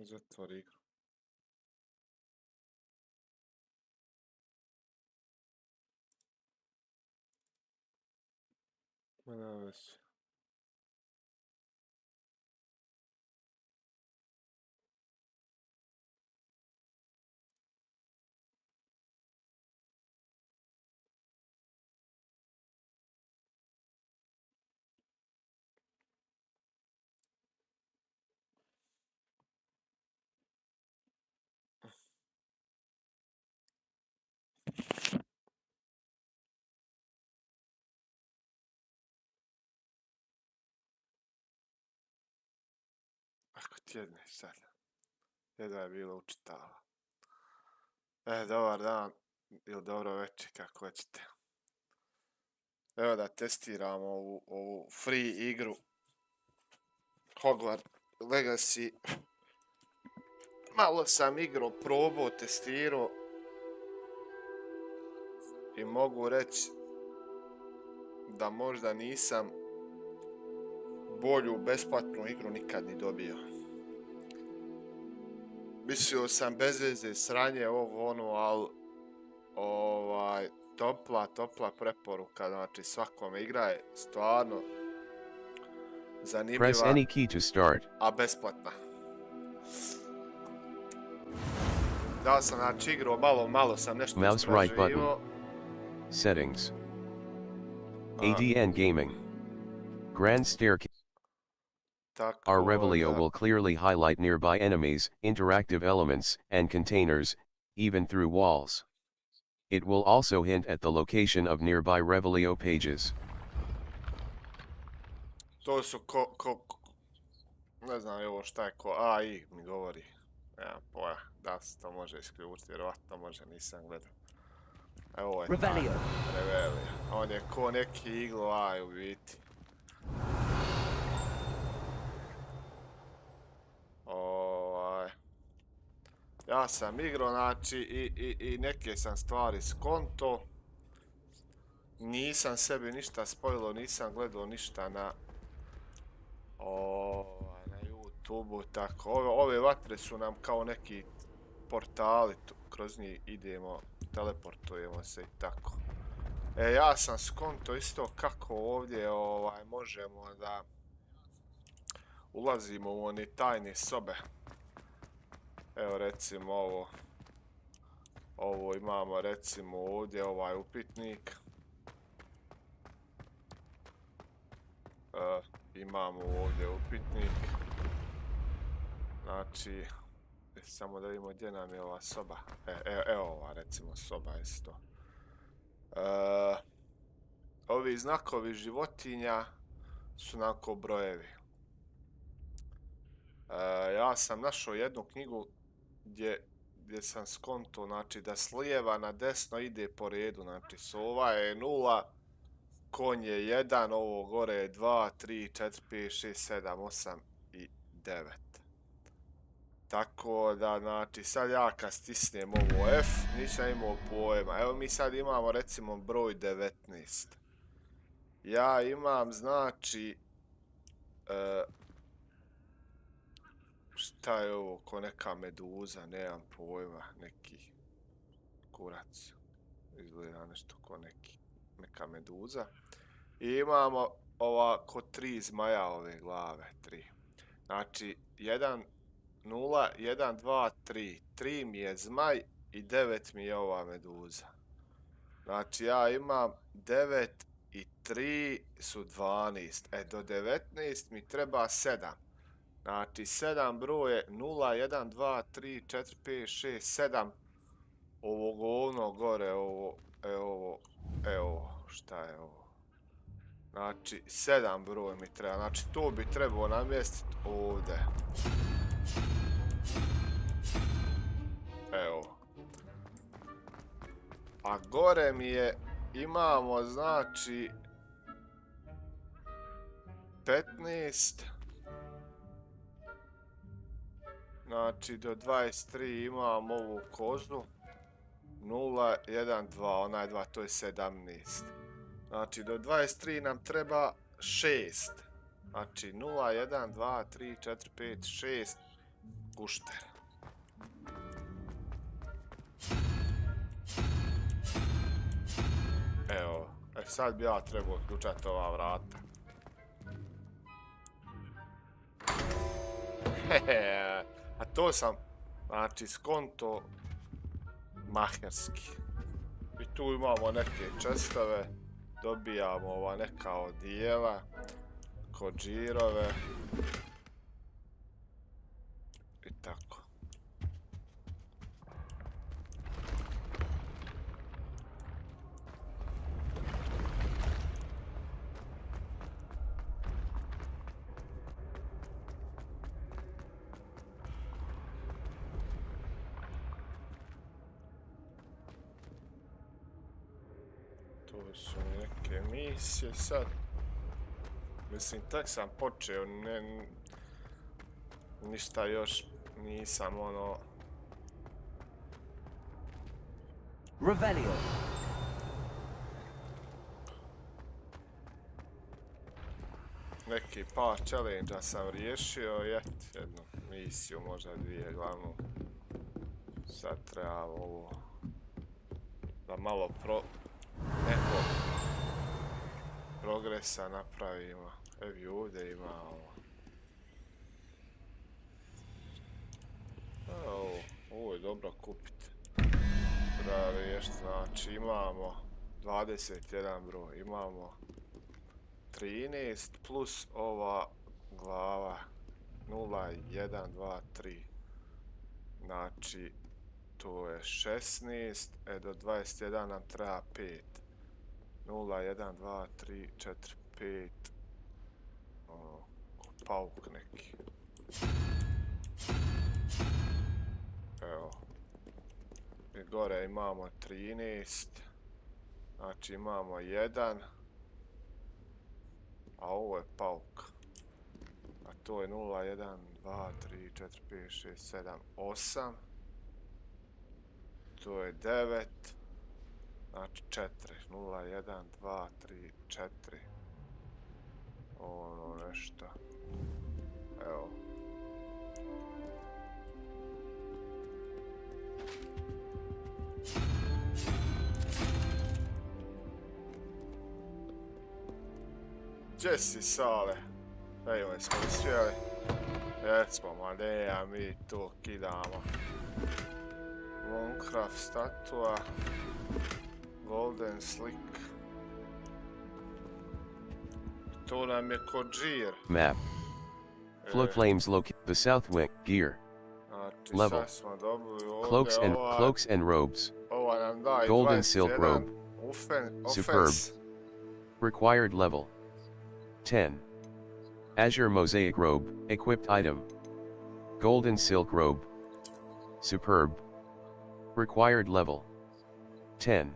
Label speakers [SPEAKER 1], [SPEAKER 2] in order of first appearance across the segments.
[SPEAKER 1] Zatvori igru. Ma nema veze. Ako tjedne sad. Jedva je bilo učitala. Dobar dan ili dobro večer, kako hoćete. Evo da testiramo ovu free igru Hogwarts Legacy. Malo sam igrao, probao, testirao i mogu reći da možda nisam bolju besplatnu igru nikad ni dobio. Mislio sam bez veze sranje ovo ono, ali topla preporuka, znači svakome igra je stvarno zanimljiva,
[SPEAKER 2] Press any key to start.
[SPEAKER 1] a besplatna. Da sam znači igrao malo sam nešto
[SPEAKER 2] Mouse right
[SPEAKER 1] istraživao.
[SPEAKER 2] button. Settings. ADN Gaming. Grand Staircase.
[SPEAKER 1] Tako
[SPEAKER 2] Our Revelio
[SPEAKER 1] da,
[SPEAKER 2] will clearly highlight nearby enemies, interactive elements, and containers, even through walls. It will also hint at the location of nearby Revelio pages.
[SPEAKER 1] to su ne znam ovo šta je AI mi govori. Nemam pojma, da se to može isključiti, vjerovatno može, nisam gledao. Evo je
[SPEAKER 3] Revelio.
[SPEAKER 1] Revelio. On je ko neki iglo AI u biti. Ja sam igrao, znači, i neke sam stvari skonto. Nisam sebi ništa spojilo, nisam gledao ništa na YouTube-u, tako. Ove vatre su nam kao neki portali, kroz njih idemo, teleportujemo se i tako. Ja sam skonto isto kako ovdje možemo da ulazimo u one tajne sobe. Evo recimo ovo imamo recimo ovdje ovaj upitnik. Imamo ovdje upitnik. Znači, samo da vidimo gdje nam je ova soba. Evo ova recimo soba isto. Ovi znakovi životinja su nam ko brojevi. Ja sam našao jednu knjigu gdje sam skonto, znači da s lijeva na desno ide po redu, znači sova je 0, konj je 1, ovo gore je 2, 3, 4, 5, 6, 7, 8 i 9. Tako da, znači, sad ja kad stisnem ovo F, nisam imao pojma. Evo mi sad imamo recimo broj 19. Ja imam, znači, šta je ovo, ko neka meduza, nemam pojma, neki kurac. Izgleda nešto ko neka meduza. I imamo ovako 3 zmaja ove glave, 3. Znači, 1, 0, 1, 2, 3. 3 mi je zmaj i 9 mi je ova meduza. Znači, ja imam 9 i 3 su 12. Do 19 mi treba 7. Znači, 7 broje 0, 1, 2, 3, 4, 5, 6, 7. Ovo govno gore, evo, šta je ovo? Znači, 7 broj mi treba, znači to bi trebao namjestiti ovdje. Evo. A gore mi je, imamo, znači, 15. Znači, do 23 imam ovu kozu. 0, 1, 2, onaj 2, to je 17. Znači, do 23 nam treba 6. Znači, 0, 1, 2, 3, 4, 5, 6. gušter. Evo, sad bi ja trebao uključati ova vrata. A to sam, znači, skonto maherski. I tu imamo neke čestove, dobijamo ova neka odijela, kodžirove i tako. To su neke misije sad. Mislim, tek sam počeo, ništa još nisam ono...
[SPEAKER 3] Revelio.
[SPEAKER 1] Neki par challenge-a sam riješio, jednu misiju, možda dvije glavnu. Sad treba ovo... da malo neko progresa napravimo. Evi ovdje ima ovo. Ovo je dobro kupiti. Treba riješiti, znači imamo 21 broj, imamo 13 plus ova glava 0, 1, 2, 3. Znači to je 16, do 21 nam treba 5. 0, 1, 2, 3, 4, 5. Pauk neki. Evo. I gore imamo 13. Znači imamo 1. A ovo je pauk. A to je 0, 1, 2, 3, 4, 5, 6, 7, 8. To je 9. Znači 4. 0, 1, 2, 3, 4. Ono nešto. Evo. Gdje si, Sale? Evo, jesmo uspjeli? Jesmo, ma ne, a mi to kidamo. Minecraft statua. Golden slick. To nam je kodžir.
[SPEAKER 2] Map. Float flames locate the south wing. Gear.
[SPEAKER 1] Znači,
[SPEAKER 2] Level.
[SPEAKER 1] sad smo dobili ovdje
[SPEAKER 2] Cloaks and robes.
[SPEAKER 1] Ova nam daje
[SPEAKER 2] Golden
[SPEAKER 1] 21
[SPEAKER 2] silk robe. Superb.
[SPEAKER 1] offense.
[SPEAKER 2] Required level 10. Azure mosaic robe, equipped item. Golden silk robe. Superb. Required level 10.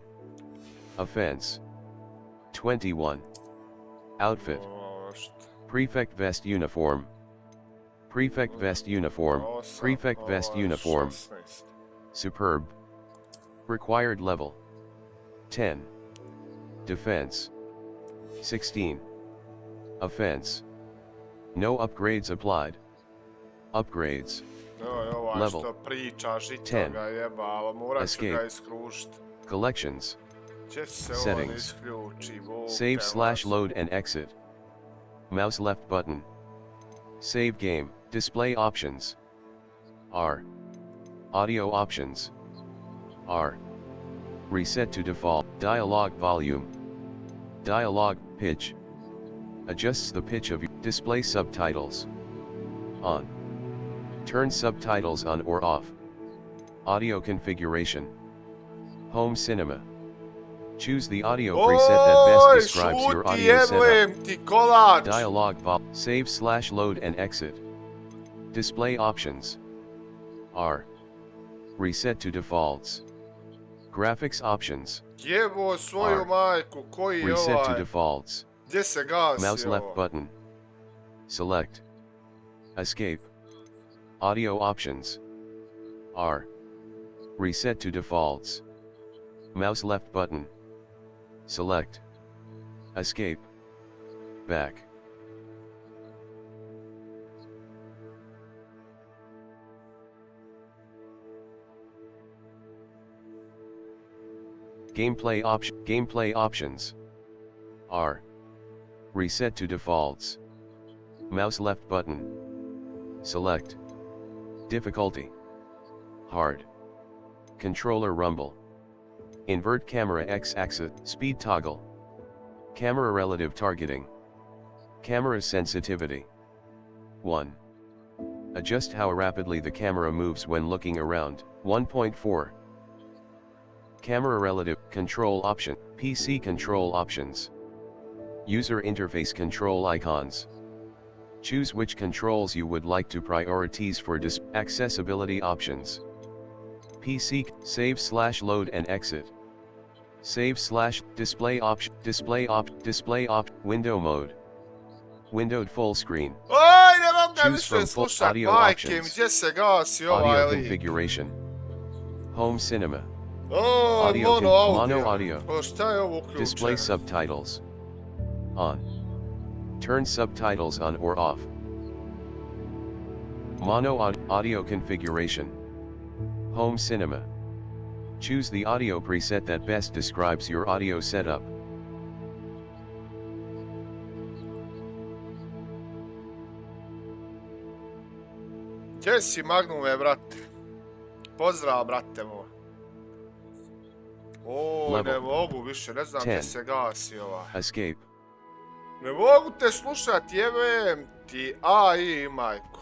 [SPEAKER 2] Offense 21. Outfit. Prefect vest uniform. Prefect vest uniform. Prefect vest uniform. Superb. Required level 10. Defense 16. Offense. No upgrades applied. Upgrades. Level 10. Escape. Collections. Settings. Save/load and exit. Mouse left button. Save game. Display options. R. Audio options. R. Reset to default. Dialogue volume. Dialogue pitch. Adjusts the pitch of your display subtitles. On. Turn subtitles on or off. Audio configuration. Home cinema. Choose the audio preset that best describes your audio setup. Dialogue save/load and exit. Display options. R. Reset to defaults. Graphics options.
[SPEAKER 1] Jebo svoju majku, koji je
[SPEAKER 2] Reset to
[SPEAKER 1] ovaj?
[SPEAKER 2] defaults.
[SPEAKER 1] Gdje se gasi
[SPEAKER 2] Mouse
[SPEAKER 1] ovo?
[SPEAKER 2] left button. Select. Escape. Audio options. R. Reset to defaults. Mouse left button. Select. Escape. Back. Gameplay options are reset to defaults. Mouse left button. Select. Difficulty. Hard. Controller rumble. Invert camera x-axis, speed toggle. Camera relative targeting. Camera sensitivity. 1. Adjust how rapidly the camera moves when looking around. 1.4. Camera relative control option, PC control options. User interface control icons. Choose which controls you would like to prioritize for accessibility options. PC, save/load and exit. Save/display window mode. Windowed full screen.
[SPEAKER 1] Oj, ne mogu ga
[SPEAKER 2] Choose from
[SPEAKER 1] više
[SPEAKER 2] full
[SPEAKER 1] slušat,
[SPEAKER 2] audio
[SPEAKER 1] majke mi,
[SPEAKER 2] options.
[SPEAKER 1] gdje se gasi ovaj
[SPEAKER 2] Audio
[SPEAKER 1] lik?
[SPEAKER 2] configuration. Home cinema.
[SPEAKER 1] O,
[SPEAKER 2] Mono audio.
[SPEAKER 1] O, šta je ovo uključeno?
[SPEAKER 2] Display subtitles. On. Turn subtitles on or off. Mono audio configuration. Home cinema. Choose the audio preset that best describes your audio setup.
[SPEAKER 1] Gdje si Magnume, brate? Pozdrav, brate moj. O,
[SPEAKER 2] Level.
[SPEAKER 1] ne mogu više, ne znam
[SPEAKER 2] 10.
[SPEAKER 1] gdje se gasi ovaj.
[SPEAKER 2] Escape.
[SPEAKER 1] Ne mogu te slušat, jebem ti AI, majko.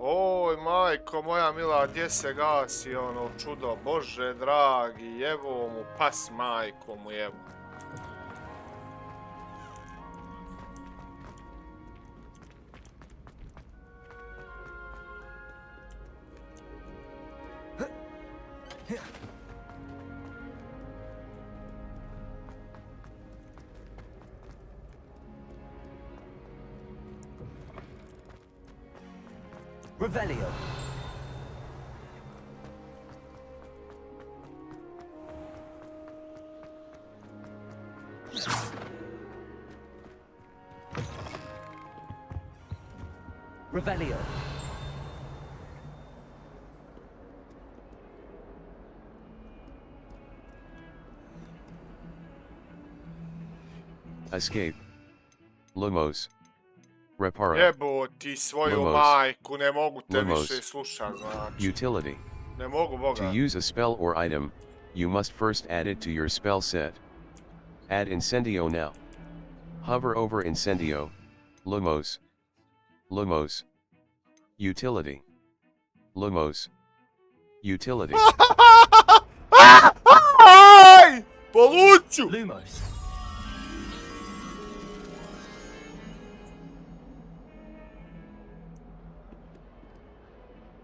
[SPEAKER 1] Oj, majko moja mila, gdje se gasi ono čudo, bože dragi, jebo mu pas, majko mu jebo.
[SPEAKER 3] Revelio. Revelio.
[SPEAKER 2] Escape. Lumos. Reparo.
[SPEAKER 1] Jebo ti svoju
[SPEAKER 2] Lumos.
[SPEAKER 1] majku, ne mogu te
[SPEAKER 2] Lumos.
[SPEAKER 1] više slušat, znači.
[SPEAKER 2] Utility.
[SPEAKER 1] Ne mogu,
[SPEAKER 2] To
[SPEAKER 1] boga.
[SPEAKER 2] use a spell or item, you must first add it to your spell set. Add Incendio now. Hover over Incendio. Lumos. Lumos. Utility. Lumos. Utility.
[SPEAKER 1] Aj! Poluću!
[SPEAKER 3] Lumos.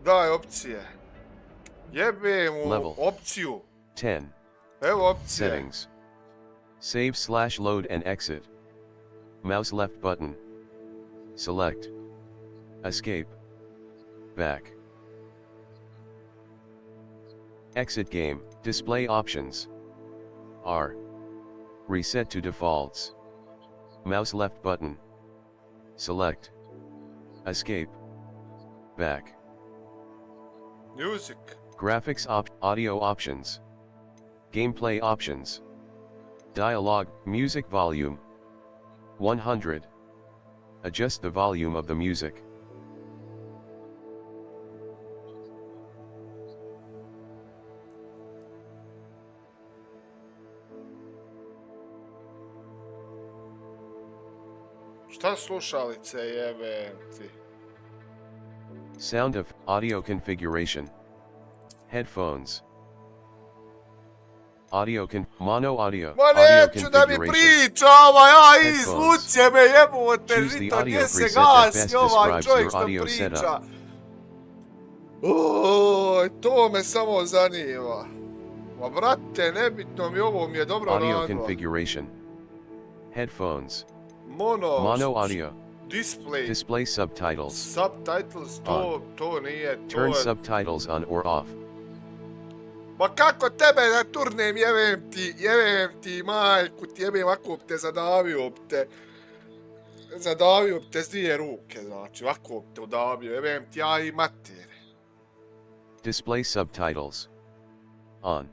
[SPEAKER 1] Daj opcije. Jebe mu
[SPEAKER 2] Level.
[SPEAKER 1] opciju.
[SPEAKER 2] 10.
[SPEAKER 1] Evo opcije.
[SPEAKER 2] Settings. Save/load and exit. Mouse left button. Select. Escape. Back. Exit game. Display options are reset to defaults. Mouse left button. Select. Escape. Back.
[SPEAKER 1] Music.
[SPEAKER 2] Graphics audio options. Gameplay options. Dialogue, music volume. 100. Adjust the volume of the music.
[SPEAKER 1] Šta slušalice jebem ti?
[SPEAKER 2] Sound of audio configuration. Headphones. Mono audio.
[SPEAKER 1] Ma
[SPEAKER 2] Audio
[SPEAKER 1] neću da mi
[SPEAKER 2] configuration.
[SPEAKER 1] priča ovaj AI,
[SPEAKER 2] Headphones.
[SPEAKER 1] izluće me jebote,
[SPEAKER 2] Choose the
[SPEAKER 1] žito,
[SPEAKER 2] audio
[SPEAKER 1] gdje se
[SPEAKER 2] preset that
[SPEAKER 1] gasi
[SPEAKER 2] best
[SPEAKER 1] ovaj
[SPEAKER 2] describes
[SPEAKER 1] čovjek
[SPEAKER 2] your
[SPEAKER 1] što
[SPEAKER 2] audio
[SPEAKER 1] priča.
[SPEAKER 2] setup.
[SPEAKER 1] Oj, to me samo zanima. Ma brate, nebitno mi ovo, mi je dobro
[SPEAKER 2] Audio
[SPEAKER 1] radilo.
[SPEAKER 2] configuration. Headphones.
[SPEAKER 1] Mono
[SPEAKER 2] audio.
[SPEAKER 1] display.
[SPEAKER 2] Display subtitles.
[SPEAKER 1] Subtitles, to nije, to
[SPEAKER 2] Turn
[SPEAKER 1] je...
[SPEAKER 2] subtitles on or off.
[SPEAKER 1] Ma kako tebe da turnem, jevem ti, majku, ti jebem, ovako bi te zadavio bi te s dvije ruke, znači, ovako bi te udavio, jevem ti ja i mater.
[SPEAKER 2] Display subtitles. On.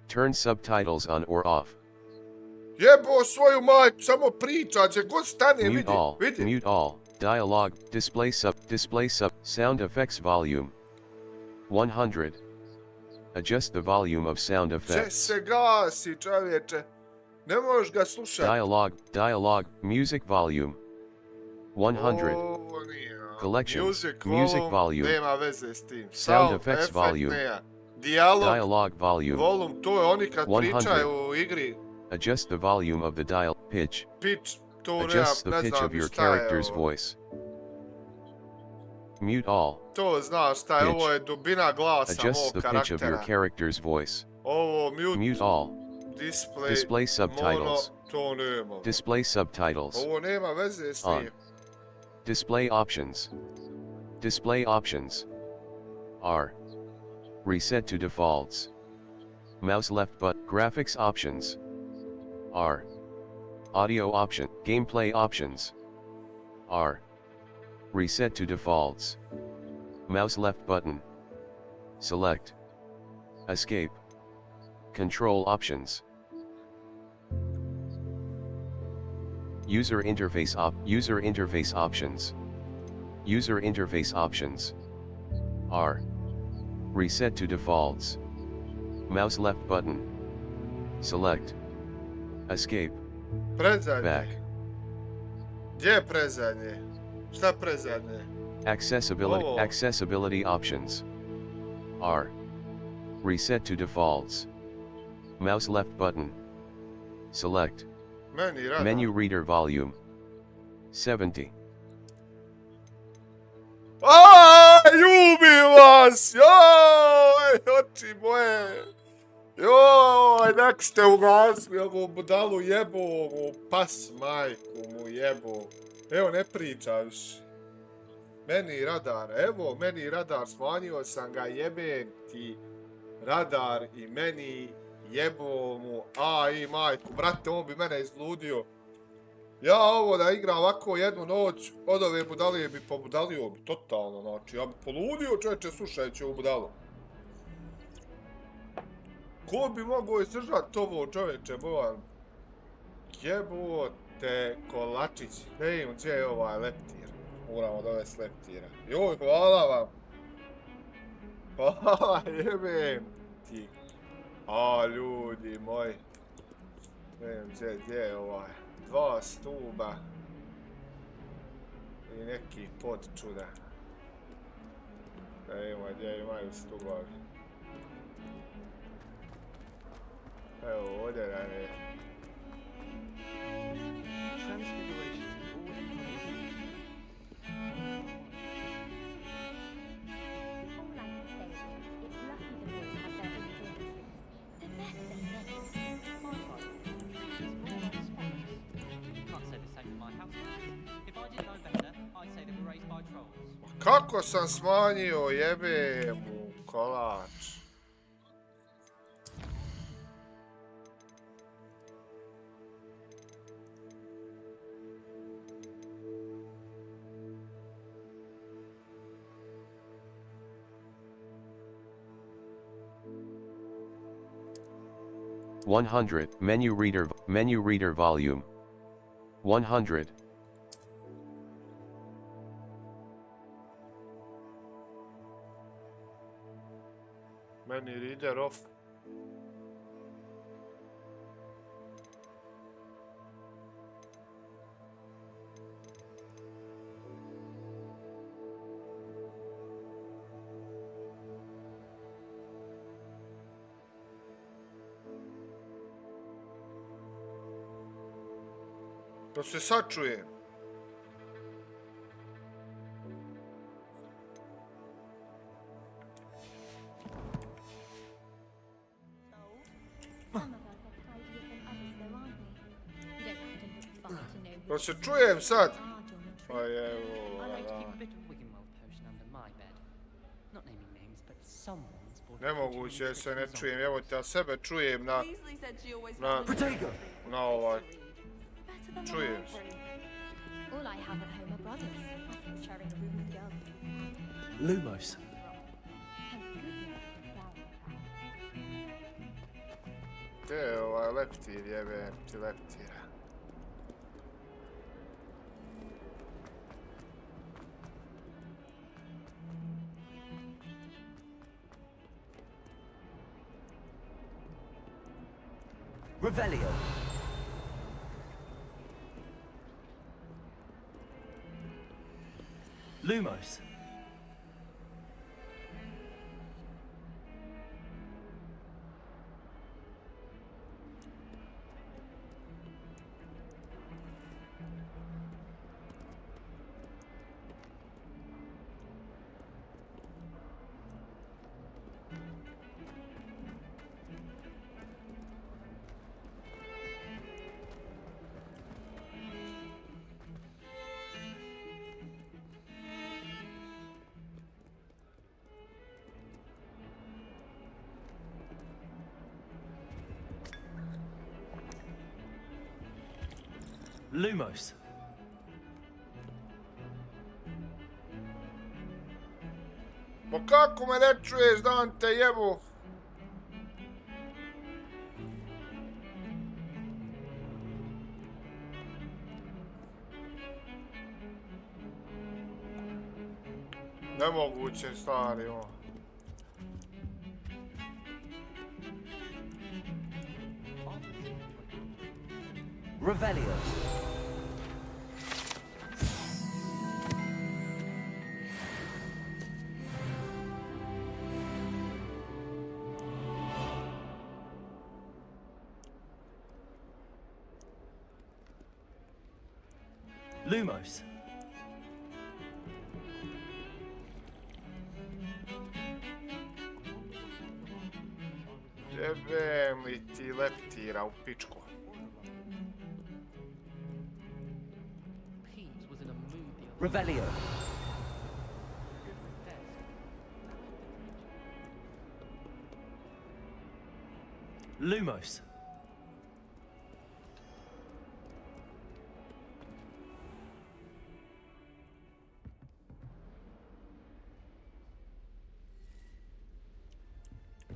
[SPEAKER 2] Turn subtitles on or off.
[SPEAKER 1] Jebo svoju majku, samo priča, će god stane,
[SPEAKER 2] Mute all.
[SPEAKER 1] vidi.
[SPEAKER 2] Mute all. Dialogue. Display sub. Sound effects volume. 100. Adjust the volume of sound
[SPEAKER 1] Če
[SPEAKER 2] effects.
[SPEAKER 1] se gasi, čovječe, ne možeš ga slušati.
[SPEAKER 2] Dialogue. Music volume. 100.
[SPEAKER 1] Ovo nije.
[SPEAKER 2] Collections. Music volume.
[SPEAKER 1] Nema veze s tim.
[SPEAKER 2] Sound effects volume.
[SPEAKER 1] Nema. Dialogue
[SPEAKER 2] volume.
[SPEAKER 1] Volume, to je oni kad
[SPEAKER 2] 100.
[SPEAKER 1] pričaju u igri.
[SPEAKER 2] Adjust the volume of the dial pitch.
[SPEAKER 1] Pitch, to
[SPEAKER 2] Adjust the
[SPEAKER 1] ne
[SPEAKER 2] pitch
[SPEAKER 1] znam
[SPEAKER 2] of your
[SPEAKER 1] šta je
[SPEAKER 2] character's
[SPEAKER 1] ovo.
[SPEAKER 2] voice. Mute all.
[SPEAKER 1] To znaš šta je,
[SPEAKER 2] Pitch.
[SPEAKER 1] ovo je dubina glasa
[SPEAKER 2] Adjust
[SPEAKER 1] mog
[SPEAKER 2] the pitch of your
[SPEAKER 1] karaktera.
[SPEAKER 2] character's voice.
[SPEAKER 1] Ovo
[SPEAKER 2] Mute all.
[SPEAKER 1] display
[SPEAKER 2] subtitles.
[SPEAKER 1] mono, to nema.
[SPEAKER 2] Display subtitles.
[SPEAKER 1] Ovo nema veze s
[SPEAKER 2] On.
[SPEAKER 1] njim.
[SPEAKER 2] Display options. Display options. R. Reset to defaults. Mouse left button. Graphics options. R. Audio option. Gameplay options. R. Reset to defaults. Mouse left button. Select. Escape. Control options. User interface options. User interface options. R. Reset to defaults. Mouse left button. Select. Escape.
[SPEAKER 1] Predzadnje.
[SPEAKER 2] Back.
[SPEAKER 1] Gdje je predzadnje? Šta predzadnje?
[SPEAKER 2] Accessibility options. R. Reset to defaults. Mouse left button. Select.
[SPEAKER 1] Meni rada.
[SPEAKER 2] Menu reader volume. 70.
[SPEAKER 1] Ljubim vas! Joj, oči moje! Joj, nek ste ugasli ovu budalu jebovu, pas majku mu jebo. Evo, ne priča više. Meni radar, smanjio sam ga, jebem ti radar i meni jebo mu, i majku, brate, on bi mene izludio. Ja ovo da igram ovako jednu noć, od ove budalije bi pobudalio bi, totalno, znači, ja bi poludio čovječe slušajući ovu budalu. Ko bi mogao izdržat ovo čovječe, bojan? Jebote kolačić, ne im gdje je ovaj leptir, moramo dovesti leptira. Joj, hvala vam. Hvala, jebem ti. Ljudi moji. Ne znam gdje je ovaj. 2 stuba. I neki pod čuda. Ne ima gdje imaju stubovi. Evo ovdje da je. Kako sam smanjio, jebe mu kolač.
[SPEAKER 2] Menu reader volume. 100.
[SPEAKER 1] Menu reader off. To se sad čuje. To se čujem sad. Pa evo,
[SPEAKER 4] I like to keep a bit of Wiggenweld potion under my bed. Not naming names, but someone's bought
[SPEAKER 1] Nemoguće se ne čujem, evo te, ja sebe čujem na
[SPEAKER 3] Protego.
[SPEAKER 1] ovaj, čujem se.
[SPEAKER 4] All I have at home are brothers. Sharing a room with girls.
[SPEAKER 3] Lumos.
[SPEAKER 4] Thank goodness.
[SPEAKER 1] Gdje je ovaj leptir, jebem ti leptira.
[SPEAKER 3] Revelio. Lumos. Lumos.
[SPEAKER 1] Pa kako me ne čuješ, dan te jebu? Nemoguće, stari, ovo.
[SPEAKER 3] Revelio. Lumos.
[SPEAKER 1] Jebem li ti leptira u pičku.
[SPEAKER 3] Revelio. Lumos.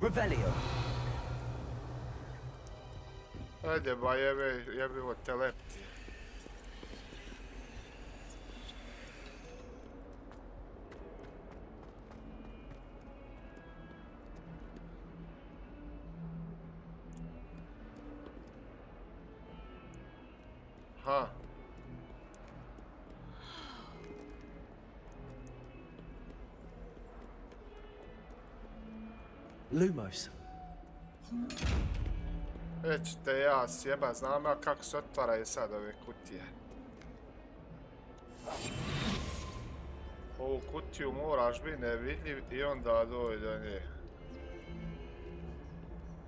[SPEAKER 3] Revelio.
[SPEAKER 1] Ajde ba jebivo te leptira. Ha.
[SPEAKER 3] Lumos.
[SPEAKER 1] Već te ja sjeba, znam ja kako se otvaraju sad ove kutije. Ovu kutiju moraš biti nevidljiv i onda dođe do nje.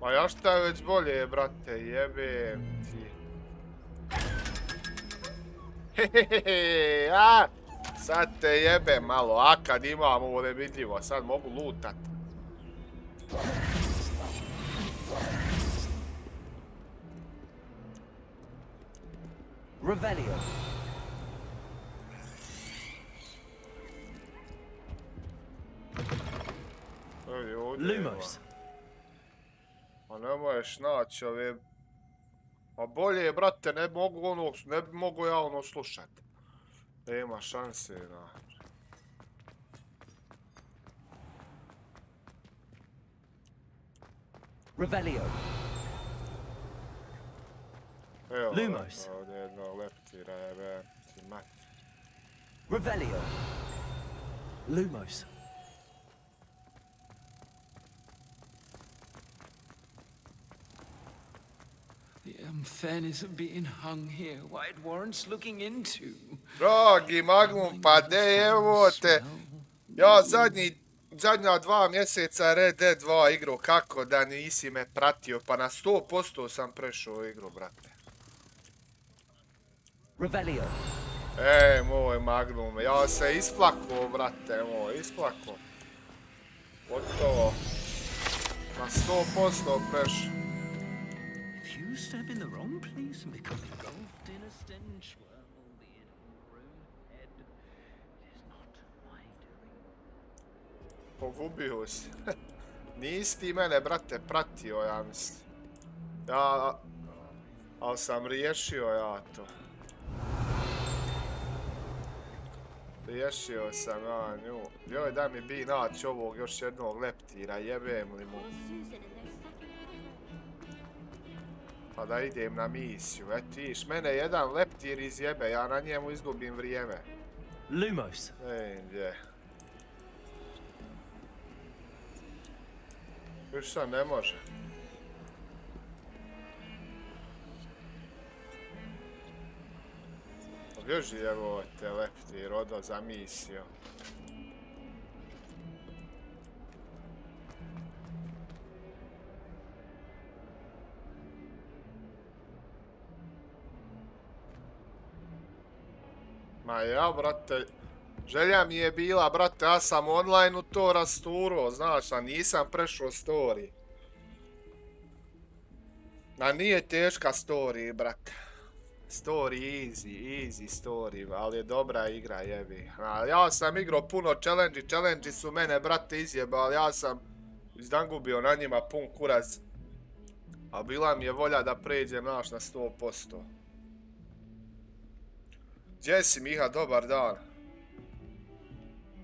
[SPEAKER 1] Ma ja šta je već bolje, brate, jebem ti. Hehehe, a! Sad te jebem malo, a kad imam ovo nevidljivo, sad mogu lutat.
[SPEAKER 3] Revelio. Lumos.
[SPEAKER 1] A ne možeš naći ove... A bolje je, brate, ne bi mogu ja ono slušat. Nema šanse, znači.
[SPEAKER 3] Revelio.
[SPEAKER 1] Evo,
[SPEAKER 3] Lumos.
[SPEAKER 1] ovdje jedno leptira, jebe, ti mati.
[SPEAKER 3] Revelio. Lumos.
[SPEAKER 5] The unfairness of being hung here, why it warrants looking into.
[SPEAKER 1] Dragi Magnum, pa de evo te. Ja zadnja 2 mjeseca Red Dead 2 igru, kako da nisi me pratio, pa na 100% sam prešao igru, brate.
[SPEAKER 3] Revelio.
[SPEAKER 1] Moj Magnum, ja se isplakao, brate moj, isplakao. Gotovo. Na 100% preš.
[SPEAKER 6] If you step in the wrong place and become engulfed in a stench, well, be it on your own head, it is not my doing.
[SPEAKER 1] Pogubio si. Nisi ti mene, brate, pratio, ja mislim. Ja, ali sam riješio ja to. Riješio sam ja nju. Joj, daj mi bi naći ovog još jednog leptira, jebem li mu. Pa da idem na misiju, etiš, mene jedan leptir izjebe, ja na njemu izgubim vrijeme.
[SPEAKER 3] Lumos.
[SPEAKER 1] Ej, gdje? Još sad ne može. Bježi, evo te leptir, odo za misiju. Ma ja, brate, želja mi je bila, brate, ja sam online u to rasturo, znaš, a nisam prešao story. A nije teška story, brate. Story easy story, ali je dobra igra, jebi. Ja sam igrao puno challenge su mene, brate, izjebali, ja sam izdangubio na njima pun kurac. A bila mi je volja da pređem, naš, na 100%. Gdje si, Miha, dobar dan.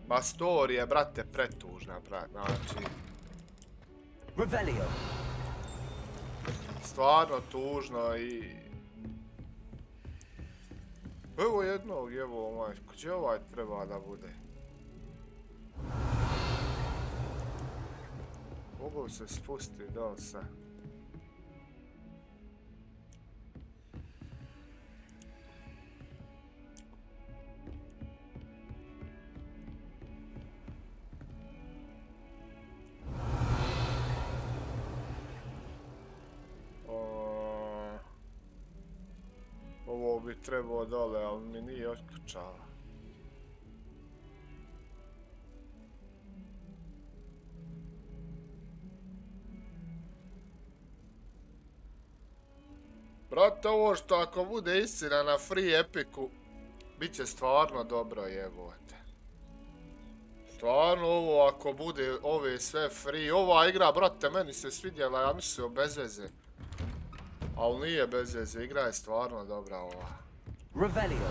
[SPEAKER 1] Ma story je, brate, pretužna, brate, znači.
[SPEAKER 3] Revelio.
[SPEAKER 1] Stvarno tužno i... Evo jednog, evo majko, gdje ovaj treba da bude? Mogu se spustiti dol sad. Ovo bi trebao dole, ali mi nije otključala. Brate, ovo što ako bude istina na free epiku, bit će stvarno dobro, jebote. Stvarno ovo ako bude ove sve free, ova igra, brate, meni se svidjela, ja mislio bez veze. Ali nije bez veze, igra je stvarno dobra ova.
[SPEAKER 3] Revelio.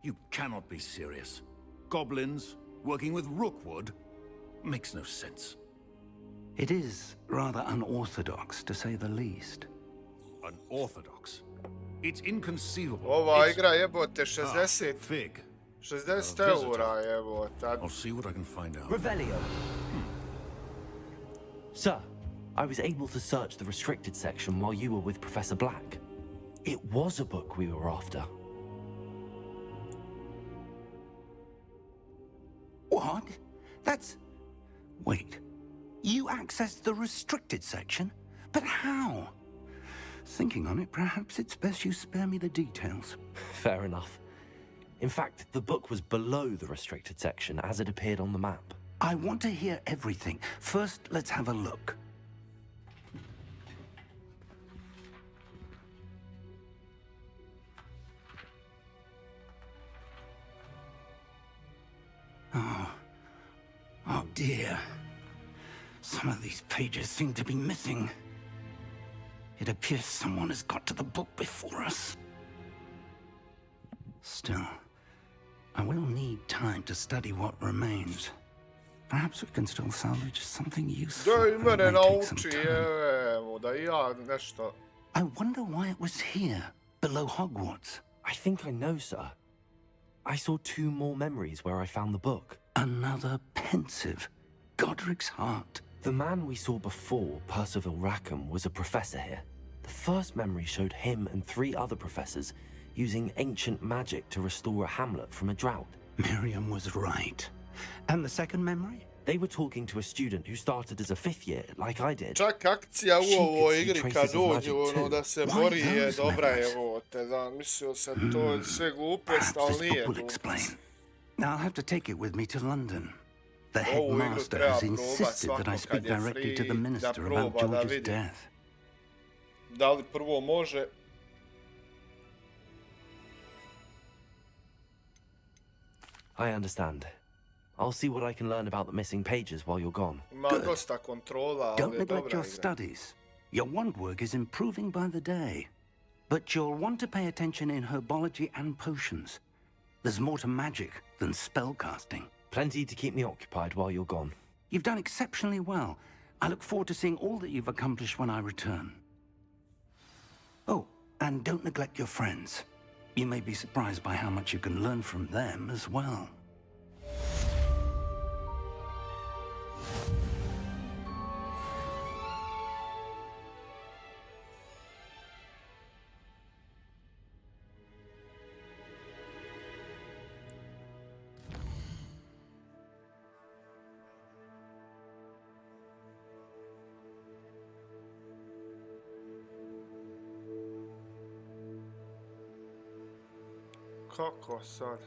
[SPEAKER 6] You cannot be serious. Goblins working with Rookwood makes no sense.
[SPEAKER 7] It is rather unorthodox, to say the least.
[SPEAKER 6] Unorthodox? It's inconceivable.
[SPEAKER 1] Ova igra jebote 60...
[SPEAKER 6] Fig.
[SPEAKER 1] 60 eura jebote.
[SPEAKER 6] I'll see what I can find out.
[SPEAKER 3] Revelio. Sir, I was able to search the restricted section while you were with Professor Black. It was a book we were after.
[SPEAKER 7] What? That's... Wait. You accessed the restricted section? But how? Thinking on it, perhaps it's best you spare me the details.
[SPEAKER 3] Fair enough. In fact, the book was below the restricted section as it appeared on the map.
[SPEAKER 7] I want to hear everything. First, let's have a look. Oh dear. Some of these pages seem to be missing. It appears someone has got to the book before us. Still, I will need time to study what remains. Perhaps we can still salvage something useful.
[SPEAKER 1] Daj
[SPEAKER 7] but it
[SPEAKER 1] mene
[SPEAKER 7] may take some
[SPEAKER 1] nauči,
[SPEAKER 7] time.
[SPEAKER 1] evo, da i ja nešto...
[SPEAKER 7] I wonder why it was here, below Hogwarts.
[SPEAKER 3] I think I know, sir. I saw 2 more memories where I found the book.
[SPEAKER 7] Another pensive. Godric's heart.
[SPEAKER 3] The man we saw before, Percival Rackham, was a professor here. The first memory showed him and 3 other professors using ancient magic to restore a hamlet from a drought.
[SPEAKER 7] Miriam was right. And the second memory?
[SPEAKER 3] They were talking to a student who started as a 5th year, like I did.
[SPEAKER 1] Čak akcija u
[SPEAKER 3] She could
[SPEAKER 1] ovoj
[SPEAKER 3] see
[SPEAKER 1] igri
[SPEAKER 3] traces
[SPEAKER 1] kad
[SPEAKER 3] of
[SPEAKER 1] dođu
[SPEAKER 3] magic too.
[SPEAKER 1] da se
[SPEAKER 7] Why
[SPEAKER 1] bori je
[SPEAKER 7] those
[SPEAKER 1] dobra je
[SPEAKER 7] memories?
[SPEAKER 1] ovo te znam, mislio sam to je sve glupost,
[SPEAKER 7] Perhaps
[SPEAKER 1] ali
[SPEAKER 7] this
[SPEAKER 1] nije
[SPEAKER 7] book will
[SPEAKER 1] glupost.
[SPEAKER 7] explain. I'll have to take it with me to London. The
[SPEAKER 1] Ovu igru
[SPEAKER 7] headmaster
[SPEAKER 1] treba
[SPEAKER 7] has
[SPEAKER 1] probat
[SPEAKER 7] insisted that I
[SPEAKER 1] svako
[SPEAKER 7] speak
[SPEAKER 1] kad je
[SPEAKER 7] directly to the
[SPEAKER 1] free, da
[SPEAKER 7] minister about
[SPEAKER 1] proba da
[SPEAKER 7] George's
[SPEAKER 1] vidi
[SPEAKER 7] death.
[SPEAKER 1] da li prvo može.
[SPEAKER 3] I understand. I'll see what I can learn about the missing pages while you're gone.
[SPEAKER 1] Ima
[SPEAKER 7] Good.
[SPEAKER 1] dosta kontrola, ali
[SPEAKER 7] Don't
[SPEAKER 1] je
[SPEAKER 7] neglect
[SPEAKER 1] dobra
[SPEAKER 7] your
[SPEAKER 1] igra.
[SPEAKER 7] studies. Your wand work is improving by the day. But you'll want to pay attention in herbology and potions. There's more to magic than spellcasting.
[SPEAKER 3] Plenty to keep me occupied while you're gone.
[SPEAKER 7] You've done exceptionally well. I look forward to seeing all that you've accomplished when I return. Oh, and don't neglect your friends. You may be surprised by how much you can learn from them as well.
[SPEAKER 1] Kako sad?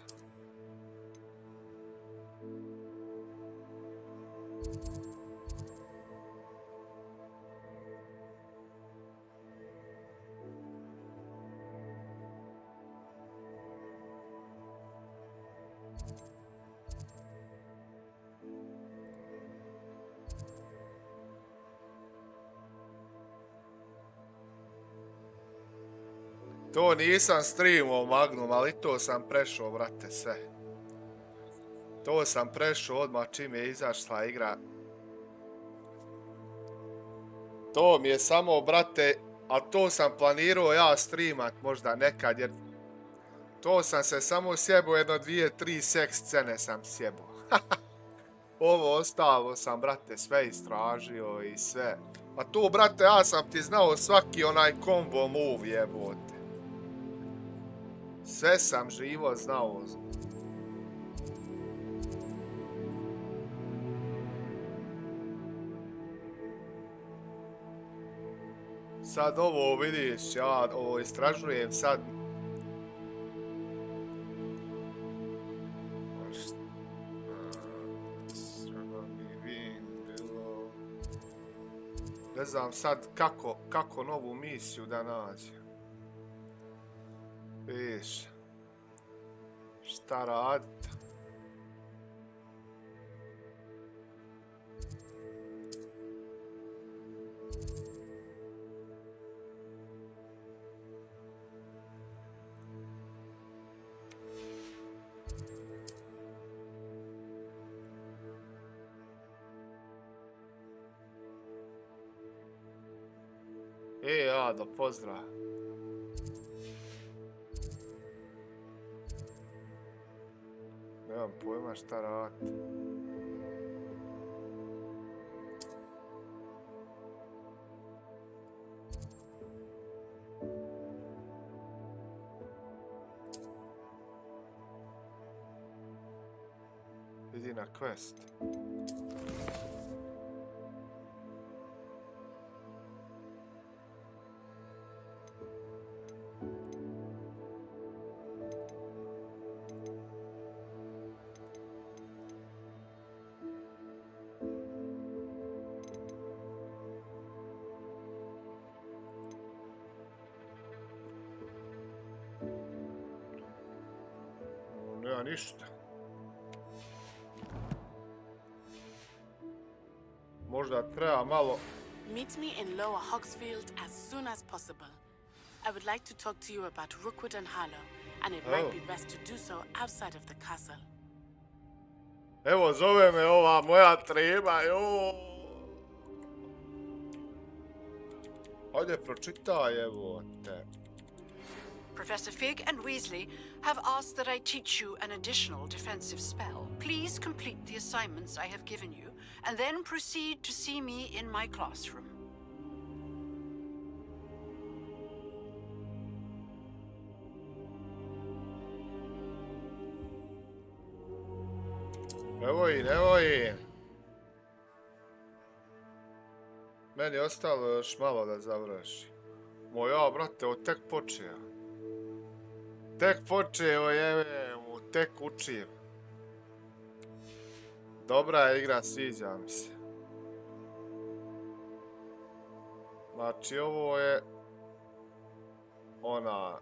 [SPEAKER 1] To nisam streamao Magnum, ali to sam prešao, brate, sve. To sam prešao odmah čim je izašla igra. To mi je samo, brate, a to sam planirao ja streamat možda nekad, jer to sam se samo sjebao, 1, 2, 3 seks scene sam sjebao. Ovo ostalo sam, brate, sve istražio i sve. A to, brate, ja sam ti znao svaki onaj combo move, jebote. Sve sam živo znao. Sad ovo vidiš, ja ovo istražujem sad. Ne znam sad kako novu misiju da nađem. Viš, šta radit? Ado, pozdrav. Nemam pojma šta radit. Idi na quest. Nema ništa. Možda treba malo...
[SPEAKER 8] Meet me in Lower Hogsfield as soon as possible. I would like to talk to you about Rookwood and Harlow, and it might be best to do so outside of the castle.
[SPEAKER 1] Evo, zove me ova moja treba, jo. Ajde, pročitaj, evo te.
[SPEAKER 9] Professor Fig and Weasley have asked that I teach you an additional defensive spell. Please complete the assignments I have given you, and then proceed to see me in my classroom.
[SPEAKER 1] Evo i. Meni je ostalo još malo da završi. Ja, brate, ovo tek počeo. Tek počeo, jebe mu, tek učim. Dobra je igra, sviđa mi se. Znači, ovo je... ona...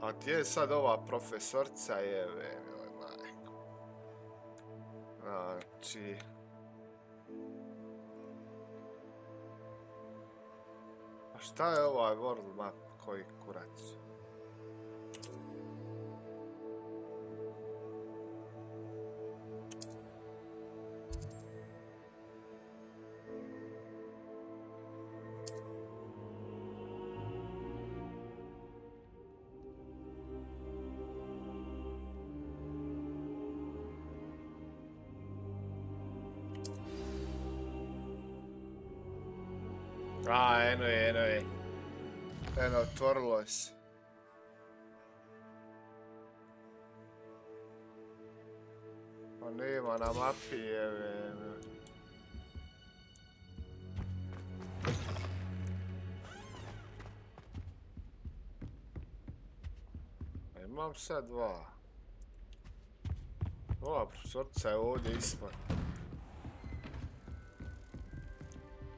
[SPEAKER 1] A gdje je sad ova profesorca, jebe, moj majko. Znači... A šta je ovaj world map, koji kurac? Eno je. Eno, otvorilo se. Pa nema na mapi, jebe. Imam sad dva. Ova profesorca je ovdje ispod.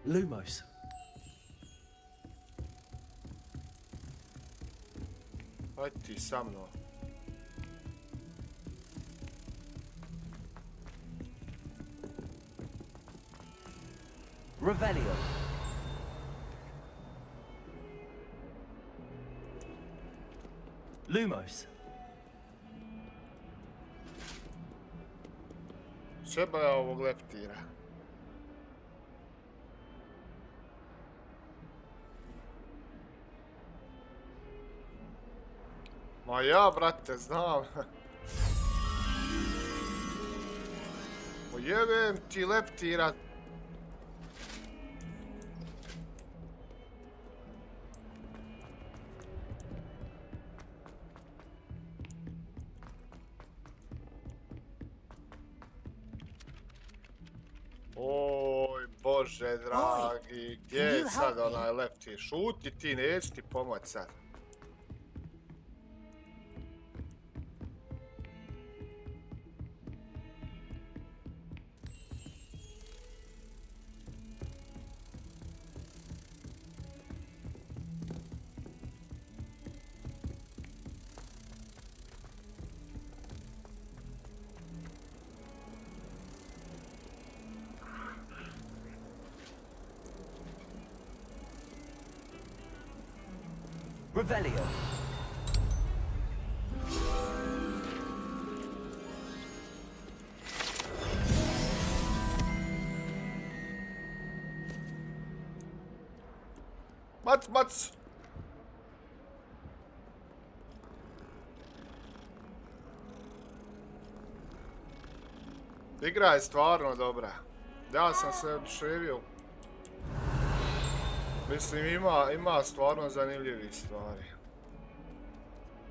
[SPEAKER 3] Lumos.
[SPEAKER 1] Hajde ti sa mnom.
[SPEAKER 3] Revelio. Lumos.
[SPEAKER 1] Treba je ovog leptira. Ma ja, brate, znam. Jebem ti leptira. Oj, Bože dragi, gdje je sad onaj leptir? Šuti ti, neću ti pomoć sad.
[SPEAKER 3] Revelio.
[SPEAKER 1] Mac! Igra je stvarno dobra. Ja sam se oduševio. Mislim, ima stvarno zanimljivih stvari.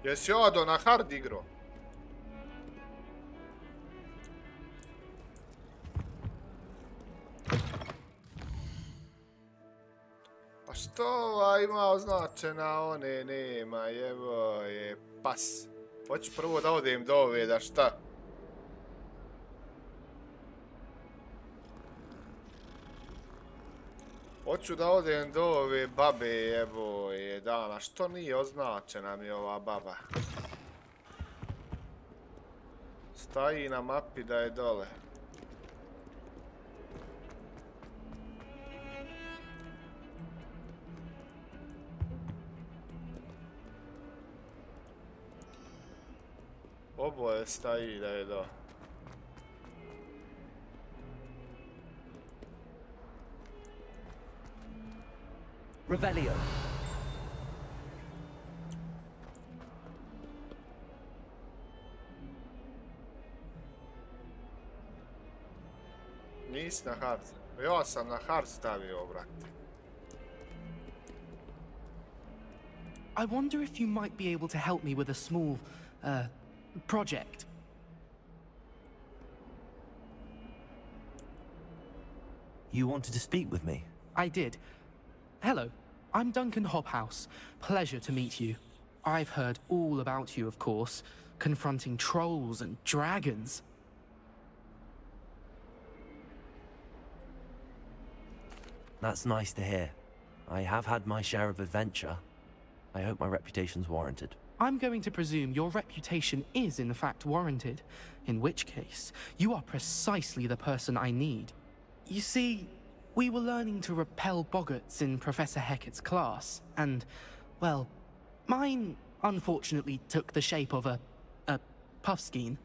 [SPEAKER 1] Jesi odo na hard igro? A što ova ima označena, one nema, evo je pas. Hoću prvo da odem do ove, da šta? Hoću da odem do ove babe, evo je dana. Što nije označena mi ova baba? Staji na mapi da je dole. Oboje staji da je dole.
[SPEAKER 3] Revelio.
[SPEAKER 1] Nisi na hard. Ja sam na hard stavio, brate.
[SPEAKER 10] I wonder if you might be able to help me with a small, project.
[SPEAKER 3] You wanted to speak with me?
[SPEAKER 10] I did. Hello, I'm Duncan Hobhouse. Pleasure to meet you. I've heard all about you, of course, confronting trolls and dragons.
[SPEAKER 3] That's nice to hear. I have had my share of adventure. I hope my reputation's warranted.
[SPEAKER 10] I'm going to presume your reputation is in fact warranted, in which case, you are precisely the person I need. You see, we were learning to repel boggarts in Professor Hecat's class, and, well, mine unfortunately took the shape of a puffskein.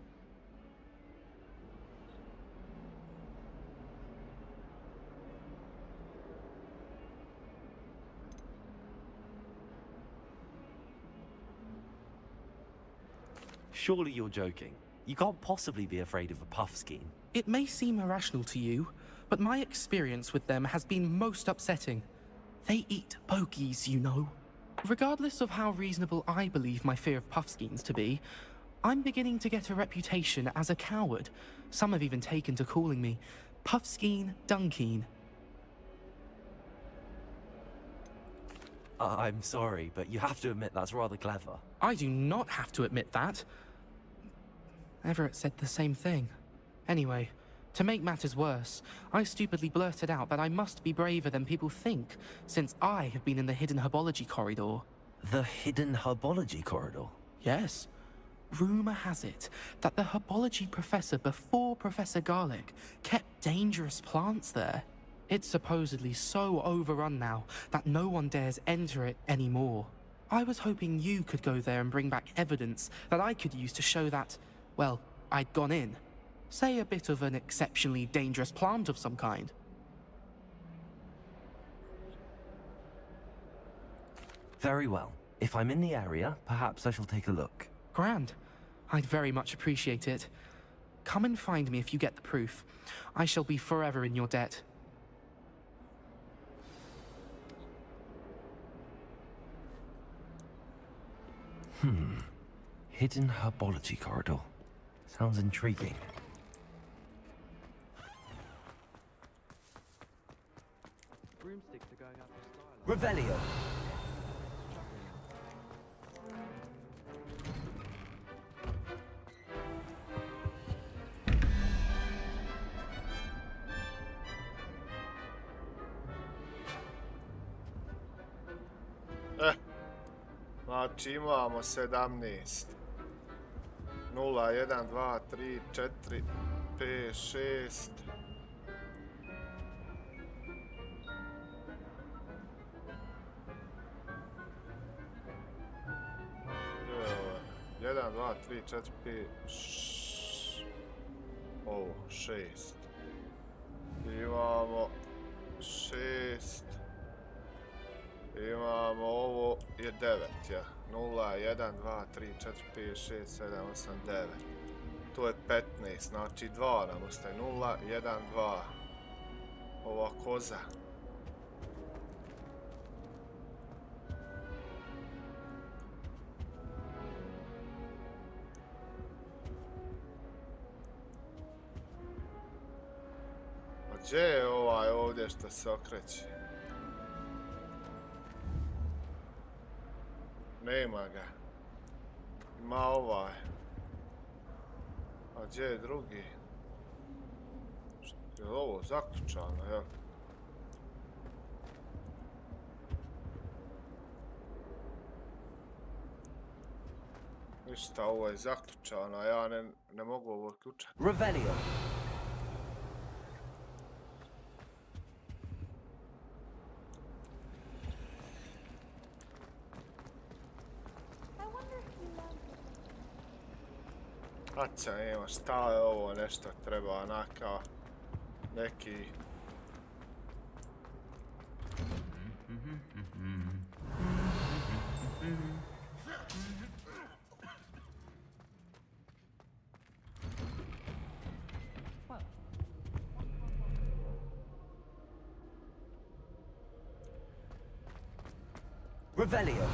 [SPEAKER 3] Surely you're joking. You can't possibly be afraid of a puffskein.
[SPEAKER 10] It may seem irrational to you, but my experience with them has been most upsetting. They eat bogies, you know. Regardless of how reasonable I believe my fear of puffskeins to be, I'm beginning to get a reputation as a coward. Some have even taken to calling me Puffskein Dunkeen.
[SPEAKER 3] I'm sorry, but you have to admit that's rather clever.
[SPEAKER 10] I do not have to admit that. Everett said the same thing. Anyway, to make matters worse, I stupidly blurted out that I must be braver than people think, since I have been in the hidden herbology corridor.
[SPEAKER 3] The hidden herbology corridor?
[SPEAKER 10] Yes. Rumor has it that the herbology professor before Professor Garlic kept dangerous plants there. It's supposedly so overrun now that no one dares enter it anymore. I was hoping you could go there and bring back evidence that I could use to show that, well, I'd gone in. Say a bit of an exceptionally dangerous plant of some kind.
[SPEAKER 3] Very well. If I'm in the area, perhaps I shall take a look.
[SPEAKER 10] Grand. I'd very much appreciate it. Come and find me if you get the proof. I shall be forever in your debt.
[SPEAKER 3] Hidden herbology corridor. Sounds intriguing. Revelio.
[SPEAKER 1] Znači imamo 17. 0, 1, 2, 3, 4, 5, 6. Jedan, dva, tri, četiri, pet, ovo, 6. Imamo 6. Imamo ovo je 9, ja. 0, 1, 2, 3, 4, 5, 6, 7, 8, 9. To je 15, znači 2 nam ostaje. 0, 1, 2. Ova koza. A gdje je ovaj ovdje što se okreće? Nema ga. Ima ovaj. A gdje je drugi? Je li ovo zaključano, jel? Ništa, ovo je zaključano, a ja ne mogu ovo ključati.
[SPEAKER 3] Revelio.
[SPEAKER 1] Aca, nema, šta je ovo, nešto treba onaka, neki...
[SPEAKER 3] Revelio.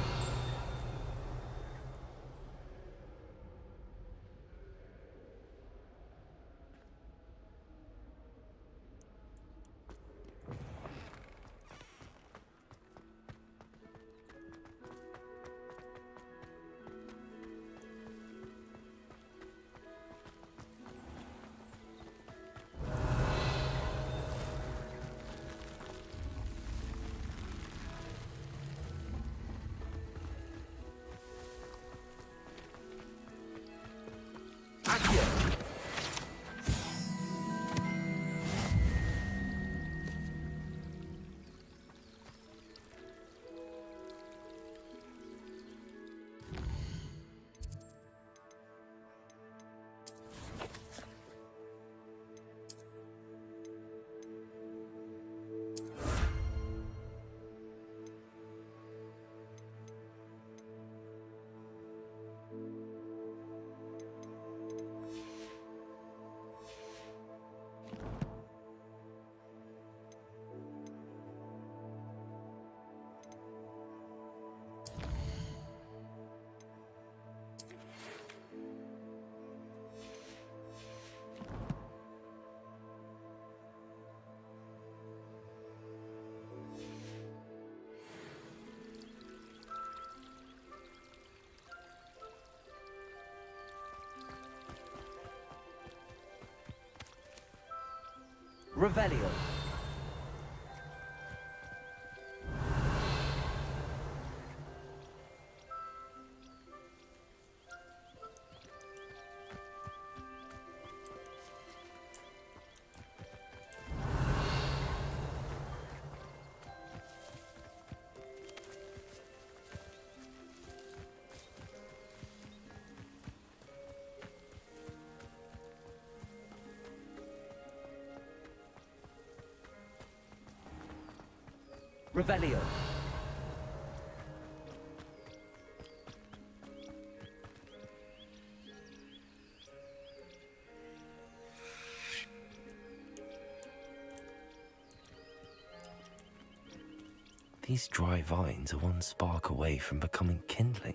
[SPEAKER 3] Revelio. Revelio. These dry vines are one spark away from becoming kindling.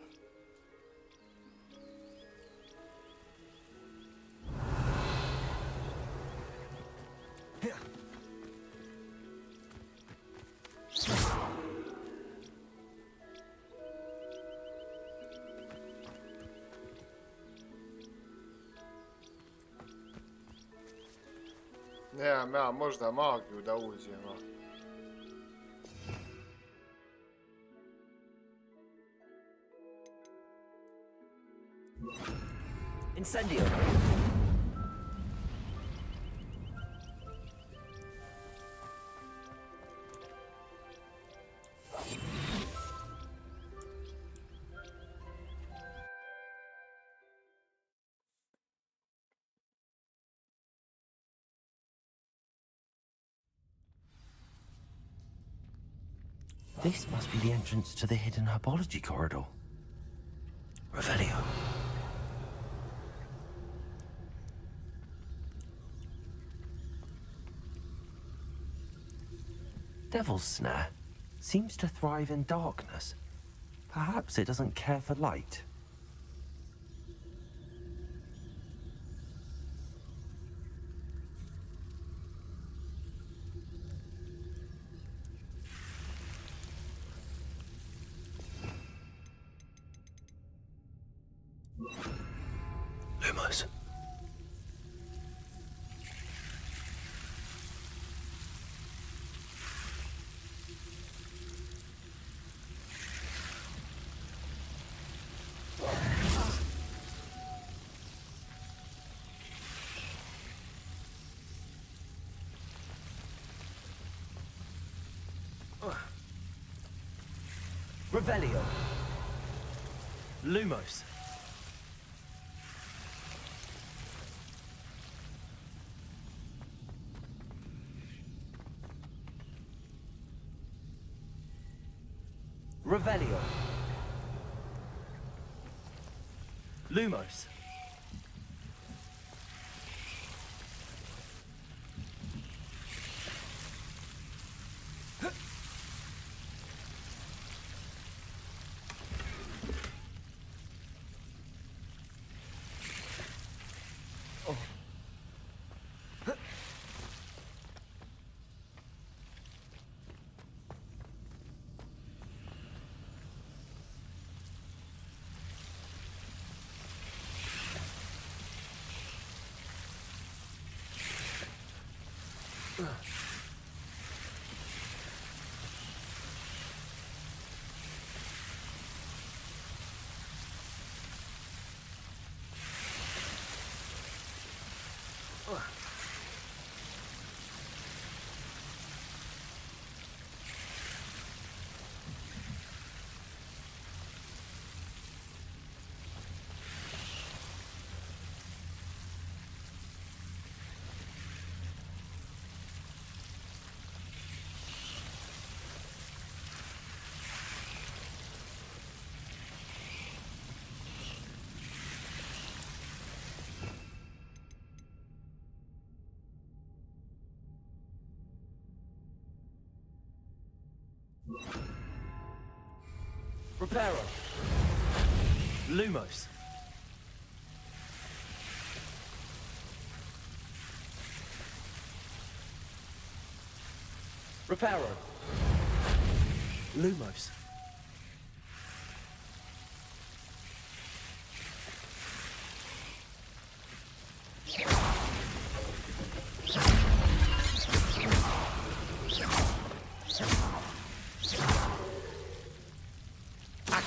[SPEAKER 1] Nemam ja možda magiju da uđem.
[SPEAKER 3] Incendio. This must be the entrance to the hidden herbology corridor. Revelio. Devil's Snare seems to thrive in darkness. Perhaps it doesn't care for light. Lumos. Revelio. Lumos. Revelio. Lumos. Reparo. Lumos. Reparo. Lumos.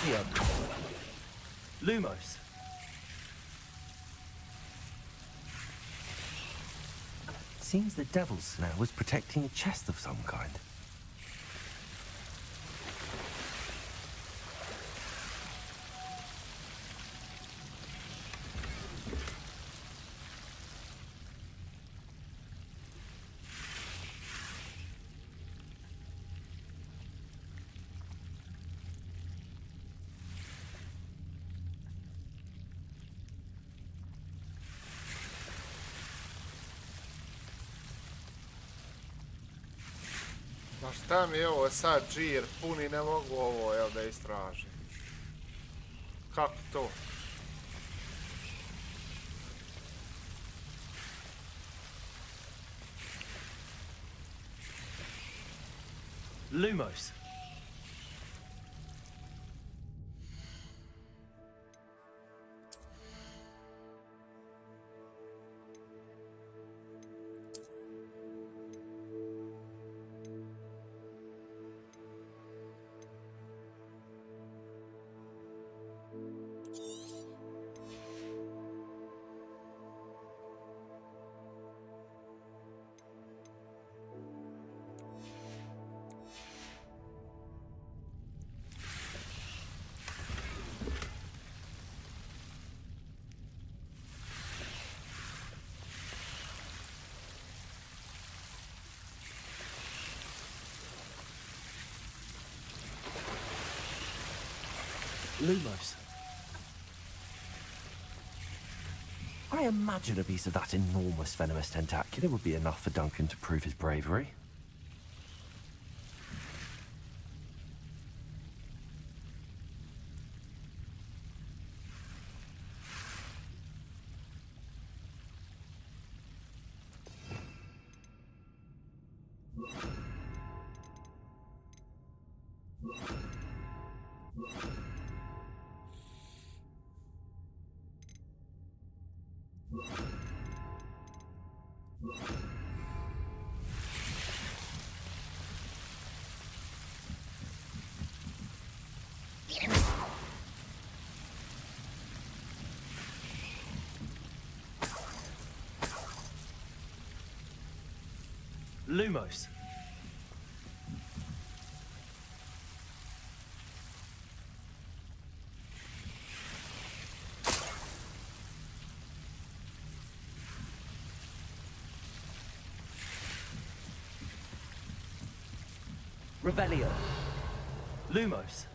[SPEAKER 3] Accio. Lumos. Seems the devil's snare was protecting a chest of some kind.
[SPEAKER 1] Ma šta mi je ovo sad džir puni, ne mogu ovo jel da istražim. Kako to?
[SPEAKER 3] Lumos. Lumos. I imagine a piece of that enormous venomous tentacular would be enough for Duncan to prove his bravery. Lumos. Revelio. Lumos.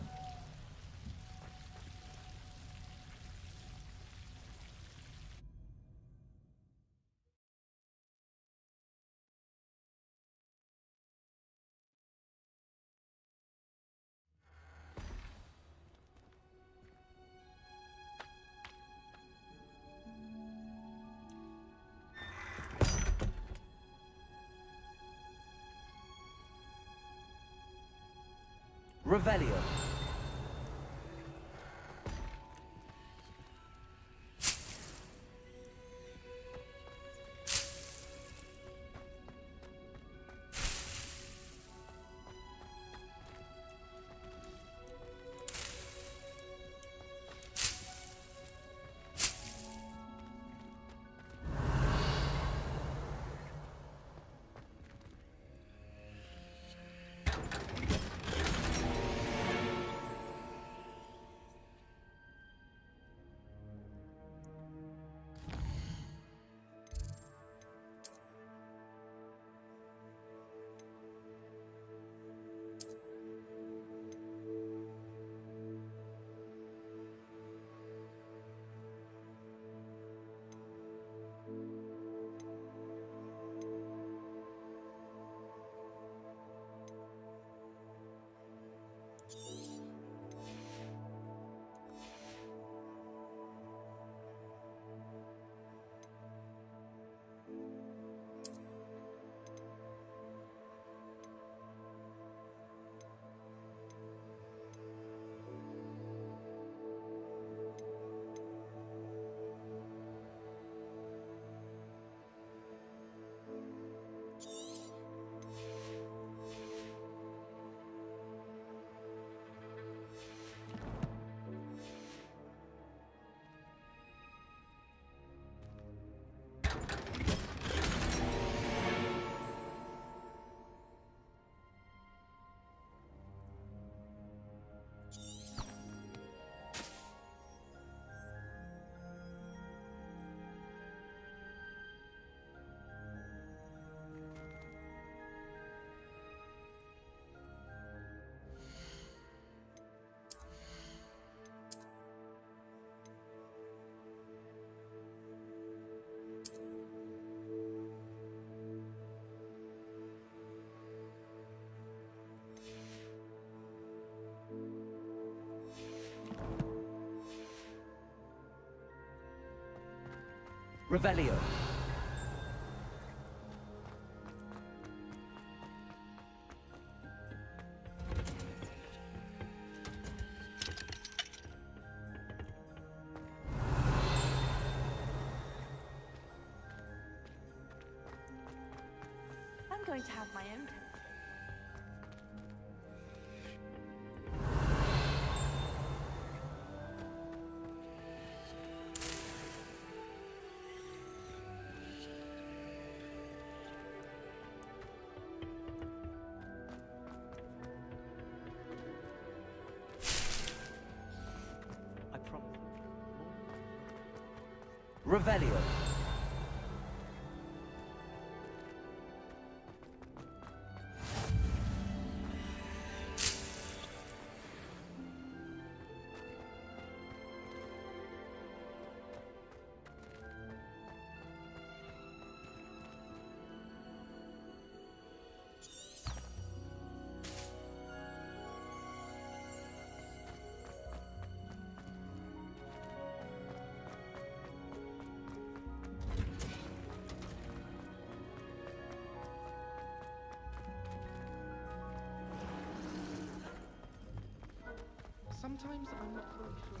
[SPEAKER 3] Revelio. Revelio.
[SPEAKER 4] I'm going to have my own temple.
[SPEAKER 3] I promise. Revelio.
[SPEAKER 10] Sometimes I'm not really sure.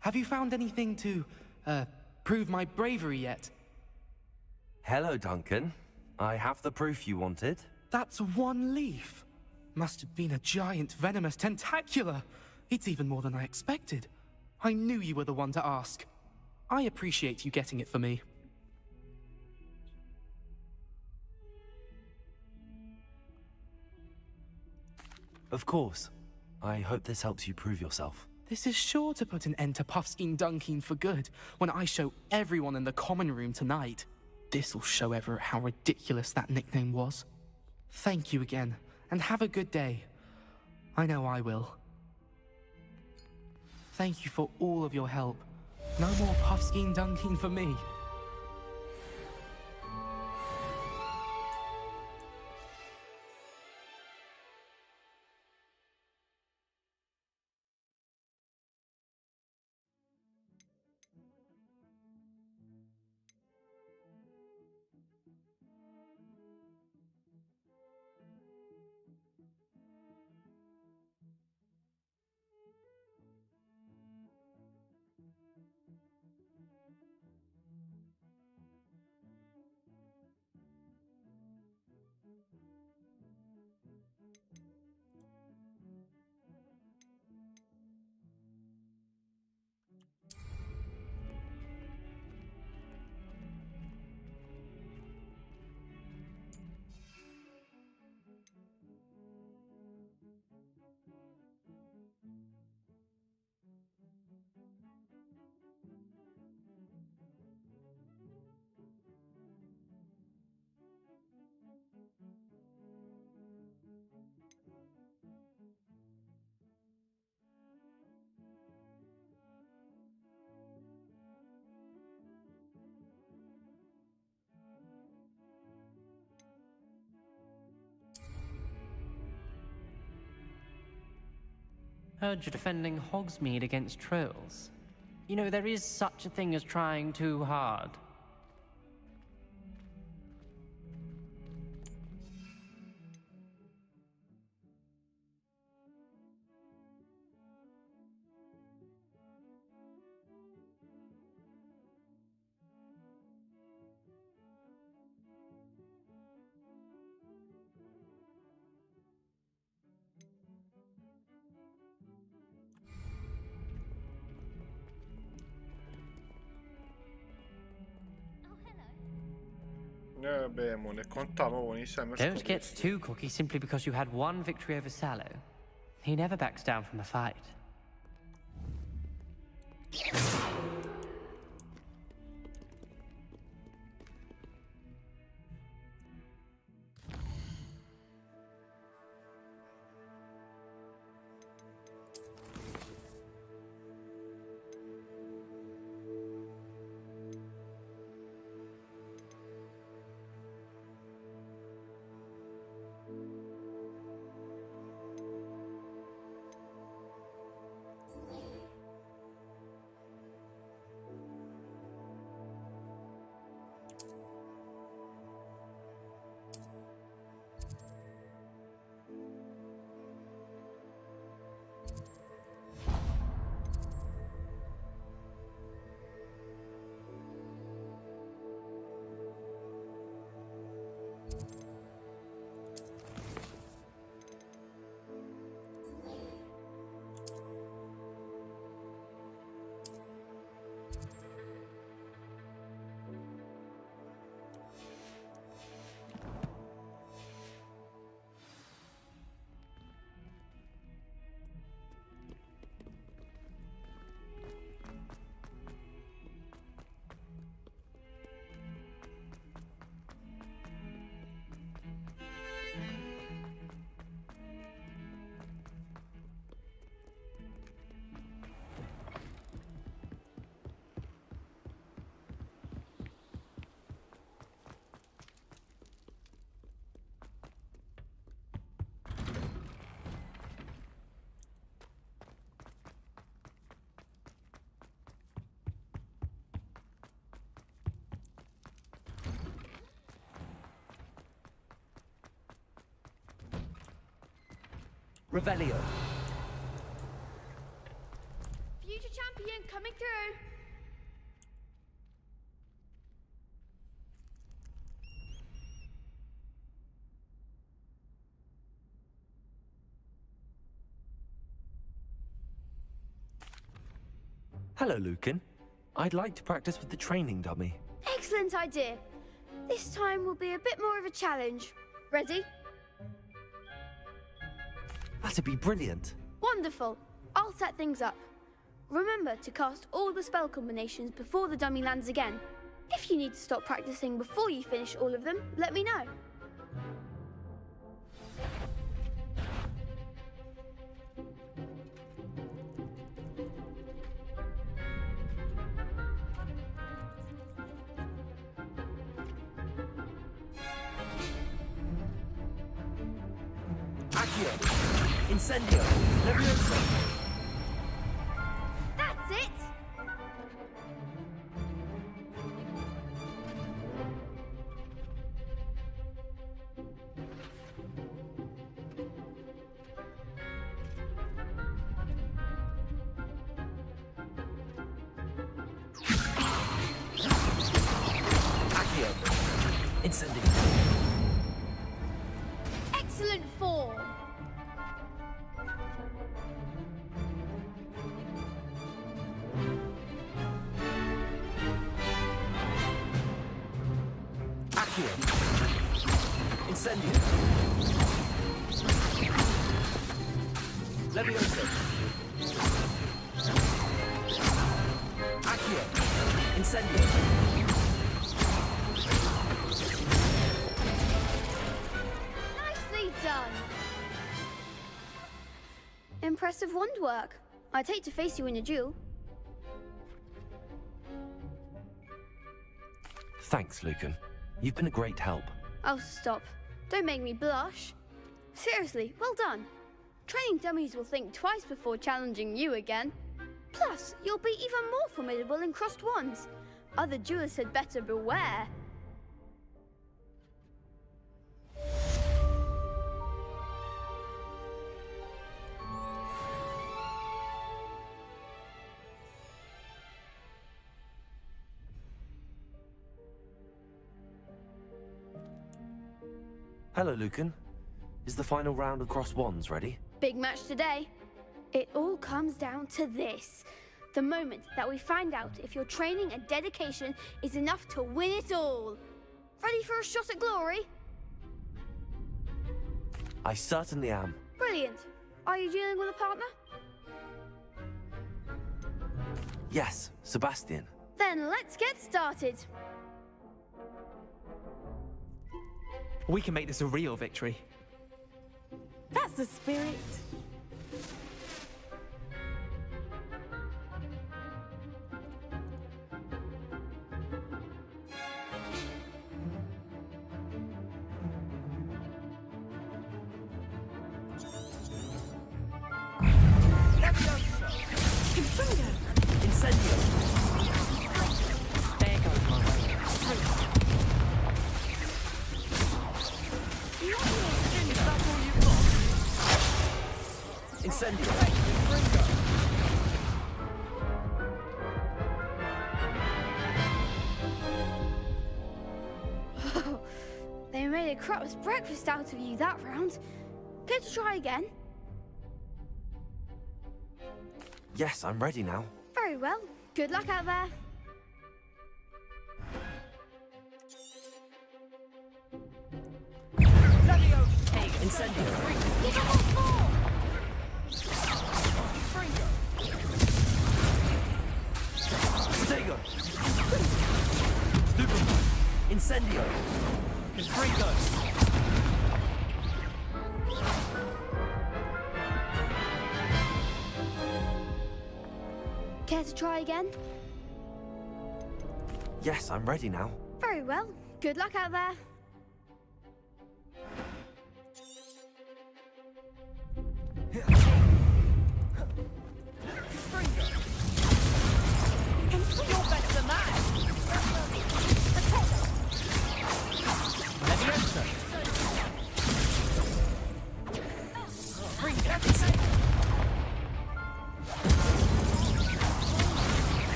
[SPEAKER 10] Have you found anything to, prove my bravery yet?
[SPEAKER 3] Hello, Duncan. I have the proof you wanted.
[SPEAKER 10] That's one leaf. Must have been a giant venomous tentacula. It's even more than I expected. I knew you were the one to ask. I appreciate you getting it for me.
[SPEAKER 3] Of course. I hope this helps you prove yourself.
[SPEAKER 10] This is sure to put an end to Puffskein Dunkin for good when I show everyone in the common room tonight. This'll show Everett how ridiculous that nickname was. Thank you again, and have a good day. I know I will. Thank you for all of your help. No more Puffskein Dunkin for me.
[SPEAKER 11] Heard you're defending Hogsmeade against trolls. You know, there is such a thing as trying too hard.
[SPEAKER 1] Bemo, ne contavo insieme.
[SPEAKER 11] Don't get too cocky simply because you had one victory over Sallow. He never backs down from a fight.
[SPEAKER 12] Revelio.
[SPEAKER 4] Future champion coming through.
[SPEAKER 12] Hello, Lucan. I'd like to practice with the training dummy.
[SPEAKER 4] Excellent idea. This time will be a bit more of a challenge. Ready?
[SPEAKER 12] That'd be brilliant.
[SPEAKER 4] Wonderful. I'll set things up. Remember to cast all the spell combinations before the dummy lands again. If you need to stop practicing before you finish all of them, let me know.
[SPEAKER 12] Incendio! Leviosa!
[SPEAKER 4] That's it!
[SPEAKER 12] Accio! Incendio!
[SPEAKER 4] Excellent form!
[SPEAKER 12] Incendio! Leviosa! Accio! Incendio!
[SPEAKER 4] Nicely done! Impressive wand work. I'd hate to face you in a duel.
[SPEAKER 12] Thanks, Lucan. You've been a great help.
[SPEAKER 4] Oh, stop. Don't make me blush. Seriously, well done. Training dummies will think twice before challenging you again. Plus, you'll be even more formidable in crossed wands. Other duelists had better beware.
[SPEAKER 12] Hello, Lucan. Is the final round of cross wands ready?
[SPEAKER 4] Big match today. It all comes down to this. The moment that we find out if your training and dedication is enough to win it all. Ready for a shot at glory?
[SPEAKER 12] I certainly am.
[SPEAKER 4] Brilliant. Are you dealing with a partner?
[SPEAKER 12] Yes, Sebastian.
[SPEAKER 4] Then let's get started.
[SPEAKER 10] We can make this a real victory.
[SPEAKER 8] That's the spirit.
[SPEAKER 12] Incendio!
[SPEAKER 11] There goes my way.
[SPEAKER 12] Incendio!
[SPEAKER 4] They made a crap's breakfast out of you that round. Care to try again?
[SPEAKER 12] Yes, I'm ready now.
[SPEAKER 4] Very well. Good luck out there.
[SPEAKER 12] Incendio!
[SPEAKER 4] Give them all four!
[SPEAKER 12] Stego! Stupefy! Incendio! Confringo!
[SPEAKER 4] Care to try again?
[SPEAKER 12] Yes, I'm ready now.
[SPEAKER 4] Very well. Good luck out there.
[SPEAKER 8] You're better than that.
[SPEAKER 11] Leviosa!
[SPEAKER 8] Bring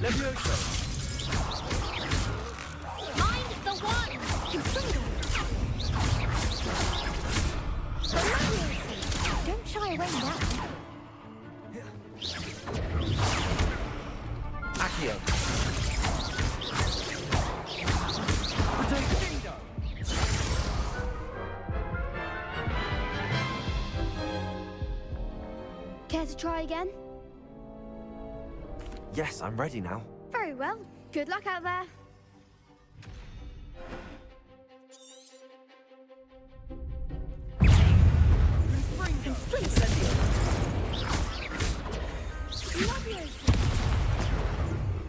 [SPEAKER 4] Mind the one! Don't shy away now.
[SPEAKER 12] Accio.
[SPEAKER 4] Care to try again?
[SPEAKER 12] Yes, I'm ready now.
[SPEAKER 4] Very well. Good luck out there.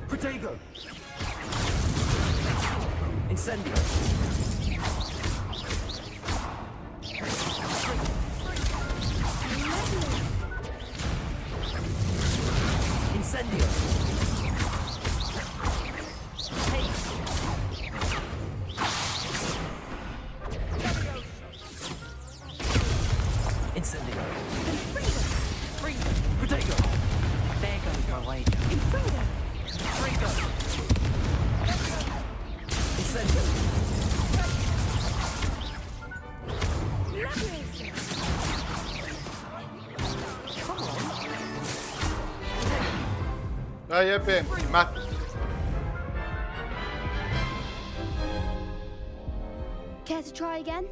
[SPEAKER 12] Protego. Incendio. Incendio. Incendio. Protego.
[SPEAKER 11] There goes my wager.
[SPEAKER 12] Incendio.
[SPEAKER 1] Da jebem ti, mat.
[SPEAKER 4] Care to try again?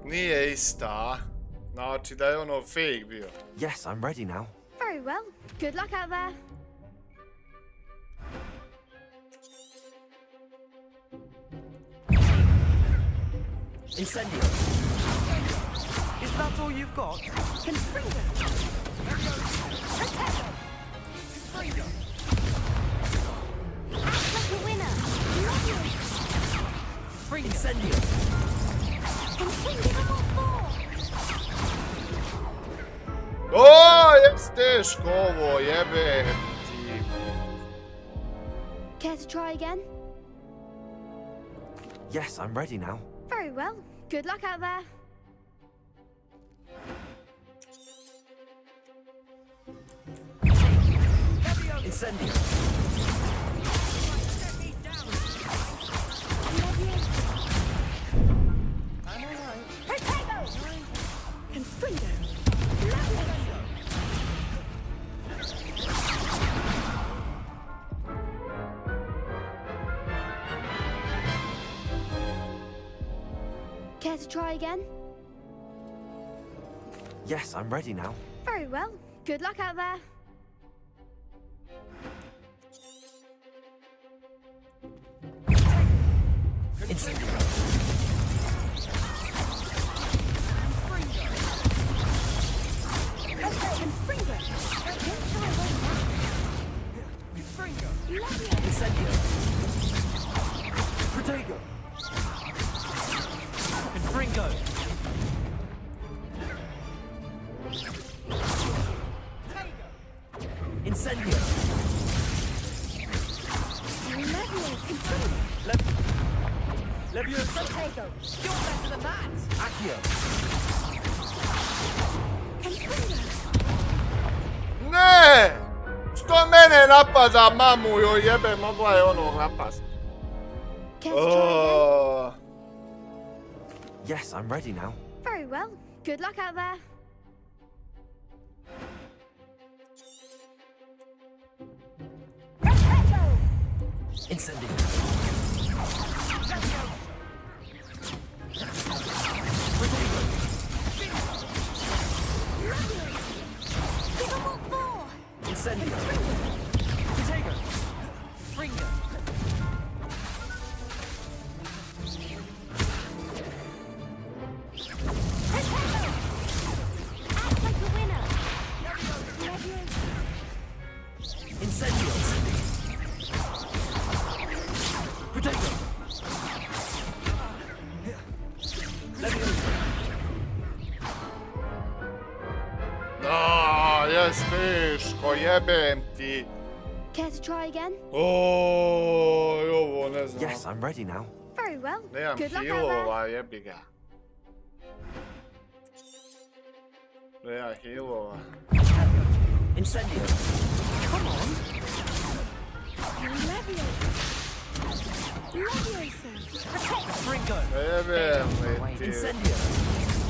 [SPEAKER 1] Nije ista. Znači da je ono fake bio.
[SPEAKER 12] Yes, I'm ready now.
[SPEAKER 4] Very well. Good luck out there.
[SPEAKER 12] Incendio. Is that all you've got?
[SPEAKER 4] Act like a winner.
[SPEAKER 12] Incendio.
[SPEAKER 1] O, jest teško ovo, jebem ti.
[SPEAKER 4] Care to try again?
[SPEAKER 12] Yes, I'm ready now.
[SPEAKER 4] Very well. Good luck out there.
[SPEAKER 12] Incendio.
[SPEAKER 4] Care to try again?
[SPEAKER 12] Yes, I'm ready now.
[SPEAKER 4] Very well. Good luck out there.
[SPEAKER 12] Incendio. Incendio. Protego.
[SPEAKER 11] Confringo.
[SPEAKER 12] Incendio. Levioso.
[SPEAKER 9] You're better than that!
[SPEAKER 12] Accio.
[SPEAKER 1] Ne! Što mene napada, mamu joj jebe, mogla je onog napast.
[SPEAKER 4] Care to try again?
[SPEAKER 12] Yes, I'm ready now.
[SPEAKER 4] Very well. Good luck out there.
[SPEAKER 12] Incendio. Incendio. Protego.
[SPEAKER 11] Fringo.
[SPEAKER 4] Act like a winner.
[SPEAKER 12] Incendio. Protego. Levioso.
[SPEAKER 1] Da, jest teško, jebem ti.
[SPEAKER 4] Care to try again?
[SPEAKER 1] Oj, ovo ne znam.
[SPEAKER 12] Yes, I'm ready now.
[SPEAKER 4] Very well.
[SPEAKER 1] Nemam
[SPEAKER 4] Good luck out there.
[SPEAKER 1] healova, jebi ga. Nemam healova.
[SPEAKER 6] Incendio. Come on. Ringo. Incendio.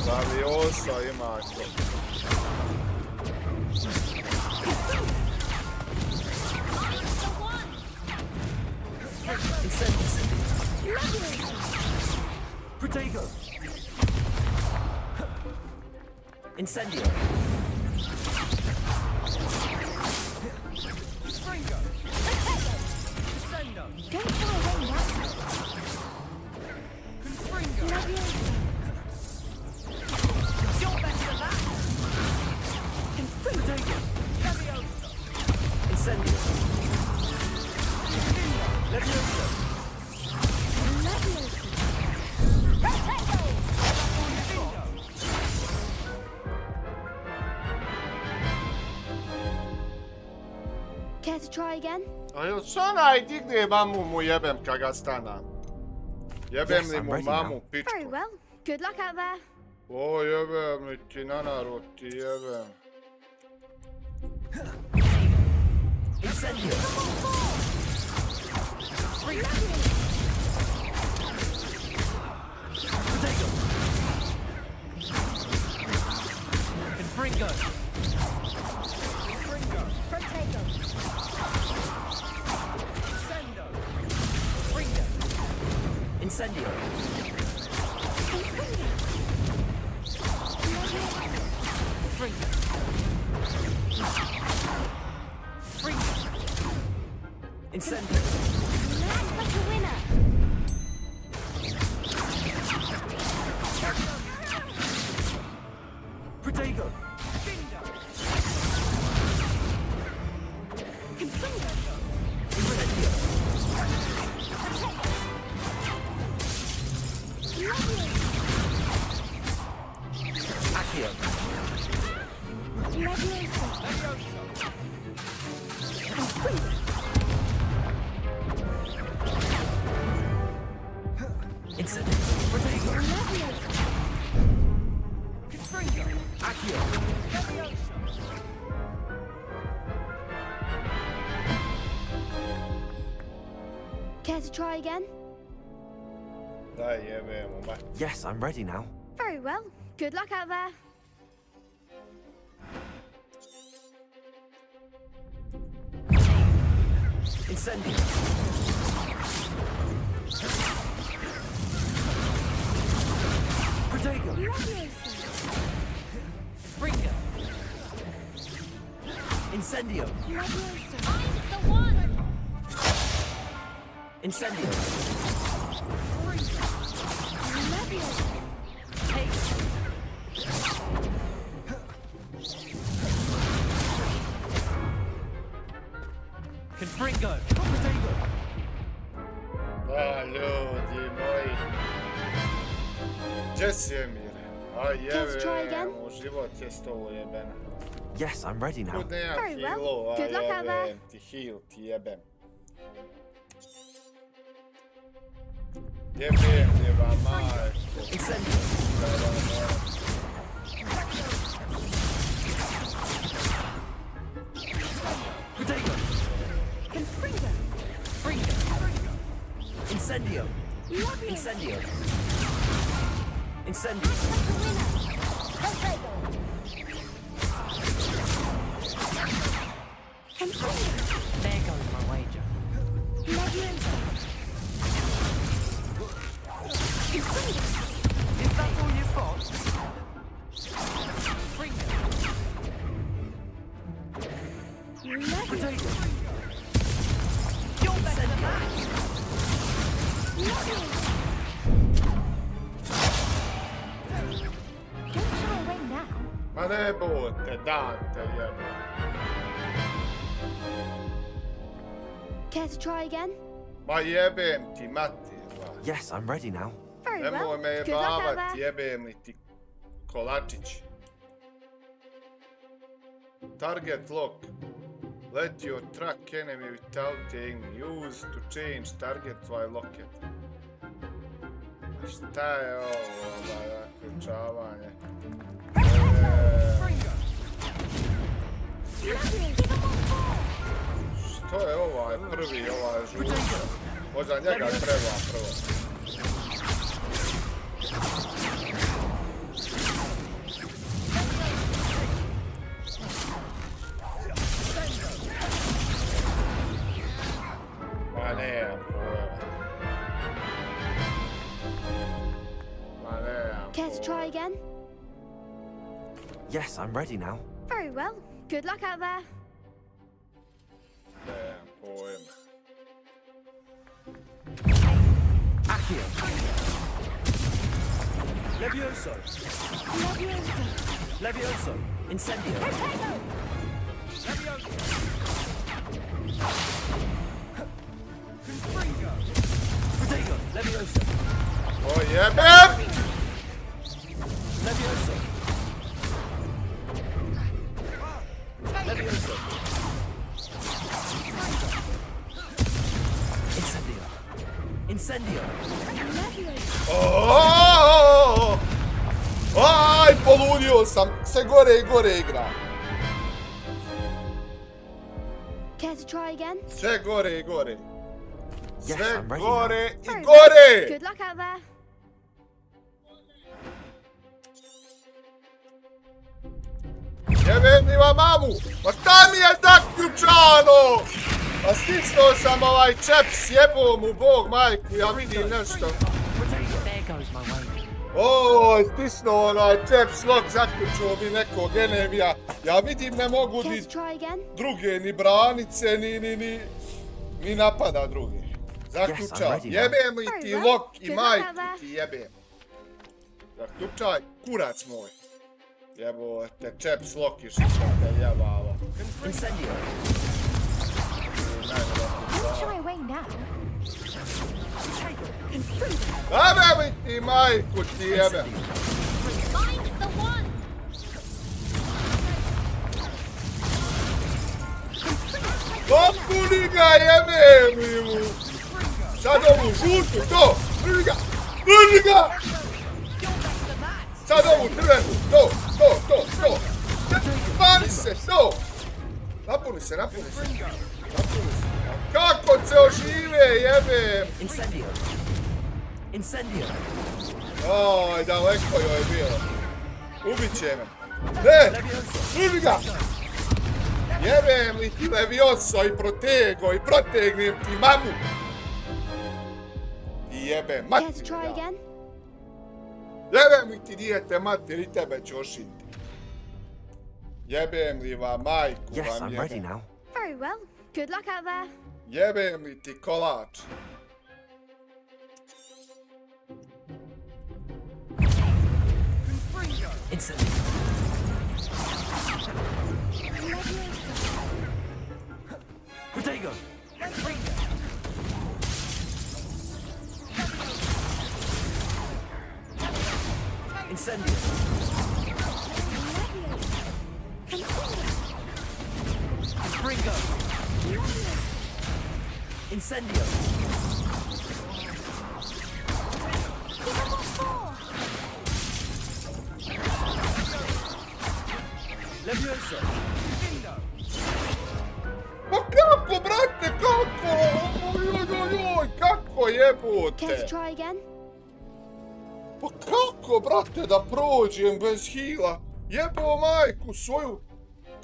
[SPEAKER 1] Laviosa imaš.
[SPEAKER 6] Incendio. Protego. Incendio. Ringo. Descendo.
[SPEAKER 4] Don't fly away now.
[SPEAKER 6] Ringo. You're better than that. Protego. Leviosa. Incendio. Leviosa.
[SPEAKER 4] Care to try again?
[SPEAKER 1] A jel onaj digne mamu mu jebem kad ga stana. Jebem
[SPEAKER 12] Yes,
[SPEAKER 1] li
[SPEAKER 12] I'm
[SPEAKER 1] mu
[SPEAKER 12] ready
[SPEAKER 1] mamu
[SPEAKER 12] now.
[SPEAKER 1] pičku.
[SPEAKER 4] Very well. Good luck out there.
[SPEAKER 1] O jebem li ti na narod ti jebem.
[SPEAKER 6] Incendio. Protego. Confringo.
[SPEAKER 4] Protego.
[SPEAKER 6] Sendo. Ringo. Incendio. Ringo. Ringo. Incendio.
[SPEAKER 4] Land like a winner.
[SPEAKER 6] Protego. Incendio. Accio. Incendio. Protego. Confringo. Accio.
[SPEAKER 4] Care to try again?
[SPEAKER 1] Daj jebem mu ma.
[SPEAKER 12] Yes, I'm ready now.
[SPEAKER 4] Very well. Good luck out there.
[SPEAKER 6] Incendio. Protego. Ringo. Incendio.
[SPEAKER 4] The one.
[SPEAKER 6] Incendio. Confringo. Protego.
[SPEAKER 1] Da, ljudi moji. Gdje si Emir? A jebem mu, život je s tovo jebena.
[SPEAKER 12] Yes, I'm ready now.
[SPEAKER 1] Kud nemam
[SPEAKER 4] Very well.
[SPEAKER 1] healu, a
[SPEAKER 4] Good luck out there.
[SPEAKER 1] jebem ti, heal ti jebem. Jebem ti vam majku.
[SPEAKER 6] Incendio. Protego.
[SPEAKER 4] Confringo.
[SPEAKER 6] Ringo. Incendio. Incendio. Incendio.
[SPEAKER 4] Protego. Confringo.
[SPEAKER 11] There goes my wager.
[SPEAKER 6] Is that all you've got? Ringo. Protego. You're better than that.
[SPEAKER 4] Don't shy away now.
[SPEAKER 1] Ma ne budete, Dante jebem.
[SPEAKER 4] Care to try again?
[SPEAKER 1] Ma jebem ti, mati.
[SPEAKER 12] Yes, I'm ready now.
[SPEAKER 4] Very
[SPEAKER 1] Nemoj
[SPEAKER 4] well.
[SPEAKER 1] me
[SPEAKER 4] Good luck out
[SPEAKER 1] jebavat,
[SPEAKER 4] there.
[SPEAKER 1] jebem li ti kolačić. Target lock. Let your track enemy without aim. Use to change target while locked. A šta je ovo, zaključavanje? Što je ovaj prvi, ovaj žuti? Možda njega treba prvo. Ma nemam pojma. Ma nemam
[SPEAKER 4] Care to try again?
[SPEAKER 12] Yes, I'm ready now.
[SPEAKER 4] Very well. Good luck out there.
[SPEAKER 1] Nemam pojma.
[SPEAKER 12] Accio. Levioso. Levioso. Incendio. Levioso. Protego. Levioso.
[SPEAKER 1] O jebem!
[SPEAKER 12] Levioso. Levioso. Incendio. Incendio.
[SPEAKER 1] Oooo! Aj, poludio sam! Sve gore i gore igra.
[SPEAKER 4] Care to try again?
[SPEAKER 1] Sve gore i gore.
[SPEAKER 12] Yes,
[SPEAKER 1] Sve
[SPEAKER 12] I'm ready
[SPEAKER 1] gore i
[SPEAKER 4] Very well.
[SPEAKER 1] gore!
[SPEAKER 4] Good luck out there.
[SPEAKER 1] Jebem li vam mamu! Ma šta mi je zaključano? Pa stisnuo sam ovaj čep, sjebao mu Bog majku, ja vidim nešto.
[SPEAKER 11] There goes my way.
[SPEAKER 1] Oj, stisnuo onaj čep, slog, zaključio bi nekog enemija. Ja vidim ne mogu
[SPEAKER 4] Care
[SPEAKER 1] ni
[SPEAKER 4] to try again?
[SPEAKER 1] druge, ni branice, ni napada druge. Zaključaj, jebem li ti lok i majku ti jebem. Zaključaj, kurac moj. Jebote, čep slokiš i što te jebava.
[SPEAKER 12] Incendio.
[SPEAKER 4] Shy away now.
[SPEAKER 1] Jebem li ti majku ti jebem.
[SPEAKER 4] Find the one.
[SPEAKER 1] Popuni ga jebem li mu. Sad ovu žutu, to, prvi ga. Sad ovu crvenu, to. Pali se, to. Napuni se. Kako se ožive, jebem.
[SPEAKER 12] Incendio.
[SPEAKER 1] Oj, daleko joj je bilo. Ubit će me. Ne, prvi ga. Jebem li ti Levioso i Protego i protegnem ti mamu. I jebem,
[SPEAKER 4] Care to
[SPEAKER 1] materi
[SPEAKER 4] try
[SPEAKER 1] ga.
[SPEAKER 4] again?
[SPEAKER 1] Jebem li ti dijete materi i tebe ću ošiti. Jebem li vam majku
[SPEAKER 12] Yes,
[SPEAKER 1] vam
[SPEAKER 12] I'm ready
[SPEAKER 1] jebem.
[SPEAKER 12] now.
[SPEAKER 4] Very well. Good luck out there.
[SPEAKER 1] Jebem li ti kolač.
[SPEAKER 12] Incendio. Protego. Incendio. Springo. Incendio. Levioso.
[SPEAKER 1] Ma kako, brate, kako? Oj, kako
[SPEAKER 4] Care to
[SPEAKER 1] jebote?
[SPEAKER 4] try again?
[SPEAKER 1] Pa kako, brate, da prođem bez hila? Jebo majku svoju.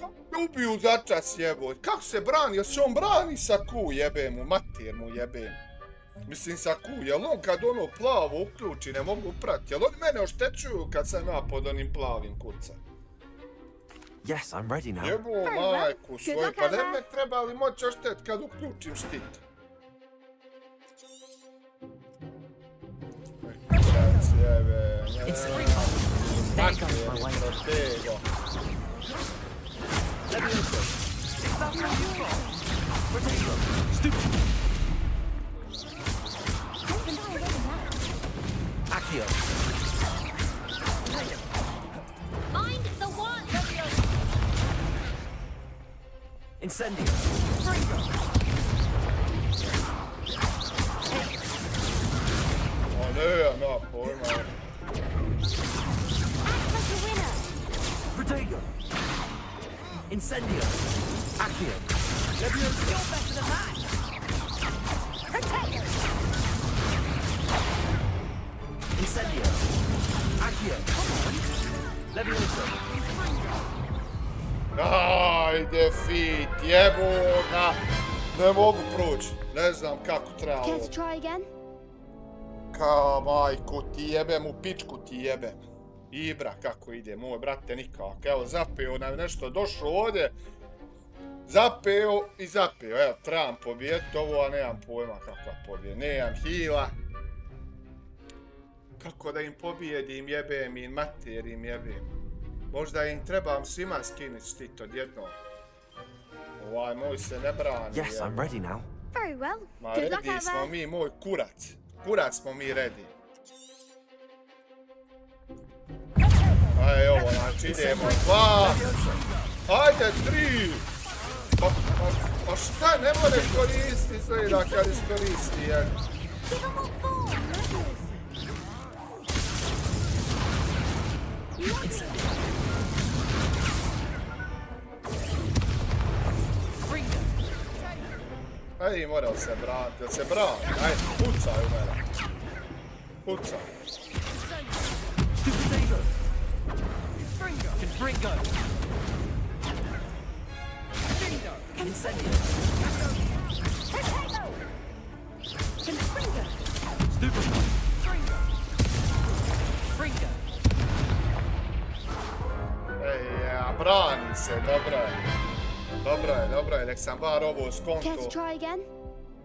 [SPEAKER 1] Kako me ubiju začas jebote? Kako se brani? Jel se on brani sa ku jebem mu? Mater mu jebem. Mislim sa ku, jel on kad ono plavo uključi ne mogu prati? Jel oni mene oštećuju kad sam ja pod onim plavim kuca?
[SPEAKER 12] Yes, I'm ready now.
[SPEAKER 1] Jebo majku svoju, pa ne me treba li moći oštet kad uključim štit? Kurac jebem,
[SPEAKER 11] There goes my way.
[SPEAKER 1] Protego.
[SPEAKER 12] Levioso. Protego. Stupid. Accio.
[SPEAKER 4] Find the one.
[SPEAKER 12] Incendio.
[SPEAKER 1] O ne, no, pojma.
[SPEAKER 12] Protego. Incendio. Accio. Levioso.
[SPEAKER 9] You're better than that! Protect!
[SPEAKER 12] Incendio. Accio. Levioso.
[SPEAKER 1] Ajde, fit, jebo ga. Ne mogu proći. Ne znam kako treba
[SPEAKER 4] Care
[SPEAKER 1] ovo.
[SPEAKER 4] to try again?
[SPEAKER 1] Ka majku ti jebem, u pičku ti jebem. Ibra, kako ide, moj brate, nikako. Evo, zapeo nam nešto, došao ovdje. Zapeo i zapeo. Evo, trebam pobijeti ovo, a nemam pojma kakva pobije. Nemam hila. Kako da im pobijedim, jebem im, mater im jebem. Možda im trebam svima skinuti štit odjednom. Ovaj moj se ne brani.
[SPEAKER 12] Yes, I'm ready now.
[SPEAKER 4] Very well.
[SPEAKER 1] Ma
[SPEAKER 4] Good luck
[SPEAKER 1] ready
[SPEAKER 4] out
[SPEAKER 1] smo
[SPEAKER 4] there.
[SPEAKER 1] mi, moj kurac. Kurac smo mi ready. Aj, ovo, znači idemo. 2. Ajde, 3. Pa šta, ne more koristi, izgleda kad iskoristi, jer. Ajde, mora se brati, se brati. Ajde, pucaj u mene. Pucaj.
[SPEAKER 12] Confringo. Incendio. Stupefy. Fringo.
[SPEAKER 1] Ej, brani se, dobro je. Dobro je, nek sam bar ovo
[SPEAKER 4] Care to
[SPEAKER 1] skonto.
[SPEAKER 4] try again?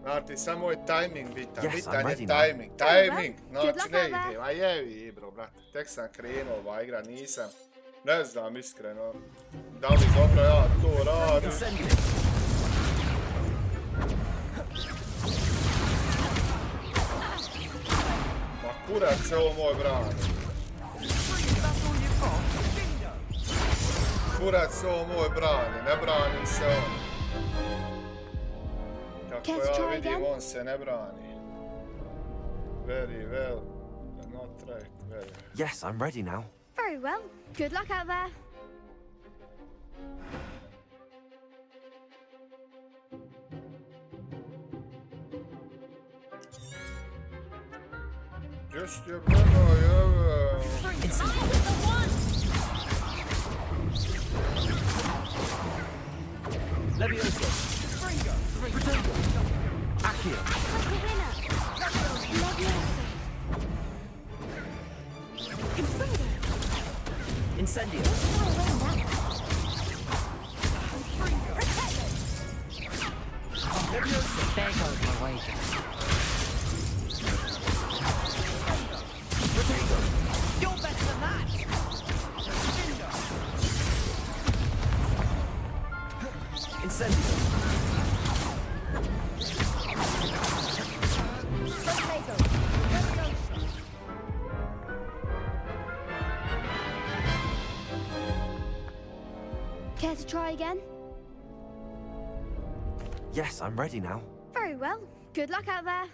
[SPEAKER 1] Znači, samo je tajming bitan,
[SPEAKER 12] Yes,
[SPEAKER 1] bitan
[SPEAKER 12] I'm
[SPEAKER 1] je
[SPEAKER 12] ready now.
[SPEAKER 1] tajming,
[SPEAKER 4] Good
[SPEAKER 1] znači
[SPEAKER 4] luck
[SPEAKER 1] ne
[SPEAKER 4] out there.
[SPEAKER 1] idem, a jevi bro, brate, tek sam krenuo ova igra, nisam, ne znam iskreno, da li dobro ja to radim.
[SPEAKER 12] Incendio.
[SPEAKER 1] Ma kurac se ovo moj brani. Kurac se ovo moj brani, ne brani se on. Kako
[SPEAKER 4] Can't
[SPEAKER 1] ja
[SPEAKER 4] try
[SPEAKER 1] vidim,
[SPEAKER 4] again?
[SPEAKER 1] on se ne brani. Very well, not right, very well.
[SPEAKER 12] Yes, I'm ready now.
[SPEAKER 4] Very well. Good luck out there.
[SPEAKER 1] Just je brano, jebe.
[SPEAKER 12] Levioso. Protego. Accio. Incendio. Levioso.
[SPEAKER 11] There goes my wager.
[SPEAKER 12] Protego.
[SPEAKER 9] You're better than that!
[SPEAKER 12] Incendio.
[SPEAKER 4] Care to try again?
[SPEAKER 12] Yes, I'm ready now.
[SPEAKER 4] Very well. Good luck out there.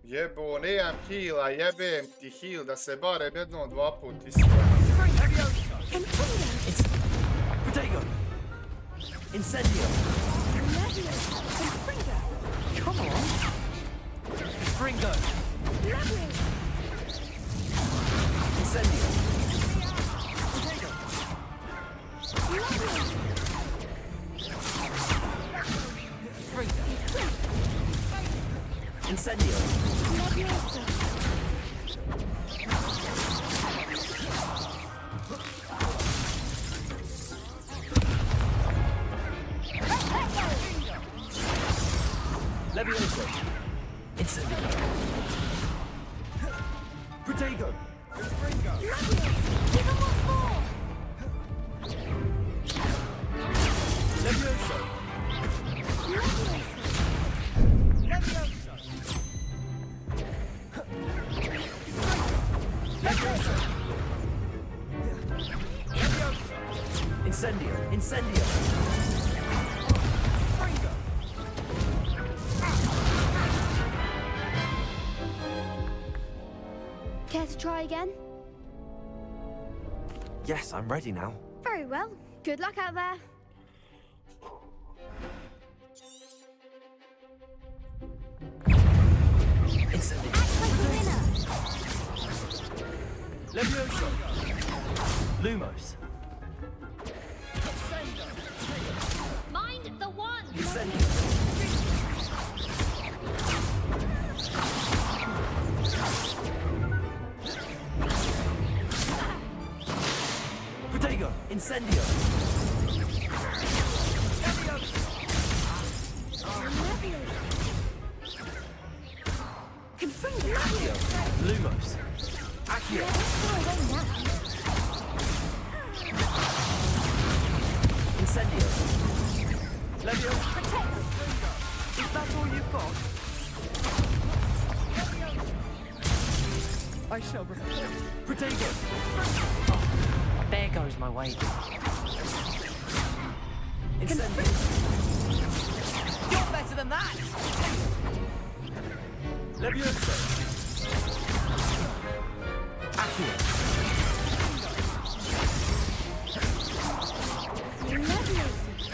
[SPEAKER 1] Jebo, nemam hila, jebem ti hil da se barem jednom 2 put iskreno.
[SPEAKER 12] Protego. Incendio. Come on. Fringo. Incendio. Fringo. Incendio. Levioso. Incendio. Protego. Levioso. Levioso. Incendio. Incendio.
[SPEAKER 4] Care to try again?
[SPEAKER 12] Yes, I'm ready now.
[SPEAKER 4] Very well. Good luck out there.
[SPEAKER 12] Levioso! Lumos!
[SPEAKER 4] Mind the one!
[SPEAKER 12] Incendio! Protego! Incendio! Accio! Lumos! Accio! Incendio! Levio! Is that all you've got? I shall Protego!
[SPEAKER 11] There goes my weight.
[SPEAKER 12] Incendio!
[SPEAKER 9] You're better than that!
[SPEAKER 12] Levioso! Accio!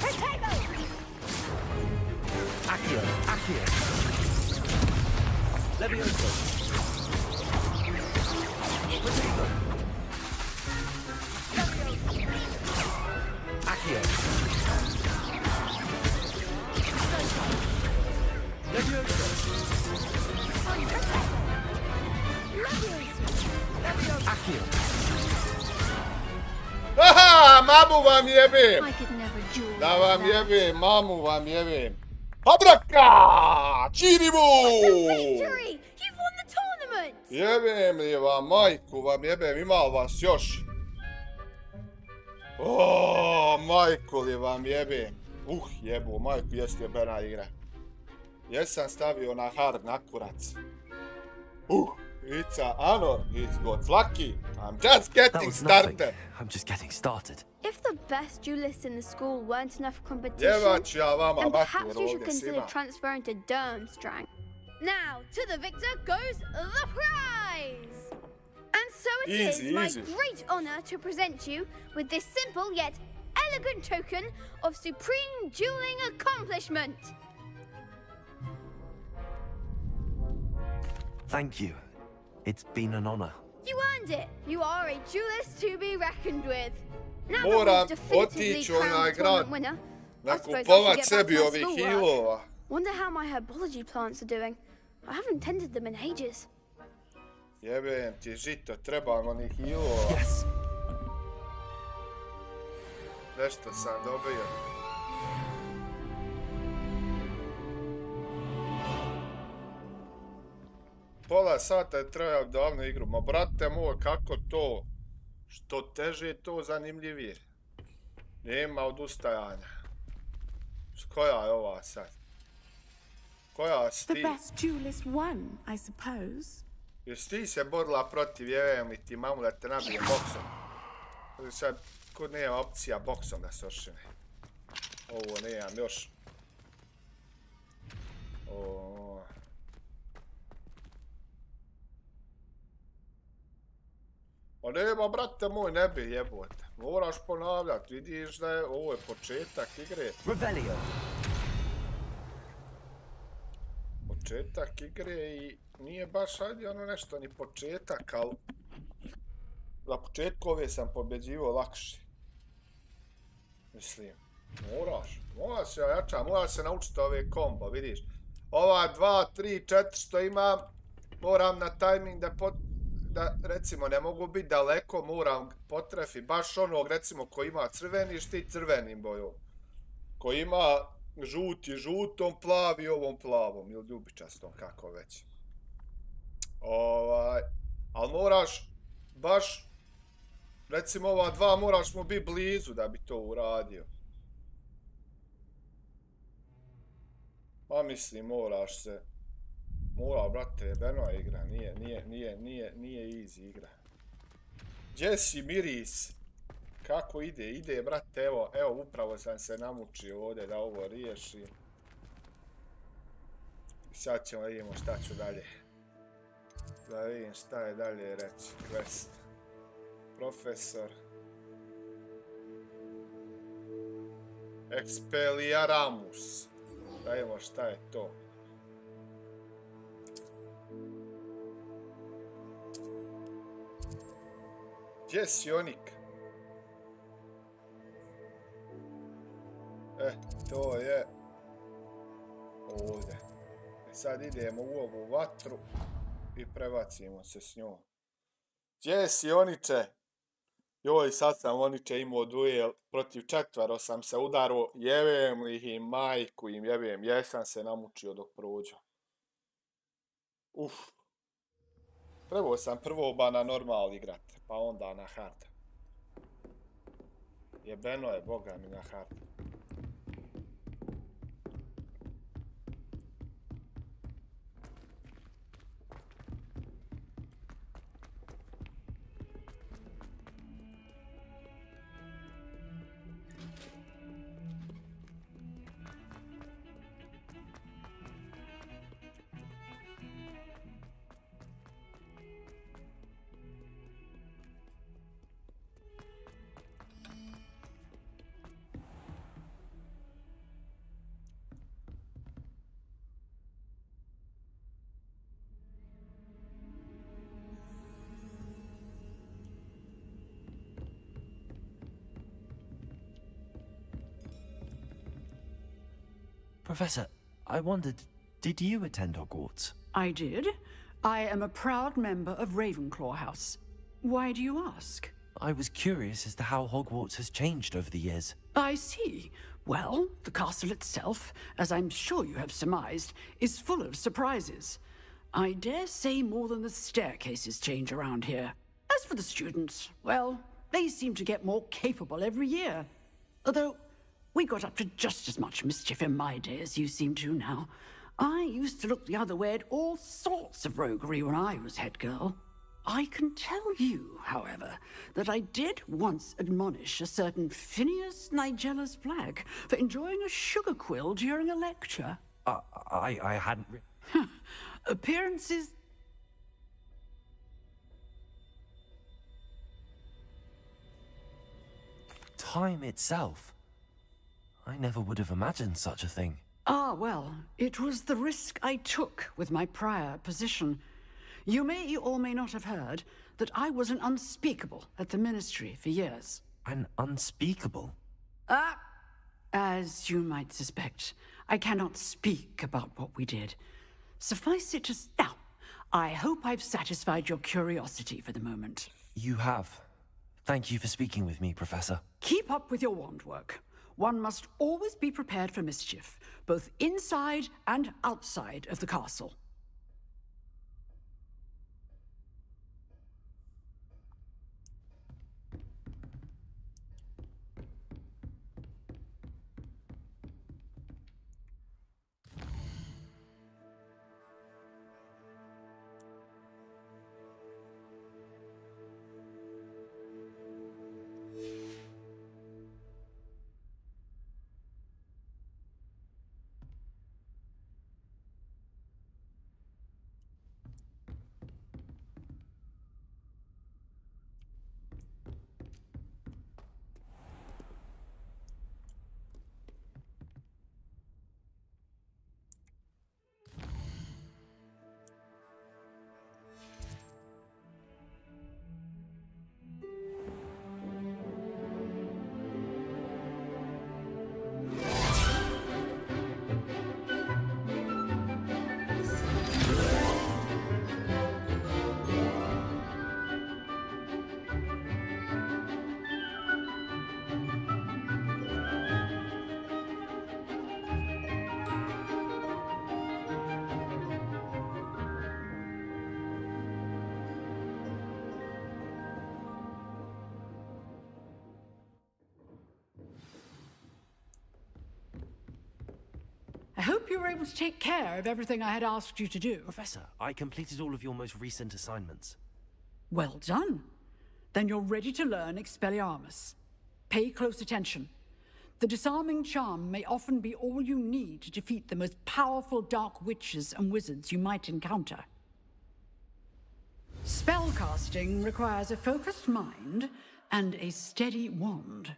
[SPEAKER 4] Potato!
[SPEAKER 12] Accio! Accio! Levioso! Protego! Accio! Levioso! Accio!
[SPEAKER 1] Aha, mamu vam jebim!
[SPEAKER 4] I could never duel.
[SPEAKER 1] Da vam jebim, mamu vam jebim. Abraka! Čirimu!
[SPEAKER 4] Victory! You've won the tournament!
[SPEAKER 1] Jebim li vam, majku vam jebim, ima li vas još? O, majku li vam jebim. Jebu, majku, jesi jebena igra. Jesam stavio na hard, na kurac. It's a honor, it's got lucky. I'm just
[SPEAKER 3] That
[SPEAKER 1] getting
[SPEAKER 3] was nothing.
[SPEAKER 1] started.
[SPEAKER 3] I'm just getting started.
[SPEAKER 4] If the best duelists in the school weren't enough competition,
[SPEAKER 1] Jebat ću ja vama
[SPEAKER 4] then
[SPEAKER 1] batur
[SPEAKER 4] perhaps you should
[SPEAKER 1] ovdje
[SPEAKER 4] consider
[SPEAKER 1] svima.
[SPEAKER 4] transferring to Durmstrang. Now, to the victor goes the prize! And so it is
[SPEAKER 1] Easy,
[SPEAKER 4] my
[SPEAKER 1] easy.
[SPEAKER 4] great honor to present you with this simple yet elegant token of supreme dueling accomplishment.
[SPEAKER 3] Thank you. It's been an honor.
[SPEAKER 4] You earned it. You are a duelist to be reckoned with. Now that
[SPEAKER 1] Moram
[SPEAKER 4] we've definitively
[SPEAKER 1] otići u onaj
[SPEAKER 4] crowned the
[SPEAKER 1] grad,
[SPEAKER 4] tournament winner, I suppose I should
[SPEAKER 1] nakupovat
[SPEAKER 4] get back
[SPEAKER 1] sebi
[SPEAKER 4] to my
[SPEAKER 1] ovih
[SPEAKER 4] schoolwork.
[SPEAKER 1] hilova.
[SPEAKER 4] Wonder how my herbology plants are doing. I haven't tended them in ages.
[SPEAKER 1] Jebem ti žito, trebam onih hilova.
[SPEAKER 3] Yes.
[SPEAKER 1] Nešto sam dobio. Pola sata je trajao davno igru. Ma brate moj, kako to? Što teže, to zanimljivije. Nema odustajanja. Koja je ova sad? Koja si
[SPEAKER 8] The
[SPEAKER 1] ti?
[SPEAKER 8] best duelist won, I suppose.
[SPEAKER 1] Jesi ti se borila protiv, jevem li ti mamu da te nabije boksom? Sad, kod nema opcija boksom da se ošine. Ovo nemam još. O nema, brate moj, ne bi jebote. Moraš ponavljati, vidiš da je, ovo je početak igre.
[SPEAKER 12] Revelio!
[SPEAKER 1] Početak igre i nije baš ajde ono nešto ni početak, ali na početku ove sam pobjeđivao lakše. Mislim, mora se jača, mora se naučiti ove kombo, vidiš. Ova 2, 3, 4 što imam, moram na tajming da recimo ne mogu biti daleko, moram potrefi baš onog recimo ko ima crveni štit crvenim bojom. Ko ima žuti žutom, plavi ovom plavom ili ljubičastom, kako već. Ali moraš baš, recimo ova 2 moraš mu biti blizu da bi to uradio. Pa mislim, moraš se... Mora, brate, jebeno igra, nije easy igra. Gdje si miris? Kako ide? Ide, brate, evo, upravo sam se namučio ovdje da ovo riješim. Sad ćemo vidimo šta ću dalje. Da vidim šta je dalje reći. Quest. Profesor. Expelliarmus. Da vidimo šta je to. Gdje si, Onik? To je... ovdje. Sad idemo u ovu vatru i prebacimo se s njom. Gdje si, Oniče? Joj, sad sam, Oniče, imao duel. Protiv 4 sam se udarao. Jebem li im, majku im jebem. Jesam se namučio dok prođu. Trebao sam prvo ba na normal igrat, pa onda na hard. Jebeno je, boga mi, na hard.
[SPEAKER 12] Professor, I wondered, did you attend Hogwarts?
[SPEAKER 9] I did. I am a proud member of Ravenclaw House. Why do you ask?
[SPEAKER 12] I was curious as to how Hogwarts has changed over the years.
[SPEAKER 9] I see. Well, the castle itself, as I'm sure you have surmised, is full of surprises. I dare say more than the staircases change around here. As for the students, well, they seem to get more capable every year. Although, we got up to just as much mischief in my day as you seem to now. I used to look the other way at all sorts of roguery when I was head girl. I can tell you, however, that I did once admonish a certain Phineas Nigella's Black for enjoying a sugar quill during a lecture.
[SPEAKER 12] I hadn't...
[SPEAKER 9] Appearances...
[SPEAKER 12] Time itself. I never would have imagined such a thing.
[SPEAKER 9] Ah, well, it was the risk I took with my prior position. You may or may not have heard that I was an unspeakable at the Ministry for years.
[SPEAKER 12] An unspeakable?
[SPEAKER 9] As you might suspect, I cannot speak about what we did. Suffice it to... Now, I hope I've satisfied your curiosity for the moment.
[SPEAKER 12] You have. Thank you for speaking with me, Professor.
[SPEAKER 9] Keep up with your wand work. One must always be prepared for mischief, both inside and outside of the castle. I hope you were able to take care of everything I had asked you to do.
[SPEAKER 12] Professor, I completed all of your most recent assignments.
[SPEAKER 9] Well done. Then you're ready to learn Expelliarmus. Pay close attention. The disarming charm may often be all you need to defeat the most powerful dark witches and wizards you might encounter. Spellcasting requires a focused mind and a steady wand.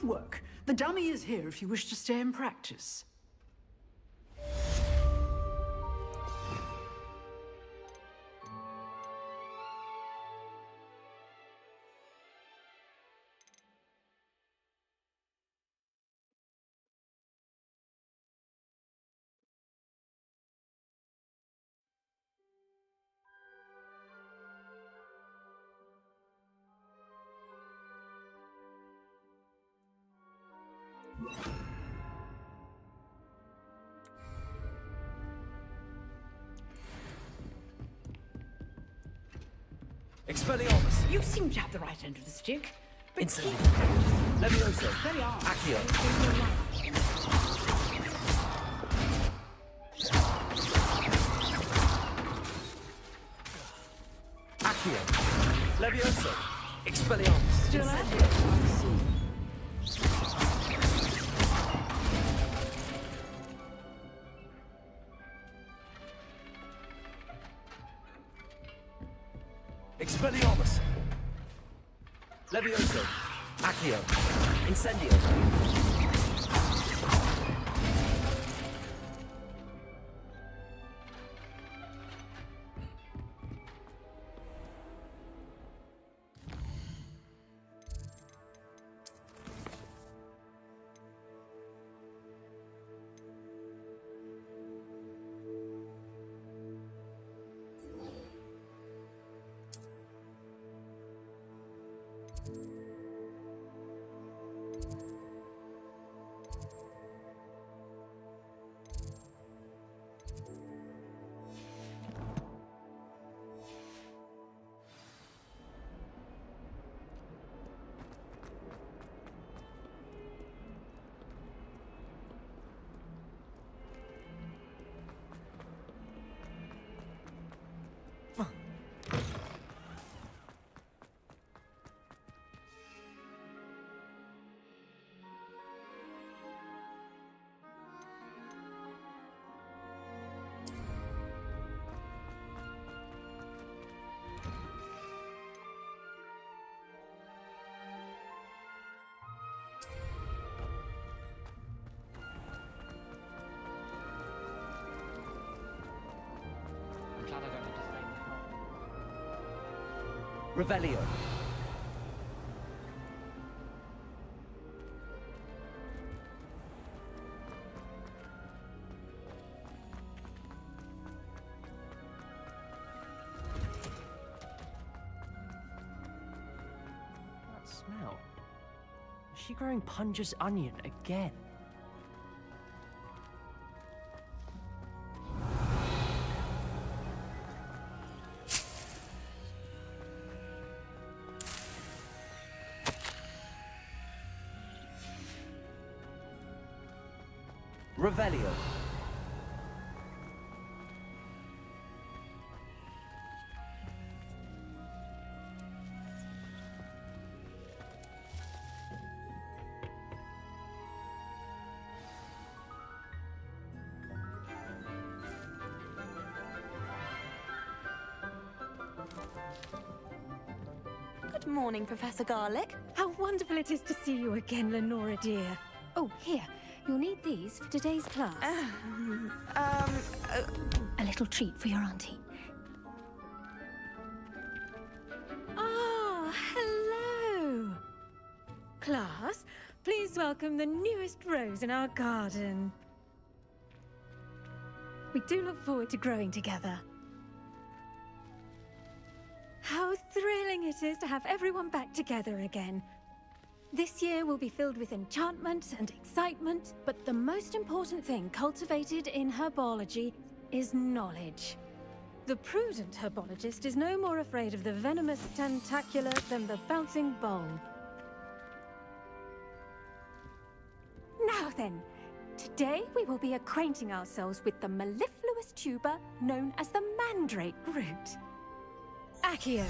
[SPEAKER 9] Good work. The dummy is here if you wish to stay and practice.
[SPEAKER 12] Expelliarmus!
[SPEAKER 9] You seem to have the right end of the stick. But
[SPEAKER 12] Incendio! Levioso!
[SPEAKER 9] There we are.
[SPEAKER 12] Accio! Accio! Levioso! Expelliarmus!
[SPEAKER 9] Still at
[SPEAKER 12] Incendio!
[SPEAKER 9] it? I see.
[SPEAKER 12] Expelliarmus! Levioso! Accio! Incendio!
[SPEAKER 11] I'm glad I don't have to stay in the car.
[SPEAKER 12] Revelio!
[SPEAKER 11] That smell. Is she growing Punja's onion again?
[SPEAKER 12] Revelio!
[SPEAKER 13] Good morning, Professor Garlic.
[SPEAKER 14] How wonderful it is to see you again, Lenora dear. Oh, here. You'll need these for today's class. A little treat for your auntie. Ah, hello. Class, please welcome the newest rose in our garden. We do look forward to growing together. How thrilling it is to have everyone back together again. This year will be filled with enchantment and excitement, but the most important thing cultivated in herbology is knowledge. The prudent herbologist is no more afraid of the venomous tentacula than the bouncing bulb. Now then, today we will be acquainting ourselves with the mellifluous tuber known as the mandrake root. Accio.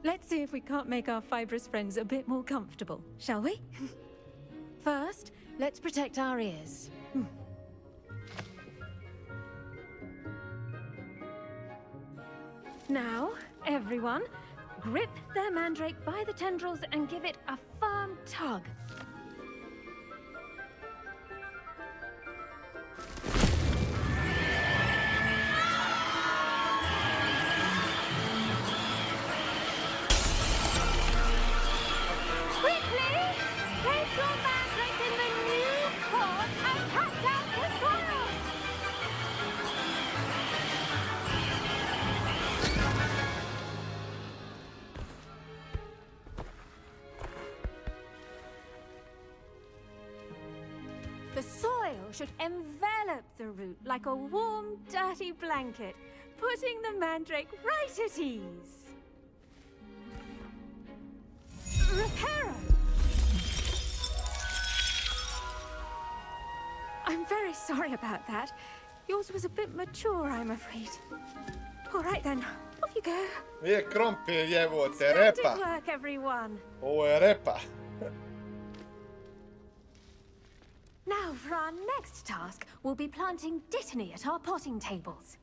[SPEAKER 14] Let's see if we can't make our fibrous friends a bit more comfortable, shall we? First, let's protect our ears. Now, everyone, grip their mandrake by the tendrils and give it a firm tug. Quickly! Place your mandrake in the new pot and cut down the soil! The soil should envelop the root like a warm, dirty blanket, putting the mandrake right at ease. Reparo! I'm very sorry about that. Yours was a bit mature, I'm afraid. All right then, off you go.
[SPEAKER 1] Nije krompir, jebote,
[SPEAKER 14] Splendid
[SPEAKER 1] repa.
[SPEAKER 14] work, everyone.
[SPEAKER 1] Ovo je repa.
[SPEAKER 14] Now, for our next task, we'll be planting dittany at our potting tables.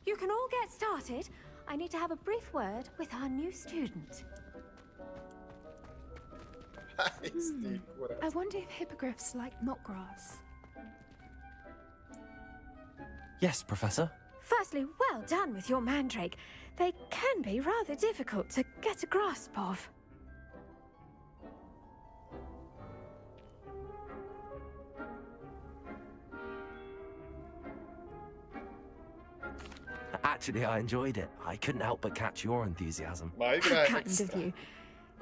[SPEAKER 14] You can all get started. I need to have a brief word with our new student.
[SPEAKER 15] I wonder if hippogriffs like knotgrass.
[SPEAKER 12] Yes, Professor.
[SPEAKER 14] Firstly, well done with your mandrake. They can be rather difficult to get a grasp of.
[SPEAKER 12] Actually, I enjoyed it. I couldn't help but catch your enthusiasm.
[SPEAKER 14] Kind of you.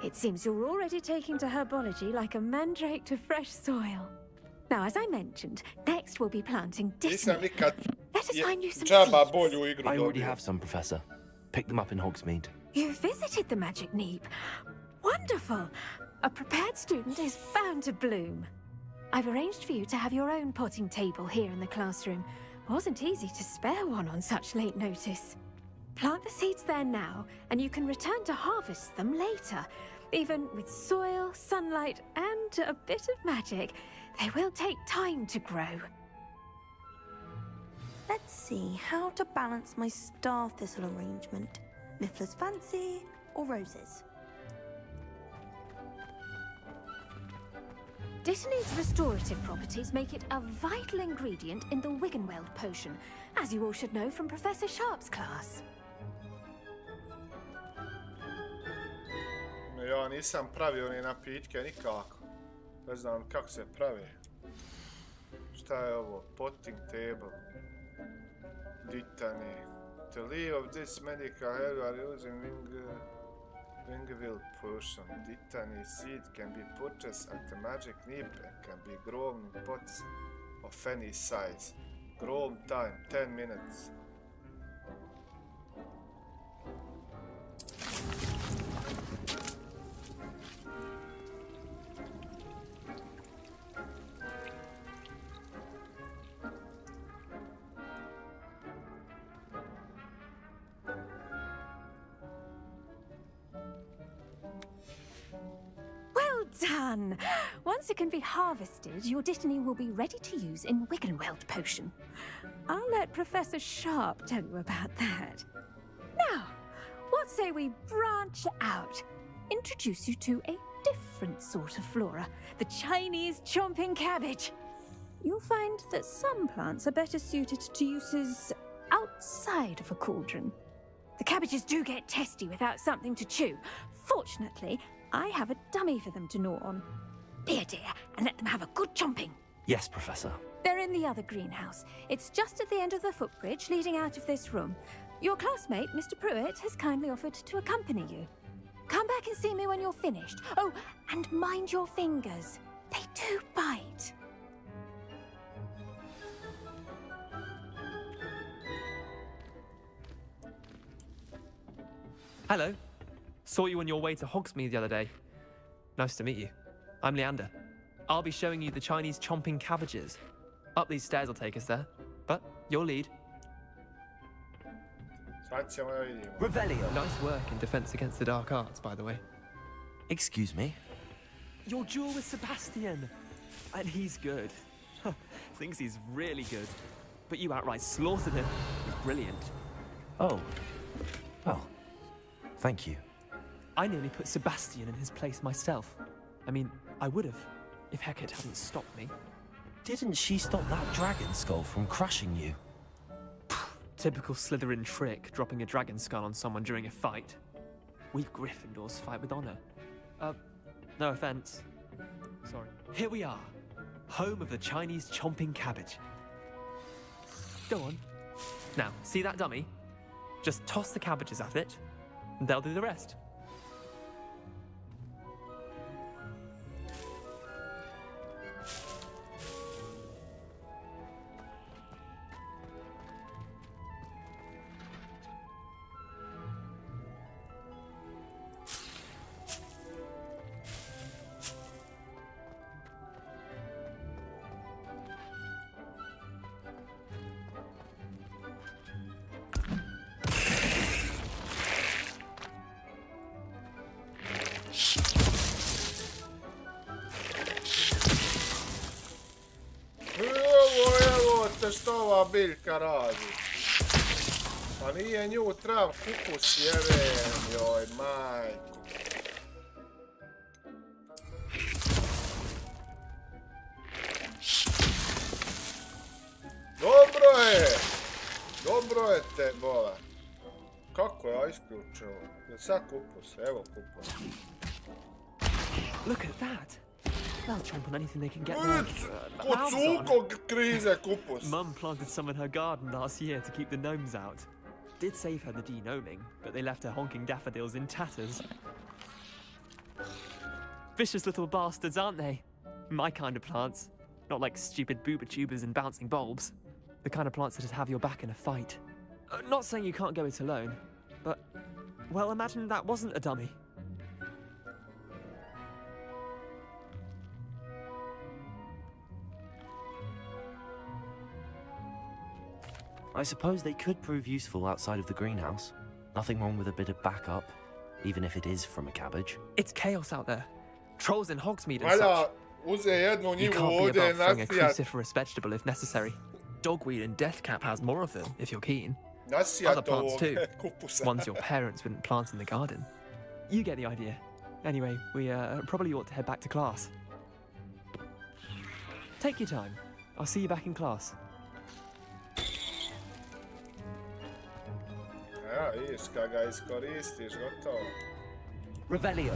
[SPEAKER 14] It seems you're already taking to herbology like a mandrake to fresh soil. Now, as I mentioned, next we'll be planting dittany. Let us find you some seeds.
[SPEAKER 12] I already have some, Professor. Pick them up in Hogsmeade.
[SPEAKER 14] You visited the Magic Neep. Wonderful. A prepared student is bound to bloom. I've arranged for you to have your own potting table here in the classroom. Wasn't easy to spare one on such late notice. Plant the seeds there now, and you can return to harvest them later. Even with soil, sunlight, and a bit of magic, they will take time to grow.
[SPEAKER 13] Let's see how to balance my star thistle arrangement. Miffler's Fancy or roses?
[SPEAKER 14] Dittany's restorative properties make it a vital ingredient in the Wiggenweld potion, as you all should know from Professor Sharp's class.
[SPEAKER 1] Ja nisam pravio ni napitke nikako. Ne znam kako se pravi. Šta je ovo? Potting table. Dittany. To leave of this medical herb are using Wingwill potion. Dittany seed can be purchased at the Magic Neep and can be grown in pots of any size. Grown time 10 minutes.
[SPEAKER 14] Done! Once it can be harvested, your dittany will be ready to use in Wiggenweld potion. I'll let Professor Sharp tell you about that. Now, what say we branch out? Introduce you to a different sort of flora, the Chinese chomping cabbage. You'll find that some plants are better suited to uses outside of a cauldron. The cabbages do get testy without something to chew. Fortunately, I have a dummy for them to gnaw on. Dear, and let them have a good chomping.
[SPEAKER 12] Yes, Professor.
[SPEAKER 14] They're in the other greenhouse. It's just at the end of the footbridge leading out of this room. Your classmate, Mr. Pruitt, has kindly offered to accompany you. Come back and see me when you're finished. Oh, and mind your fingers. They do bite.
[SPEAKER 16] Hello. Saw you on your way to Hogsmeade the other day. Nice to meet you. I'm Leander. I'll be showing you the Chinese chomping cabbages. Up these stairs will take us there. But your lead.
[SPEAKER 12] Revelio.
[SPEAKER 16] Nice work in defense against the dark arts, by the way.
[SPEAKER 12] Excuse me?
[SPEAKER 16] Your duel with Sebastian. And he's good. Thinks he's really good. But you outright slaughtered him. He's brilliant.
[SPEAKER 12] Oh. Well, thank you.
[SPEAKER 16] I nearly put Sebastian in his place myself. I mean, I would have, if Hecate hadn't stopped me.
[SPEAKER 12] Didn't she stop that dragon skull from crushing you?
[SPEAKER 16] Typical Slytherin trick, dropping a dragon skull on someone during a fight. We Gryffindors fight with honor. No offense. Sorry. Here we are, home of the Chinese chomping cabbage. Go on. Now, see that dummy? Just toss the cabbages at it, and they'll do the rest.
[SPEAKER 1] Što ova biljka radi? Pa nije nju trav kupus jevem, joj majko. Dobro je te, bola. Kako ja isključio? Je sad kupus, evo kupus.
[SPEAKER 16] Look at that. They'll chomp on anything they can get their mouths
[SPEAKER 1] Kocuko krize kupus.
[SPEAKER 16] Mum planted some in her garden last year to keep the gnomes out. Did save her the de-gnoming, but they left her honking daffodils in tatters. Vicious little bastards, aren't they? My kind of plants. Not like stupid booba tubers and bouncing bulbs. The kind of plants that'd have your back in a fight. Not saying you can't go it alone, but, well, imagine that wasn't a dummy.
[SPEAKER 12] I suppose they could prove useful outside of the greenhouse. Nothing wrong with a bit of backup, even if it is from a cabbage.
[SPEAKER 16] It's chaos out there. Trolls in Hogsmeade and
[SPEAKER 1] Valja,
[SPEAKER 16] such.
[SPEAKER 1] uze jednu
[SPEAKER 16] You
[SPEAKER 1] njivu
[SPEAKER 16] can't be
[SPEAKER 1] ovdje
[SPEAKER 16] above throwing a
[SPEAKER 1] nasijat.
[SPEAKER 16] cruciferous vegetable if necessary. Dogweed and deathcap has more of them, if you're keen.
[SPEAKER 1] Nasijat
[SPEAKER 16] Other plants
[SPEAKER 1] ovog
[SPEAKER 16] too.
[SPEAKER 1] kupusa.
[SPEAKER 16] Ones your parents wouldn't plant in the garden. You get the idea. Anyway, we probably ought to head back to class. Take your time. I'll see you back in class.
[SPEAKER 1] Ja, vidiš, kad ga iskoristiš, gotovo.
[SPEAKER 12] Revelio.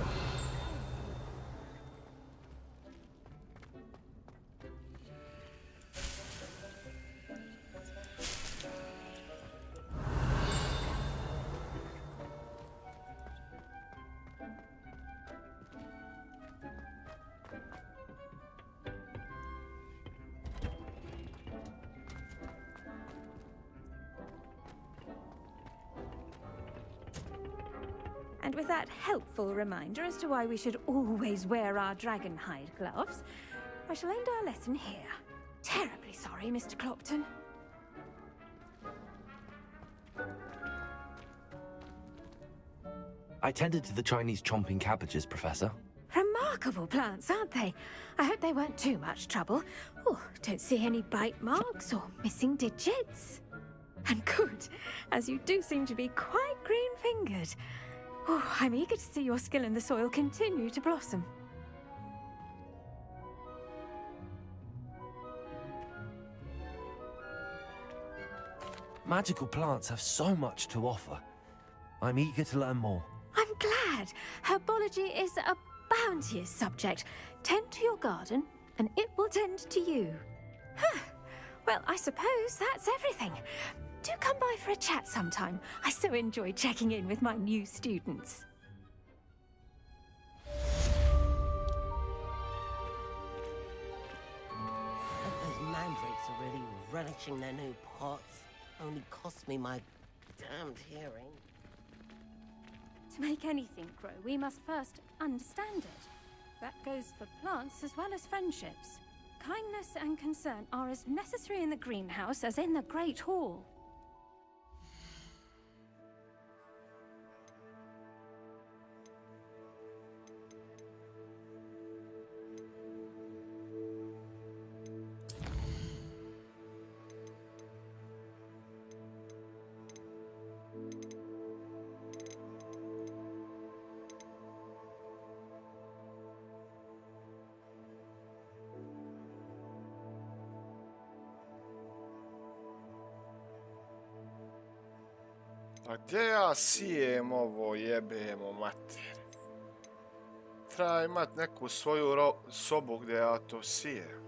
[SPEAKER 14] And with that helpful reminder as to why we should always wear our dragon hide gloves, I shall end our lesson here. Terribly sorry, Mr. Clopton.
[SPEAKER 12] I tended to the Chinese chomping cabbages, Professor.
[SPEAKER 14] Remarkable plants, aren't they? I hope they weren't too much trouble. Oh, don't see any bite marks or missing digits. And good, as you do seem to be quite green-fingered. Oh, I'm eager to see your skill in the soil continue to blossom.
[SPEAKER 12] Magical plants have so much to offer. I'm eager to learn more.
[SPEAKER 14] I'm glad. Herbology is a bounteous subject. Tend to your garden, and it will tend to you. Huh. Well, I suppose that's everything. Do come by for a chat sometime. I so enjoy checking in with my new students.
[SPEAKER 17] Those mandrakes are really relishing their new pots. Only cost me my damned hearing.
[SPEAKER 14] To make anything grow, we must first understand it. That goes for plants as well as friendships. Kindness and concern are as necessary in the greenhouse as in the Great Hall.
[SPEAKER 1] A gdje ja sijem ovo jebemo mater? Treba imat neku svoju sobu gdje ja to sijem.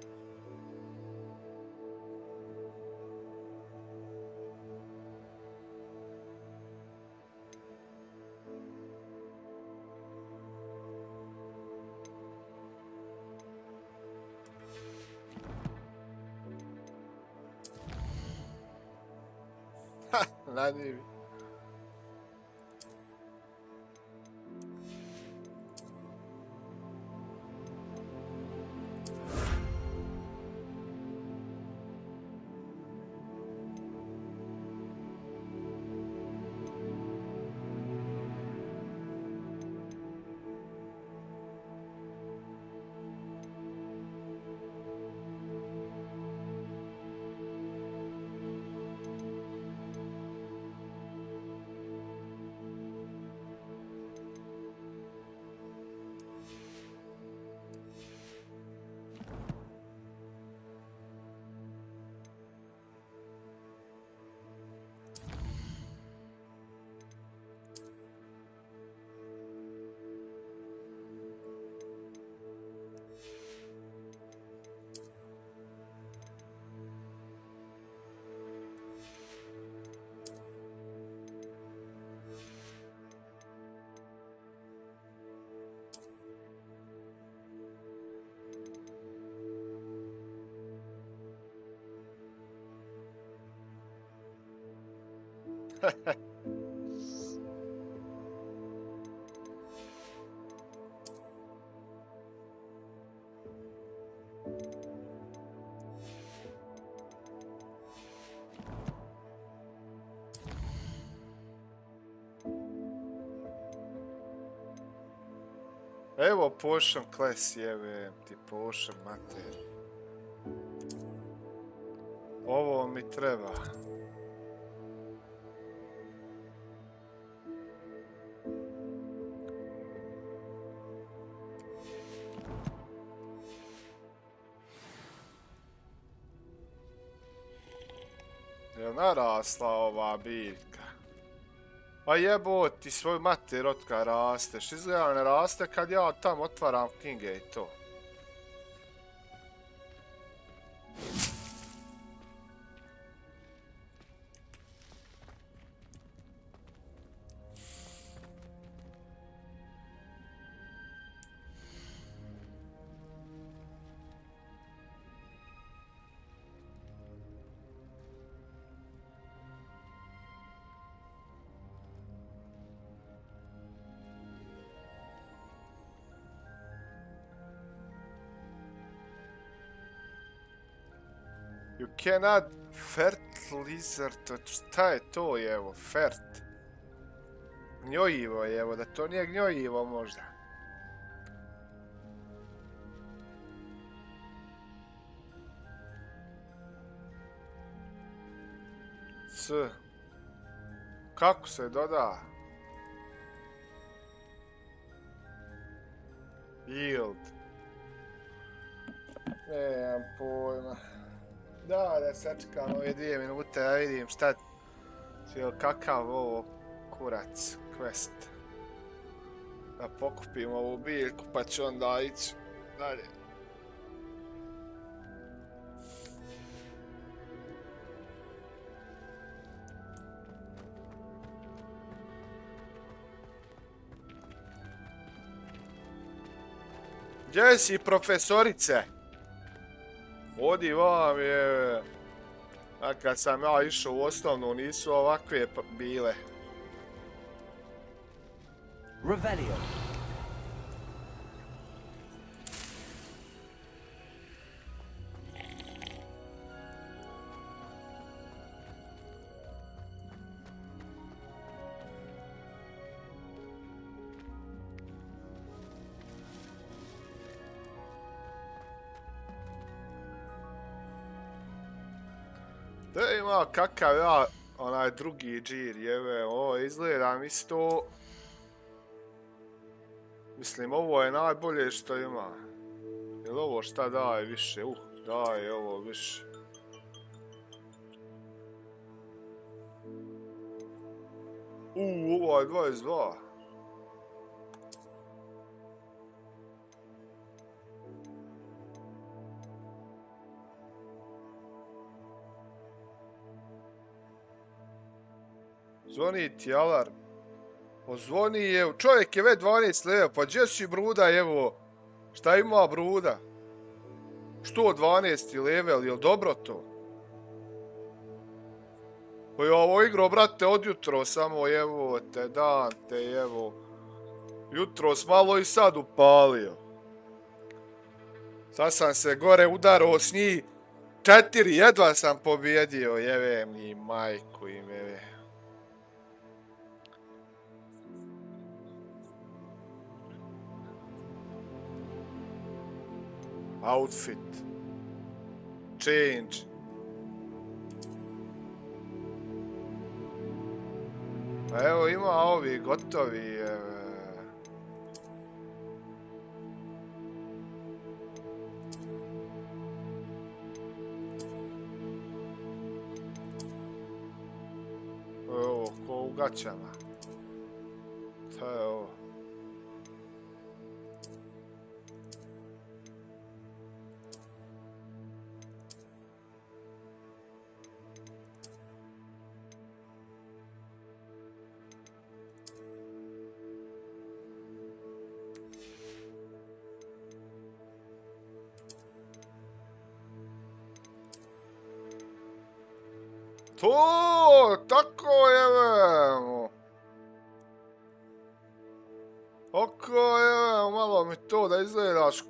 [SPEAKER 1] Na njivi. Evo potion class jebem ti potion mater. Ovo mi treba. Jel narasla ova biljka? A jebot ti svoju mater otkad rasteš. Izgleda ne raste kad ja tam otvaram knjige i to. You can add fertilizer to... Šta je to jevo? Fert. Gnjojivo jevo, da to nije gnjojivo možda. C. Kako se doda? Yield. Nemam pojma. Da sačekam ove 2 minute, da vidim šta... Kakav ovo kurac, quest. Da pokupim ovu biljku, pa ću onda ići dalje. Gdje si, profesorice? Odi vam je... A kad sam ja išao u osnovnu, nisu ovakve bile.
[SPEAKER 12] Revelio.
[SPEAKER 1] Da ima kakav ja, onaj drugi džir, jebe, ovo izgleda isto. Mislim, ovo je najbolje što ima. Jel ovo šta daje više? Daje ovo više. Ovo je 22. Zvoni ti alarm. Ozvoni, evo, čovjek je već 12 leva, pa gdje si Bruda, evo, šta ima Bruda? Što 12 level, jel dobro to? Pa je ovo igro, brate, od jutro samo, evo te, dan te, evo. Jutros malo i sad upalio. Sad sam se gore udarao s njih. 4, jedva sam pobjedio, jeve mi majku im, jeve. Outfit. Change. A evo ima ovi gotovi. Evo, ko u gaćama. To je ovo. To, tako je, tako je, malo mi to da izgledaš.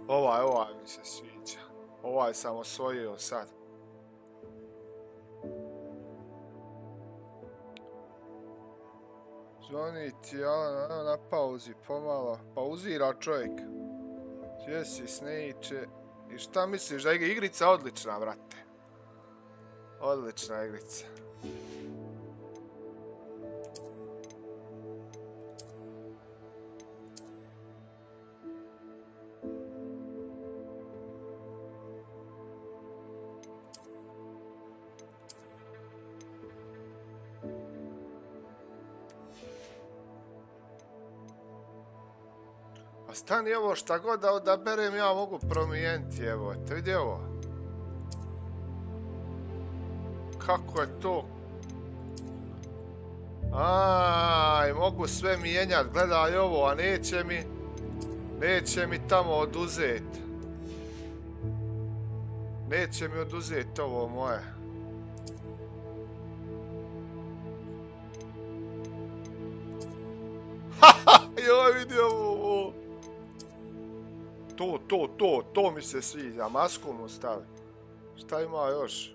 [SPEAKER 1] Ovaj mi se sviđa. Ovaj sam osvojio sad. Zvoni ti, Alan, na pauzi, pomalo. Pauzira čovjek. Gdje si, Snejče? I šta misliš da je igrica odlična, brate? Odlična igrica. Stani, evo, šta god da odaberem, ja mogu promijeniti, evo, te vidi ovo. Kako je to? Aj, mogu sve mijenjati, gledaj ovo, a neće mi tamo oduzeti. Neće mi oduzeti ovo moje. Haha, joj, vidi ovo. To mi se sviđa, masku mu stavi. Šta ima još?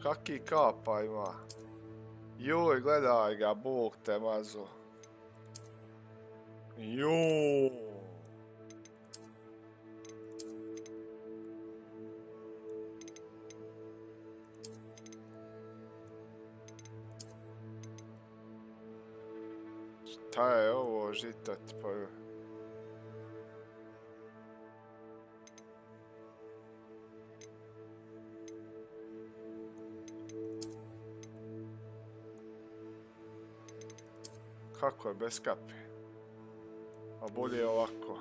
[SPEAKER 1] Kaki kapa ima? Joj, gledaj ga, Bog te mazo. Joj. Šta je ovo žitat pa... Kako je bez kape? A bolje je ovako.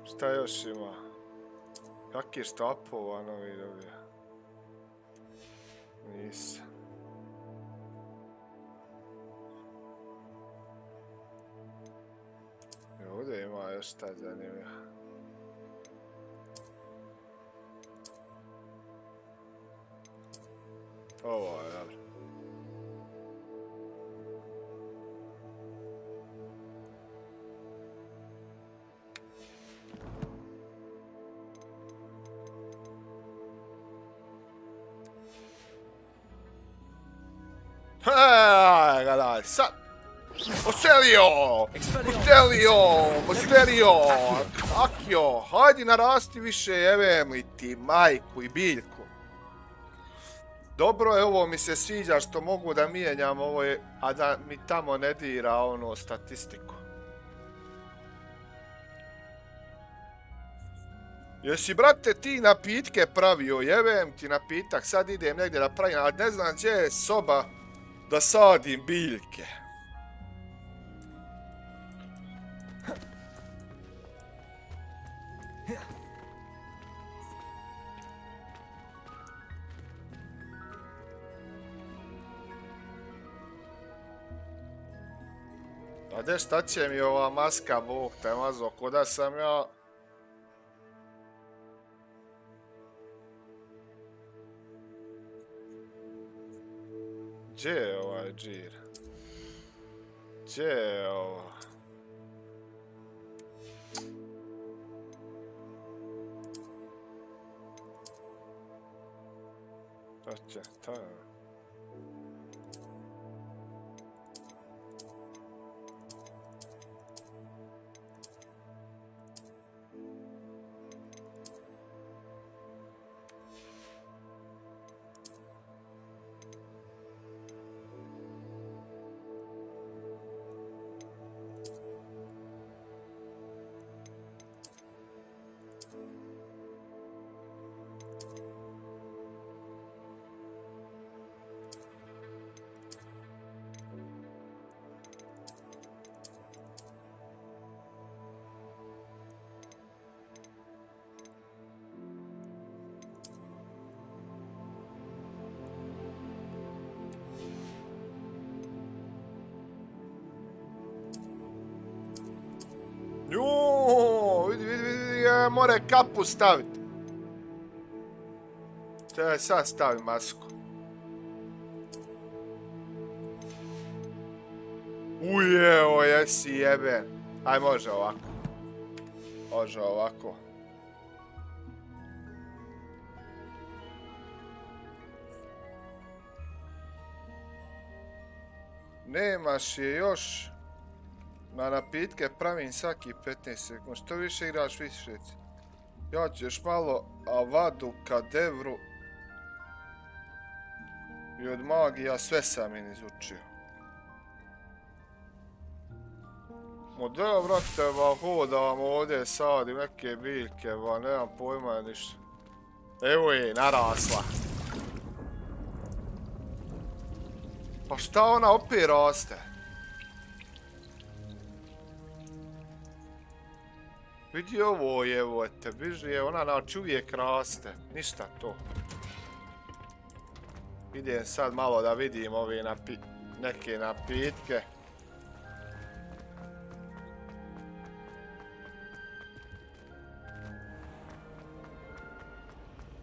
[SPEAKER 1] Šta još ima? Kaki štapova novi dobija? Nisam. Ovdje ima još šta zanimljivo. Ovo je dobro. Gledaj, sad! Ostelio! Akio, hajdi narasti više, jevem li ti majku i biljku. Dobro je, ovo mi se sviđa što mogu da mijenjam ovo, a da mi tamo ne dira ono statistiku. Jesi, brate, ti napitke pravio, jebem ti napitak, sad idem negdje da pravim, ali ne znam gdje je soba da sadim biljke. A gdje šta će mi ova maska, Bog te mazo, kuda sam ja? Gdje je ovaj džir? Gdje je ovo? Šta je? Juuu, vidi, more kapu staviti. Čekaj, sad stavim masku. Ujeo, jesi jeben. Aj, može ovako. Može ovako. Nemaš je još. Na napitke pravim svaki 15 sekund. Što više igraš, više. Ja ću još malo avadu, kadevru. I od magija sve sam im izučio. Da, brate, hodam ovdje, sadim neke biljke, nemam pojma ništa. Evo je, narasla. Pa šta ona opet raste? Vidi ovo, evo te, biži, ona znači uvijek raste, ništa to. Idem sad malo da vidim ove neke napitke.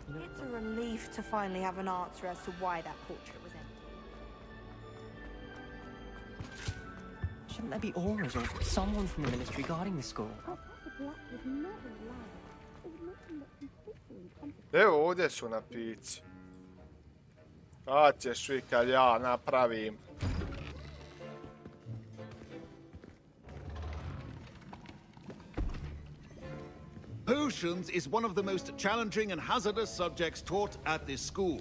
[SPEAKER 13] It's a relief to finally have an answer as to why that portrait was empty.
[SPEAKER 18] Shouldn't there be auras or someone from the ministry guarding the school?
[SPEAKER 1] Evo ovdje su napici. A ćeš vi kad ja napravim.
[SPEAKER 19] Potions is one of the most challenging and hazardous subjects taught at this school.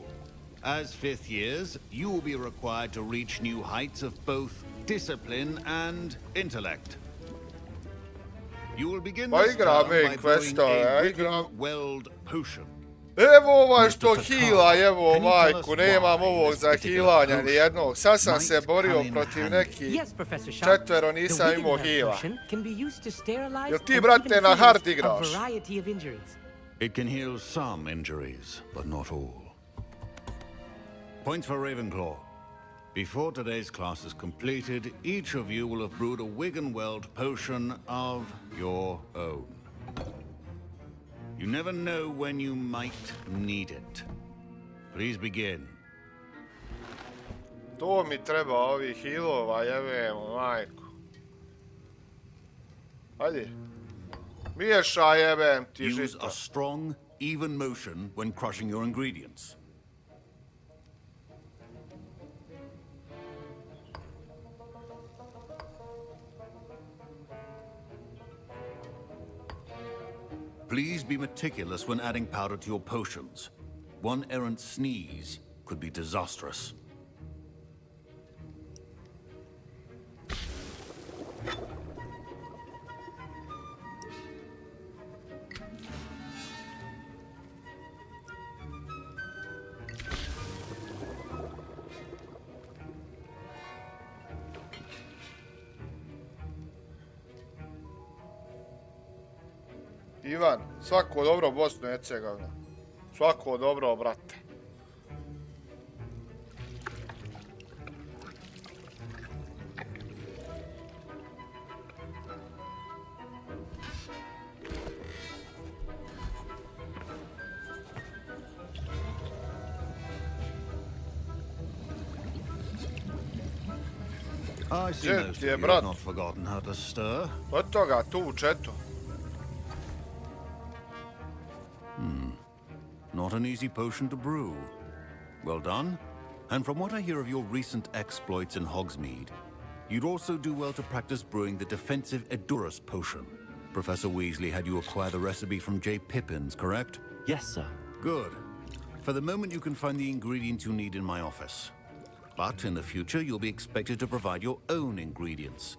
[SPEAKER 19] As fifth years, you will be required to reach new heights of both discipline and intellect. You will begin this term by brewing a wicked weld potion.
[SPEAKER 1] Evo ovaj što hila, evo majku, nemam ovog za hilanja nijednog. Sad sam se borio protiv nekih četvero, nisam imao hila. Jel ti, brate, na hard igraš?
[SPEAKER 19] It can heal some injuries, but not all. Point for Ravenclaw. Before today's class is completed, each of you will have brewed a wig and weld potion of your own. You never know when you might need it. Please begin.
[SPEAKER 1] To mi treba ovih hilova, jebemo, majku. Hajde. Miješaj, jebem ti žito.
[SPEAKER 19] Use a strong, even motion when crushing your ingredients. Please be meticulous when adding powder to your potions. One errant sneeze could be disastrous.
[SPEAKER 1] Ivan, svako dobro Bosnu i Hercegovinu. Svako dobro, brate.
[SPEAKER 19] I see most of you have not forgotten how to stir.
[SPEAKER 1] Od toga tu u četu.
[SPEAKER 19] Not an easy potion to brew. Well done. And from what I hear of your recent exploits in Hogsmeade, you'd also do well to practice brewing the defensive Edurus potion. Professor Weasley had you acquire the recipe from J. Pippin's, correct?
[SPEAKER 12] Yes, sir.
[SPEAKER 19] Good. For the moment, you can find the ingredients you need in my office. But in the future, you'll be expected to provide your own ingredients.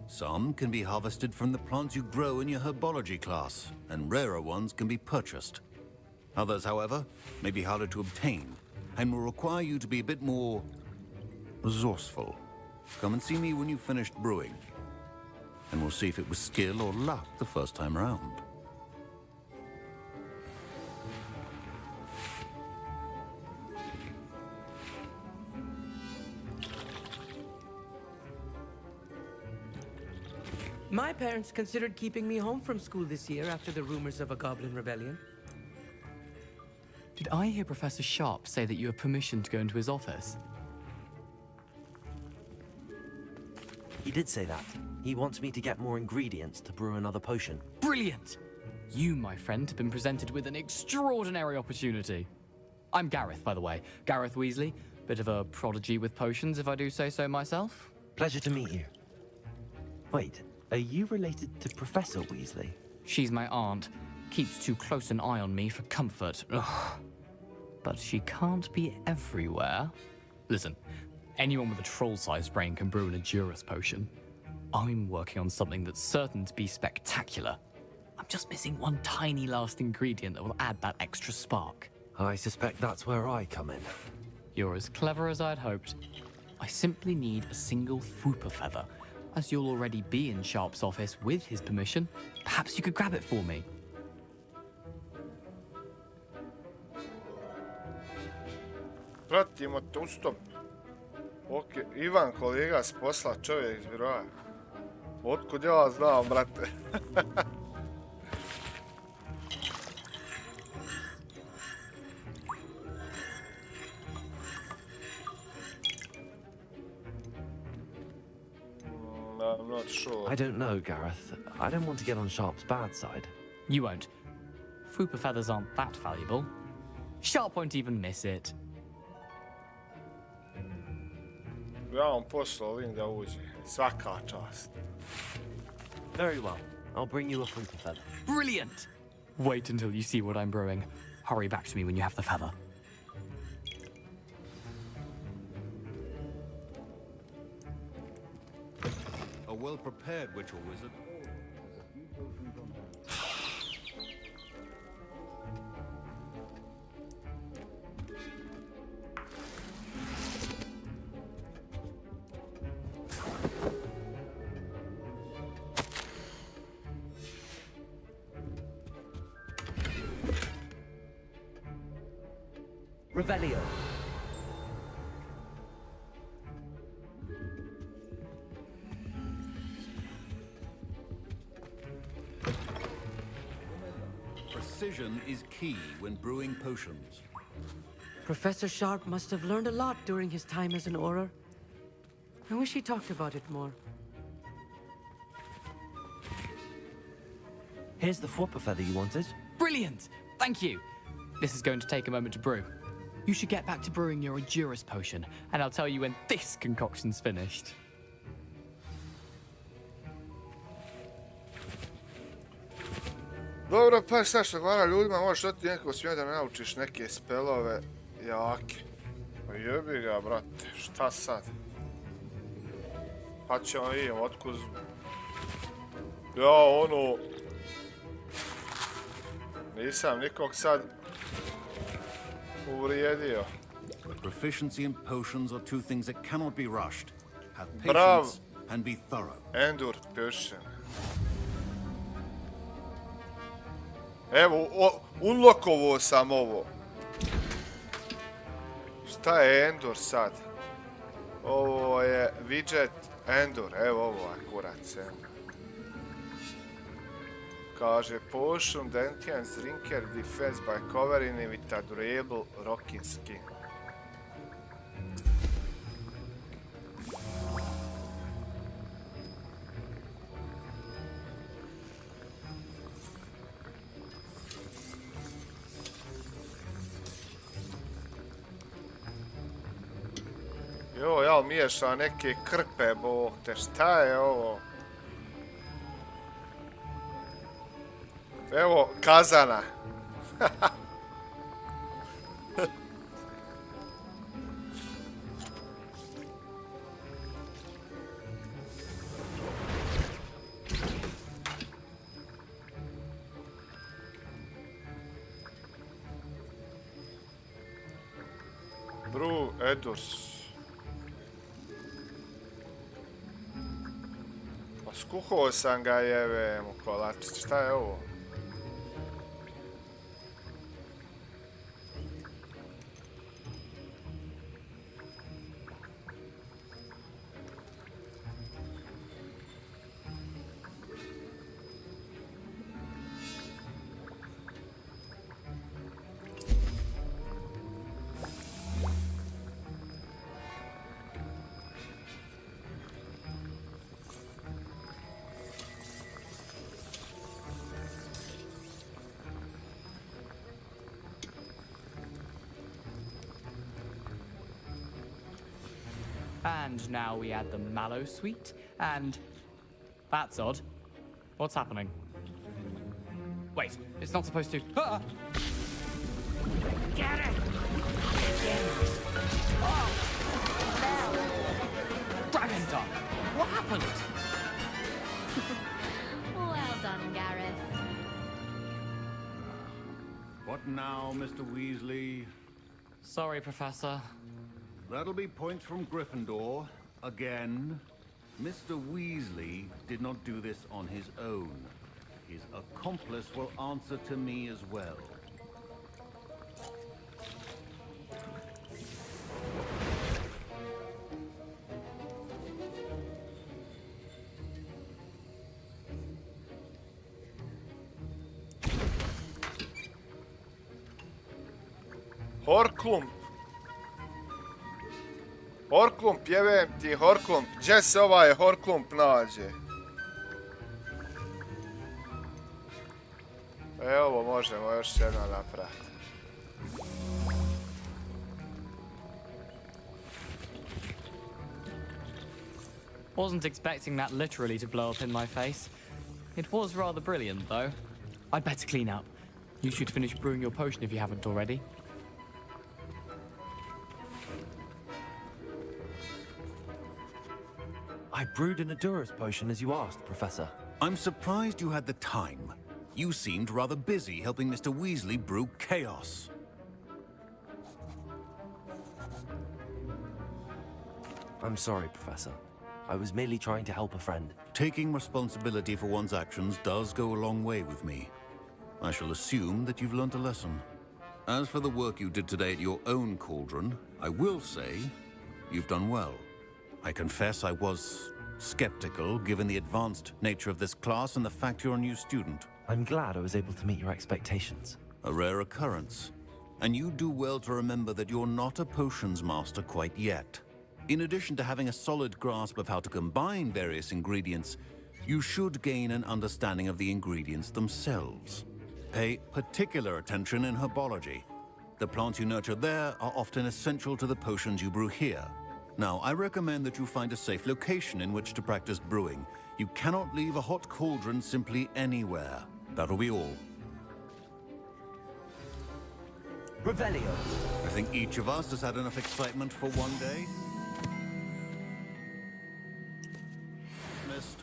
[SPEAKER 19] Some can be harvested from the plants you grow in your herbology class, and rarer ones can be purchased. Others, however, may be harder to obtain, and will require you to be a bit more resourceful. Come and see me when you've finished brewing, and we'll see if it was skill or luck the first time around.
[SPEAKER 20] My parents considered keeping me home from school this year after the rumors of a goblin rebellion.
[SPEAKER 21] Did I hear Professor Sharp say that you have permission to go into his office?
[SPEAKER 12] He did say that. He wants me to get more ingredients to brew another potion.
[SPEAKER 21] Brilliant! You, my friend, have been presented with an extraordinary opportunity. I'm Gareth, by the way. Gareth Weasley. Bit of a prodigy with potions, if I do say so myself.
[SPEAKER 12] Pleasure to meet you. Wait, are you related to Professor Weasley?
[SPEAKER 21] She's my aunt. Keeps too close an eye on me for comfort. Ugh. But she can't be everywhere. Listen, anyone with a troll-sized brain can brew an Edurus potion. I'm working on something that's certain to be spectacular. I'm just missing one tiny last ingredient that will add that extra spark.
[SPEAKER 12] I suspect that's where I come in.
[SPEAKER 21] You're as clever as I'd hoped. I simply need a single Fwooper feather. As you'll already be in Sharp's office with his permission, perhaps you could grab it for me.
[SPEAKER 1] Pratimo te ustop. Ok, Ivan, kolega s posla, čovjek iz biroa. Otkud ja znam, brate? I'm not sure.
[SPEAKER 12] I don't know, Gareth. I don't want to get on Sharp's bad side.
[SPEAKER 21] You won't. Fwooper feathers aren't that valuable. Sharp won't even miss it.
[SPEAKER 1] Ja vam poslao link da uđe. Svaka čast.
[SPEAKER 12] Very well. I'll bring you a Fwooper feather.
[SPEAKER 21] Brilliant! Wait until you see what I'm brewing. Hurry back to me when you have the feather.
[SPEAKER 19] A well-prepared witch or wizard.
[SPEAKER 20] Revelio.
[SPEAKER 19] Precision is key when brewing potions.
[SPEAKER 20] Professor Sharp must have learned a lot during his time as an Auror. I wish he talked about it more.
[SPEAKER 12] Here's the Fwooper feather you wanted.
[SPEAKER 21] Brilliant! Thank you! This is going to take a moment to brew. You should get back to brewing your Edurus potion, and I'll tell you when this concoction's finished.
[SPEAKER 1] Dobro, pa šta što hvala ljudima, možeš dati nekog smije da naučiš neke spelove jake. Pa jebi ga, brate, šta sad? Pa ćemo vidjeti, otkud... Ja, ono... Nisam nikog sad... uvrijedio.
[SPEAKER 19] Proficiency in potions are two things that cannot be rushed. Have
[SPEAKER 1] Bravo.
[SPEAKER 19] patience and be thorough.
[SPEAKER 1] Endur potion. Evo, unlokovo sam ovo. Šta je Endor sad? Ovo je widget Endor, evo ovo je kurac. Kaže, potion, dentian, drinker, defense by covering with a durable rocking skin. Jo, ja miješa neke krpe, bog te, šta je ovo? Evo, kazana. Bru, Edurs. Pa skuhao sam ga, jeve mu kolačić, šta je ovo?
[SPEAKER 21] And now we add the mallow sweet, and... That's odd. What's happening? Wait, it's not supposed to... Ah!
[SPEAKER 2] Get it!
[SPEAKER 21] Oh! Dragon tongue! What happened?
[SPEAKER 4] Well done, Gareth.
[SPEAKER 19] What now, Mr. Weasley?
[SPEAKER 21] Sorry, Professor.
[SPEAKER 19] That'll be points from Gryffindor. Again. Mr. Weasley did not do this on his own. His accomplice will answer to me as well.
[SPEAKER 1] Horklump. Horklump, jevem ti, Horklump. Gdje se ovaj Horklump nađe? Evo, možemo još jedno napraviti.
[SPEAKER 21] Wasn't expecting that literally to blow up in my face. It was rather brilliant, though. I'd better clean up. You should finish brewing your potion if you haven't already.
[SPEAKER 12] I brewed an Adurus potion as you asked, Professor.
[SPEAKER 19] I'm surprised you had the time. You seemed rather busy helping Mr. Weasley brew chaos.
[SPEAKER 12] I'm sorry, Professor. I was merely trying to help a friend.
[SPEAKER 19] Taking responsibility for one's actions does go a long way with me. I shall assume that you've learnt a lesson. As for the work you did today at your own cauldron, I will say you've done well. I confess I was skeptical, given the advanced nature of this class and the fact you're a new student.
[SPEAKER 12] I'm glad I was able to meet your expectations.
[SPEAKER 19] A rare occurrence. And you do well to remember that you're not a potions master quite yet. In addition to having a solid grasp of how to combine various ingredients, you should gain an understanding of the ingredients themselves. Pay particular attention in herbology. The plants you nurture there are often essential to the potions you brew here. Now, I recommend that you find a safe location in which to practice brewing. You cannot leave a hot cauldron simply anywhere. That'll be all.
[SPEAKER 12] Revelio.
[SPEAKER 19] I think each of us has had enough excitement for one day. Missed.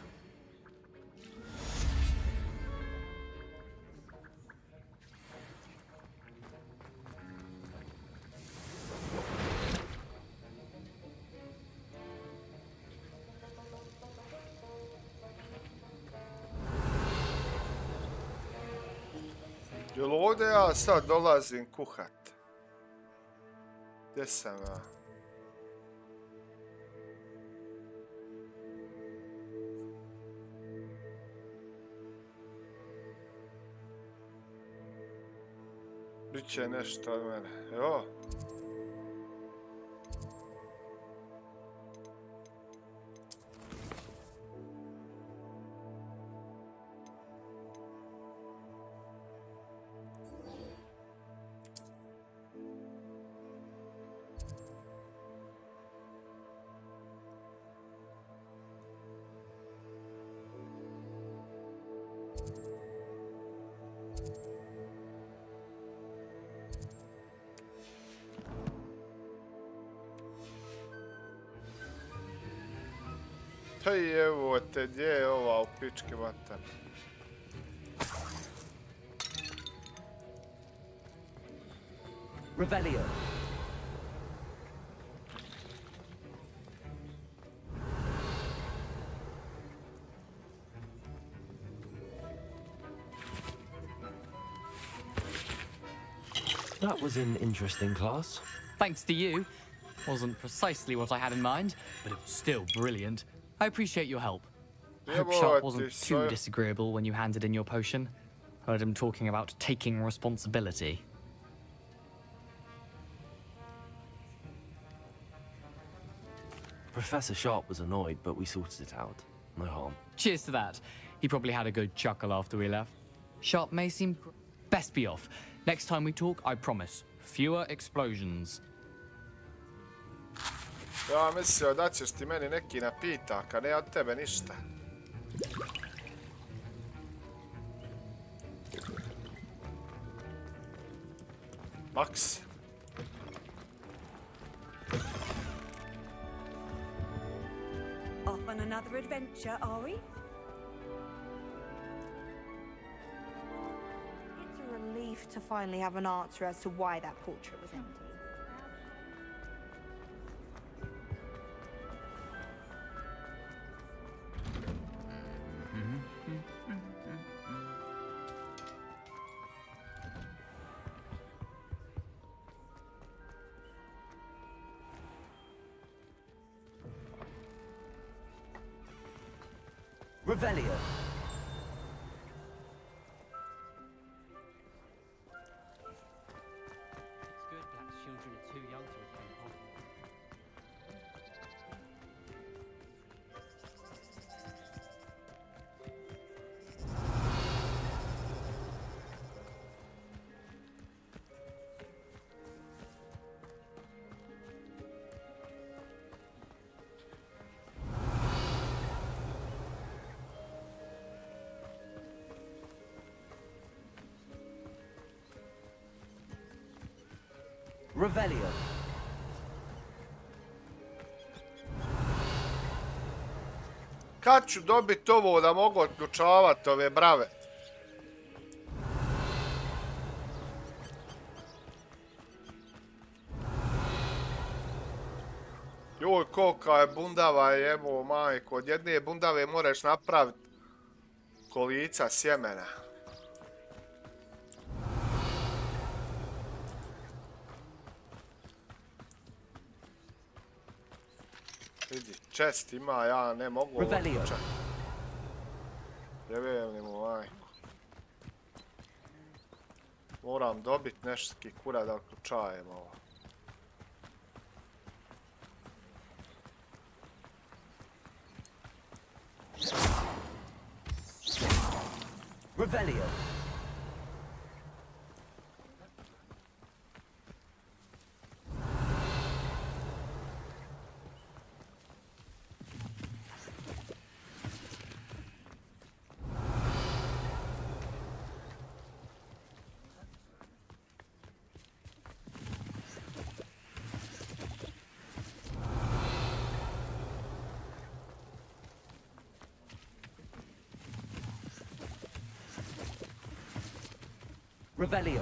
[SPEAKER 1] Jel ovdje ja sad dolazim kuhat? Gdje sam ja? Biće nešto od mene. Evo. Hej, evo te, gdje je ova u pičke vatan?
[SPEAKER 12] Revelio. That was an interesting class.
[SPEAKER 21] Thanks to you. Wasn't precisely what I had in mind, but it was still brilliant. I appreciate your help. I hope Sharp wasn't too disagreeable when you handed in your potion. Heard him talking about taking responsibility.
[SPEAKER 12] Professor Sharp was annoyed, but we sorted it out. No harm.
[SPEAKER 21] Cheers to that. He probably had a good chuckle after we left. Sharp may seem... Best be off. Next time we talk, I promise. Fewer explosions.
[SPEAKER 1] Ja mislio da ćeš ti meni neki napitak, a ne od tebe ništa. Max.
[SPEAKER 13] Off on another adventure, are we? It's a relief to finally have an answer as to why that portrait was empty.
[SPEAKER 12] Revelio.
[SPEAKER 11] It's good that children are too young to attend
[SPEAKER 12] Revelio.
[SPEAKER 1] Kad ću dobiti ovo da mogu otključavati ove brave? Joj, kolika je bundava, jebo majko. Od jedne bundave moraš napraviti kolica sjemena. Vidi, čest ima, ja ne mogu otključati. Jebem mu majko. Moram dobiti nešto kura da otključajem ovo.
[SPEAKER 12] Revelio. Revelio.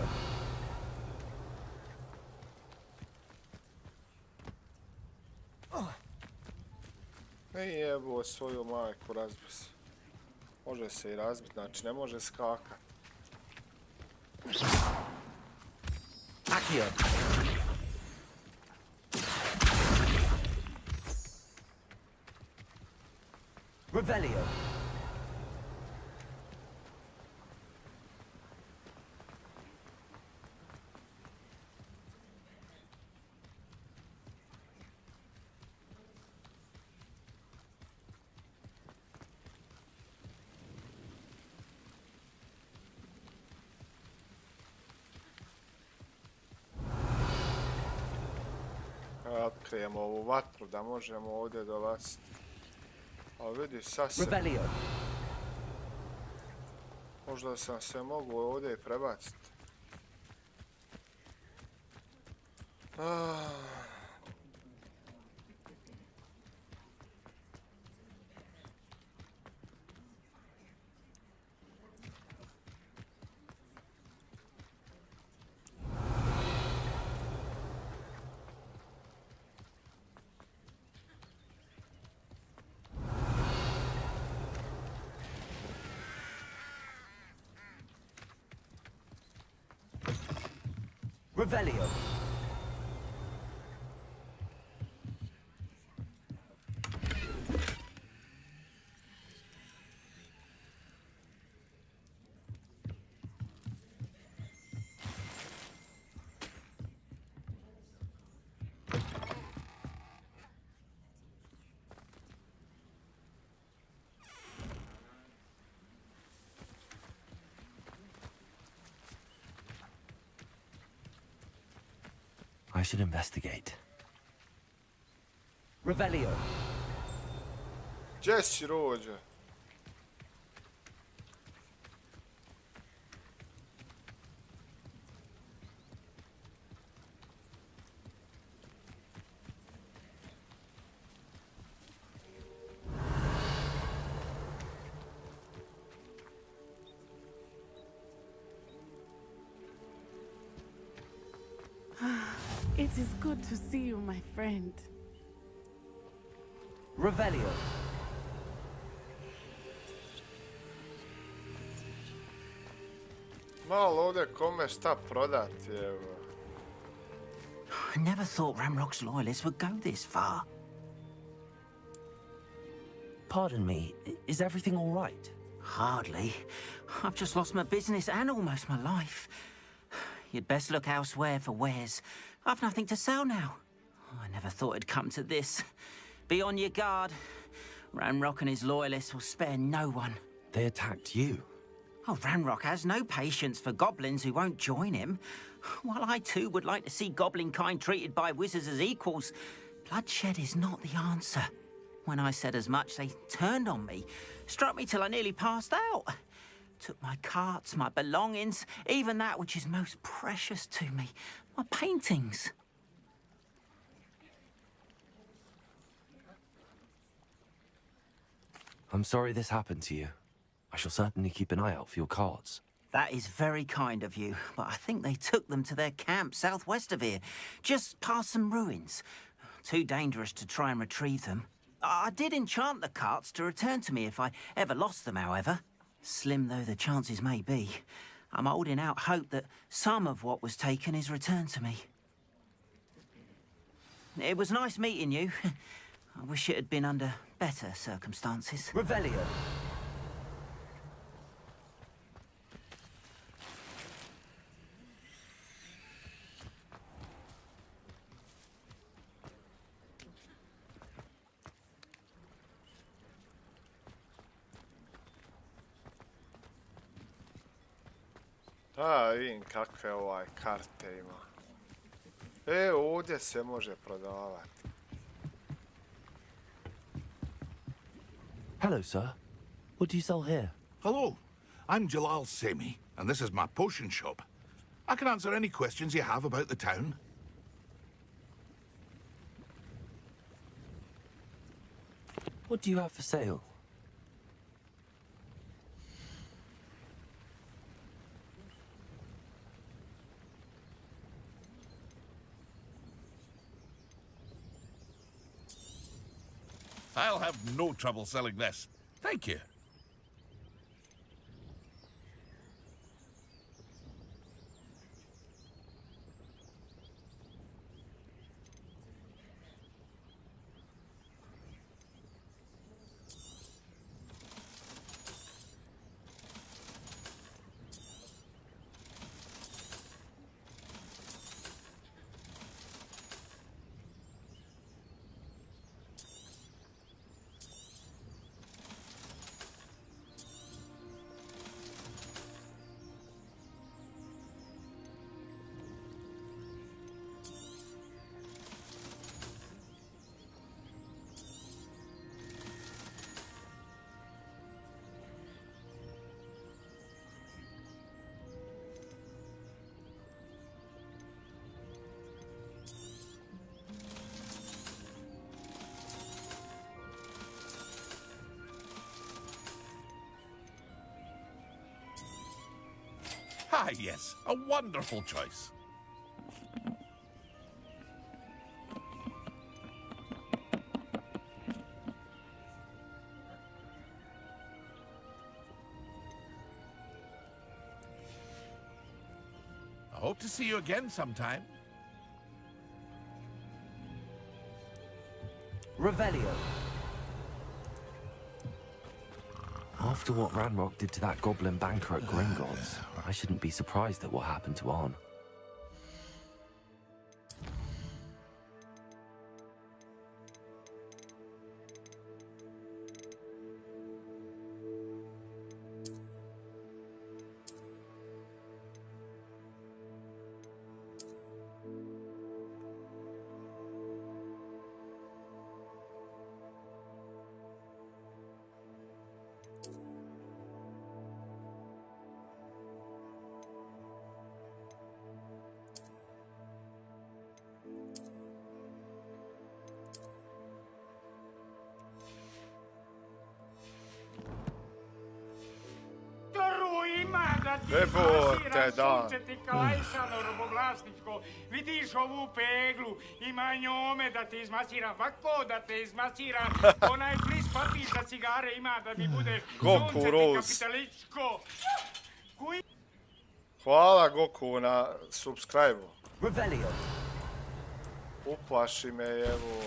[SPEAKER 1] Ej, jebo svoju majku, razbi se. Može se i razbiti, znači ne može skakat.
[SPEAKER 12] Accio. Revelio.
[SPEAKER 1] Otkrijemo ovu vatru da možemo ovdje dolaziti. A vidi sad se...
[SPEAKER 12] Revelio.
[SPEAKER 1] Možda sam se mogu ovdje i prebaciti.
[SPEAKER 12] Revelio. I should investigate. Revelio.
[SPEAKER 1] Gdje si, rođe?
[SPEAKER 2] It is good to see you, my friend.
[SPEAKER 12] Revelio.
[SPEAKER 1] Malo ovdje kome šta prodati, evo.
[SPEAKER 7] I never thought Ramrock's loyalists would go this far.
[SPEAKER 12] Pardon me, is everything all right?
[SPEAKER 7] Hardly. I've just lost my business and almost my life. You'd best look elsewhere for wares. I've nothing to sell now. I never thought it'd come to this. Be on your guard. Ramrock and his loyalists will spare no one.
[SPEAKER 12] They attacked you.
[SPEAKER 7] Oh, Ramrock has no patience for goblins who won't join him. While I too would like to see goblin kind treated by wizards as equals, bloodshed is not the answer. When I said as much, they turned on me, struck me till I nearly passed out. Took my carts, my belongings, even that which is most precious to me, my paintings.
[SPEAKER 12] I'm sorry this happened to you. I shall certainly keep an eye out for your cards.
[SPEAKER 7] That is very kind of you, but I think they took them to their camp southwest of here, just past some ruins. Too dangerous to try and retrieve them. I did enchant the carts to return to me if I ever lost them, however. Slim though the chances may be, I'm holding out hope that some of what was taken is returned to me. It was nice meeting you. I wish it had been under better circumstances.
[SPEAKER 12] Revelio.
[SPEAKER 1] Da, vidim kakve karte ima. E, ovdje se može prodavati.
[SPEAKER 12] Hello, sir. What do you sell here?
[SPEAKER 22] Hello, I'm Jalal Semi, and this is my potion shop. I can answer any questions you have about the town.
[SPEAKER 12] What do you have for sale?
[SPEAKER 22] I'll have no trouble selling this. Thank you. Ah, yes, a wonderful choice. I hope to see you again sometime.
[SPEAKER 3] Revelio. After what Ranrock did to that goblin banker at Gringotts, I shouldn't be surprised at what happened to Arn.
[SPEAKER 1] Jebote, da.
[SPEAKER 5] Vidiš ovu peglu, ima njome da te izmasiram, ovako da te izmasiram, onaj flis papir za cigare ima da mi budeš sunce ti kapitalističko.
[SPEAKER 1] Hvala Goku na subscribe-u.
[SPEAKER 3] Revelio.
[SPEAKER 1] Uplaši me, evo.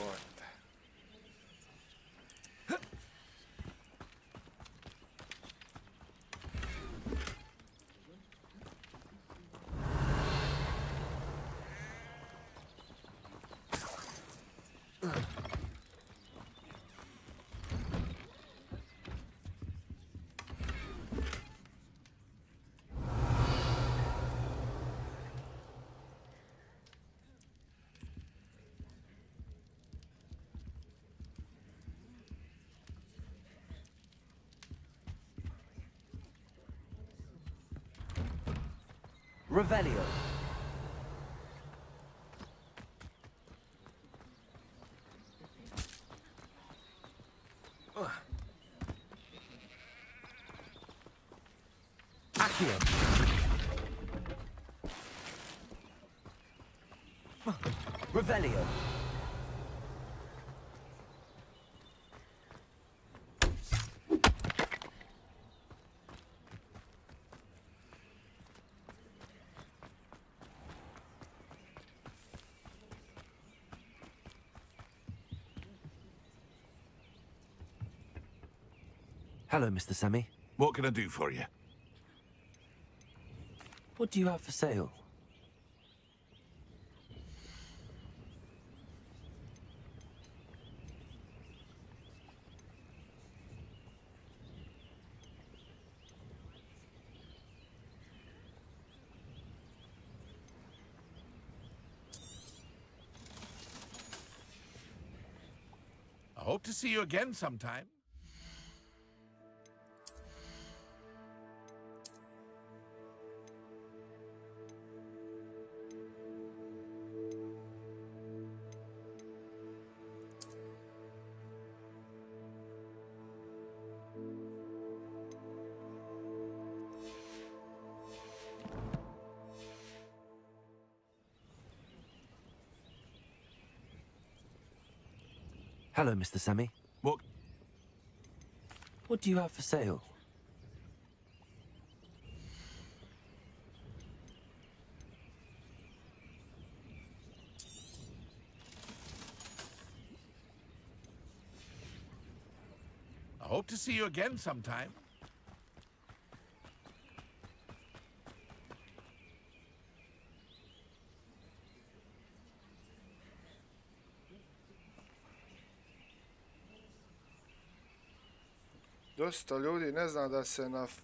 [SPEAKER 3] Revelio. Accio. Revelio. Hello, Mr. Semi.
[SPEAKER 22] What can I do for you?
[SPEAKER 3] What do you have for sale?
[SPEAKER 22] I hope to see you again sometime.
[SPEAKER 3] Hello, Mr. Semi. What do you have for sale?
[SPEAKER 22] I hope to see you again sometime.
[SPEAKER 1] Dosta ljudi ne zna da se na F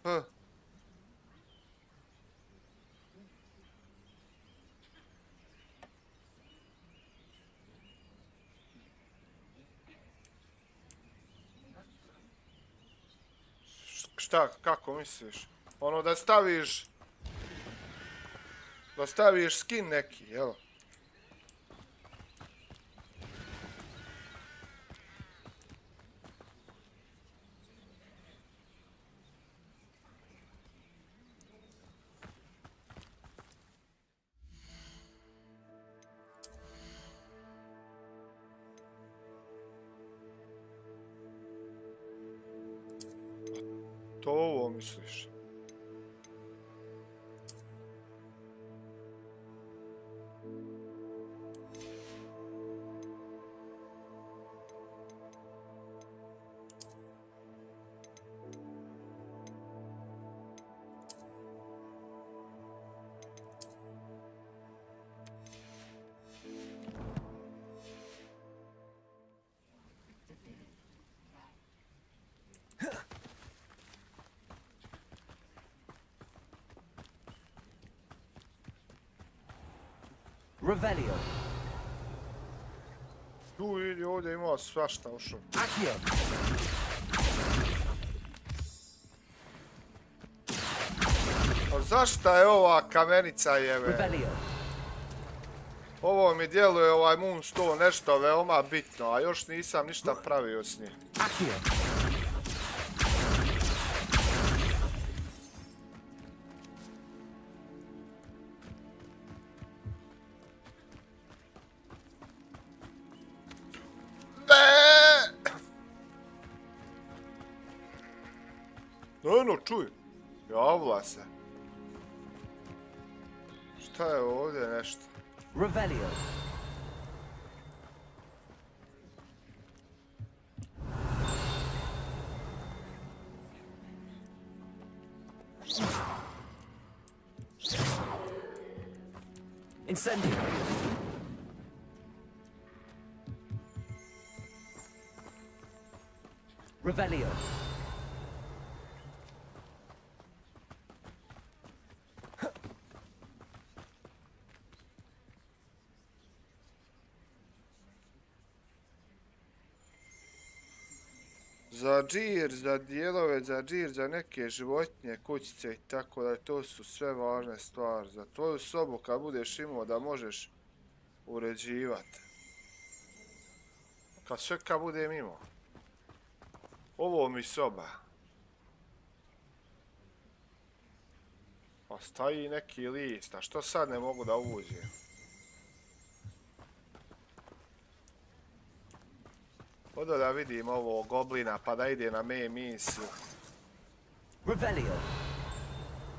[SPEAKER 1] Šta, kako misliš? Ono da staviš skin neki, evo. To ovo misliš?
[SPEAKER 12] Revelio.
[SPEAKER 1] Tu vidi, ovdje ima svašta ušao.
[SPEAKER 12] Accio.
[SPEAKER 1] A zašta je ova kamenica jebe?
[SPEAKER 12] Revelio.
[SPEAKER 1] Ovo mi djeluje ovaj Moonstone nešto veoma bitno, a još nisam ništa pravio s njim.
[SPEAKER 12] Accio.
[SPEAKER 1] Ono, čuj. Javila se. Šta je ovdje nešto?
[SPEAKER 12] Revelio. Incendio. Revelio.
[SPEAKER 1] Za džir, za dijelove, za džir, za neke životinje, kućice i tako da to su sve važne stvari. Za tvoju sobu kad budeš imao da možeš uređivati. Kad budem imao. Ovo mi soba. Pa staji neki list, a što sad ne mogu da uđem? Odo da vidim ovo goblina pa da ide na me misiju.
[SPEAKER 12] Revelio.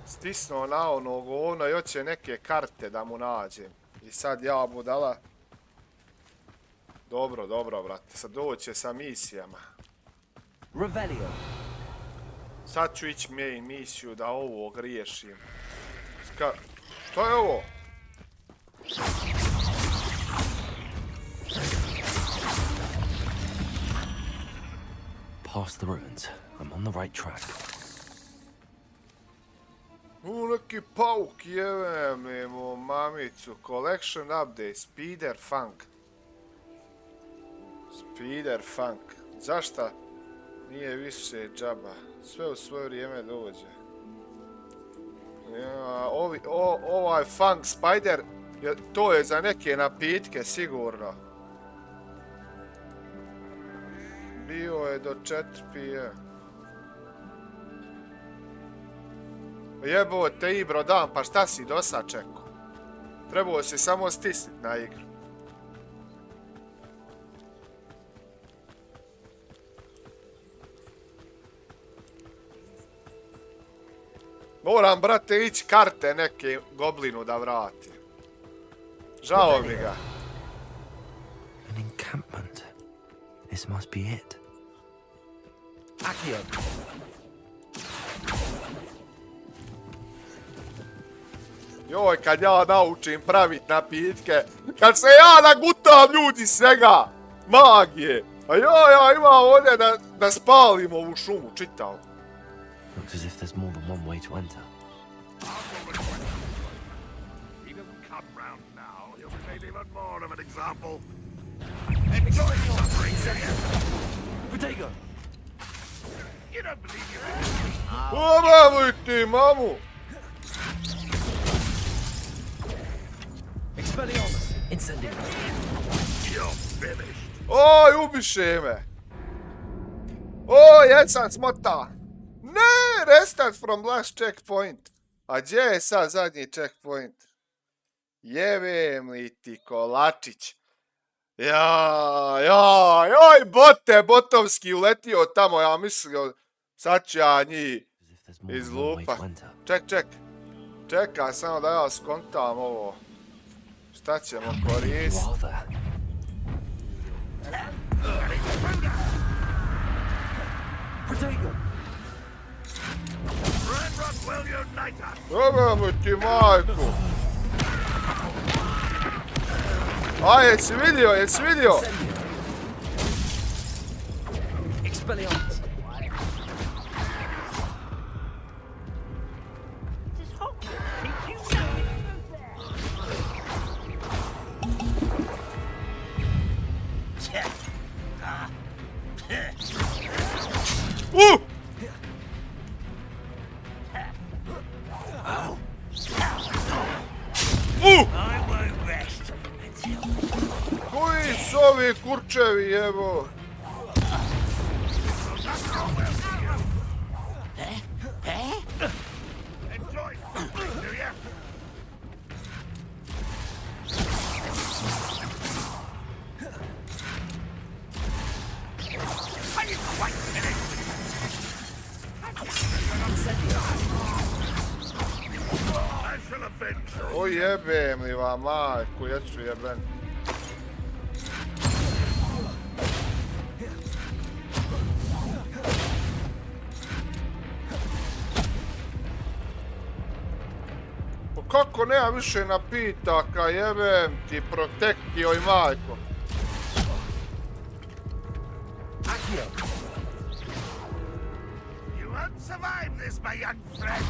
[SPEAKER 1] Stisnuo na onog ono i hoće neke karte da mu nađem. I sad ja budala. Dobro, dobro, brate. Sad doće sa misijama.
[SPEAKER 12] Revelio.
[SPEAKER 1] Sad ću ići misiju da ovo griješim. Što je ovo?
[SPEAKER 12] Past the ruins. I'm on the right track.
[SPEAKER 1] Neki pauk jeve mu mamicu. Collection update. Speeder funk. Speeder funk. Zašta nije više džaba? Sve u svoje vrijeme dođe. Ja, ovaj funk spider, to je za neke napitke sigurno. Bio je do 4 PM. Jebote Ibro dan, pa šta si dosad čekao? Trebao si samo stisnit na igru. Moram, brate, ići karte neke goblinu da vrati. Žao mi ga.
[SPEAKER 12] An encampment. This must be it. Accio.
[SPEAKER 1] Joj, kad ja naučim pravit napitke, kad se ja nagutam ljudi svega, magije. A ja imam ovdje da spalim ovu šumu, čitav.
[SPEAKER 12] Looks as if there's more than one way to enter.
[SPEAKER 22] He doesn't come round now. He'll make even more of an example.
[SPEAKER 12] Protego!
[SPEAKER 22] You don't believe you.
[SPEAKER 1] O, mamu ti, mamu!
[SPEAKER 12] Expelliarmus! Incendio!
[SPEAKER 22] You're finished.
[SPEAKER 1] Oj, ubiše me! O, jesam smota! Ne, restart from last checkpoint. A gdje je sad zadnji checkpoint? Jebem li ti kolačić? Joj, botovski uletio tamo, ja mislio, sad ću ja njih
[SPEAKER 12] more
[SPEAKER 1] iz
[SPEAKER 12] than one way
[SPEAKER 1] lupa.
[SPEAKER 12] to enter.
[SPEAKER 1] Čekaj, samo da ja skontam ovo. Šta ćemo koristiti? Jebemo ti majku! A, jesi vidio?
[SPEAKER 18] Expelliarmus.
[SPEAKER 1] Koji su ovi kurčevi, jebo? O jebem li vam majku, jeću jeben. Kako nema više napitaka, jebem ti, protektio i majko.
[SPEAKER 22] You won't survive this, my young friend.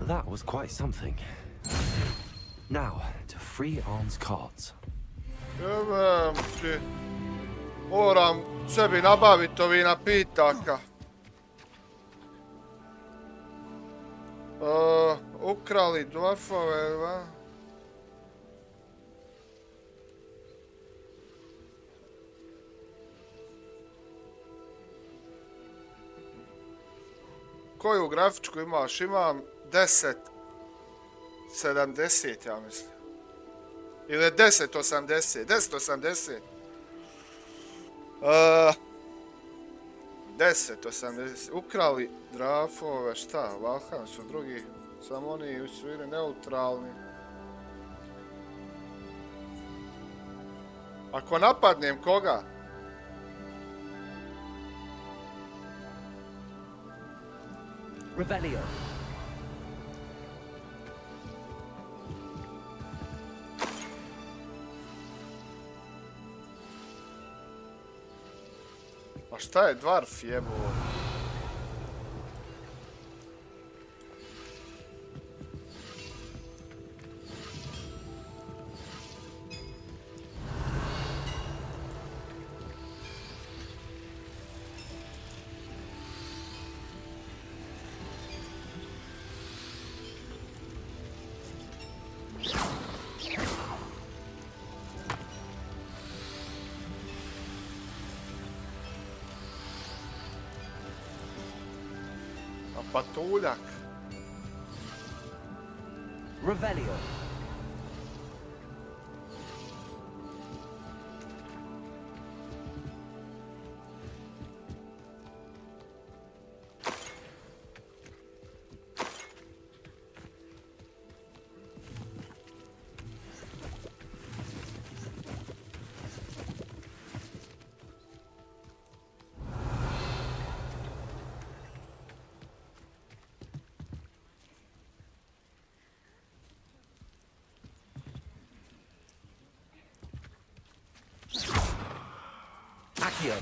[SPEAKER 12] That was quite something. Now, to free Arn's cards.
[SPEAKER 1] Jebem ti. Moram sebi nabaviti ovi napitaka. Ukrali dvorfove, va? Koju grafičku imaš? Imam 1070, ja mislim. Ili 1080? 1080. 1080. Ukrali drafove, šta? Valhan su drugi. Samo oni su ili neutralni. Ako napadnem koga?
[SPEAKER 18] Revelio.
[SPEAKER 1] A šta je dvarf jebo? Patuljak.
[SPEAKER 18] Revelio. Accio.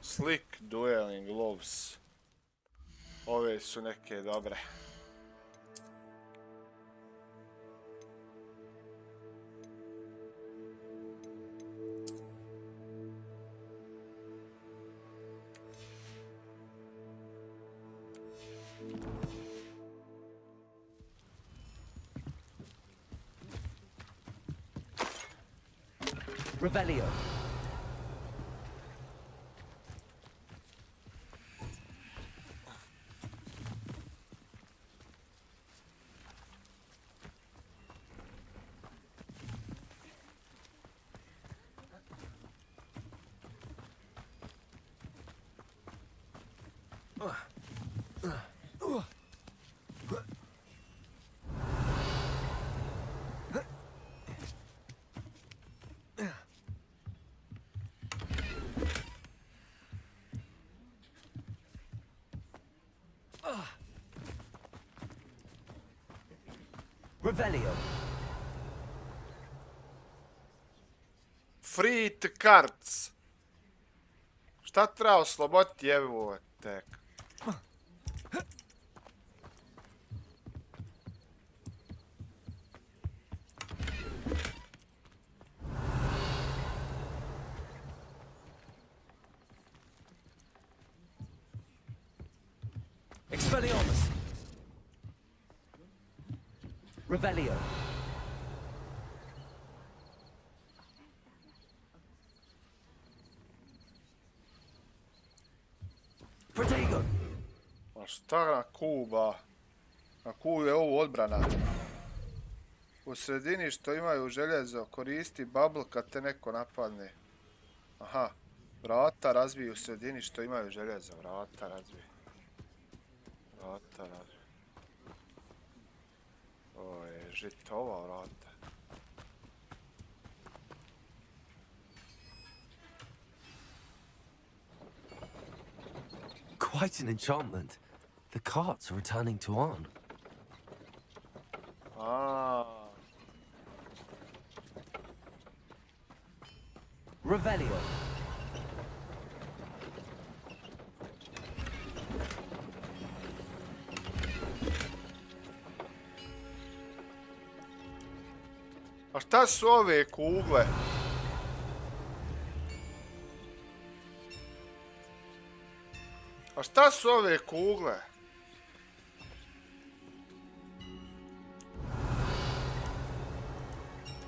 [SPEAKER 1] Slick dueling gloves. Ove su neke dobre.
[SPEAKER 12] Revelio. Revelio.
[SPEAKER 1] Freet cards. Šta treba osloboditi, evo tek.
[SPEAKER 12] Expelliarmus. Revelio. Protego.
[SPEAKER 1] A šta na Kuba? Na Kubu je ovo odbrana. U sredini što imaju željezo koristi bubble kad te neko napadne. Aha. Vrata razviju u sredini što imaju željezo. Vrata razviju. Vrata razviju. Ovo je žitova vrata.
[SPEAKER 12] Quite an enchantment. The carts are returning to Arn.
[SPEAKER 1] Ah.
[SPEAKER 12] Revelio.
[SPEAKER 1] A šta su ove kugle? A šta su ove kugle?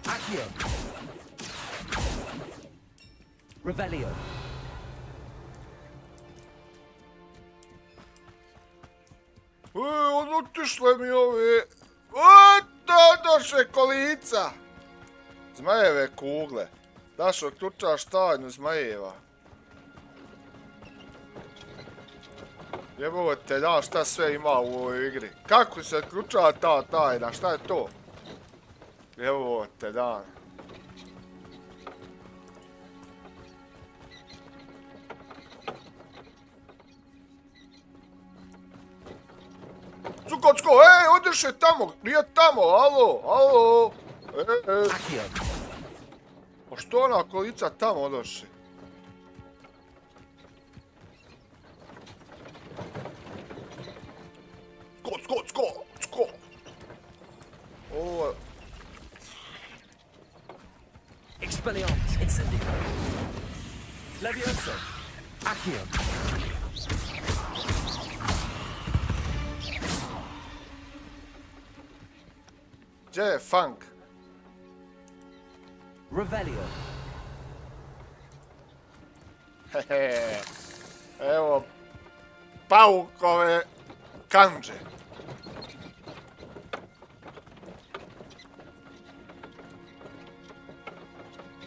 [SPEAKER 12] Accio. Revelio.
[SPEAKER 1] Otišle mi ove... Došle kolica! Zmajeve kugle. Dašo, ključaš tajnu zmajeva. Jebote, da, šta sve ima u ovoj igri. Kako se ključa ta tajna, šta je to? Jebote, dan. Cuko, odiš je tamo, nije tamo, alo. A što ona kolica tamo odoši? Sko. Ovo...
[SPEAKER 12] Expelliarmus. Incendio. Levioso. Accio.
[SPEAKER 1] Gdje je funk?
[SPEAKER 12] Revelio.
[SPEAKER 1] Hehe. Evo... Paukove... kanđe.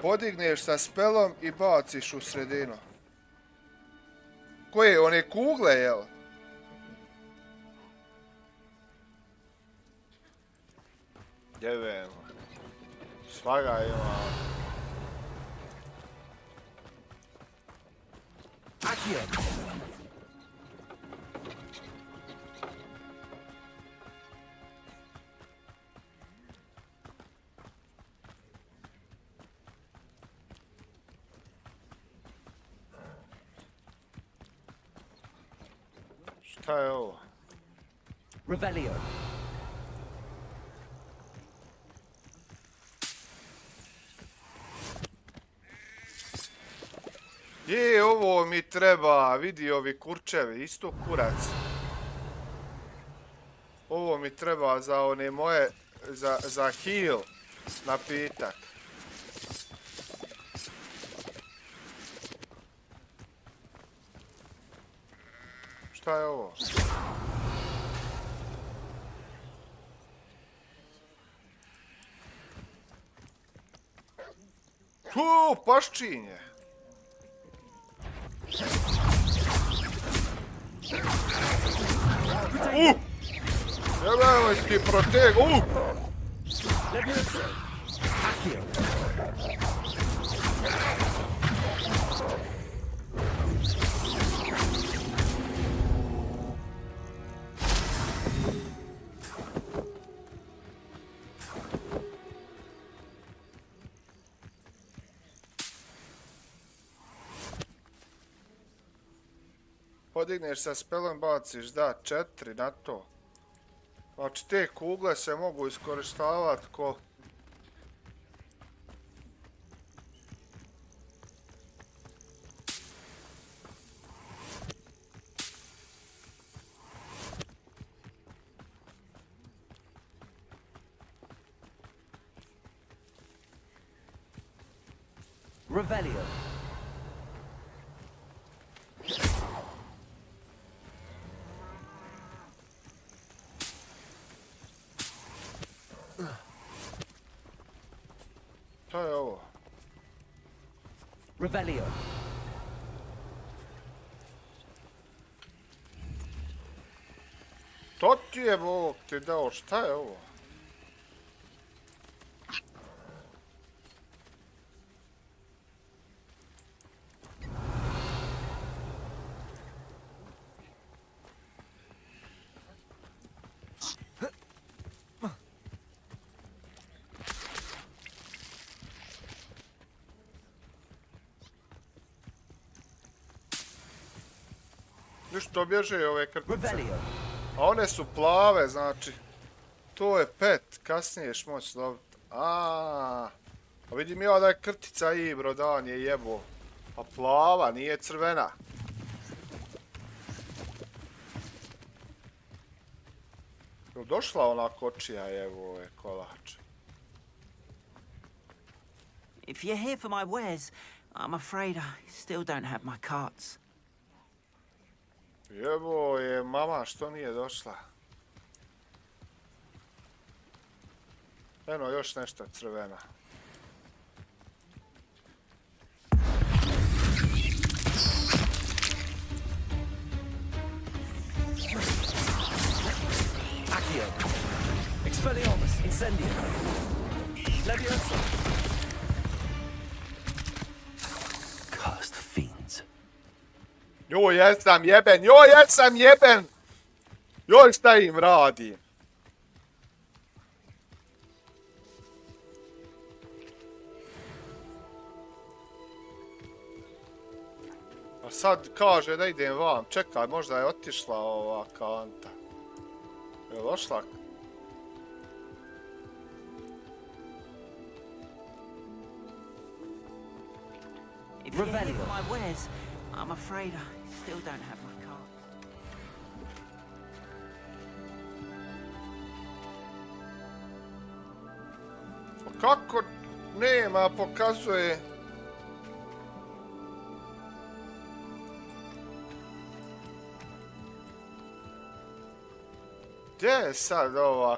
[SPEAKER 1] Podigneš sa spelom i baciš u sredinu. Koje? One kugle, jel? Jebemo. Svaga ima.
[SPEAKER 12] Accio.
[SPEAKER 1] Šta je ovo?
[SPEAKER 3] Revelio.
[SPEAKER 1] Je, ovo mi treba, vidi ovi kurčevi, isto kurac. Ovo mi treba za one moje, za heal napitak. Šta je ovo? Paščinje! Jebeno ti proteg, Podigneš sa spelom, baciš, da, 4 na to. Znači, te kugle se mogu iskorištavati ko...
[SPEAKER 3] Revelio.
[SPEAKER 1] Šta je ovo?
[SPEAKER 3] Revelio.
[SPEAKER 1] To ti je Bog ti dao, šta je ovo? Što bježe ove krtice? A one su plave, znači. To je pet, kasnije ješ moći loviti. A vidim ja da je krtica i brodan je jebo. Pa plava, nije crvena. Je došla ona kočija jevo ove kolače?
[SPEAKER 6] If you're here for my wares, I'm afraid I still don't have my carts.
[SPEAKER 1] Jebo je, mama, što nije došla? Eno, još nešto crvena.
[SPEAKER 3] Accio. Expelliarmus. Incendio. Leviosa. Cursed fiends.
[SPEAKER 1] Joj, jesam jeben! Joj, šta im radim? A sad kaže da idem vam, čekaj, možda je otišla ova kanta. Je li došla?
[SPEAKER 6] If you're here for my wares, I'm afraid I still don't have my cards.
[SPEAKER 1] Kako nema, pokazuje... Gdje je sad ova...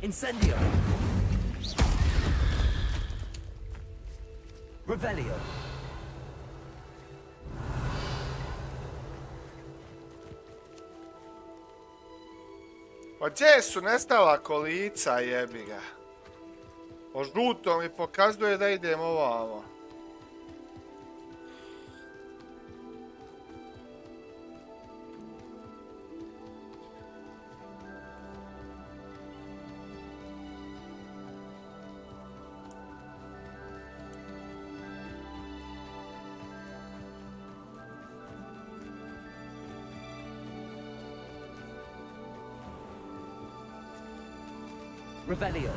[SPEAKER 3] Incendio! Revelio!
[SPEAKER 1] Pa gdje su nestala kolica, jebi ga? O žuto mi pokazuje da idem ovamo.
[SPEAKER 3] Revelio!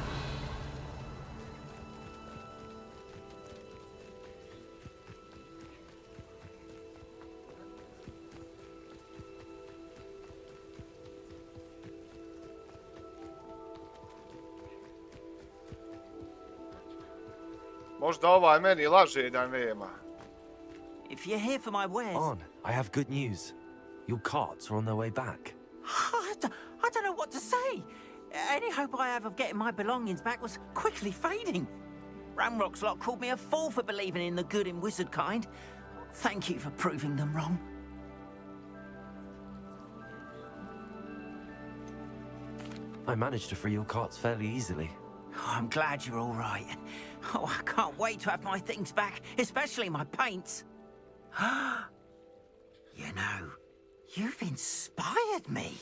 [SPEAKER 1] Možda ovaj meni laže da nema.
[SPEAKER 6] If you're here for my wares...
[SPEAKER 3] On, I have good news. Your carts are on their way back.
[SPEAKER 6] I don't know what to say. Any hope I have of getting my belongings back was quickly fading. Ramrock's lot called me a fool for believing in the good in wizard kind. Thank you for proving them wrong.
[SPEAKER 3] I managed to free your carts fairly easily.
[SPEAKER 6] Oh, I'm glad you're all right. Oh, I can't wait to have my things back, especially my paints. You know, you've inspired me.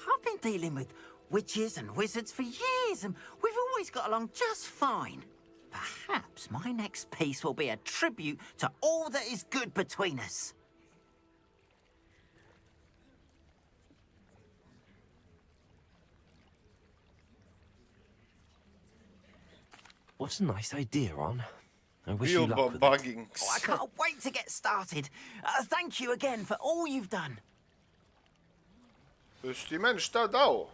[SPEAKER 6] I've been dealing with witches and wizards for years, and we've always got along just fine. Perhaps my next piece will be a tribute to all that is good between us.
[SPEAKER 3] What a nice idea, Ron. I wish you luck with it.
[SPEAKER 6] Oh, I can't wait to get started. Thank you again for all you've done.
[SPEAKER 1] Jesi ti meni šta dao?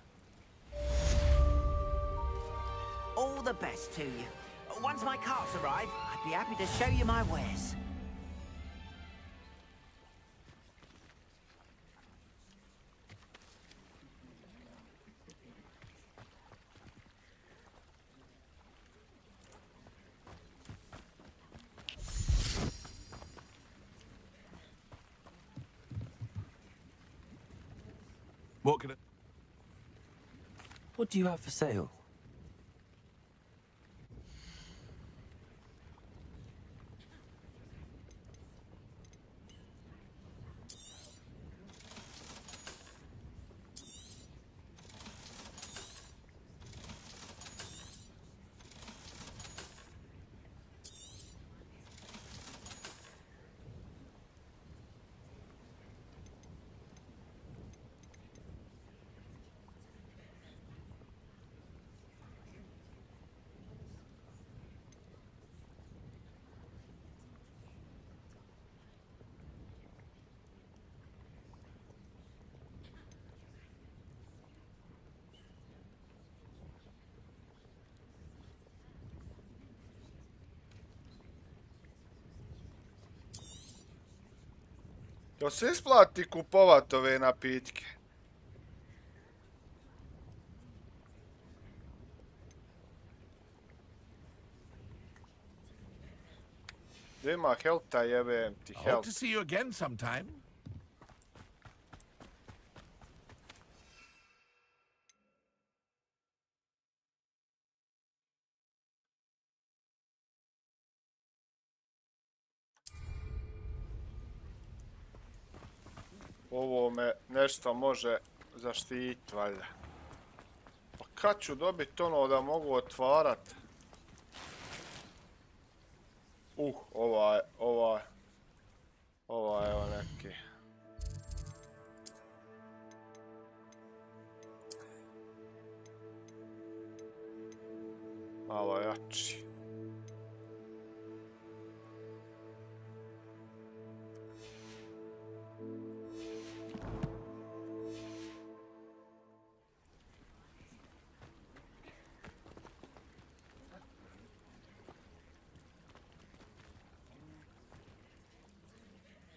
[SPEAKER 6] All the best to you. Once my carts arrive, I'd be happy to show you my wares.
[SPEAKER 22] What can I...
[SPEAKER 3] What do you have for sale?
[SPEAKER 1] Jel se isplati kupovat ove napitke? Gdje ima helta, jebem ti
[SPEAKER 22] I hope
[SPEAKER 1] helt.
[SPEAKER 22] to see you again sometime.
[SPEAKER 1] Ovo me nešto može zaštiti, valjda. Pa kad ću dobiti ono da mogu otvarat? Ovaj, evo neki. Malo jači.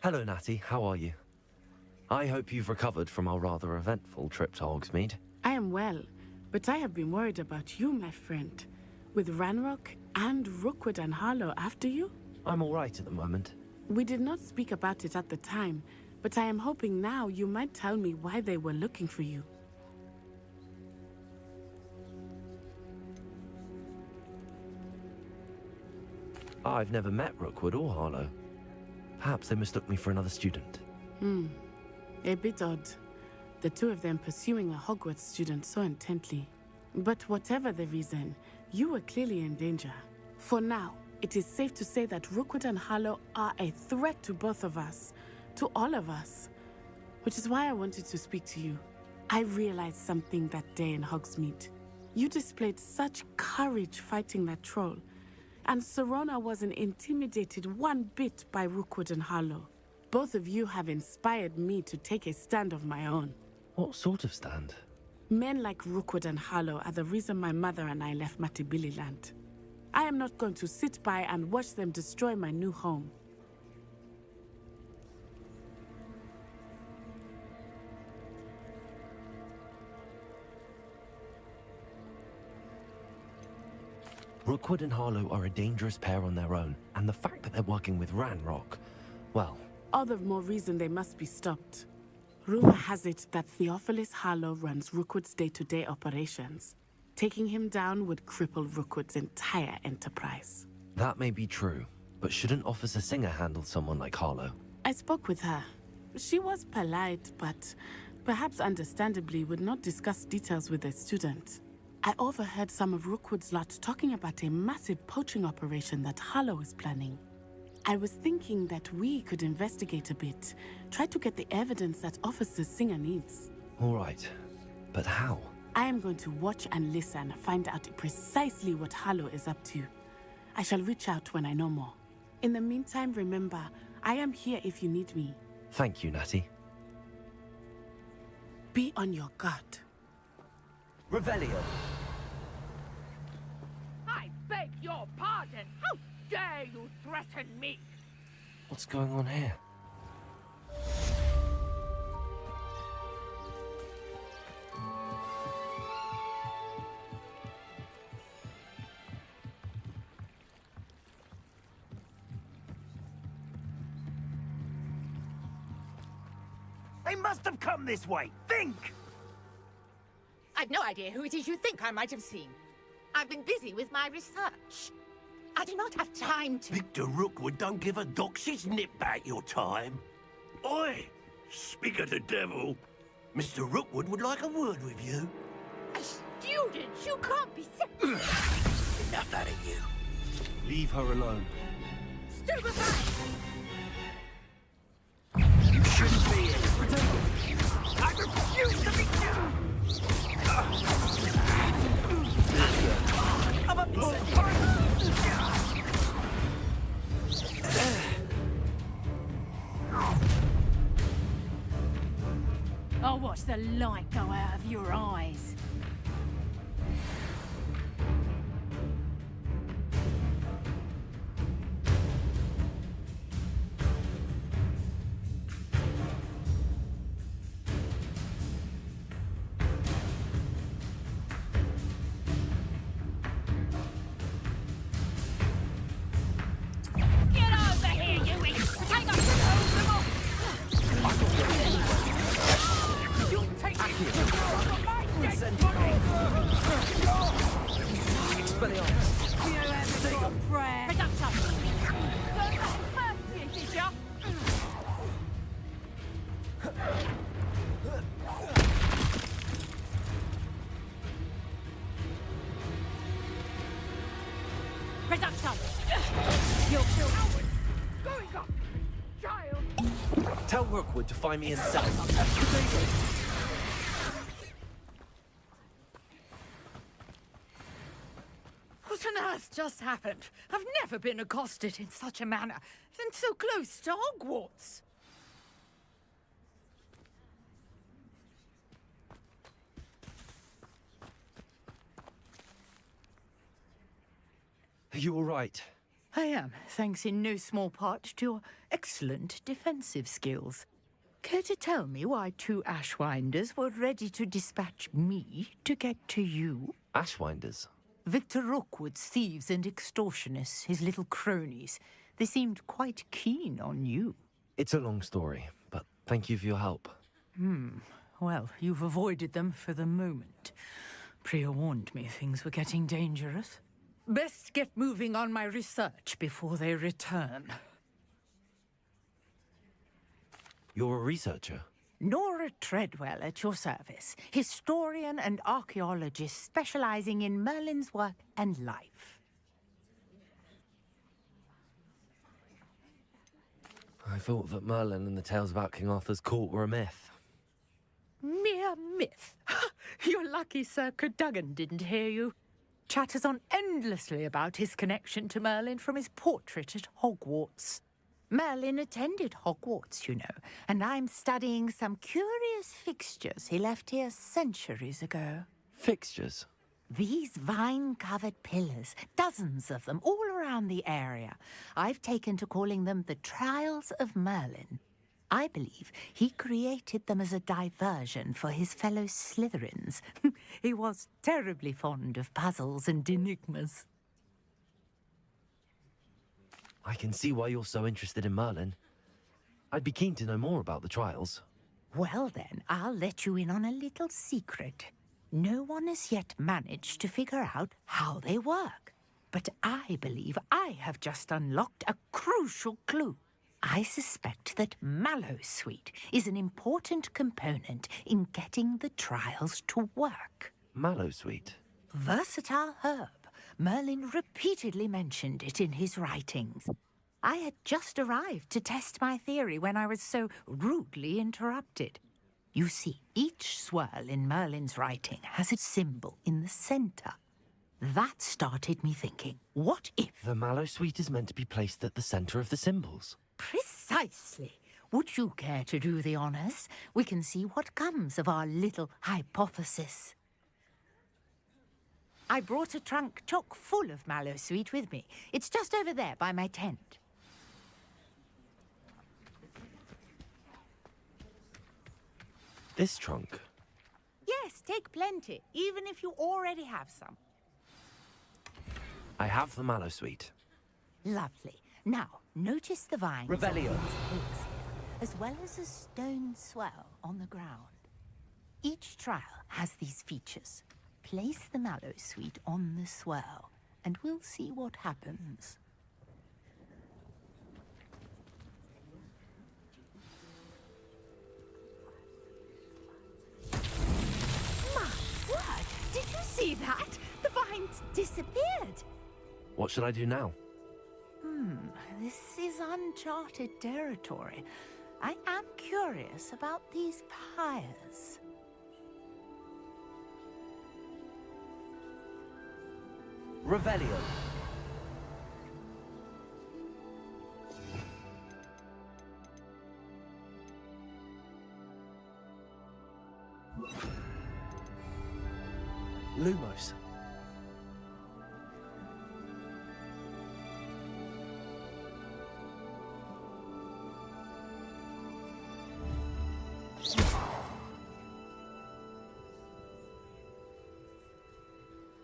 [SPEAKER 3] Hello, Natty. How are you? I hope you've recovered from our rather eventful trip to Hogsmeade.
[SPEAKER 2] I am well. But I have been worried about you, my friend. With Ranrock and Rookwood and Harlow after you?
[SPEAKER 12] I'm all right at the moment.
[SPEAKER 2] We did not speak about it at the time, but I am hoping now you might tell me why they were looking for you.
[SPEAKER 12] I've never met Rookwood or Harlow. Perhaps they mistook me for another student.
[SPEAKER 2] A bit odd. The two of them pursuing a Hogwarts student so intently. But whatever the reason, you were clearly in danger. For now, it is safe to say that Rookwood and Harlow are a threat to both of us. To all of us. Which is why I wanted to speak to you. I realized something that day in Hogsmeade. You displayed such courage fighting that troll. And Serona wasn't intimidated one bit by Rookwood and Harlow. Both of you have inspired me to take a stand of my own.
[SPEAKER 12] What sort of stand?
[SPEAKER 2] Men like Rookwood and Harlow are the reason my mother and I left Matibililand. I am not going to sit by and watch them destroy my new home.
[SPEAKER 12] Rookwood and Harlow are a dangerous pair on their own, and the fact that they're working with Ranrock, well...
[SPEAKER 2] All the more reason they must be stopped. Rumor has it that Theophilus Harlow runs Rookwood's day-to-day operations. Taking him down would cripple Rookwood's entire enterprise.
[SPEAKER 12] That may be true, but shouldn't Officer Singer handle someone like Harlow?
[SPEAKER 2] I spoke with her. She was polite, but perhaps understandably would not discuss details with a student. I overheard some of Rookwood's lot talking about a massive poaching operation that Harlow is planning. I was thinking that we could investigate a bit, try to get the evidence that Officer Singer needs.
[SPEAKER 12] All right, but how?
[SPEAKER 2] I am going to watch and listen, find out precisely what Harlow is up to. I shall reach out when I know more. In the meantime, remember, I am here if you need me.
[SPEAKER 12] Thank you, Natty.
[SPEAKER 2] Be on your guard.
[SPEAKER 12] Revelio.
[SPEAKER 8] I beg your pardon. How dare you threaten me?
[SPEAKER 12] What's going on here?
[SPEAKER 10] They must have come this way. Think!
[SPEAKER 8] I've no idea who it is you think I might have seen. I've been busy with my research. I do not have time to...
[SPEAKER 10] Victor Rookwood don't give a doxy's nip back your time. Oi! Speak of the devil. Mr. Rookwood would like a word with you.
[SPEAKER 8] A student? You can't be...
[SPEAKER 10] Enough out of you. Leave her alone.
[SPEAKER 8] Stupefy!
[SPEAKER 10] You shouldn't be here. I refuse to be... I'm a bull.
[SPEAKER 14] I'll watch the light go out of your eyes.
[SPEAKER 8] Get over here, you idiot! Take off your clothes, you'll take it from my dead body!
[SPEAKER 10] Expelliarmus.
[SPEAKER 14] You haven't got prayer.
[SPEAKER 8] Reduction! Learn that first, did ya? Reduction!
[SPEAKER 14] You're killed.
[SPEAKER 8] Going up! Child!
[SPEAKER 12] Tell Rookwood to find me in cell.
[SPEAKER 8] What on earth just happened? I've never been accosted in such a manner, and so close to Hogwarts.
[SPEAKER 12] Are you all right?
[SPEAKER 8] I am, thanks in no small part to your excellent defensive skills.
[SPEAKER 9] Care to tell me why 2 Ashwinders were ready to dispatch me to get to you?
[SPEAKER 12] Ashwinders?
[SPEAKER 9] Victor Rookwood's thieves and extortionists, his little cronies. They seemed quite keen on you.
[SPEAKER 12] It's a long story, but thank you for your help.
[SPEAKER 9] Well, you've avoided them for the moment. Priya warned me things were getting dangerous. Best get moving on my research before they return.
[SPEAKER 12] You're a researcher?
[SPEAKER 9] Nora Treadwell at your service, historian and archaeologist specializing in Merlin's work and life.
[SPEAKER 12] I thought that Merlin and the tales about King Arthur's court were a myth.
[SPEAKER 9] Mere myth. You're lucky Sir Cadogan didn't hear you. Chatters on endlessly about his connection to Merlin from his portrait at Hogwarts. Merlin attended Hogwarts, you know, and I'm studying some curious fixtures he left here centuries ago.
[SPEAKER 12] Fixtures?
[SPEAKER 9] These vine-covered pillars, dozens of them, all around the area. I've taken to calling them the Trials of Merlin. I believe he created them as a diversion for his fellow Slytherins. He was terribly fond of puzzles and enigmas.
[SPEAKER 12] I can see why you're so interested in Merlin. I'd be keen to know more about the trials.
[SPEAKER 9] Well then, I'll let you in on a little secret. No one has yet managed to figure out how they work. But I believe I have just unlocked a crucial clue. I suspect that Mallowsweet is an important component in getting the trials to work.
[SPEAKER 12] Mallowsweet?
[SPEAKER 9] Versatile herb. Merlin repeatedly mentioned it in his writings. I had just arrived to test my theory when I was so rudely interrupted. You see, each swirl in Merlin's writing has its symbol in the center. That started me thinking, what if...
[SPEAKER 12] The Mallowsweet is meant to be placed at the center of the symbols.
[SPEAKER 9] Precisely. Would you care to do the honors? We can see what comes of our little hypothesis. I brought a trunk chock full of Mallowsweet with me. It's just over there by my tent.
[SPEAKER 12] This trunk?
[SPEAKER 9] Yes, take plenty, even if you already have some.
[SPEAKER 12] I have the Mallowsweet.
[SPEAKER 9] Lovely. Now, notice the vines.
[SPEAKER 12] Revelio.
[SPEAKER 9] As well as a stone swell on the ground. Each trial has these features. Place the Mallowsweet on the swell, and we'll see what happens. My word! Did you see that? The vines disappeared!
[SPEAKER 12] What should I do now?
[SPEAKER 9] This is uncharted territory. I am curious about these pyres.
[SPEAKER 12] Revelio. Lumos.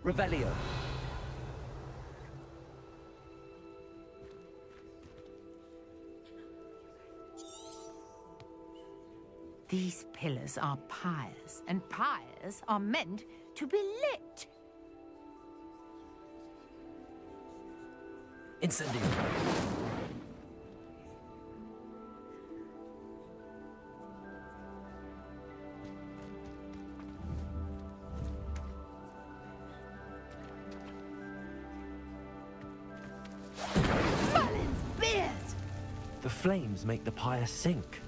[SPEAKER 12] Revelio.
[SPEAKER 9] These pillars are pyres, and pyres are meant to be lit.
[SPEAKER 12] Incendio.
[SPEAKER 9] Merlin's beard!
[SPEAKER 12] The flames make the pyre sink.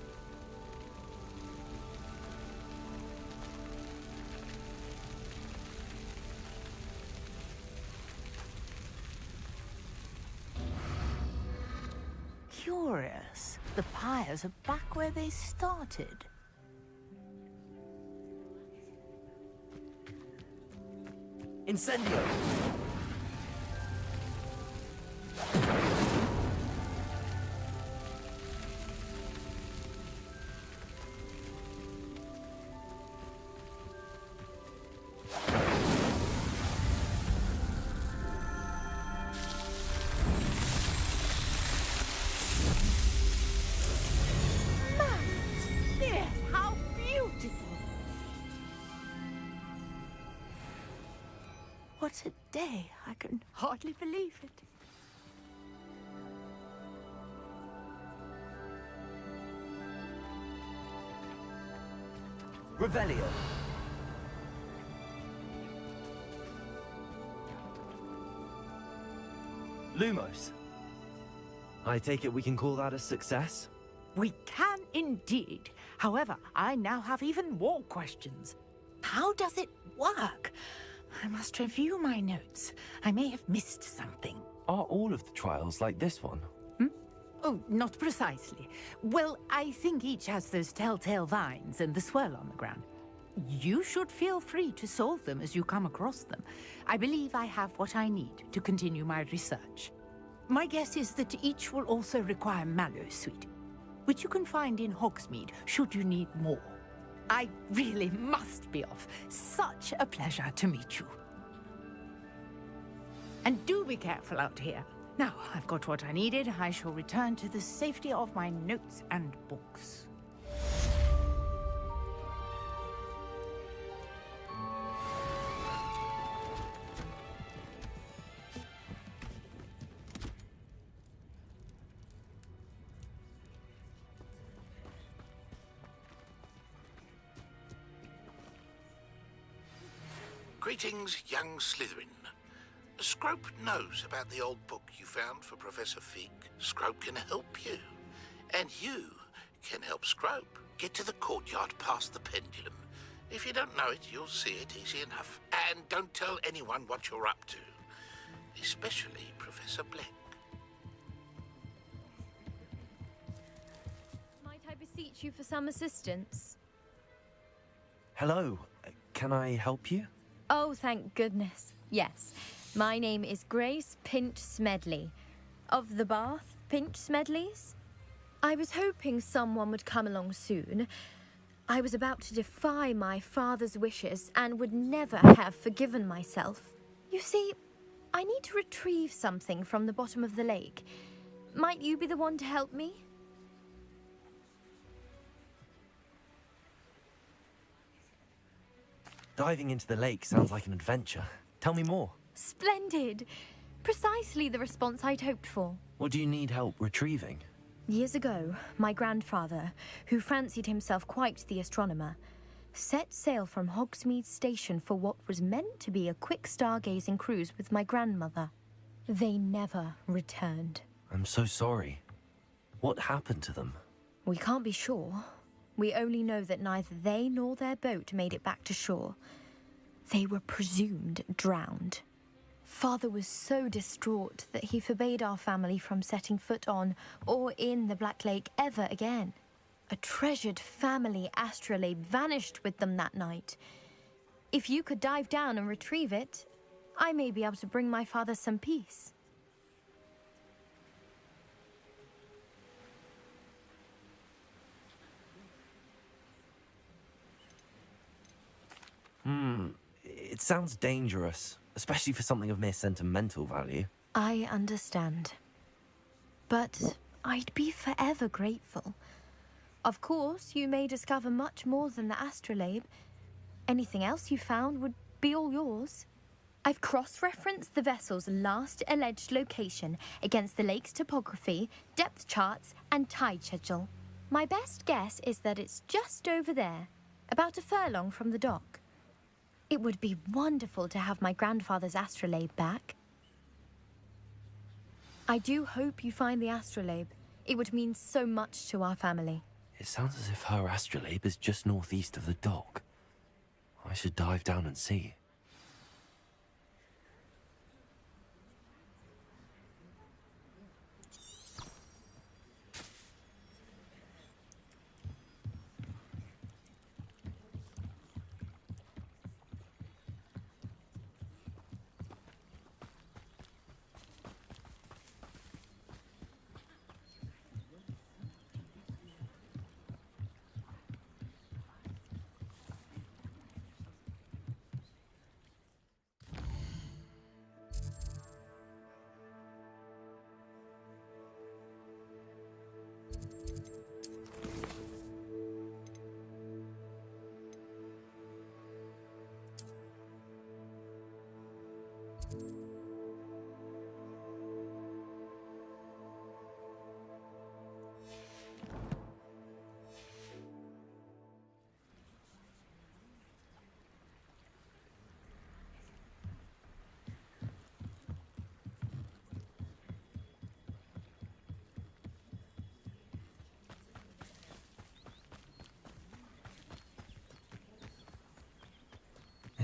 [SPEAKER 9] Curious. The pyres are back where they started.
[SPEAKER 12] Incendio.
[SPEAKER 9] what a day. I can hardly believe it.
[SPEAKER 12] Revelio. Lumos. I take it we can call that a success?
[SPEAKER 9] We can indeed. However, I now have even more questions. How does it work? I must review my notes. I may have missed something.
[SPEAKER 12] Are all of the trials like this one?
[SPEAKER 9] Oh, not precisely. Well, I think each has those telltale vines and the swirl on the ground. You should feel free to solve them as you come across them. I believe I have what I need to continue my research. My guess is that each will also require mallow sweet, which you can find in Hogsmeade should you need more. I really must be off. Such a pleasure to meet you. And do be careful out here. Now, I've got what I needed. I shall return to the safety of my notes and books.
[SPEAKER 22] Greetings, young Slytherin. Scrope knows about the old book you found for Professor Fig. Scrope can help you. And you can help Scrope get to the courtyard past the pendulum. If you don't know it, you'll see it easy enough. And don't tell anyone what you're up to. Especially Professor Black.
[SPEAKER 15] Might I beseech you for some assistance?
[SPEAKER 12] Hello. Can I help you?
[SPEAKER 15] Oh, thank goodness. Yes. My name is Grace Pinch Smedley, of the Bath Pinch Smedleys. I was hoping someone would come along soon. I was about to defy my father's wishes and would never have forgiven myself. You see, I need to retrieve something from the bottom of the lake. Might you be the one to help me?
[SPEAKER 12] Diving into the lake sounds like an adventure. Tell me more.
[SPEAKER 15] Splendid! Precisely the response I'd hoped for.
[SPEAKER 12] What do you need help retrieving?
[SPEAKER 15] Years ago, my grandfather, who fancied himself quite the astronomer, set sail from Hogsmeade Station for what was meant to be a quick stargazing cruise with my grandmother. They never returned.
[SPEAKER 12] I'm so sorry. What happened to them?
[SPEAKER 15] We can't be sure. We only know that neither they nor their boat made it back to shore. They were presumed drowned. Father was so distraught that he forbade our family from setting foot on or in the Black Lake ever again. A treasured family astrolabe vanished with them that night. If you could dive down and retrieve it, I may be able to bring my father some peace.
[SPEAKER 12] It sounds dangerous, especially for something of mere sentimental value.
[SPEAKER 15] I understand. But I'd be forever grateful. Of course, you may discover much more than the astrolabe. Anything else you found would be all yours. I've cross-referenced the vessel's last alleged location against the lake's topography, depth charts, and tide schedule. My best guess is that it's just over there, about a furlong from the dock. It would be wonderful to have my grandfather's astrolabe back. I do hope you find the astrolabe. It would mean so much to our family.
[SPEAKER 12] It sounds as if her astrolabe is just northeast of the dock. I should dive down and see.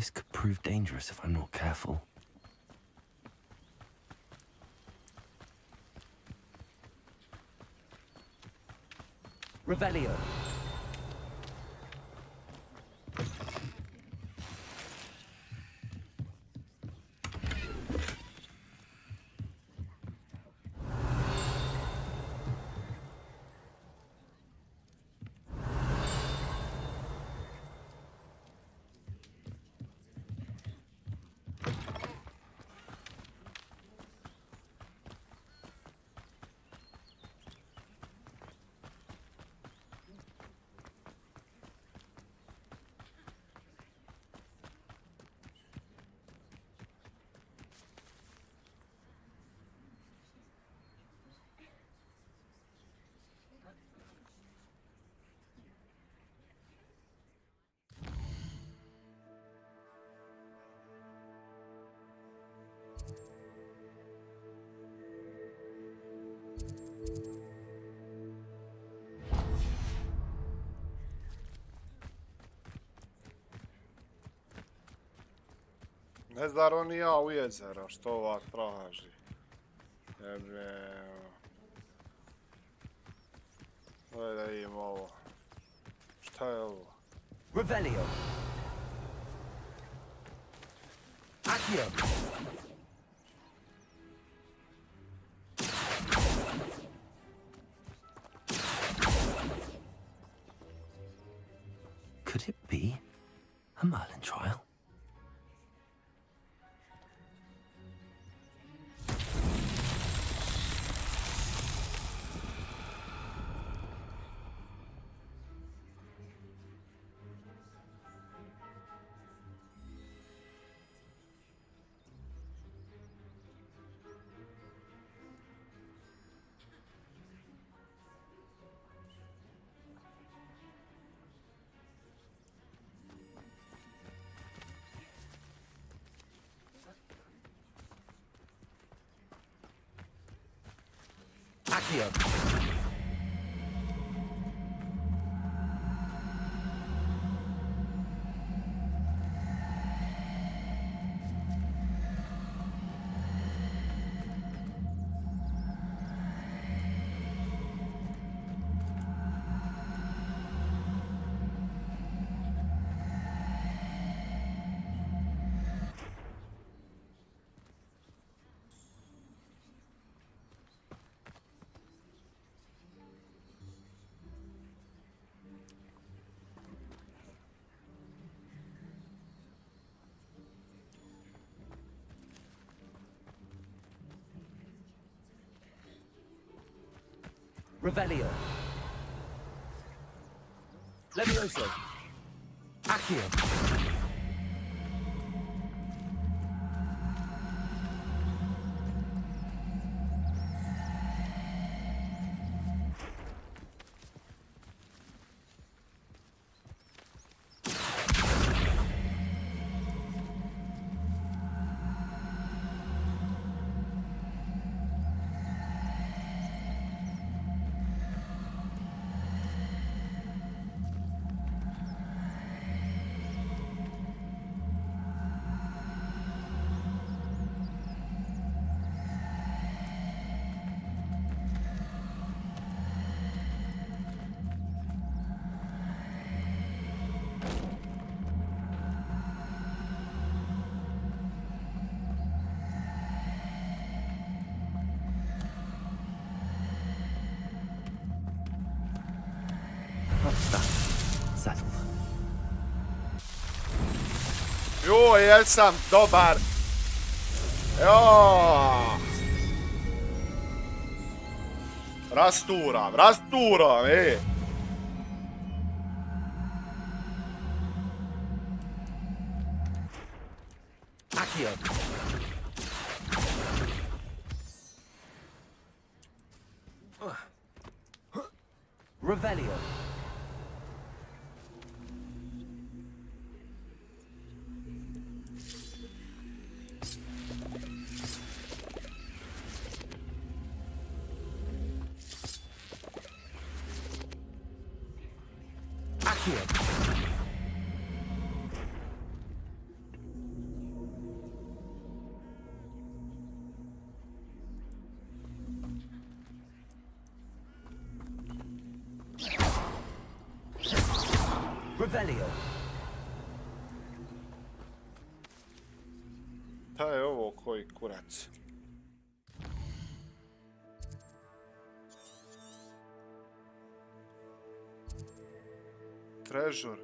[SPEAKER 12] This could prove dangerous if I'm not careful. Revelio.
[SPEAKER 1] Ne zar oni ja u jezero, što ova traži? Jebe... Daj da im ovo. Šta je ovo?
[SPEAKER 3] Revelio. Accio.
[SPEAKER 12] Could it be a Merlin trial?
[SPEAKER 3] Accio. Revelio. Levioso. Accio.
[SPEAKER 12] Settled.
[SPEAKER 1] Joj, jel sam dobar? Jo! Rasturam, ej!
[SPEAKER 3] Accio. Revelio. Accio. Revelio.
[SPEAKER 1] Šta je ovo, koji kurac? Treasure.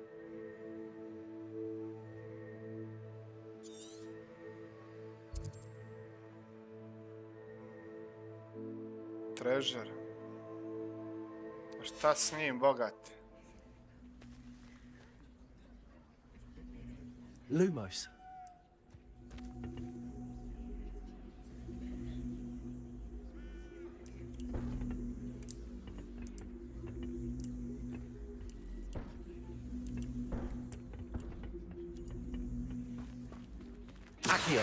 [SPEAKER 1] Treasure. A šta s njim, bogate?
[SPEAKER 12] Lumos. Accio.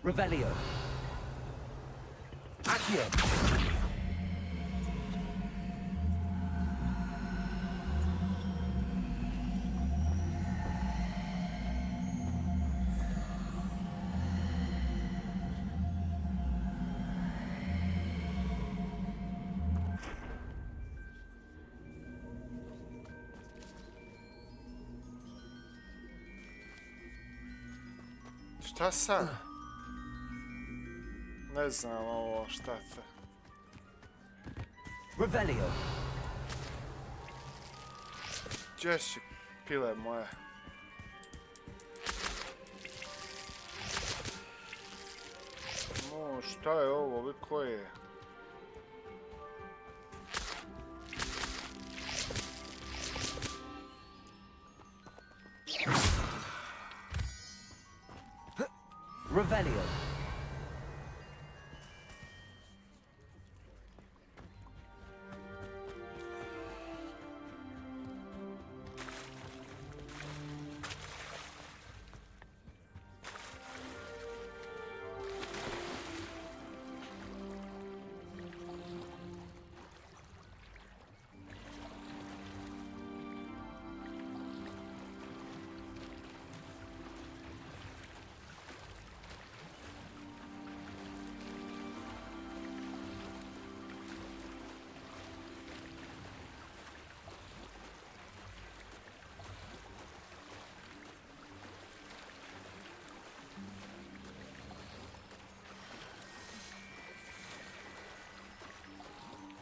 [SPEAKER 12] Revelio. Accio.
[SPEAKER 1] Šta sad? Ne znam ovo, šta te...
[SPEAKER 3] Revelio.
[SPEAKER 1] Gdje si, pile moje? No, šta je ovo, vi koji je?
[SPEAKER 3] Revelio.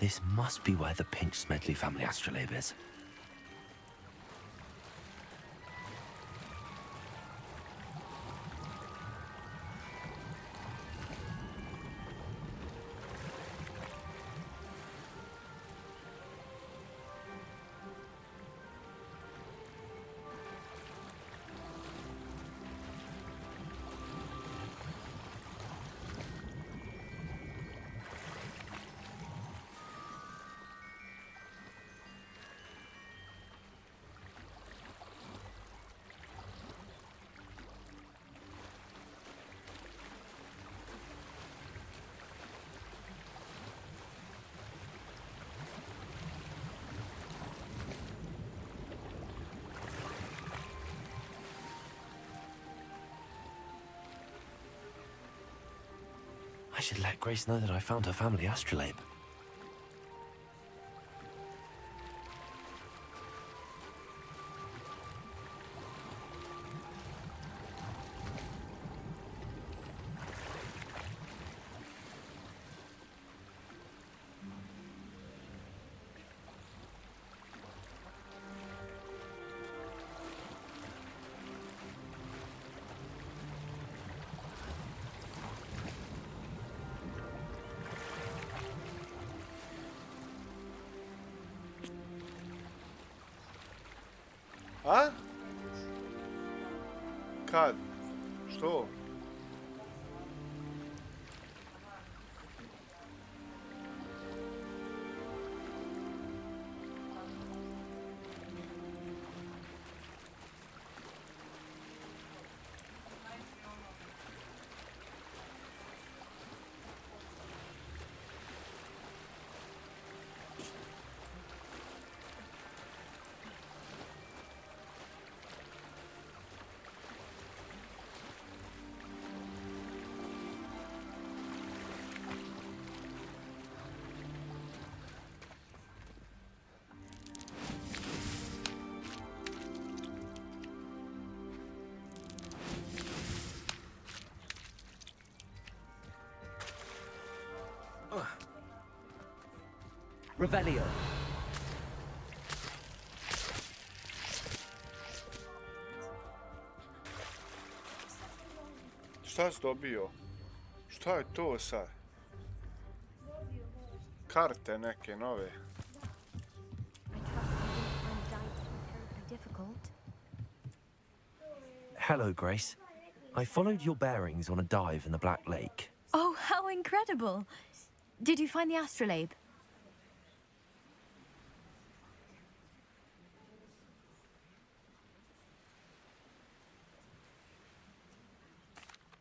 [SPEAKER 12] This must be where the Pinch Smedley family astrolabe is. I should let Grace know that I found her family astrolabe.
[SPEAKER 1] A? Kad? Što?
[SPEAKER 12] Revelio.
[SPEAKER 1] Šta si dobio? Šta je to sad? Karte neke nove.
[SPEAKER 12] Hello, Grace. I followed your bearings on a dive in the Black Lake.
[SPEAKER 15] Oh, how incredible! Did you find the astrolabe?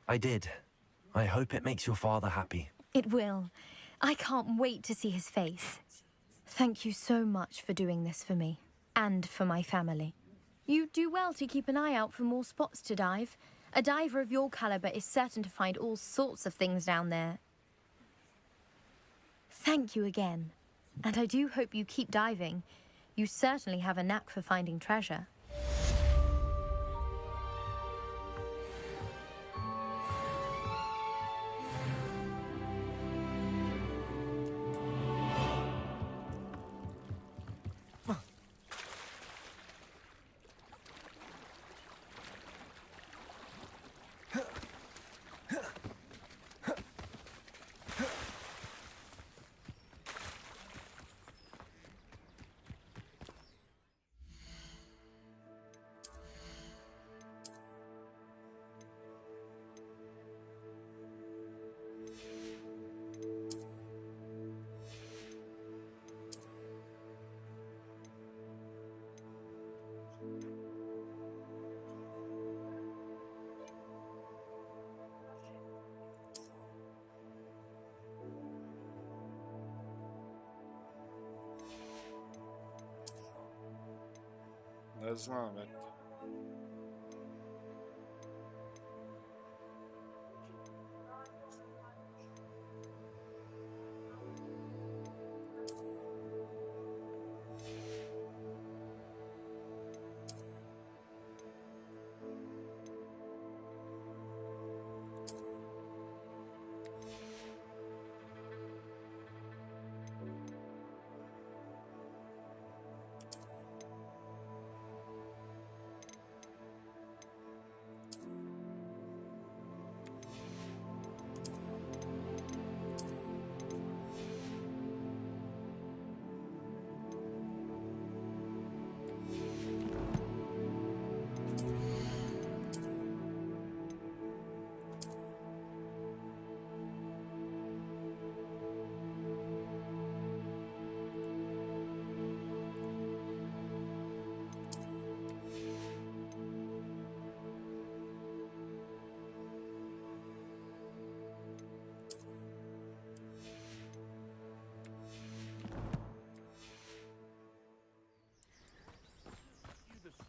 [SPEAKER 12] I did. I hope it makes your father happy.
[SPEAKER 15] It will. I can't wait to see his face. Thank you so much for doing this for me, and for my family. You do well to keep an eye out for more spots to dive. A diver of your caliber is certain to find all sorts of things down there. Thank you again. And I do hope you keep diving. You certainly have a knack for finding treasure.
[SPEAKER 1] Ne znam, eto.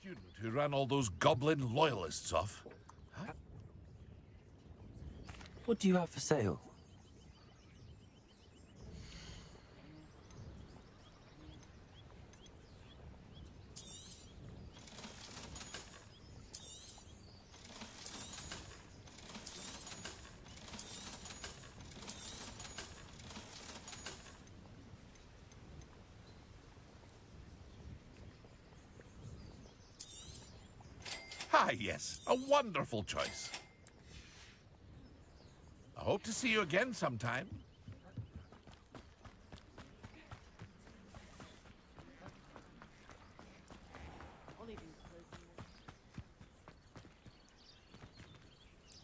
[SPEAKER 16] Student who ran all those goblin loyalists off. Huh?
[SPEAKER 12] What do you have for sale?
[SPEAKER 16] Ah, yes, a wonderful choice. I hope to see you again sometime.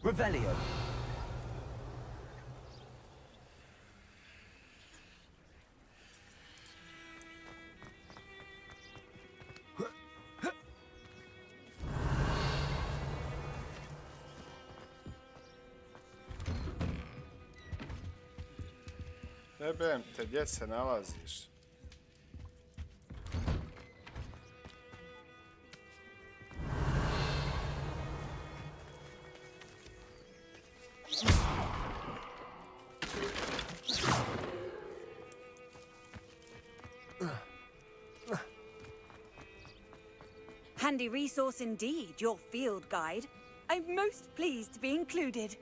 [SPEAKER 12] Revelio.
[SPEAKER 1] Jebem te, gdje se nalaziš?
[SPEAKER 17] Handy resource indeed, your field guide. I'm most pleased to be included.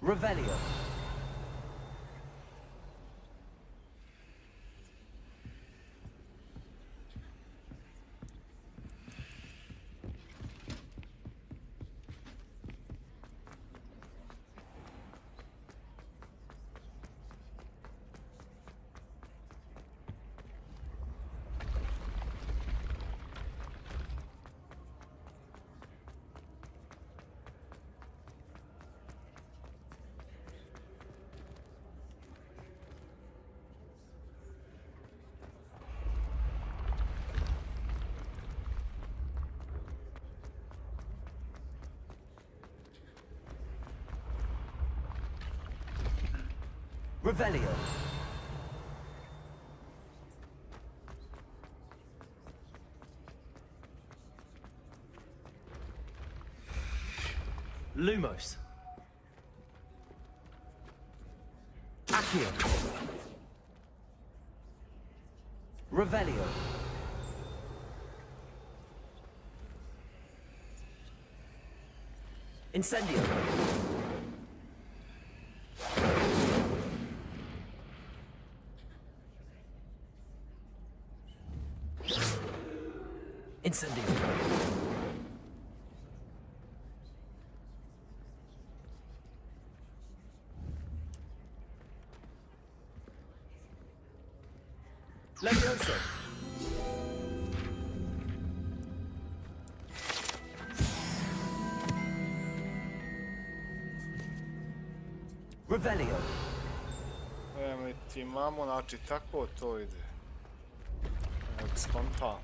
[SPEAKER 3] Revelio. Revelio. Lumos. Accio. Revelio. Incendio. Incendio. Levioso. Revelio.
[SPEAKER 1] Mi ti imamo, znači tako to ide. Skonta.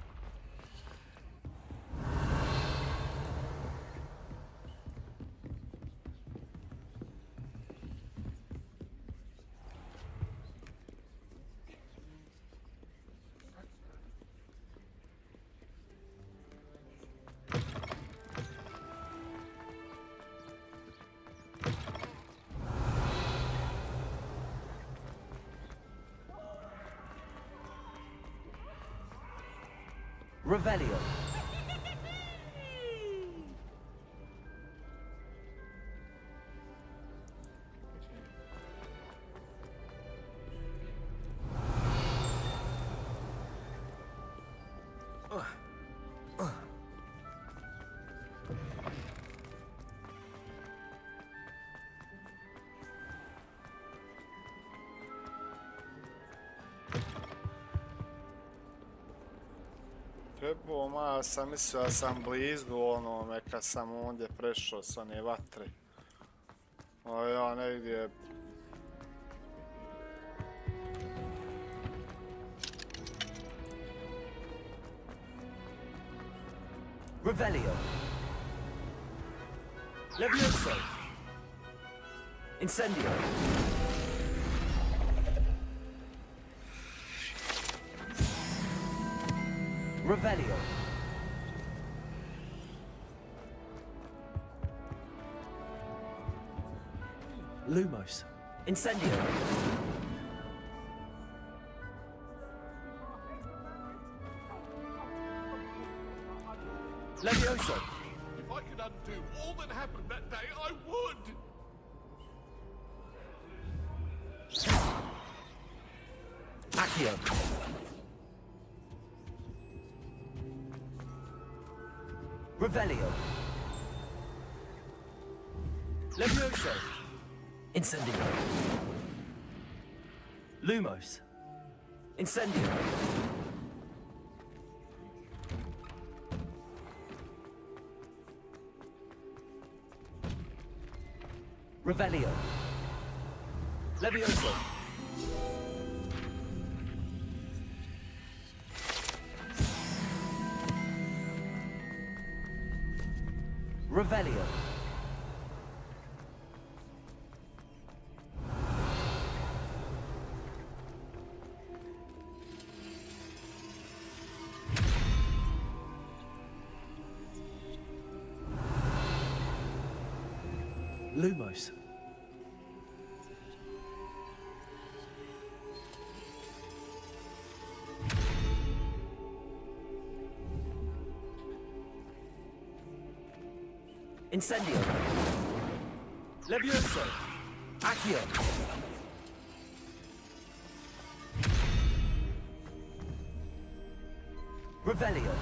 [SPEAKER 3] Revelio.
[SPEAKER 1] Trebao, ja sam mislio da sam blizu onome kad sam ondje prešao s one vatre. A ja negdje...
[SPEAKER 3] Revelio. Levioso. Incendio. Revelio. Lumos. Incendio. Levioso.
[SPEAKER 16] If I could undo all that happened that day, I would!
[SPEAKER 3] Accio. Revelio. Levioso. Incendio. Lumos. Incendio. Revelio. Levioso. Revelio. Lumos.
[SPEAKER 12] Incendio. Levioso. Accio. Revelio.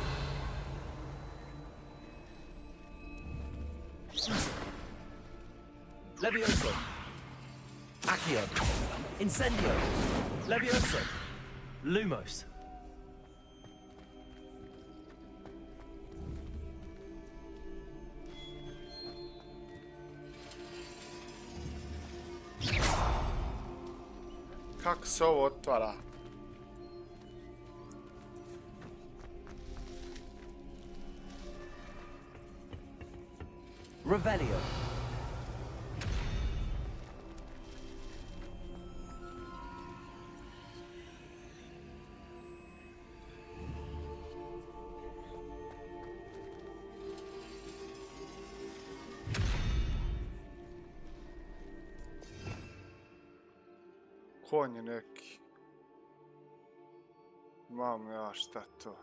[SPEAKER 12] Levioso. Accio. Incendio. Levioso. Lumos.
[SPEAKER 1] Kako se ovo otvara?
[SPEAKER 12] Revelio.
[SPEAKER 1] Konj je neki. Imam ja šta to?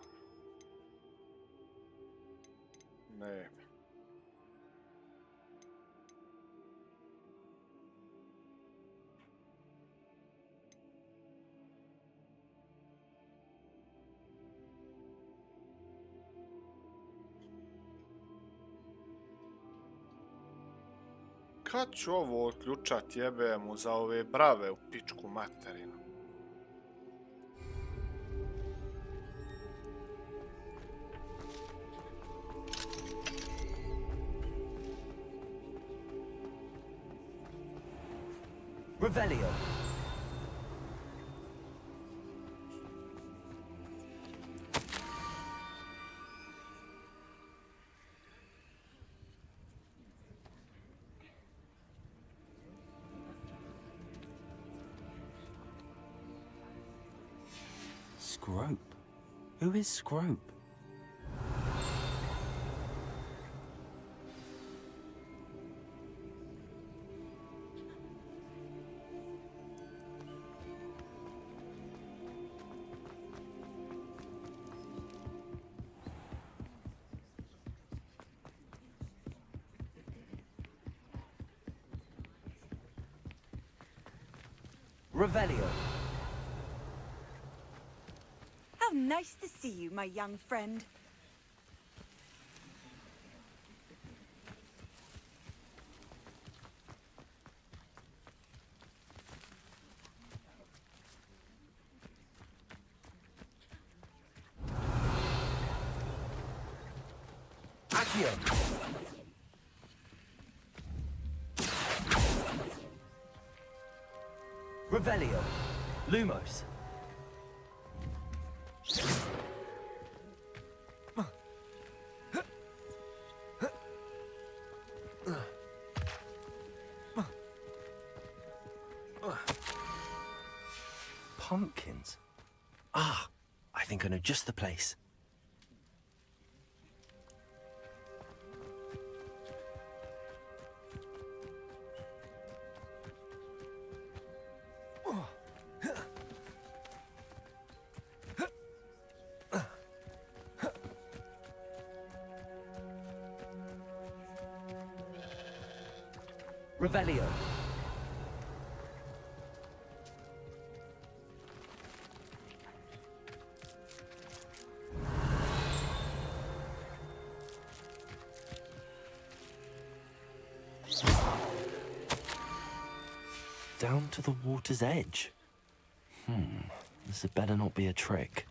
[SPEAKER 1] Ne. Kad ću ovo otključat jebe mu za ove brave u pičku materinu?
[SPEAKER 12] Revelio.
[SPEAKER 3] Scrope? Who is Scrope?
[SPEAKER 12] Revelio.
[SPEAKER 17] How nice to see you, my young friend.
[SPEAKER 12] Accio. Revelio. Lumos.
[SPEAKER 3] Pumpkins? Ah, I think I know just the place.
[SPEAKER 12] Revelio.
[SPEAKER 3] Down to the water's edge. This had better not be a trick.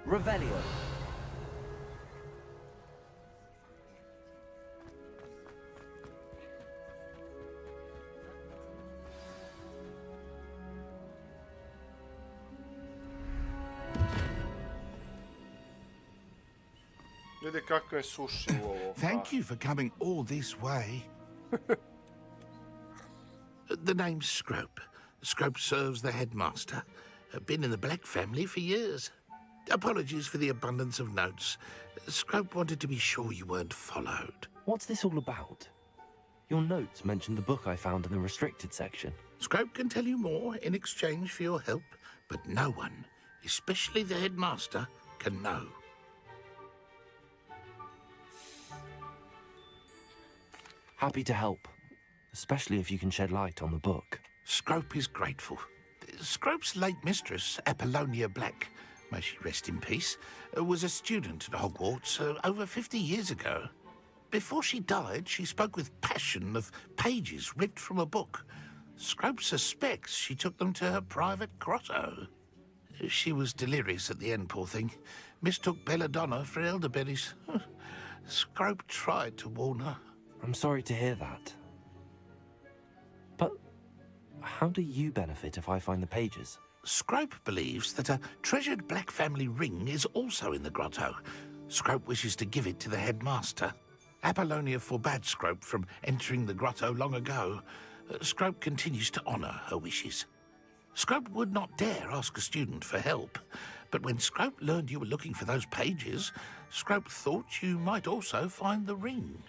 [SPEAKER 12] Revelio.
[SPEAKER 1] Vidi kakve suši u ovo.
[SPEAKER 10] Thank you for coming all this way. The name's Scrope. Scrope serves the headmaster. Been in the Black family for years.
[SPEAKER 22] Apologies for the abundance of notes. Scrope wanted to be sure you weren't followed.
[SPEAKER 12] What's this all about? Your notes mentioned the book I found in the restricted section.
[SPEAKER 22] Scrope can tell you more in exchange for your help, but no one, especially the headmaster, can know.
[SPEAKER 12] Happy to help, especially if you can shed light on the book.
[SPEAKER 22] Scrope is grateful. Scrope's late mistress, Apollonia Black, may she rest in peace, was a student at Hogwarts over 50 years ago. Before she died, she spoke with passion of pages ripped from a book. Scrope suspects she took them to her private grotto. She was delirious at the end, poor thing. Mistook belladonna for elderberries. Scrope tried to warn her.
[SPEAKER 12] I'm sorry to hear that. But how do you benefit if I find the pages?
[SPEAKER 22] Scrope believes that a treasured Black family ring is also in the grotto. Scrope wishes to give it to the headmaster. Apollonia forbade Scrope from entering the grotto long ago. Scrope continues to honour her wishes. Scrope would not dare ask a student for help, but when Scrope learned you were looking for those pages, Scrope thought you might also find the ring.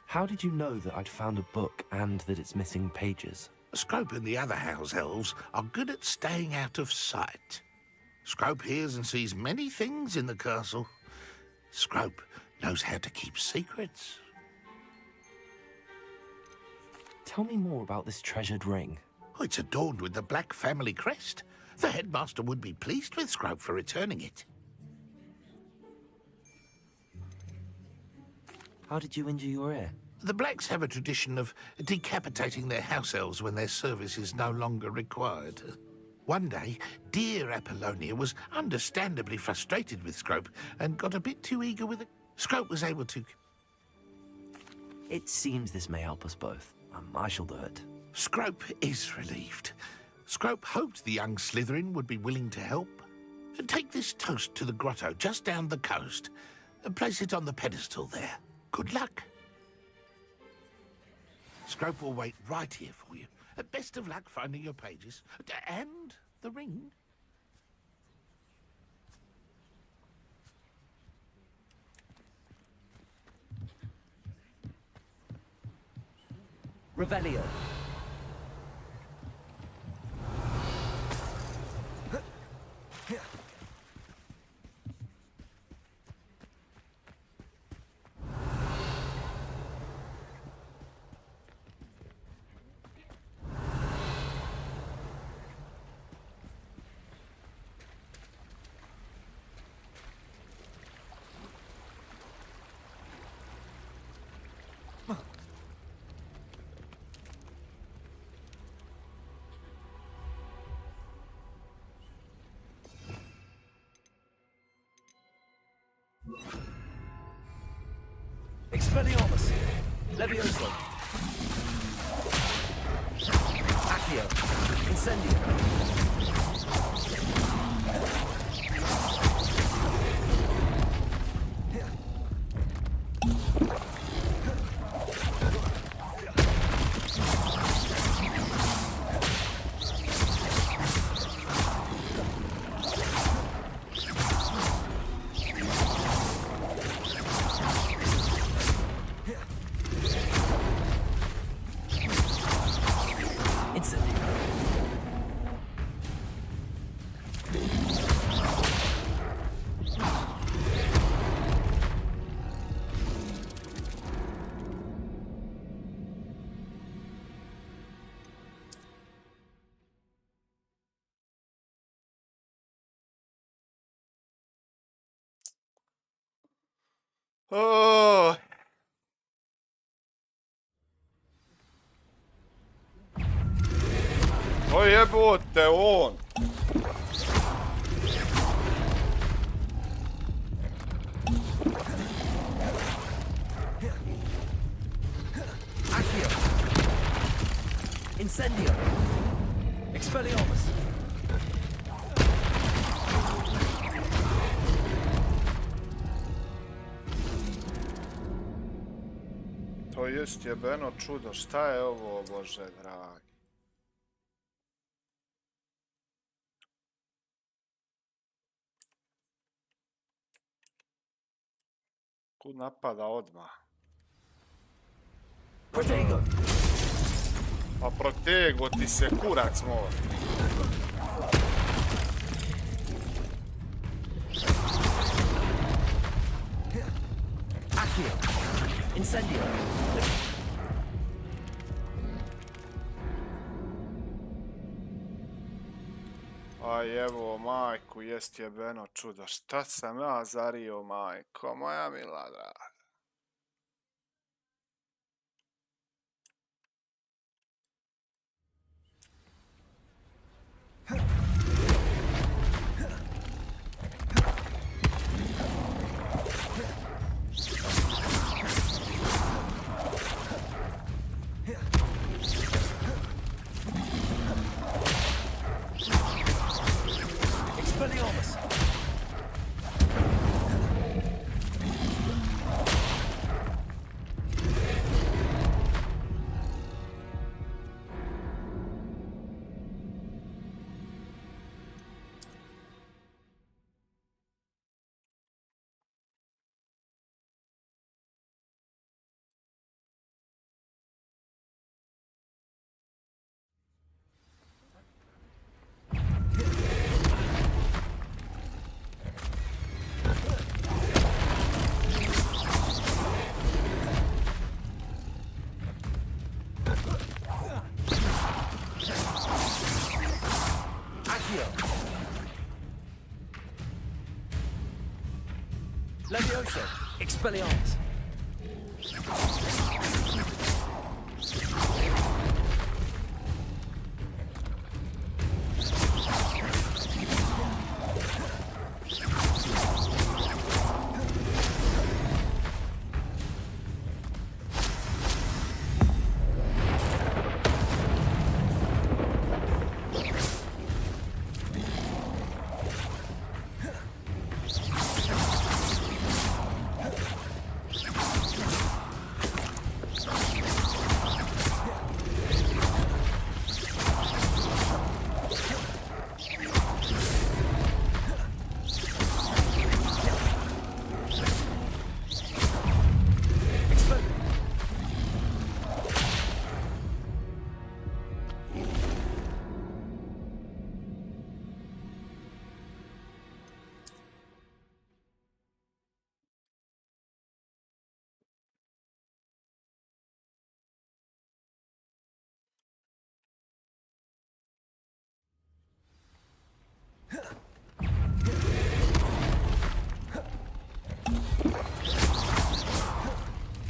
[SPEAKER 12] How did you know that I'd found a book and that it's missing pages?
[SPEAKER 22] Scrope and the other house elves are good at staying out of sight. Scrope hears and sees many things in the castle. Scrope knows how to keep secrets.
[SPEAKER 12] Tell me more about this treasured ring.
[SPEAKER 22] Oh, it's adorned with the Black family crest. The headmaster would be pleased with Scrope for returning it.
[SPEAKER 12] How did you injure your ear?
[SPEAKER 22] The Blacks have a tradition of decapitating their house elves when their service is no longer required. One day, dear Apollonia was understandably frustrated with Scrope and got a bit too eager with it. Scrope was able to...
[SPEAKER 12] It seems this may help us both. I shall do it.
[SPEAKER 22] Scrope is relieved. Scrope hoped the young Slytherin would be willing to help. Take this toast to the grotto just down the coast. Place it on the pedestal there. Good luck. Scrope will wait right here for you. Best of luck finding your pages. And the ring.
[SPEAKER 3] Revelio. Expelliarmus! Levioso! Accio! Incendio!
[SPEAKER 1] Oh. Oj jebote, on.
[SPEAKER 3] Accio! Incendio! Expelliarmus!
[SPEAKER 1] To jest jebeno čudo. Šta je ovo, Bože dragi? Kud napada odmah?
[SPEAKER 10] Protego!
[SPEAKER 1] Pa protego ti se kurac moj.
[SPEAKER 10] Accio! Incendio!
[SPEAKER 1] Aj evo majku, jest jebeno čudo. Šta sam ja zario majko, moja mila draga.
[SPEAKER 10] Expelliarmus! Levioso! Expelliarmus!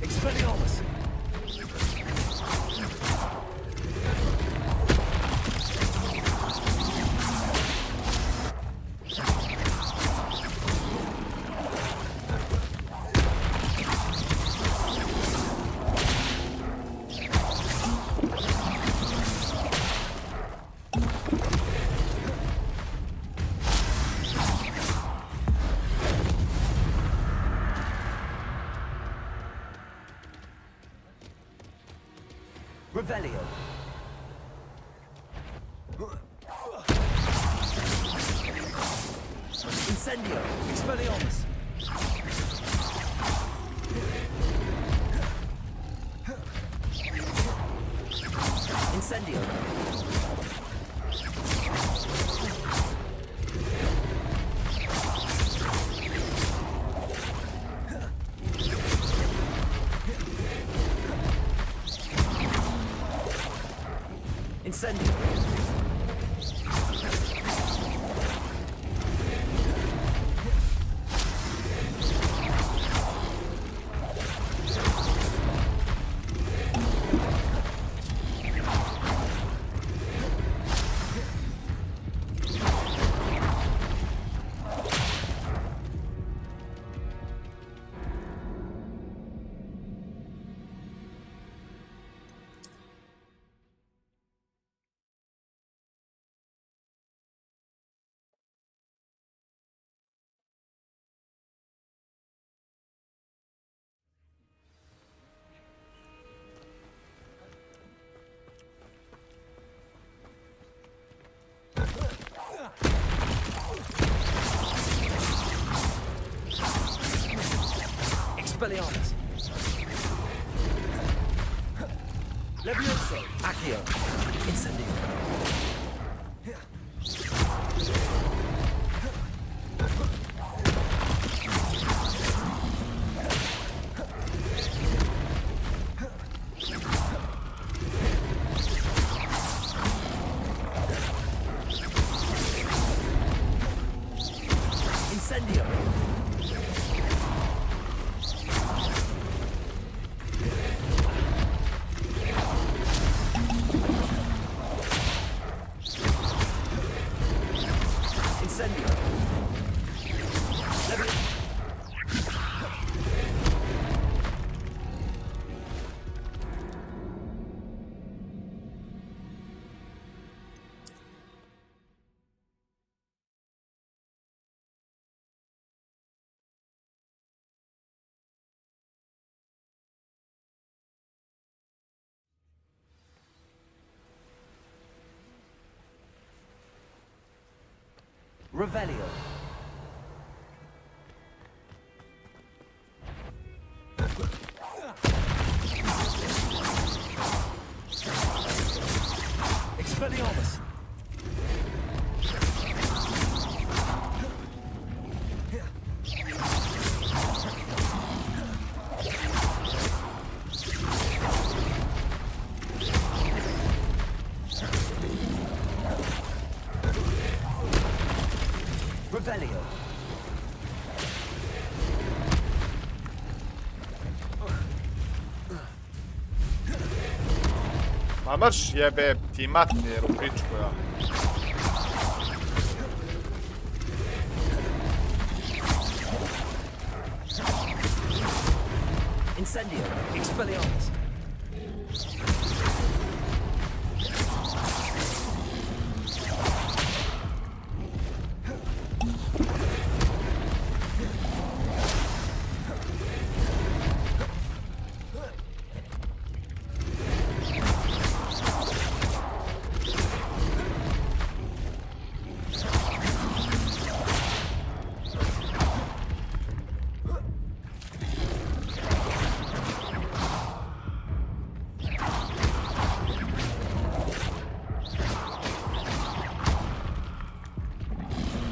[SPEAKER 10] Expelliarmus! Revelio. Incendio. Expelliarmus. Incendio. Incendio.
[SPEAKER 12] Expelliarmus. Levioso. Accio. Incendio. Incendio. Revelio. Expelliarmus. Revelio.
[SPEAKER 1] Ma marš jebe ti matner u pičku ja.
[SPEAKER 12] Incendio. Expelliarmus.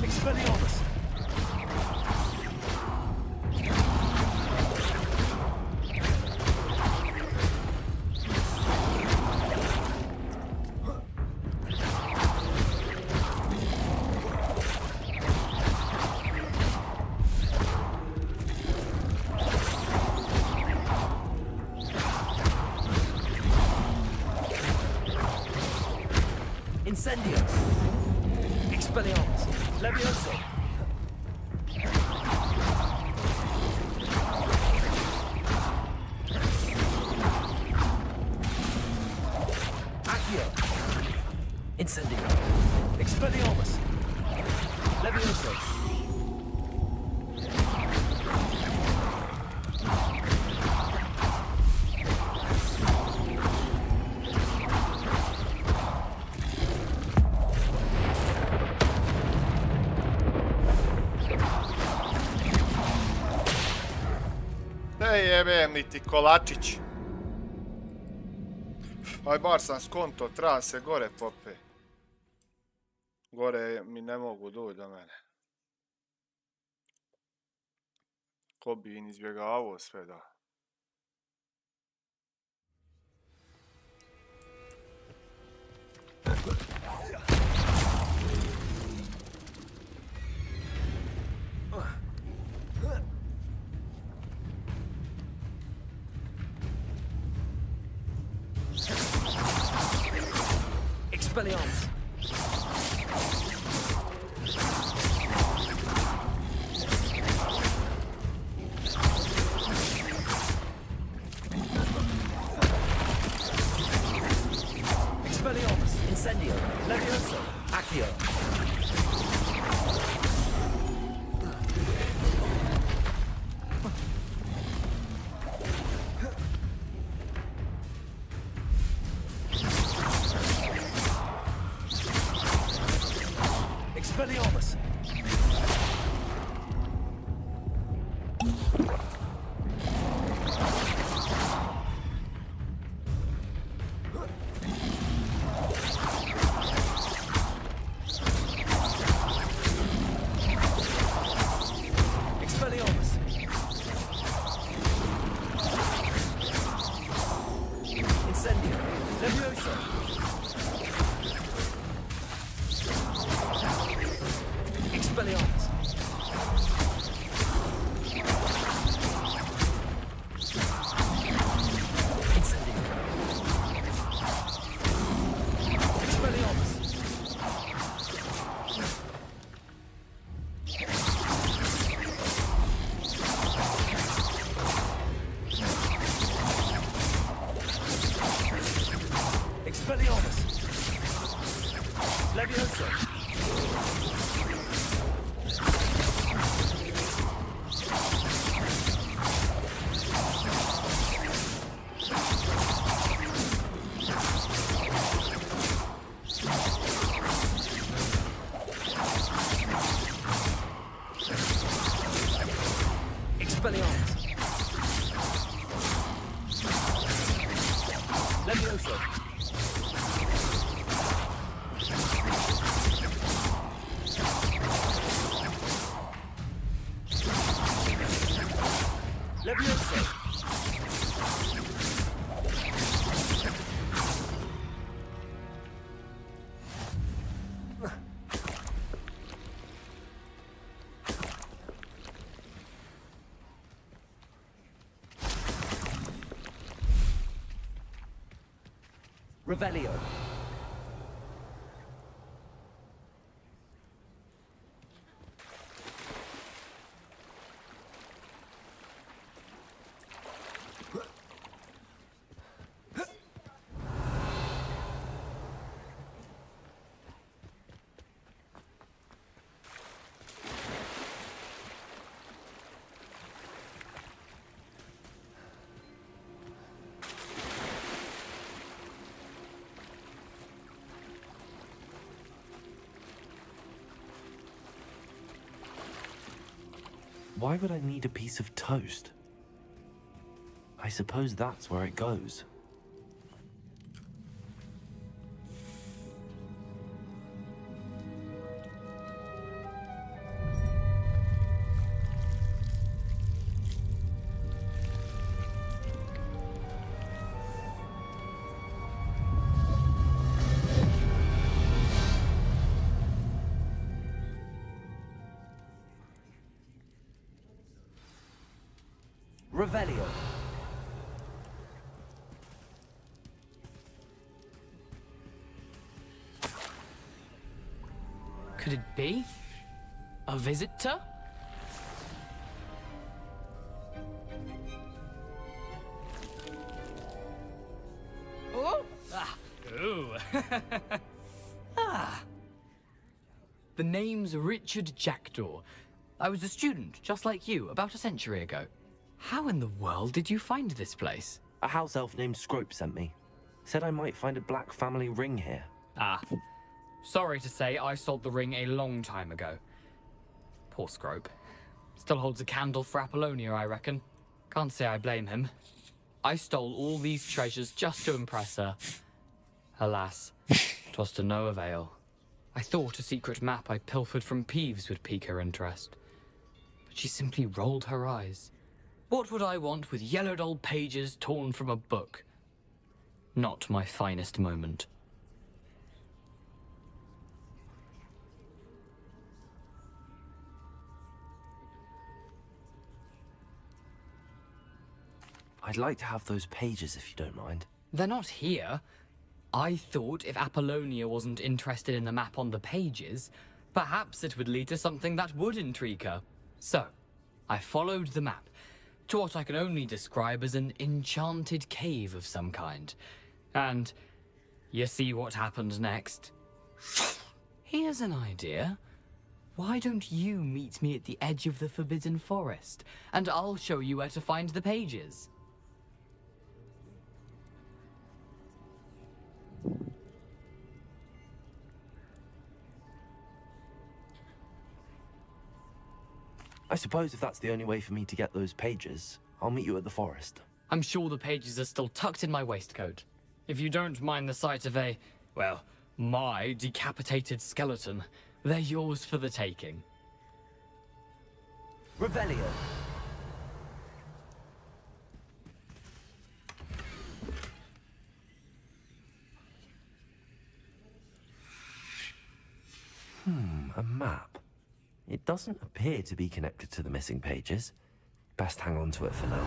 [SPEAKER 12] Expelliarmus. Incendio. Expelliarmus. Levioso. Accio. Incendio. Expelliarmus. Levioso.
[SPEAKER 1] Jebem li ti kolačić. Aj bar sam skonto, treba se gore pope. Gore mi ne mogu doći do mene. Ko bi im izbjegavao sve da.
[SPEAKER 12] Expelliarmus. Expelliarmus. Incendio. Levioso. Accio. Expelliarmus.
[SPEAKER 3] Expelliarmus! Incendiary! Expelliarmus! Expelliarmus! Levioso! Expelliarmus! Levioso! Levioso! Revelio.
[SPEAKER 12] Why would I need a piece of toast? I suppose that's where it goes. Revelio.
[SPEAKER 21] Could it be? A visitor? Oh! Ah. Ooh. Ah. The name's Richard Jackdaw. I was a student, just like you, about a century ago. How in the world did you find this place?
[SPEAKER 12] A house elf named Scrope sent me. Said I might find a black family ring here.
[SPEAKER 21] Ah. Sorry to say, I sold the ring a long time ago. Poor Scrope. Still holds a candle for Apollonia, I reckon. Can't say I blame him. I stole all these treasures just to impress her. Alas, 'twas to no avail. I thought a secret map I pilfered from Peeves would pique her interest. But she simply rolled her eyes. What would I want with yellowed old pages torn from a book? Not my finest moment.
[SPEAKER 12] I'd like to have those pages if you don't mind.
[SPEAKER 21] They're not here. I thought if Apollonia wasn't interested in the map on the pages, perhaps it would lead to something that would intrigue her. So, I followed the map to what I can only describe as an enchanted cave of some kind. And you see what happened next? Here's an idea. Why don't you meet me at the edge of the Forbidden Forest, and I'll show you where to find the pages.
[SPEAKER 12] I suppose if that's the only way for me to get those pages, I'll meet you at the forest.
[SPEAKER 21] I'm sure the pages are still tucked in my waistcoat. If you don't mind the sight of a, well, my decapitated skeleton, they're yours for the taking.
[SPEAKER 12] Revelio. A map. It doesn't appear to be connected to the missing pages. Best hang on to it for now.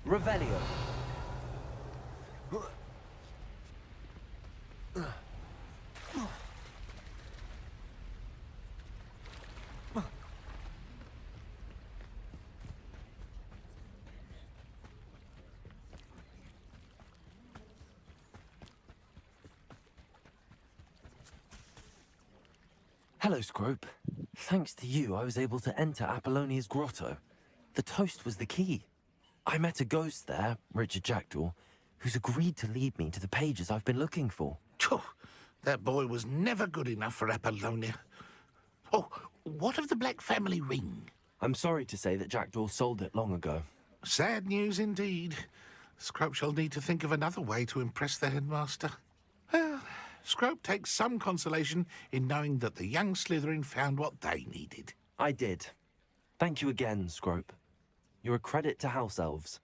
[SPEAKER 12] Revelio. Hello, Scrope. Thanks to you, I was able to enter Apollonia's grotto. The toast was the key. I met a ghost there, Richard Jackdaw, who's agreed to lead me to the pages I've been looking for.
[SPEAKER 22] Phew, that boy was never good enough for Apollonia. Oh, what of the Black family ring?
[SPEAKER 12] I'm sorry to say that Jackdaw sold it long ago.
[SPEAKER 22] Sad news indeed. Scrope shall need to think of another way to impress the headmaster. Well, Scrope takes some consolation in knowing that the young Slytherin found what they needed.
[SPEAKER 12] I did. Thank you again, Scrope. You're a credit to House Elves.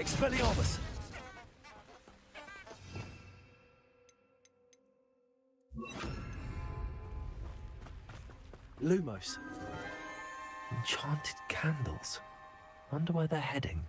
[SPEAKER 12] Expelliarmus! Lumos. Enchanted candles. Wonder where they're heading.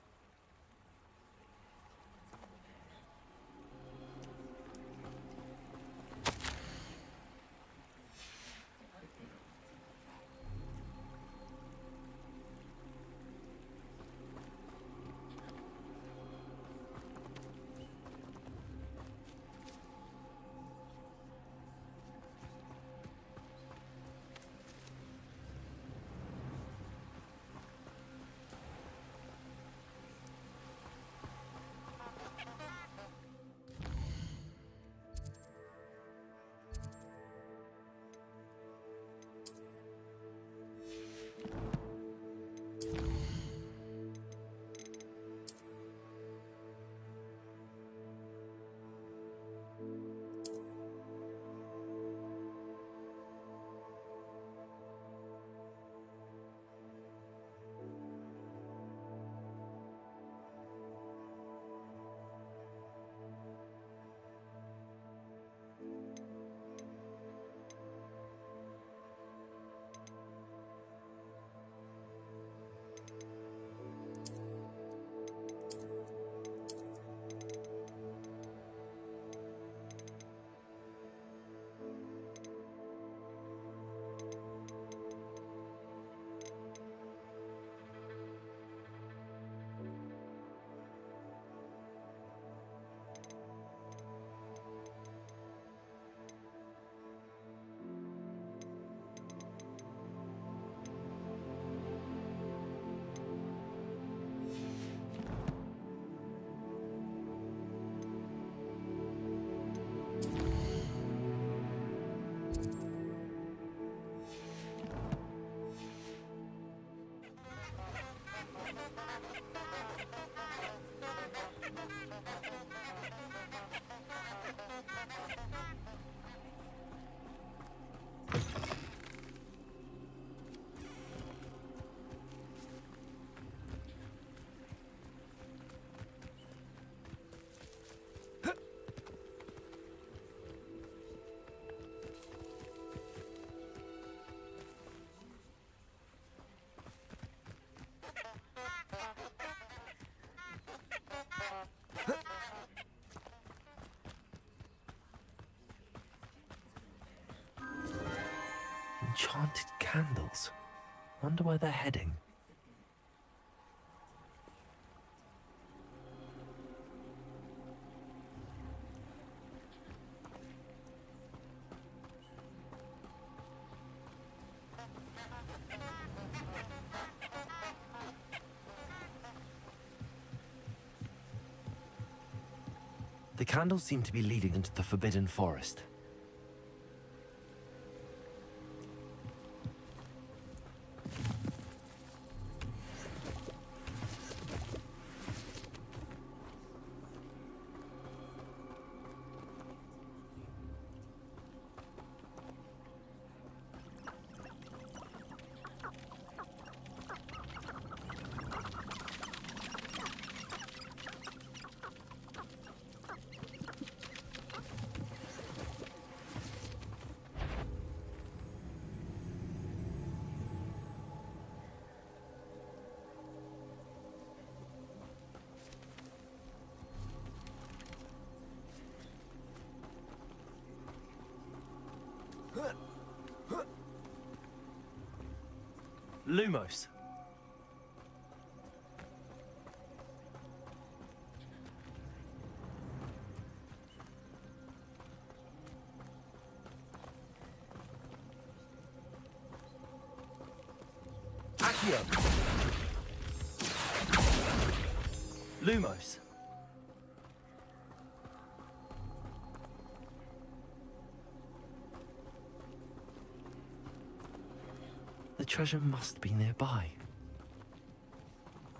[SPEAKER 12] Enchanted candles. Wonder where they're heading. The candles seem to be leading into the Forbidden Forest. Lumos. Accio. Lumos. The treasure must be nearby.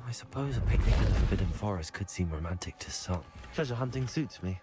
[SPEAKER 12] I suppose a picnic in the Forbidden Forest could seem romantic to some. Treasure hunting suits me.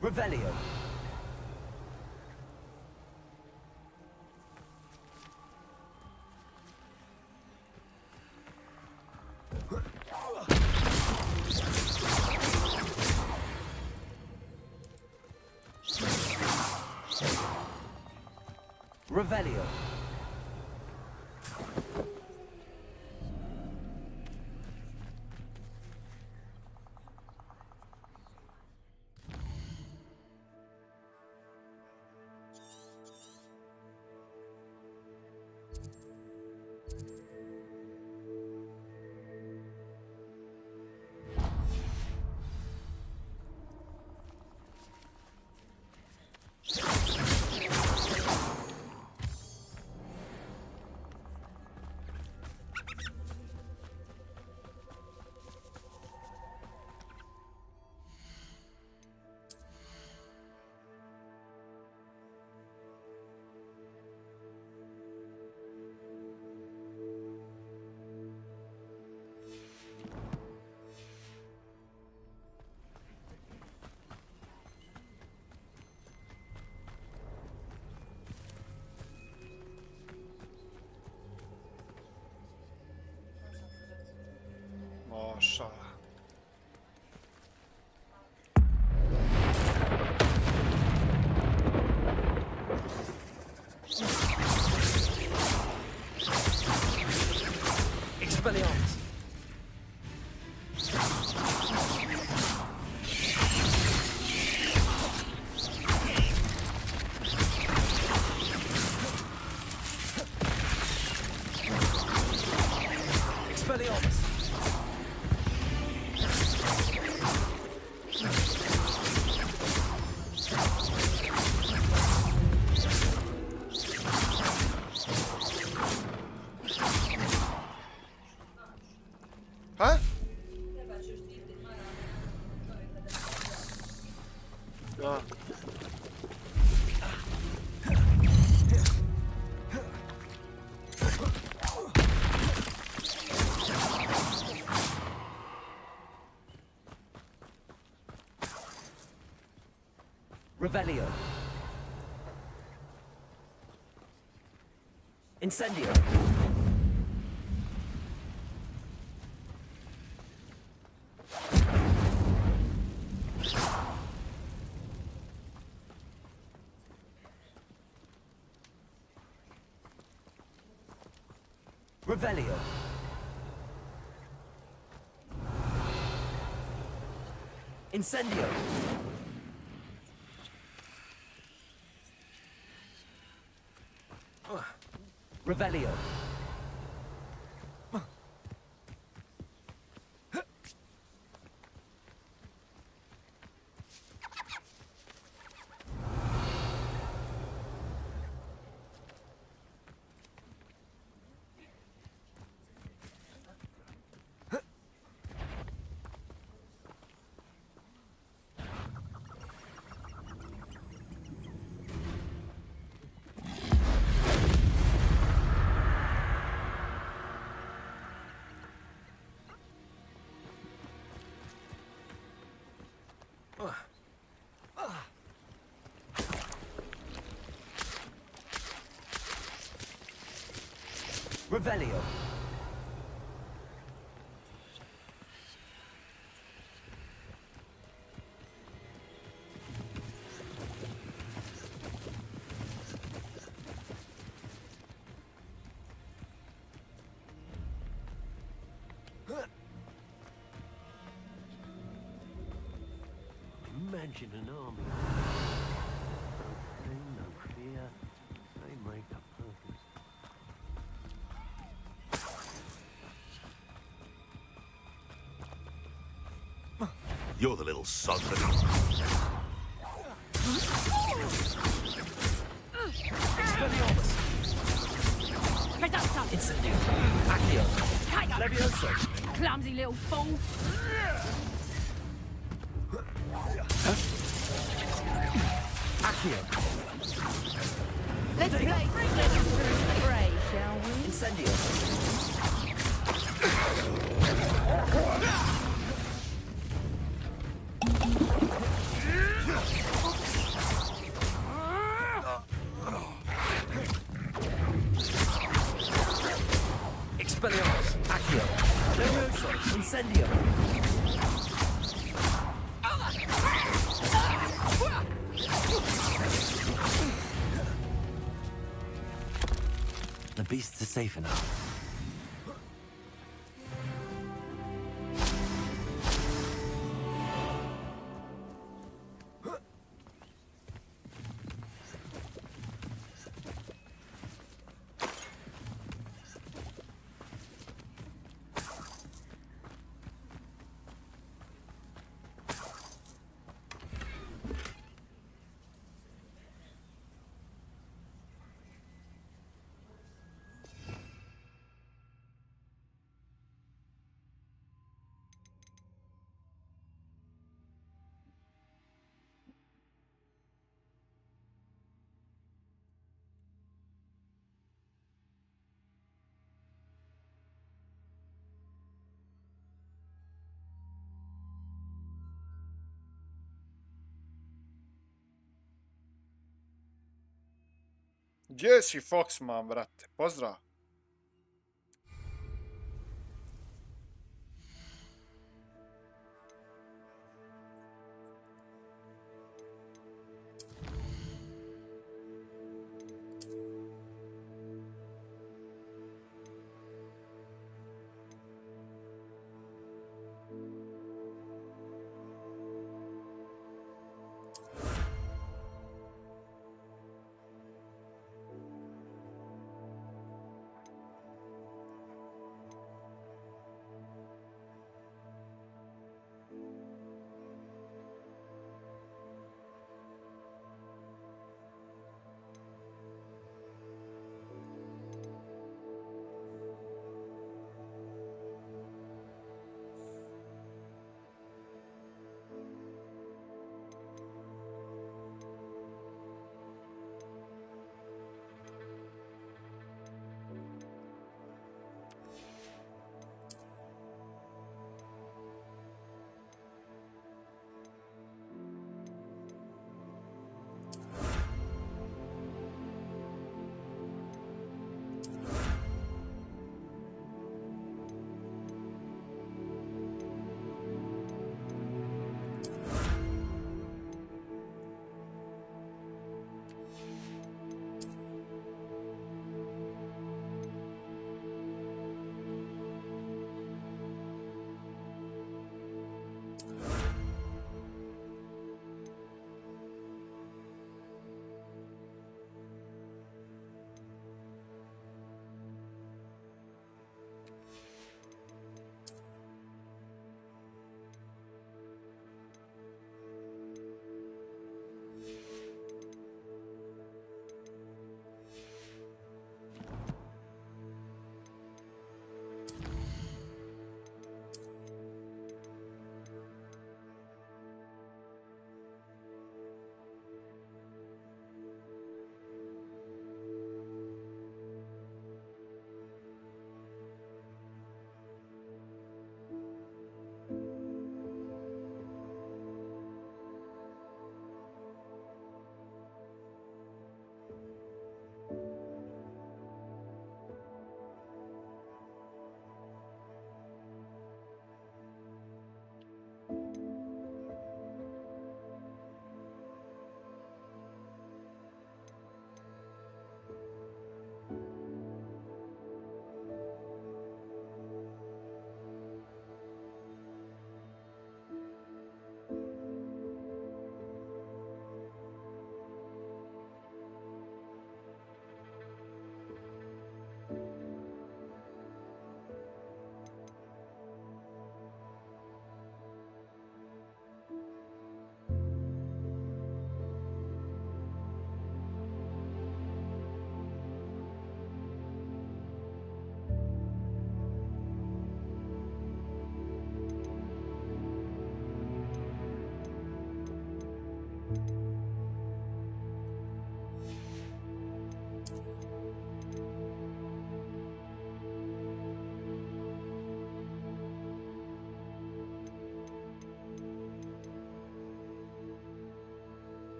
[SPEAKER 12] Revelio. Revelio.
[SPEAKER 1] Maşallah.
[SPEAKER 12] Expelliarmus. Expelliarmus.
[SPEAKER 1] Ha? Ya.
[SPEAKER 12] Revelio. Incendio. Revelio. Incendio. Revelio. Revelio.
[SPEAKER 10] Imagine an army. No pain, no fear. They make up purpose. You're the little sod that...
[SPEAKER 12] Expelliarmus.
[SPEAKER 8] Reductor!
[SPEAKER 12] Incendio. Accio.
[SPEAKER 8] Tiger!
[SPEAKER 12] Levioso.
[SPEAKER 8] Clumsy little fool!
[SPEAKER 12] Accio.
[SPEAKER 9] Let's pray, shall we?
[SPEAKER 12] Incendio. Expelliarmus. Accio. Levioso. Incendio. The beasts are safe enough.
[SPEAKER 1] Gdje si Foxman, brate? Pozdrav.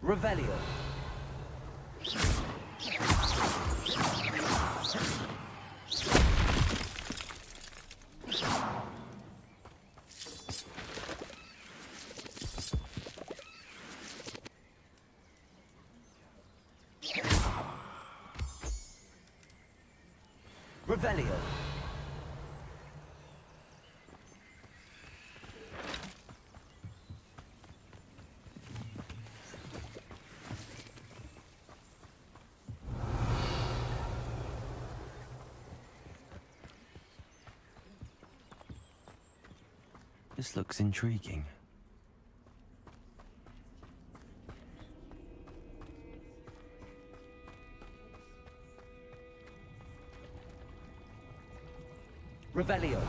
[SPEAKER 12] Revelio. Revelio. This looks intriguing. Revelio.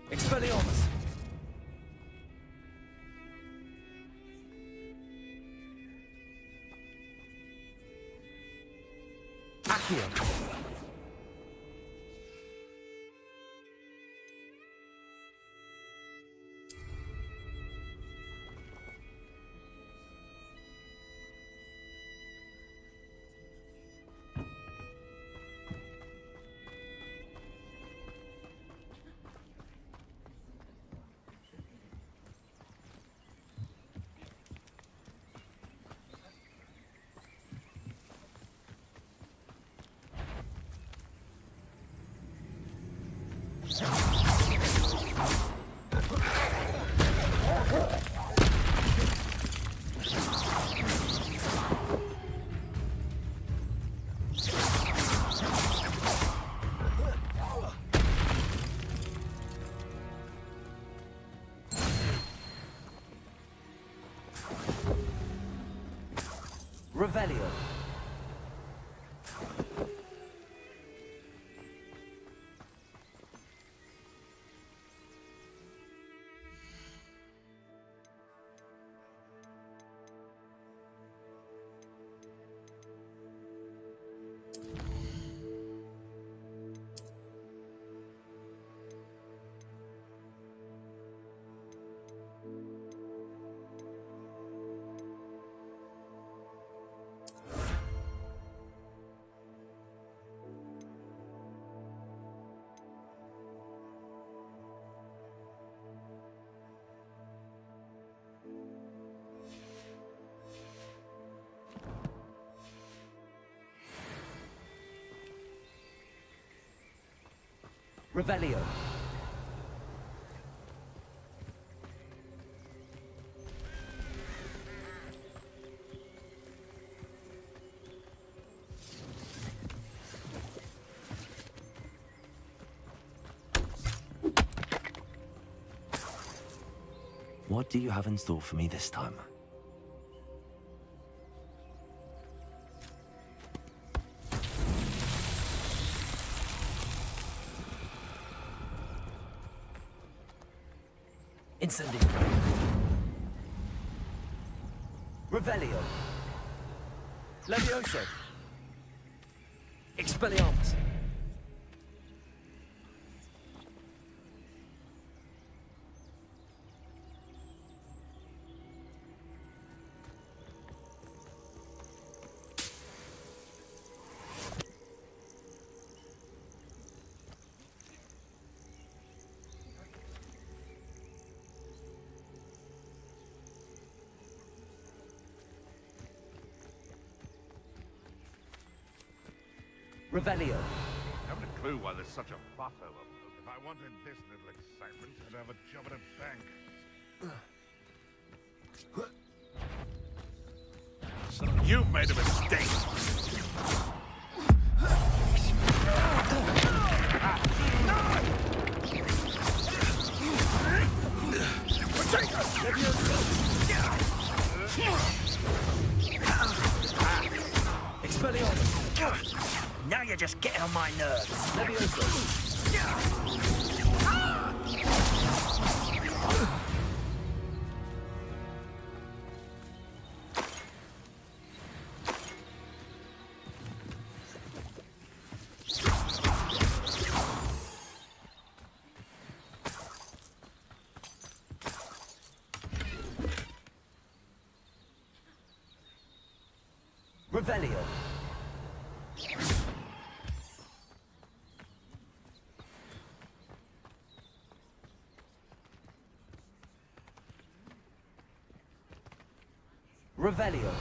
[SPEAKER 12] Expelliarmus! Accio! Revelio. Revelio. What do you have in store for me this time? Incendio. Revelio. Levioso. Expelliarmus. Revelio.
[SPEAKER 16] I haven't a clue why there's such a fuss over milk. If I wanted this little excitement, I'd have a job at a bank. So you've made a mistake.
[SPEAKER 6] Expelliarmus! Now you're just getting on my nerves.
[SPEAKER 12] Revelio. Revelio.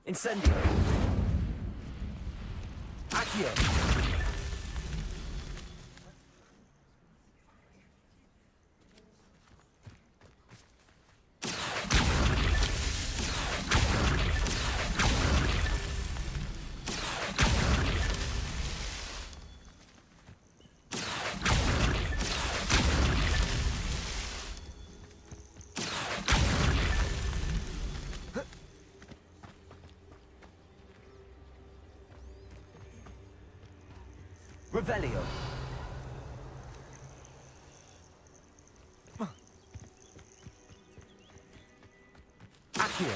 [SPEAKER 12] Incendio. Accio. Revelio. Accio.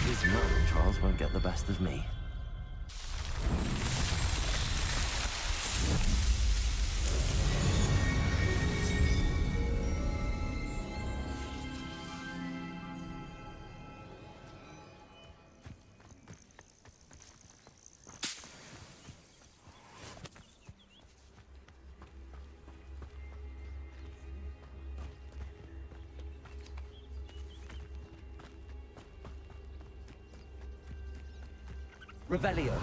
[SPEAKER 12] These mountain trials won't get the best of me. Revelio.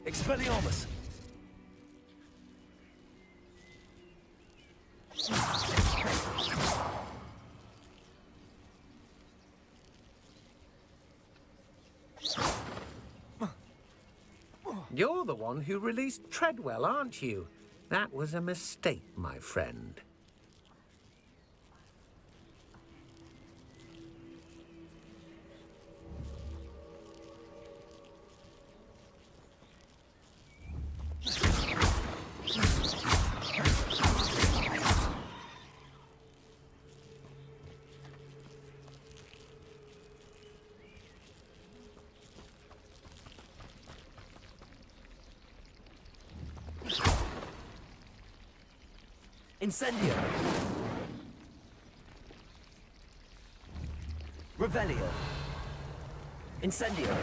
[SPEAKER 12] Expelliarmus!
[SPEAKER 4] You're the one who released Treadwell, aren't you? That was a mistake, my friend.
[SPEAKER 12] Incendio. Revelio. Incendio.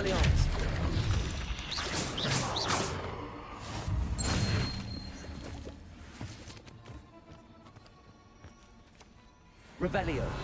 [SPEAKER 12] Expelliarmus! Revelio.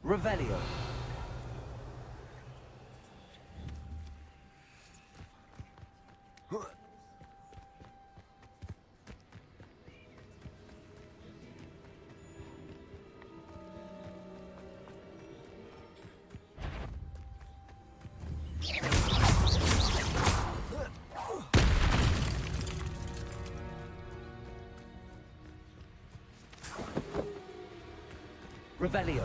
[SPEAKER 12] Revelio. Revelio.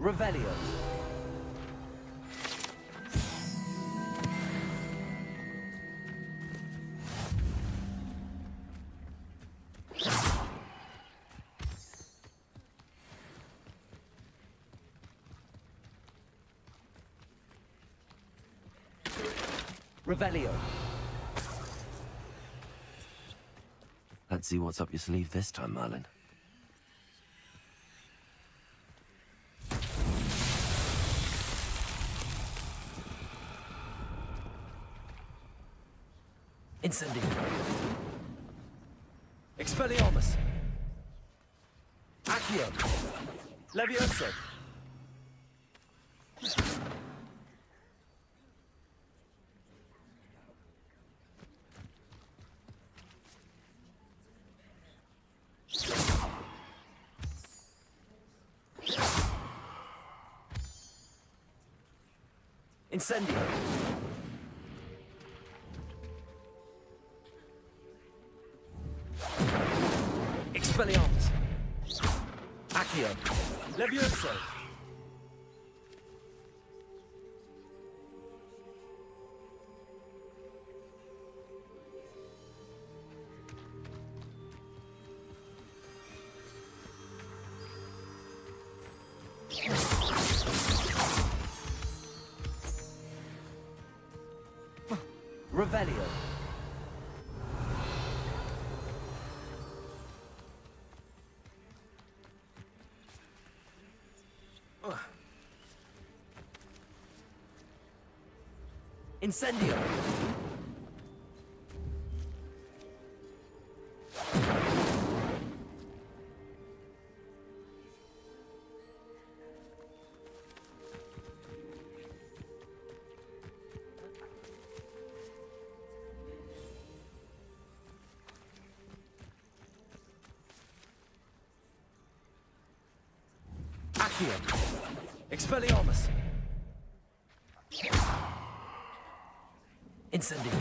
[SPEAKER 12] Revelio. Revelio. That Let's see what's up your sleeve this time, Merlin. Incendio. Expelliarmus. Accio. Levioso. Incendio. Expelliarmus. Accio. Levioso. Revelio. Incendio. Accio. Expelliarmus. Incendio.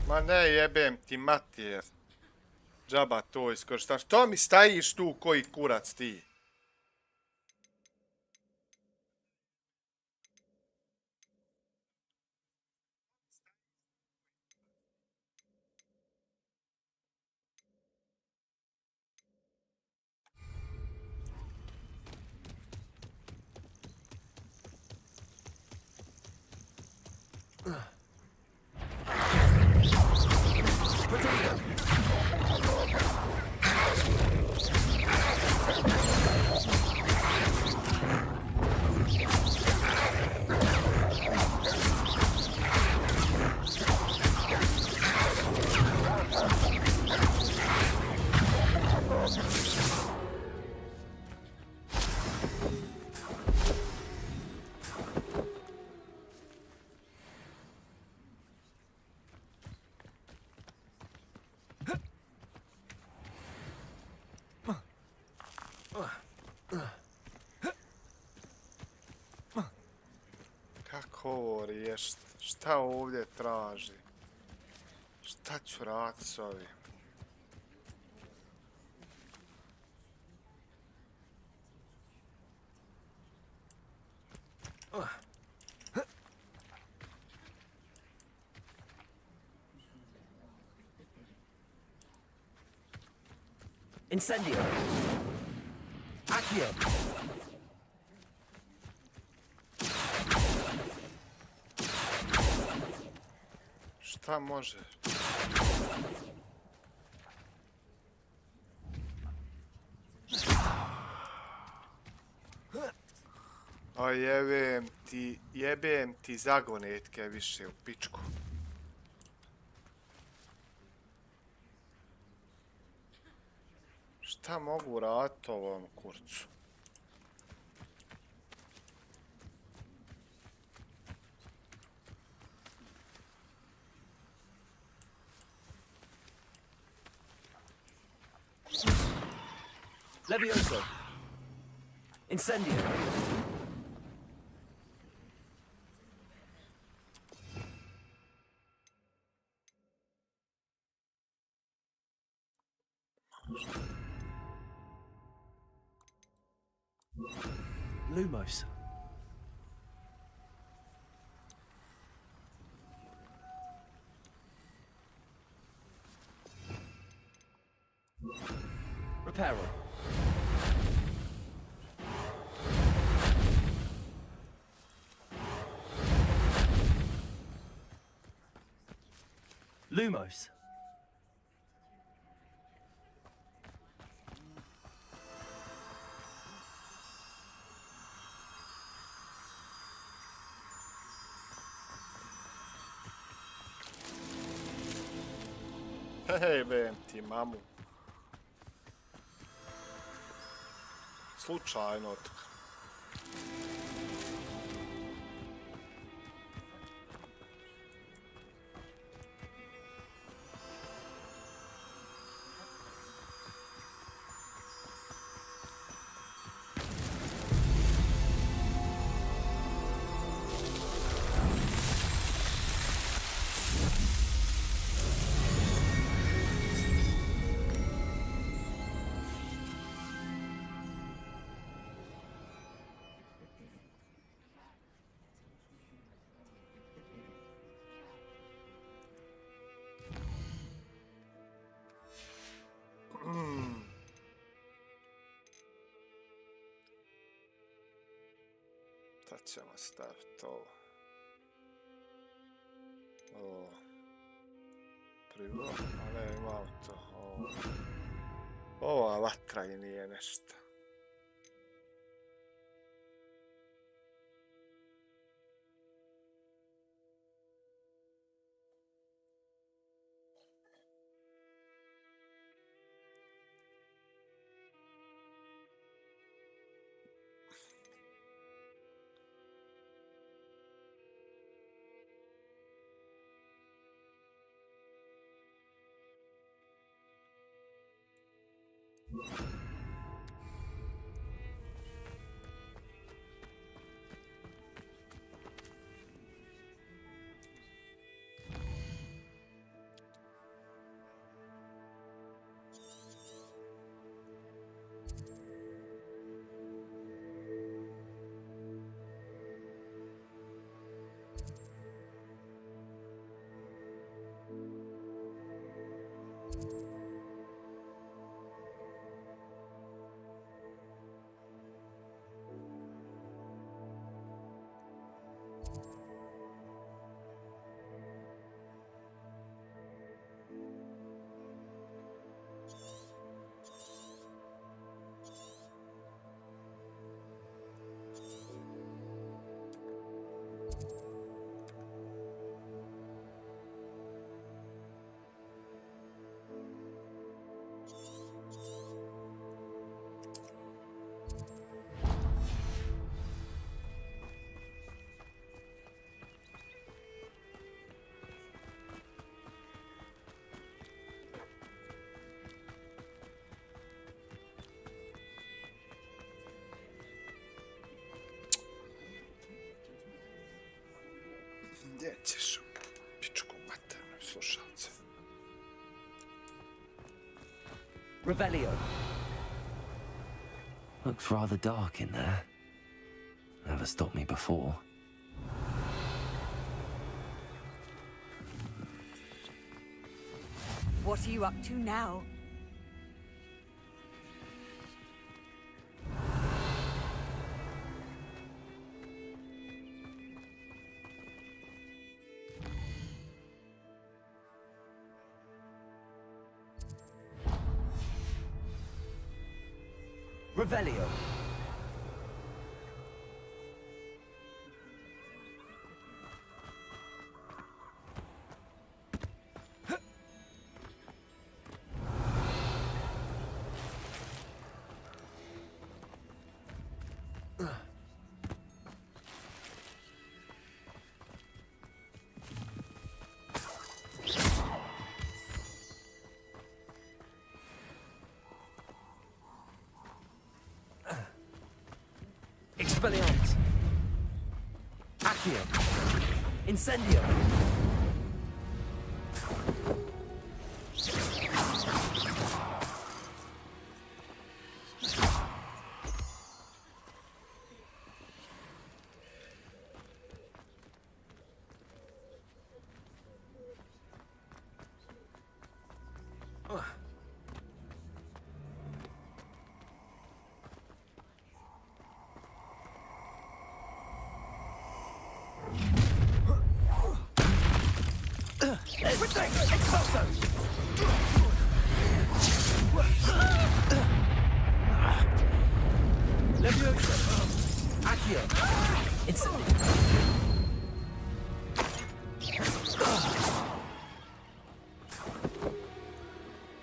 [SPEAKER 1] Ma ne jebem ti mater. Džaba to iskorištaš. Što mi stajiš tu koji kurac ti? Kako ovo riješiti? Šta ovdje traži? Šta ću raditi s ovim?
[SPEAKER 12] Incendio. Accio.
[SPEAKER 1] Šta može? A jebem ti zagonetke više u pičku. Šta mogu raditi ovom kurcu?
[SPEAKER 12] Levioso. Incendio. Lumos. Reparo. Lumos.
[SPEAKER 1] Jebem ti mamu. Slučajno otkrio. Sad ćemo staviti ovo. Ovo. Prvo, a ne imamo to. Ovo. Ova vatra i nije nešto. Gdje ćeš u pičku maternu slušalce?
[SPEAKER 12] Revelio. Looks rather dark in there. Never stopped me before.
[SPEAKER 17] What are you up to now?
[SPEAKER 12] Revelio. Expelliarmus. Accio. Incendio.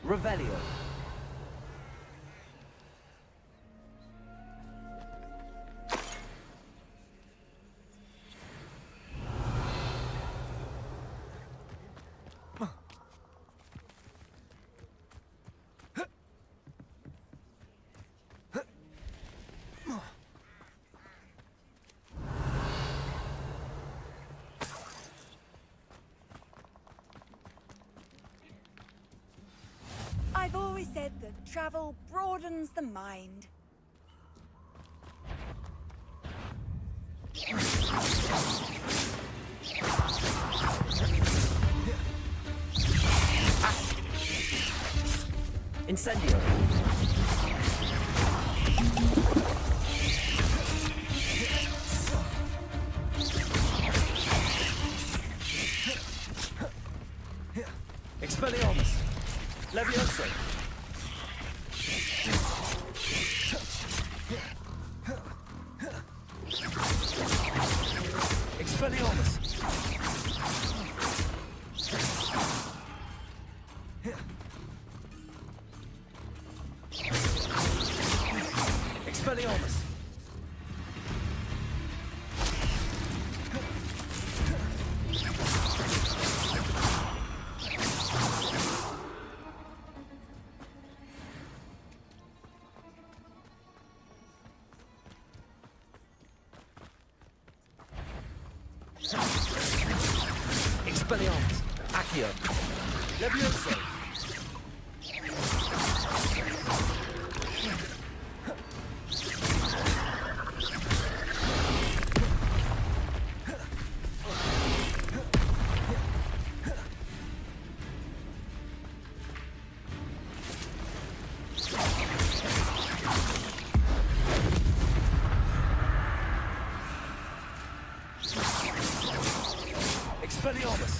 [SPEAKER 12] Revelio.
[SPEAKER 17] I've always said that travel broadens the mind.
[SPEAKER 12] Incendio. Expelliarmus. Levioso. Expelliarmus. Expelliarmus. Expelliarmus. Accio. Levioso. Expelliarmus.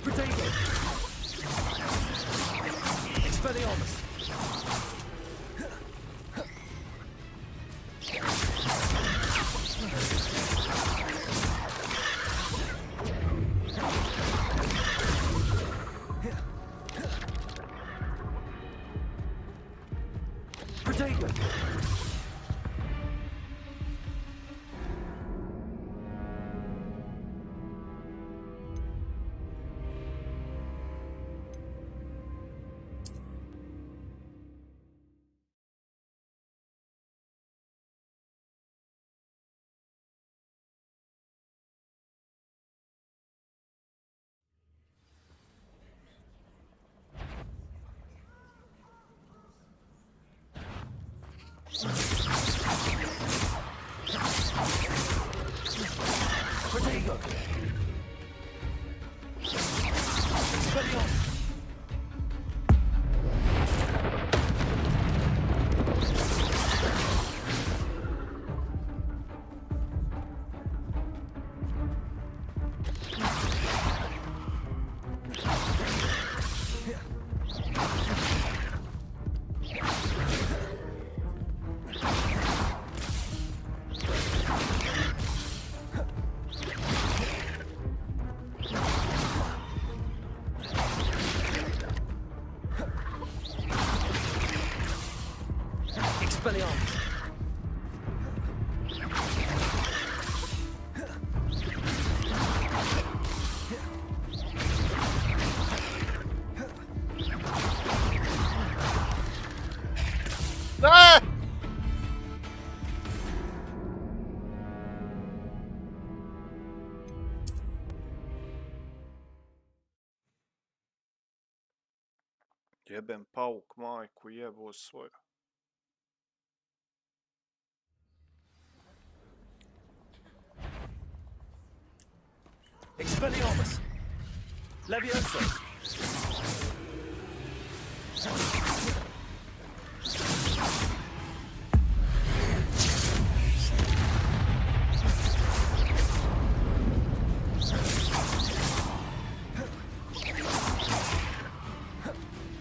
[SPEAKER 12] Protego. Expelliarmus. Protego. Protego. Expelliarmus. Expelliarmus.
[SPEAKER 1] Ah! Jebem pauk majku jebo svoju.
[SPEAKER 12] Expelliarmus! Levioso!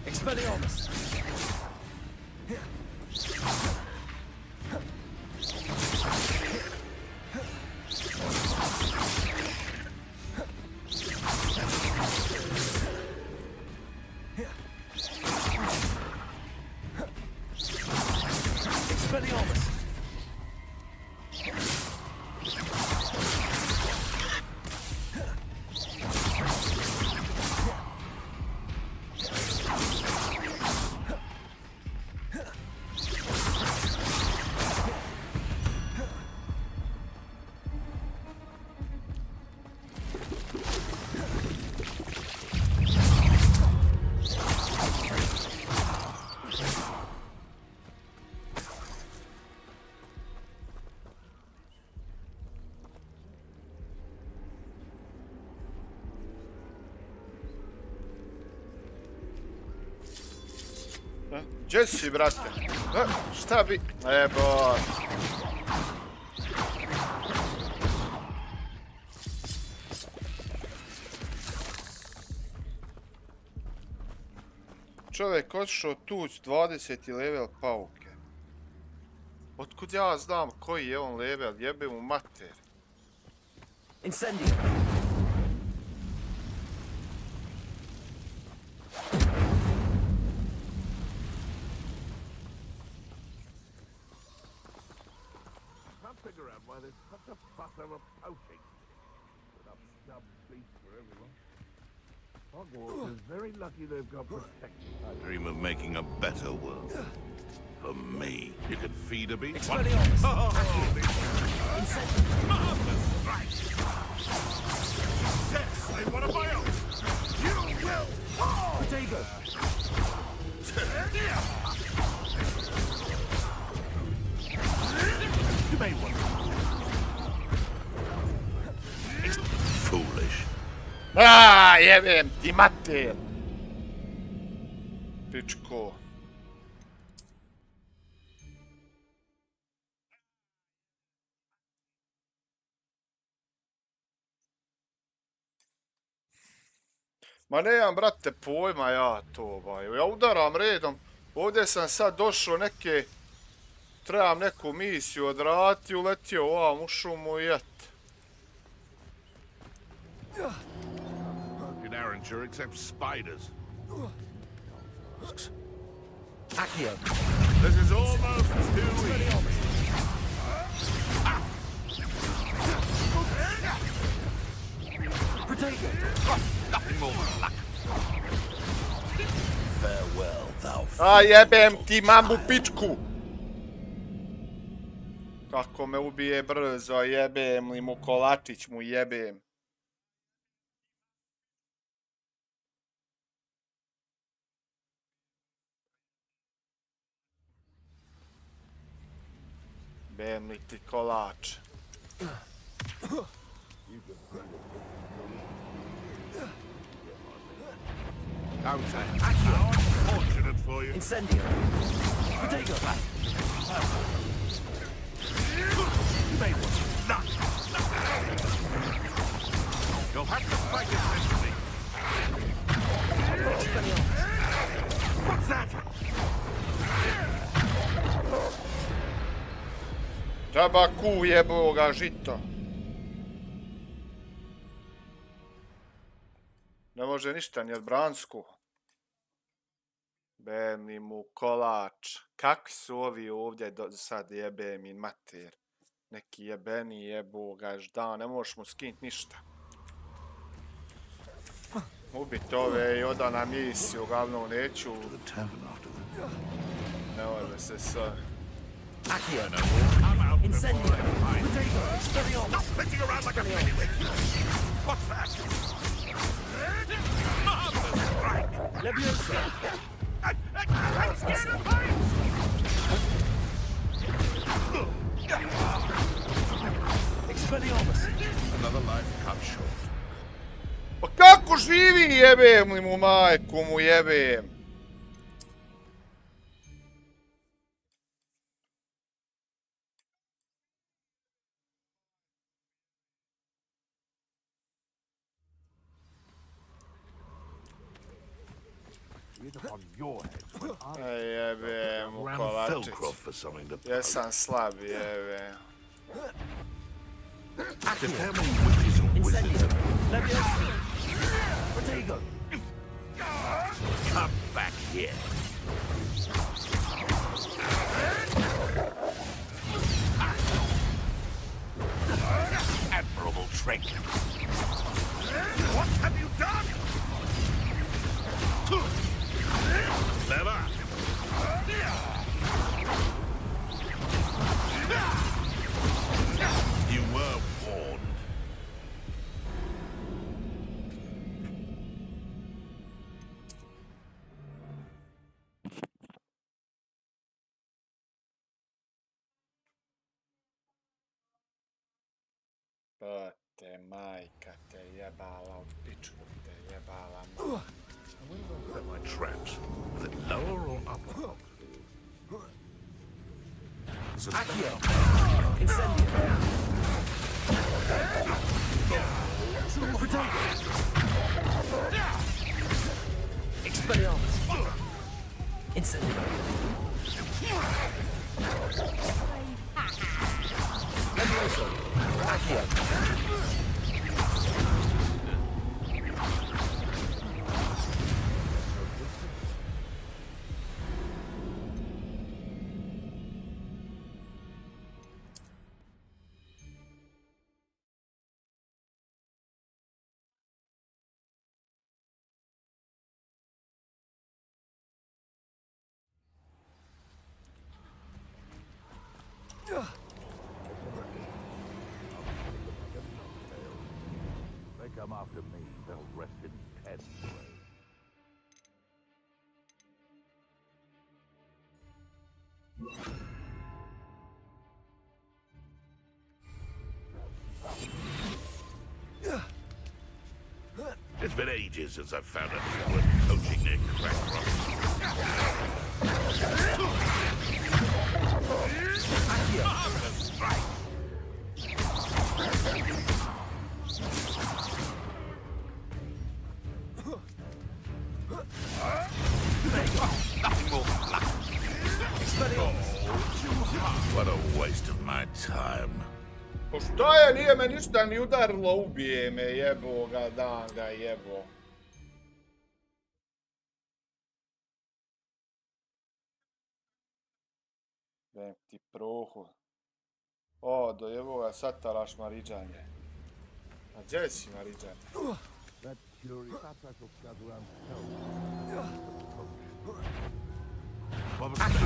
[SPEAKER 12] Expelliarmus! Expelliarmus!
[SPEAKER 1] Gdje si, brate? Šta bi... Ebo... Čovjek otišao tuć 20. level pauke. Otkud ja znam koji je on level? Jebe mu mater.
[SPEAKER 12] Incendio!
[SPEAKER 16] Figure out why there's such a fuss over poaching. Put up dumb beasts for everyone. Hogwarts is very lucky they've got protection. I dream of making a better world. For me, you can feed a beast.
[SPEAKER 12] Expelliarmus!
[SPEAKER 16] Marvelous strike! Yes, one of my own! You will fall!
[SPEAKER 12] Potato!
[SPEAKER 16] You made one. Foolish.
[SPEAKER 1] Jebem ti mater! Pičko. Ma nemam, brate, pojma ja to, ja udaram redom. Ovdje sam sad došao neke... Trebam neku misiju odraditi, uletio ovam u šumu i jet.
[SPEAKER 16] In Arranger except spiders.
[SPEAKER 12] Accio!
[SPEAKER 16] This is almost too easy.
[SPEAKER 12] Potato!
[SPEAKER 16] Nothing more than luck.
[SPEAKER 10] Farewell, thou
[SPEAKER 1] A jebem ti mamu pičku! Kako me ubije brzo, jebem li mu kolačić mu jebem. Bem li ti kolač.
[SPEAKER 16] Fortunate for you.
[SPEAKER 12] Incendio! Potato!
[SPEAKER 16] You made one. None. You'll have to fight it mentally. What's that?
[SPEAKER 1] Džaba ku jebo ga žito. Ne može ništa ni od bransku. Bem mu kolač. Kakvi su ovi ovdje sad jebe mi mater? Neki jebeni jebo ga žda. Ne možeš mu skinit ništa. Ubit ove i oda na misiju. Uglavnom neću. Ne može se sve.
[SPEAKER 12] Accio! Incendio! Potato! Expelliarmus!
[SPEAKER 16] Stop fitting around like a pennywig! What's that? Marvelous strike!
[SPEAKER 12] Leviosa!
[SPEAKER 16] I'm scared of heights!
[SPEAKER 12] Expelliarmus!
[SPEAKER 16] Another life cut short.
[SPEAKER 1] živi, jebem li mu majku mu jebem. Jebem mu kolačić. Jesam slab, jebem.
[SPEAKER 10] Just how many witches and wizards?
[SPEAKER 3] Protego!
[SPEAKER 10] Come back here. Admirable trick. What have you done? Clever. You were warned.
[SPEAKER 1] Te majka te jebala od pičku te jebala.
[SPEAKER 10] I wonder if I set my traps. Was it lower or upper?
[SPEAKER 3] Accio! Incendio! Protego! Expelliarmus! Incendio! Levioso! Accio!
[SPEAKER 16] They come after me, they'll rest in peace.
[SPEAKER 10] It's been ages since I've found out who were coaching their crack Nothing more than luck. What a waste of my time.
[SPEAKER 1] Po što je, nije me ništa ni udarilo, ubije me, jebo ga, dan ga jebo. Vem ti prohu. O, do jebo ga, sad talaš mariđanje. A gdje si mariđanje?
[SPEAKER 16] That curious attack will gather around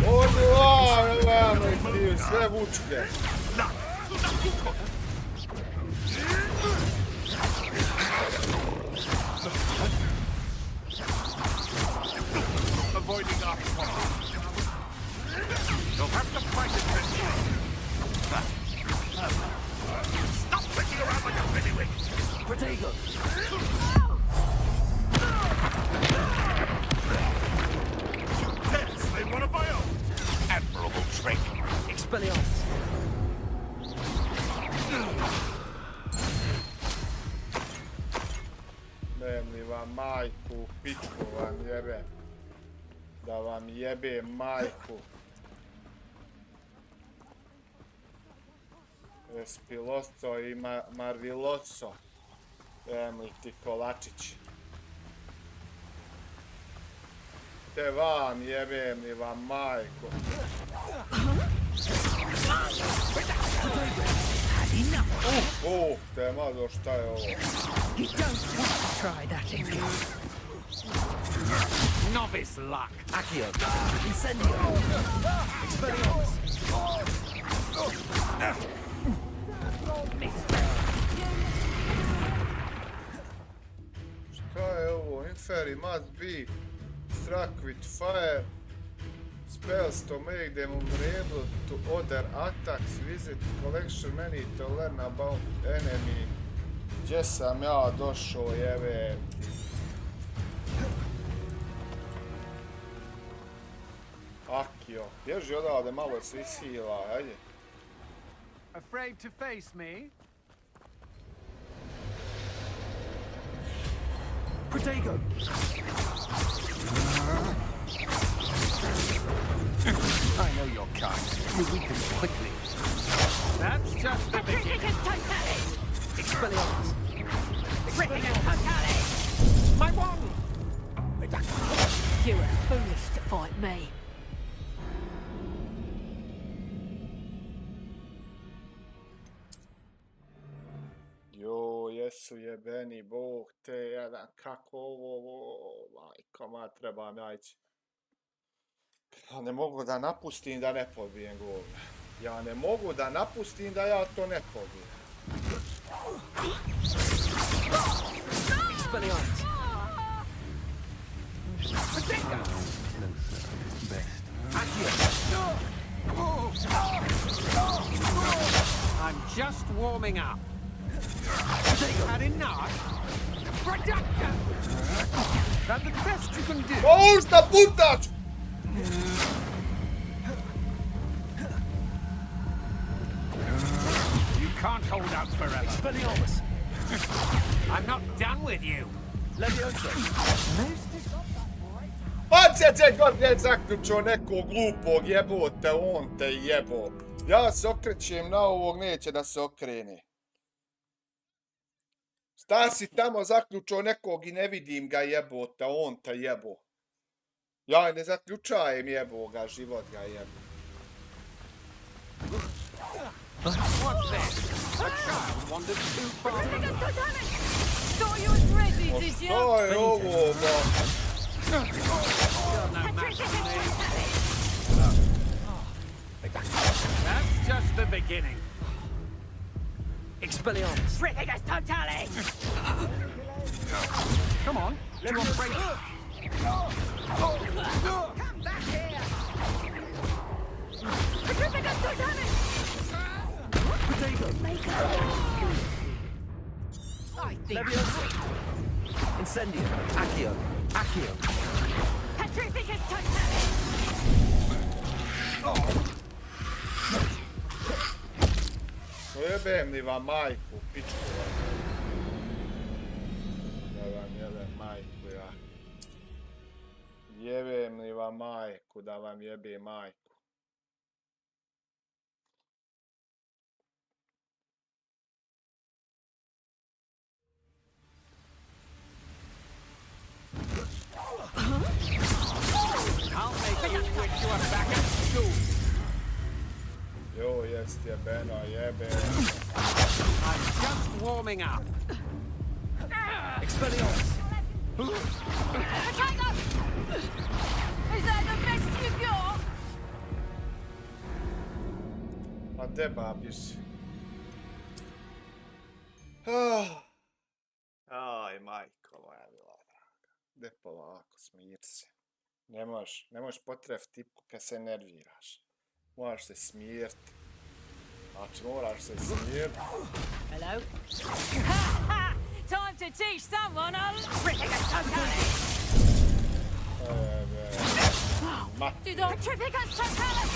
[SPEAKER 1] Ovdje, ti sve vučke.
[SPEAKER 10] Avoiding our problem. You'll have to fight it this way. Stop flicking around like a pinnywig.
[SPEAKER 3] Protego!
[SPEAKER 10] Shoot they want a bio. Admirable trick.
[SPEAKER 3] Expelliarmus!
[SPEAKER 1] Nemli vam majku, pičku vam jebe. Da vam jebe majku. Espiloso i Marviloso. Nemli ti kolačić. Te vam jebem li vam majku. Te malo šta je ovo?
[SPEAKER 9] You don't want to try that again.
[SPEAKER 21] Novice luck.
[SPEAKER 3] Accio! Incendio! Expelliarmus!
[SPEAKER 1] Šta je ovo? Inferi must be struck with fire. Spells to make them unable to other attacks. Visit collection menu to learn about enemy. Gdje sam ja došao, jebe? Bježi odavde, malo se ishila, ajde.
[SPEAKER 4] Afraid to face me?
[SPEAKER 7] Protego! I know your kind. You weaken quickly.
[SPEAKER 4] That's just the beginning.
[SPEAKER 7] Expelliarmus!
[SPEAKER 4] My wand!
[SPEAKER 19] You are foolish to fight me.
[SPEAKER 1] Jo, jesu jebeni bog te jedan, kako ovo, majko ma, treba mi ajći. Ja ne mogu da napustim da ne pobijem gol. Ja ne mogu da napustim da ja to ne pobijem.
[SPEAKER 7] Expelliarmus!
[SPEAKER 4] I'm just warming up. Had enough? Productor! That's the best you can do.
[SPEAKER 1] Pousta, putas!
[SPEAKER 4] You can't hold out forever.
[SPEAKER 7] Expelliarmus!
[SPEAKER 4] I'm not done with you.
[SPEAKER 7] Leviosa!
[SPEAKER 1] Pa će god ne zaključio nekog glupog jebote, on te jebo. Ja se okrećem na ovog, neće da se okrene. Sta si tamo zaključio nekog i ne vidim ga jebote, on te jebo. Ja ne zaključajem jebo ga, život ga jebo.
[SPEAKER 4] What's this? A child wandered too far.
[SPEAKER 19] Thought you was ready, did you?
[SPEAKER 1] Što je ovo, ba?
[SPEAKER 4] That's just the beginning.
[SPEAKER 7] Expelliarmus!
[SPEAKER 19] Ridiculous totally!
[SPEAKER 4] Come on, let me break.
[SPEAKER 19] Come back here! Ridiculous totally! I think...
[SPEAKER 7] Leviosa! Incendio! Accio! Accio!
[SPEAKER 19] Petrificus totally!
[SPEAKER 1] Jebem li vam majku, pičku vam. Da vam jebem majku, ja. Jebem li vam majku, da vam jebe majku.
[SPEAKER 4] I'll make you wish you were back at school.
[SPEAKER 1] Jo, jest jebeno, jebe.
[SPEAKER 4] I'm just warming up.
[SPEAKER 7] Expelliarmus!
[SPEAKER 19] Attack us! Is that the best you've got?
[SPEAKER 1] A de babiš? Aj, majko moja bila draga. De polako, smir se. Ne možeš potrefiti tipku kad se nerviraš. Moraš se smirti. Znači, moraš se smirti.
[SPEAKER 19] Hello? Time to teach someone a Ridiculous totally! Petrificus totally!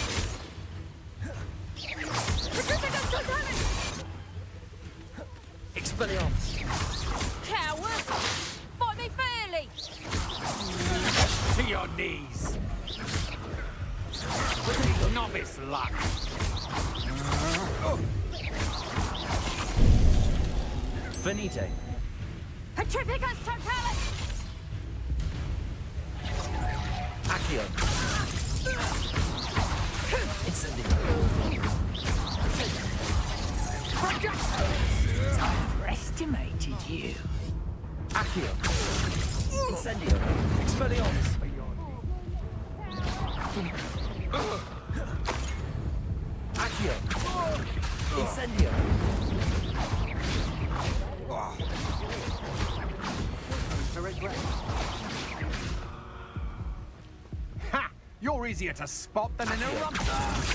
[SPEAKER 19] Petrificus totally!
[SPEAKER 7] Expelliarmus!
[SPEAKER 19] Coward! Fight me fairly!
[SPEAKER 4] To your knees. Novice luck.
[SPEAKER 7] Venite!
[SPEAKER 19] Petrificus totally!
[SPEAKER 7] Accio! Incendio!
[SPEAKER 19] Overestimated you.
[SPEAKER 7] Accio! Incendio! Expelliarmus! Accio! Incendio!
[SPEAKER 4] Ha! You're easier to spot than an eruption.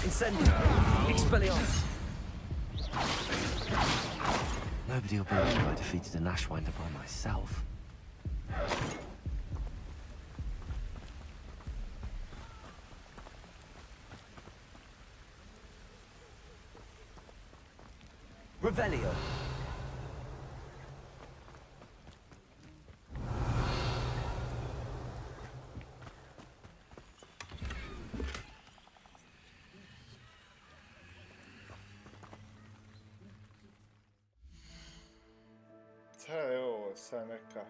[SPEAKER 7] Incendio! Expelliarmus!
[SPEAKER 12] Nobody will believe I defeated an Ashwinder by myself. Revelio.
[SPEAKER 1] Šta je ovo sad neka?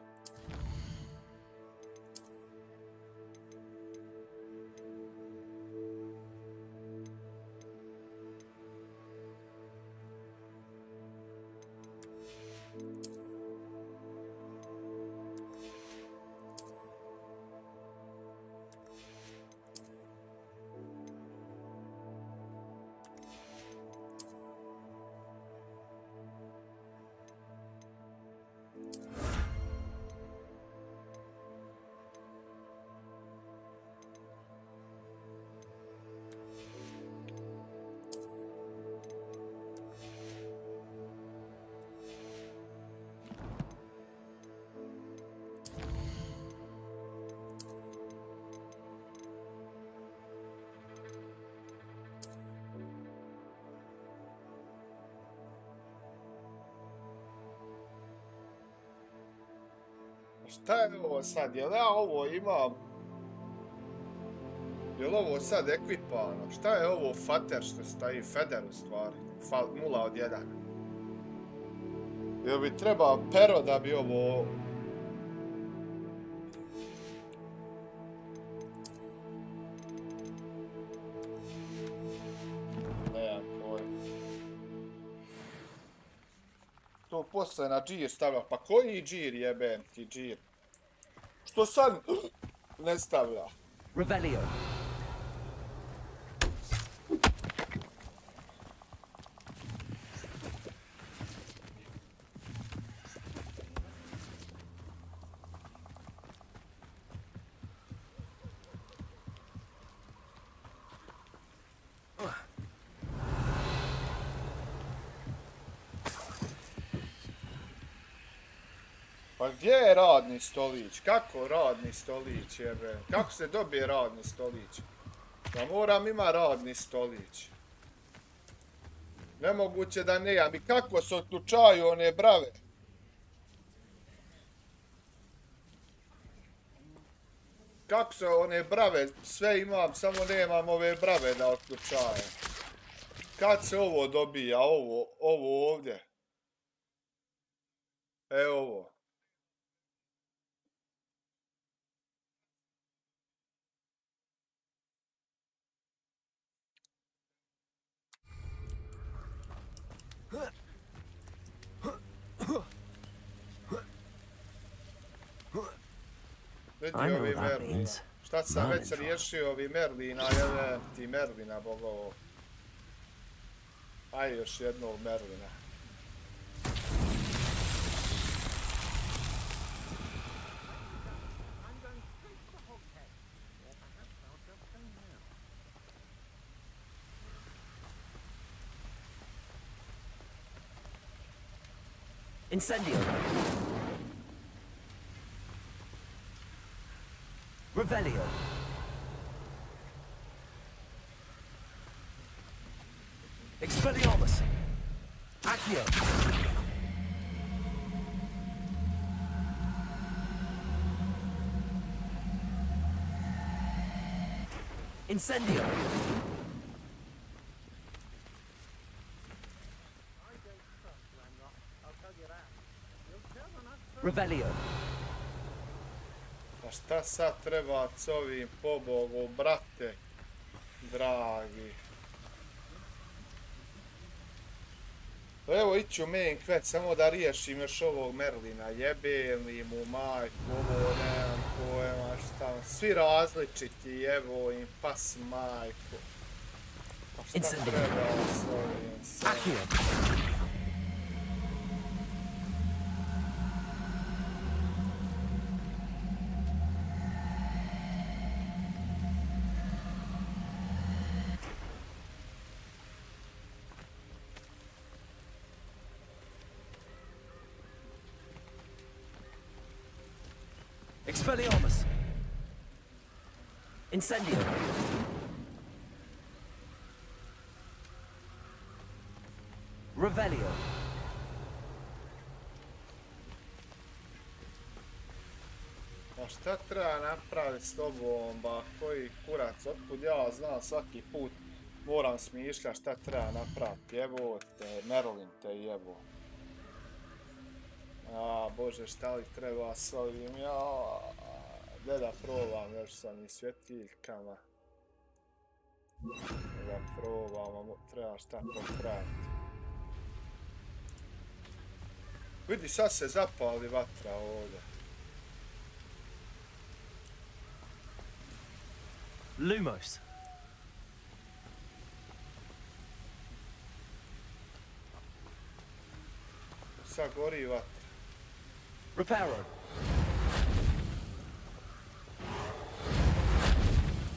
[SPEAKER 1] Šta je ovo sad? Jel ja ovo imam? Jel ovo sad ekvipano? Šta je ovo fater što staji? Feder u stvari. 0 od 1. Jel bi trebao pero da bi ovo... Nemam pojma. To posle na džir stavlja. Pa koji džir jebem ti džir? Što sad ne stavlja?
[SPEAKER 12] Revelio.
[SPEAKER 1] Pa gdje je radni stolić? Kako radni stolić jebe? Kako se dobije radni stolić? Pa moram ima radni stolić. Nemoguće da ne imam. I kako se otključaju one brave? Kako se one brave? Sve imam, samo nemam ove brave da otključajem. Kad se ovo dobija? Ovo ovdje. Evo ovo. Vidi ovi Merlina. Šta sam već riješio ovi Merlina, jel ti Merlina bogovo. Aj još jednog Merlina.
[SPEAKER 12] Incendio. Revelio. Expelliarmus. Accio. Incendio. Revelio.
[SPEAKER 1] A šta sad treba s ovim pobogu, brate, dragi? Evo iću main quest, samo da riješim još ovog Merlina, jebem li mu majku, ovo nemam pojma šta, svi različiti, evo im pas majku. A šta treba s ovim sad?
[SPEAKER 12] Expelliarmus. Incendio. Revelio.
[SPEAKER 1] Pa šta treba napraviti s tobom, ba, koji kurac, otkud ja znam svaki put moram smišljati šta treba napraviti, jebo te, Merlin te jebo. A, bože, šta li treba s ovim, ja, gdje da probam, još sam i svjetiljkama. Da probam, treba šta popraviti. Vidi, sad se zapali vatra ovdje.
[SPEAKER 12] Lumos.
[SPEAKER 1] Sad gori vatra.
[SPEAKER 12] Reparo.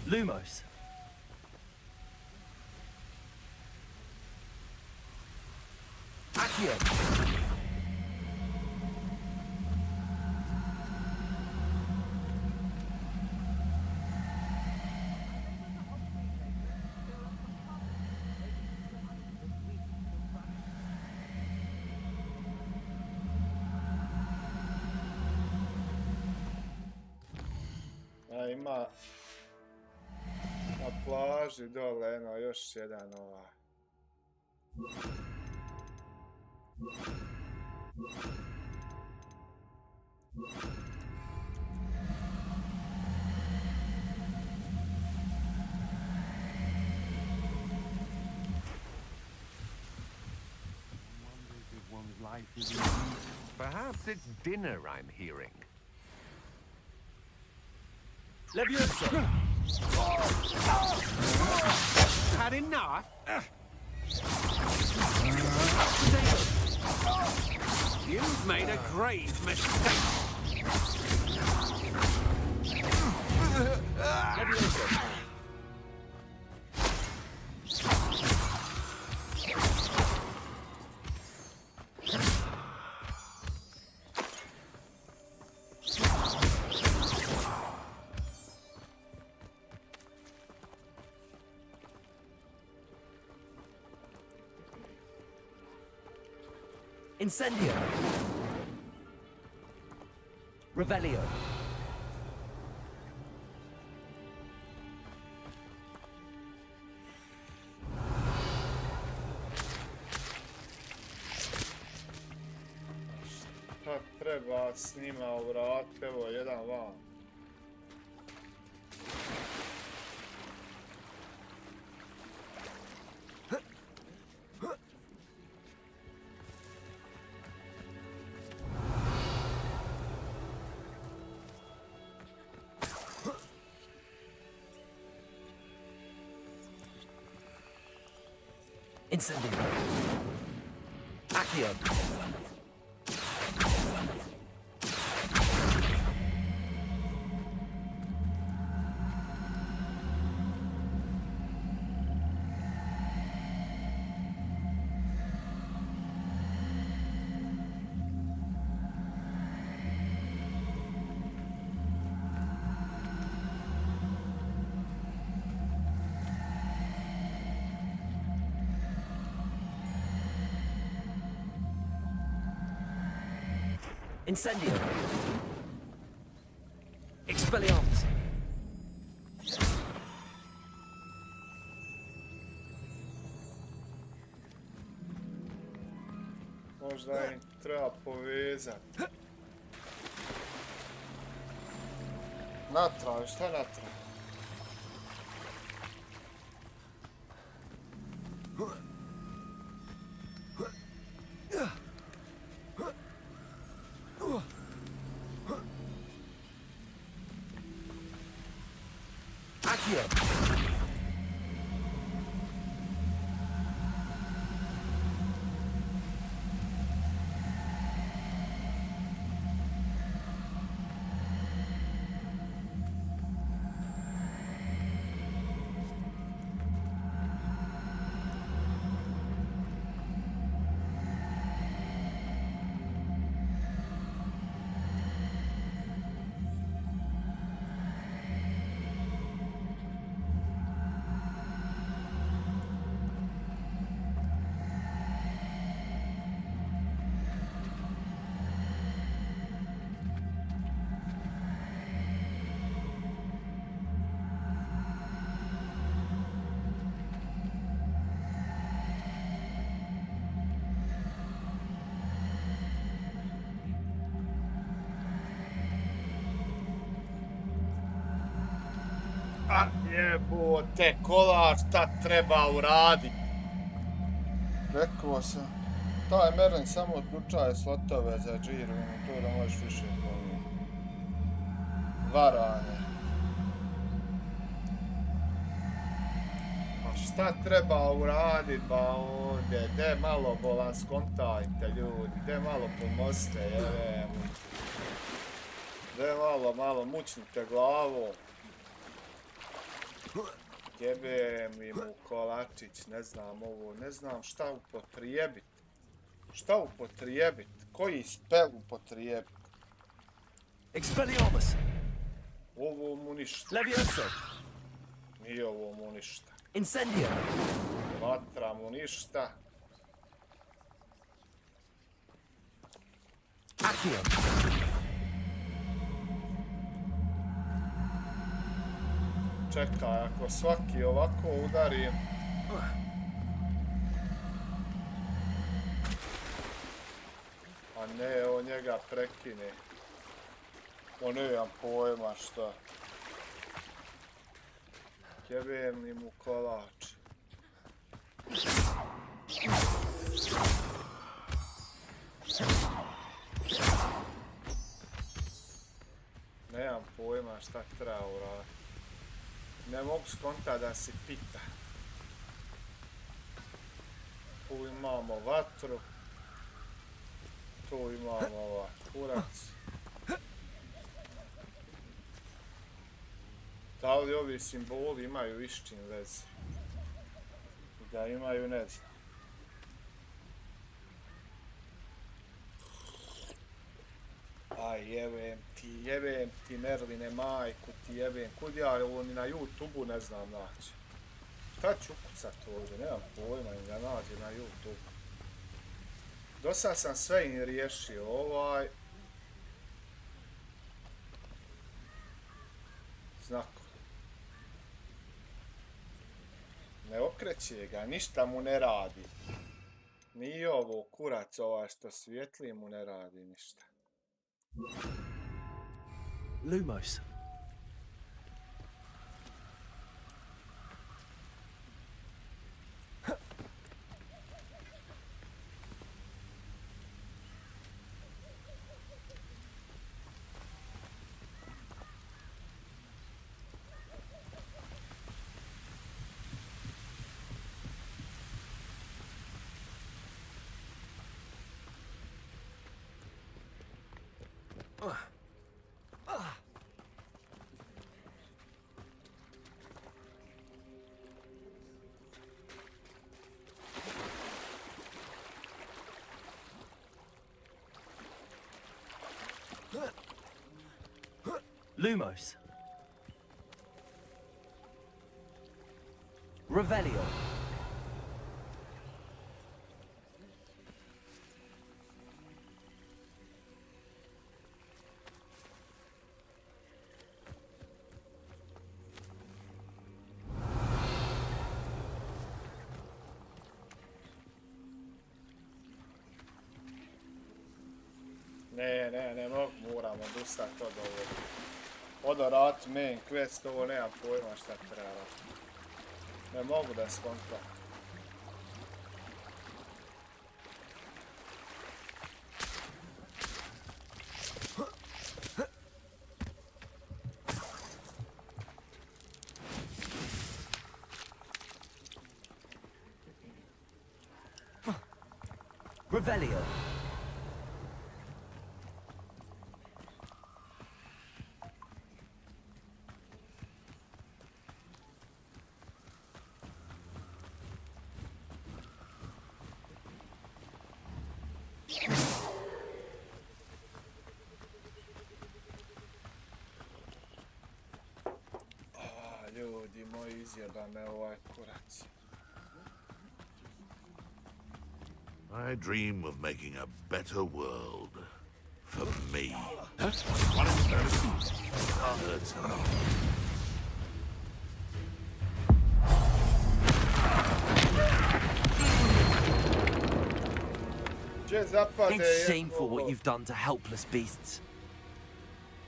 [SPEAKER 12] Lumos. Accio.
[SPEAKER 1] Ima na plaži dole, eno, još jedan ova.
[SPEAKER 13] Perhaps it's dinner I'm hearing.
[SPEAKER 12] Levioso!
[SPEAKER 13] Had enough? You've made a grave mistake.
[SPEAKER 12] Levioso! Incendio! Revelio!
[SPEAKER 1] Šta treba s njima uvrati, evo, jedan van.
[SPEAKER 12] Incendio! Accio! Incendio! Expelliarmus!
[SPEAKER 1] Možda im treba povezati. Natrag, šta natrag?
[SPEAKER 12] Accio!
[SPEAKER 1] Jebote, kolač, šta treba uraditi? Rekao sam, taj Merlin samo odlučaje slotove za džiru, to da možeš više pomijeti. Varane. Pa šta treba uraditi, ba ovdje, de malo bolan skontajte ljudi, de malo pomozite, jevem. De malo mučnite glavu. Jebem im u kolačić, ne znam ovo, ne znam šta upotrijebit. Šta upotrijebit? Koji spel upotrijebit?
[SPEAKER 10] Expelliarmus!
[SPEAKER 1] Ovo mu ništa.
[SPEAKER 10] Levioso!
[SPEAKER 1] Nije ovo mu ništa.
[SPEAKER 10] Incendio!
[SPEAKER 1] Vatra mu ništa.
[SPEAKER 10] Accio!
[SPEAKER 1] Čekaj, ako svaki ovako udarim... A ne, on njega prekine. On nemam pojma šta. Jebem im u kolač. Nemam pojma šta treba uraditi. Ne mogu skontat da si pita. Tu imamo vatru. Tu imamo ovaj kurac. Da li ovi simboli imaju iščin veze? Da imaju, ne znam. Aj, jebem ti Merline, majku ti jebem. Kud ja ovo ni na YouTube-u ne znam naći. Šta ću ukucat ovdje, nemam pojma im da nađem na YouTube. Dosad sam sve im riješio, ovaj... Znako. Ne okreće ga, ništa mu ne radi. Ni ovo kurac ovaj što svijetli mu ne radi ništa.
[SPEAKER 10] Lumos. Lumos. Revelio.
[SPEAKER 1] Ne mogu, moram odustati od ovoga. Odorat main quest, ovo nemam pojma šta treba. Ne mogu da skontam.
[SPEAKER 10] Revelio.
[SPEAKER 1] Ljudi moji, izjeba me ovaj kurac.
[SPEAKER 22] I dream of making a better world for me.
[SPEAKER 12] It's shameful what you've done to helpless beasts.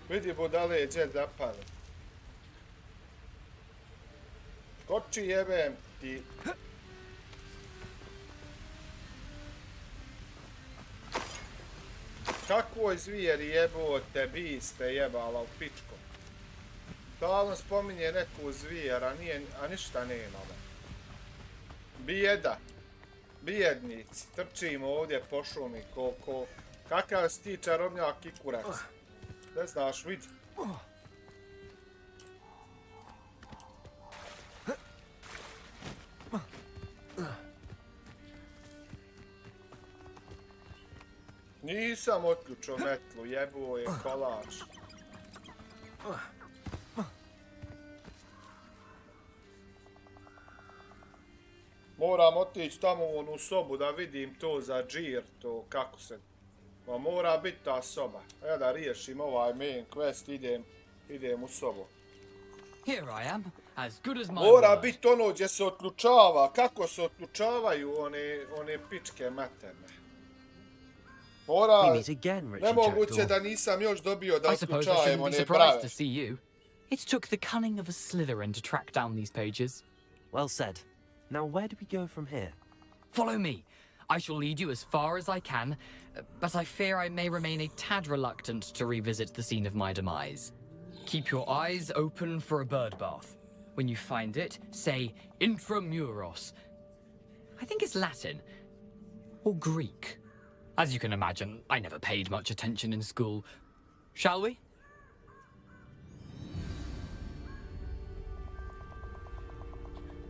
[SPEAKER 1] Vidi budale, gdje zapade. Skoči jebem ti. Kakvoj zvijeri jebote, biste jebala u pičku. Stalno spominje neku zvijera, a ništa nema. Bijeda. Bijednici. Trčimo ovdje po šumi ko... Kakav si ti čarobnjak i kurac? Ne znaš, vidi. Nisam otključio metlu, jebuo je kolač. Moram otići tamo u onu sobu da vidim to za džir, to kako se... Ma mora biti ta soba. Ja da riješim ovaj main quest, idem u sobu.
[SPEAKER 21] Here I am, as good as my
[SPEAKER 1] Mora
[SPEAKER 21] word.
[SPEAKER 1] biti ono gdje se otključava, kako se otključavaju one pičke materne. Mora... Nemoguće da nisam još dobio da
[SPEAKER 21] I suppose I
[SPEAKER 1] otključajem
[SPEAKER 21] shouldn't be
[SPEAKER 1] one
[SPEAKER 21] surprised
[SPEAKER 1] brave.
[SPEAKER 21] to see you. It took the cunning of a Slytherin to track down these pages.
[SPEAKER 12] Well said. Now where do we go from here?
[SPEAKER 21] Follow me. I shall lead you as far as I can, but I fear I may remain a tad reluctant to revisit the scene of my demise. Keep your eyes open for a bird bath. When you find it, say intramuros. I think it's Latin. Or Greek. As you can imagine, I never paid much attention in school. Shall we?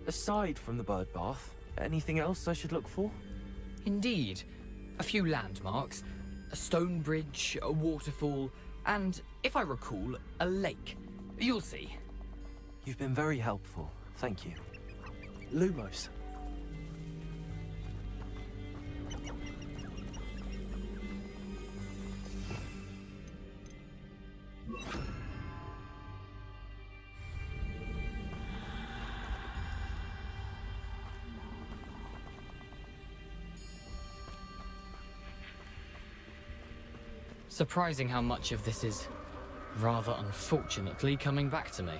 [SPEAKER 12] Aside from the bird bath, anything else I should look for?
[SPEAKER 21] Indeed. A few landmarks, a stone bridge, a waterfall, and, if I recall, a lake. You'll see.
[SPEAKER 12] You've been very helpful. Thank you. Lumos.
[SPEAKER 21] Surprising how much of this is, rather unfortunately, coming back to me.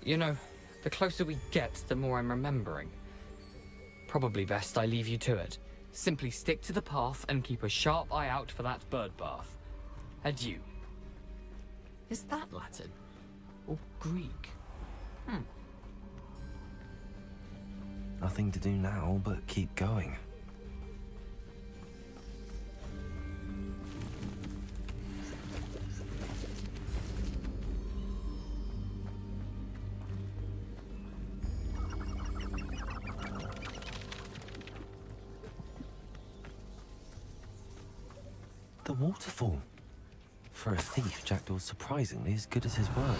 [SPEAKER 21] You know, the closer we get, the more I'm remembering. Probably best I leave you to it. Simply stick to the path and keep a sharp eye out for that bird bath. Adieu. Is that Latin? Or Greek?
[SPEAKER 12] Nothing to do now but keep going. The waterfall. For a thief, Jackdaw's surprisingly as good as his word.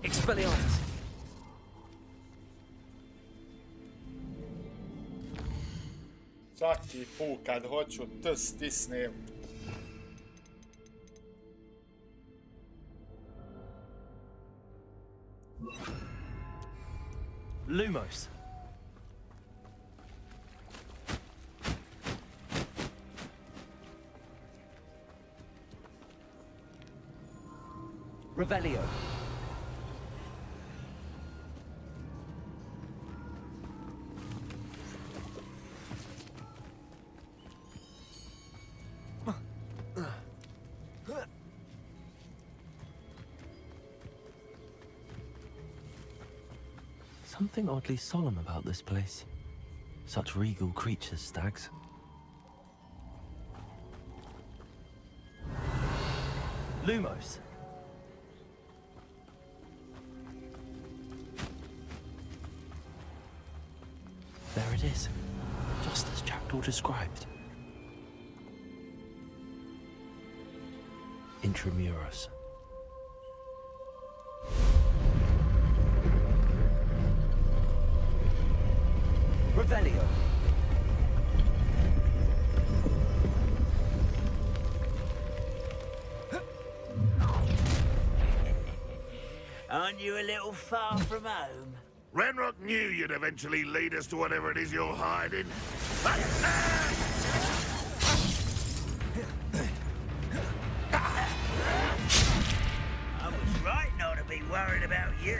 [SPEAKER 18] Expelliarmus!
[SPEAKER 1] Svaki put kad hoću stisnem.
[SPEAKER 12] Lumos.
[SPEAKER 18] Revelio.
[SPEAKER 12] something oddly solemn about this place. Such regal creatures, stags. Lumos. There it is, just as Jackdaw described. Intramuros. Revelio.
[SPEAKER 6] Aren't you a little far from home?
[SPEAKER 22] Ranrock knew you'd eventually lead us to whatever it is you're hiding.
[SPEAKER 6] I was right not to be worried about you.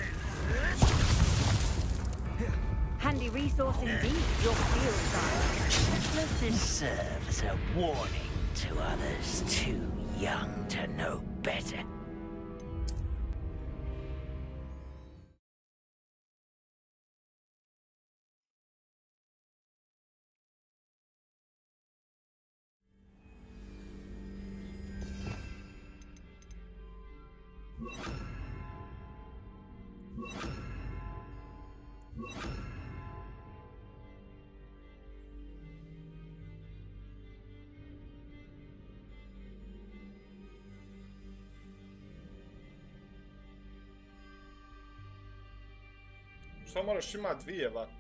[SPEAKER 17] Handy resource indeed, your field guide.
[SPEAKER 6] Let this serve as a warning to others too young to know better.
[SPEAKER 1] Što moraš imati dvije vatre?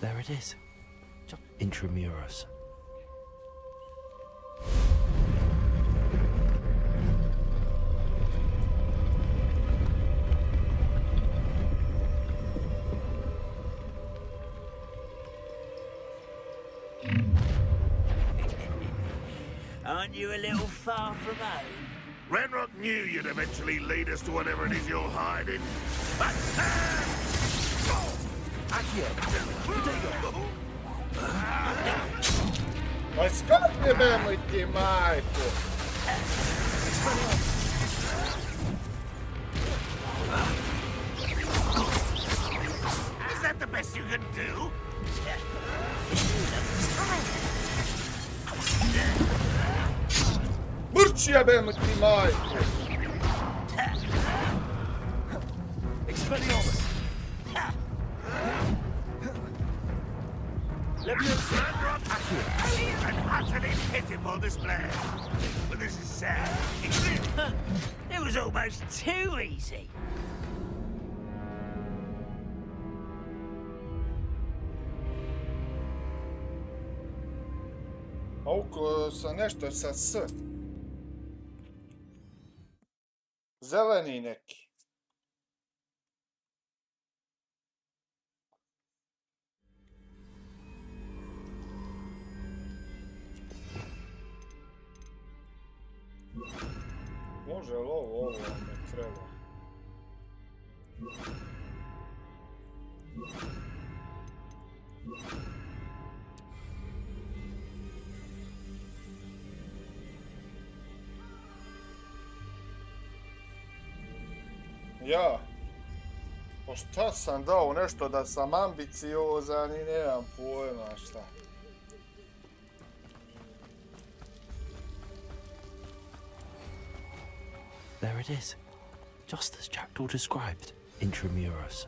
[SPEAKER 12] There it is. Intramuros.
[SPEAKER 6] Aren't you a little far from home?
[SPEAKER 22] Ranrock knew you'd eventually lead us to whatever it is you're hiding.
[SPEAKER 1] Ma skapje me ti majku!
[SPEAKER 22] Is that the best you can do?
[SPEAKER 1] Murci jebem ti majku!
[SPEAKER 10] Expelliarmus!
[SPEAKER 22] An utterly pitiful display. But this is sad.
[SPEAKER 6] It was almost too easy.
[SPEAKER 1] Ovko sa nešto sa S. Zeleni neki. Može li ovo ne treba? Ja, pa šta sam dao nešto da sam ambiciozan i nemam pojma šta.
[SPEAKER 12] There it is, just as Jackdaw described. Intramuros.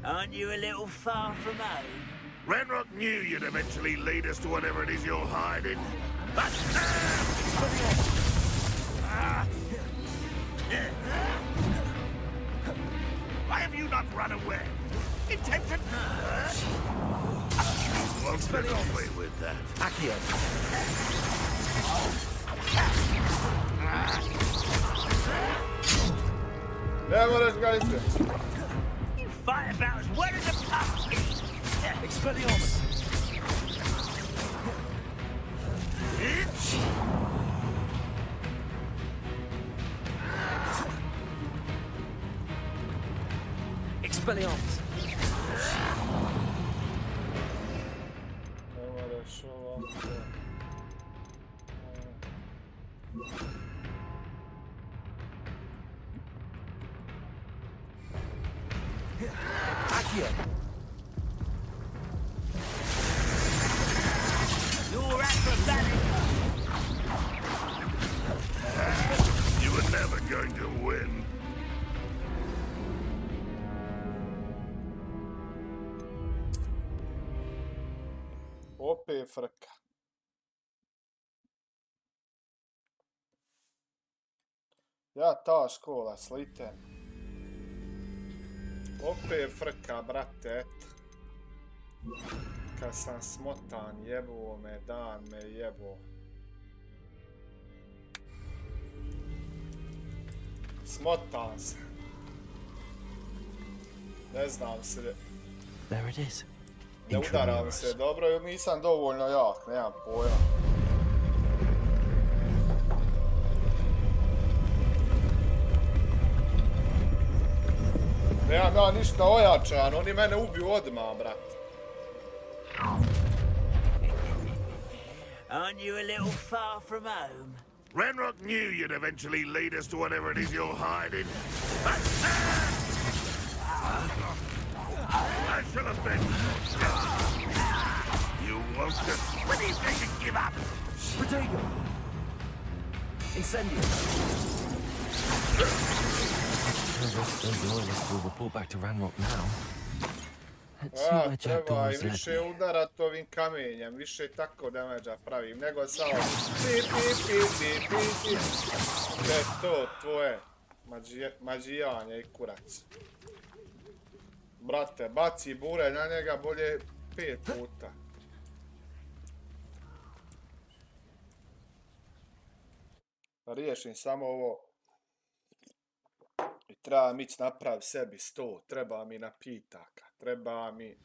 [SPEAKER 6] Aren't you a little far from home?
[SPEAKER 22] Ranrock knew you'd eventually lead us to whatever it is you're hiding. Why have you not run away? Intent to...
[SPEAKER 10] Get away with that.
[SPEAKER 3] Accio.
[SPEAKER 1] Ne moraš ga izbjeći.
[SPEAKER 10] You fight about as well as a puppy.
[SPEAKER 3] Expelliarmus. Expelliarmus.
[SPEAKER 1] Ne moraš ovako.
[SPEAKER 3] Accio.
[SPEAKER 10] You're acrobatic.
[SPEAKER 16] You were never going to win.
[SPEAKER 1] Opet frka. Ja ta škola, sliten. Opet frka, brate, eto. Kad sam smotan, jebo me, dan me jebo. Smotan sam. Ne znam se...
[SPEAKER 12] There it is.
[SPEAKER 1] Ne udaram se dobro ili nisam dovoljno jak, nemam pojma. Nemam ja ništa ojačan, oni mene ubiju odmah, brate.
[SPEAKER 10] Aren't you a little far from home?
[SPEAKER 16] Ranrock knew you'd eventually lead us to whatever it is you're hiding. I should have been. You won't just. When do you think you give up?
[SPEAKER 3] Protego. Incendio.
[SPEAKER 12] Those loyalists will report back to Ranrock now. Let's see where Jack
[SPEAKER 1] Treba
[SPEAKER 12] Doors
[SPEAKER 1] i
[SPEAKER 12] led
[SPEAKER 1] više
[SPEAKER 12] me.
[SPEAKER 1] udarat ovim kamenjem, više tako damage pravim, nego samo pi pi pi pi pi pi. To je to tvoje mađijanje i kurac. Brate, baci bure na njega bolje 5 puta. Riješim samo ovo. I treba mi napravi sebi 100, treba mi napitaka, treba mi...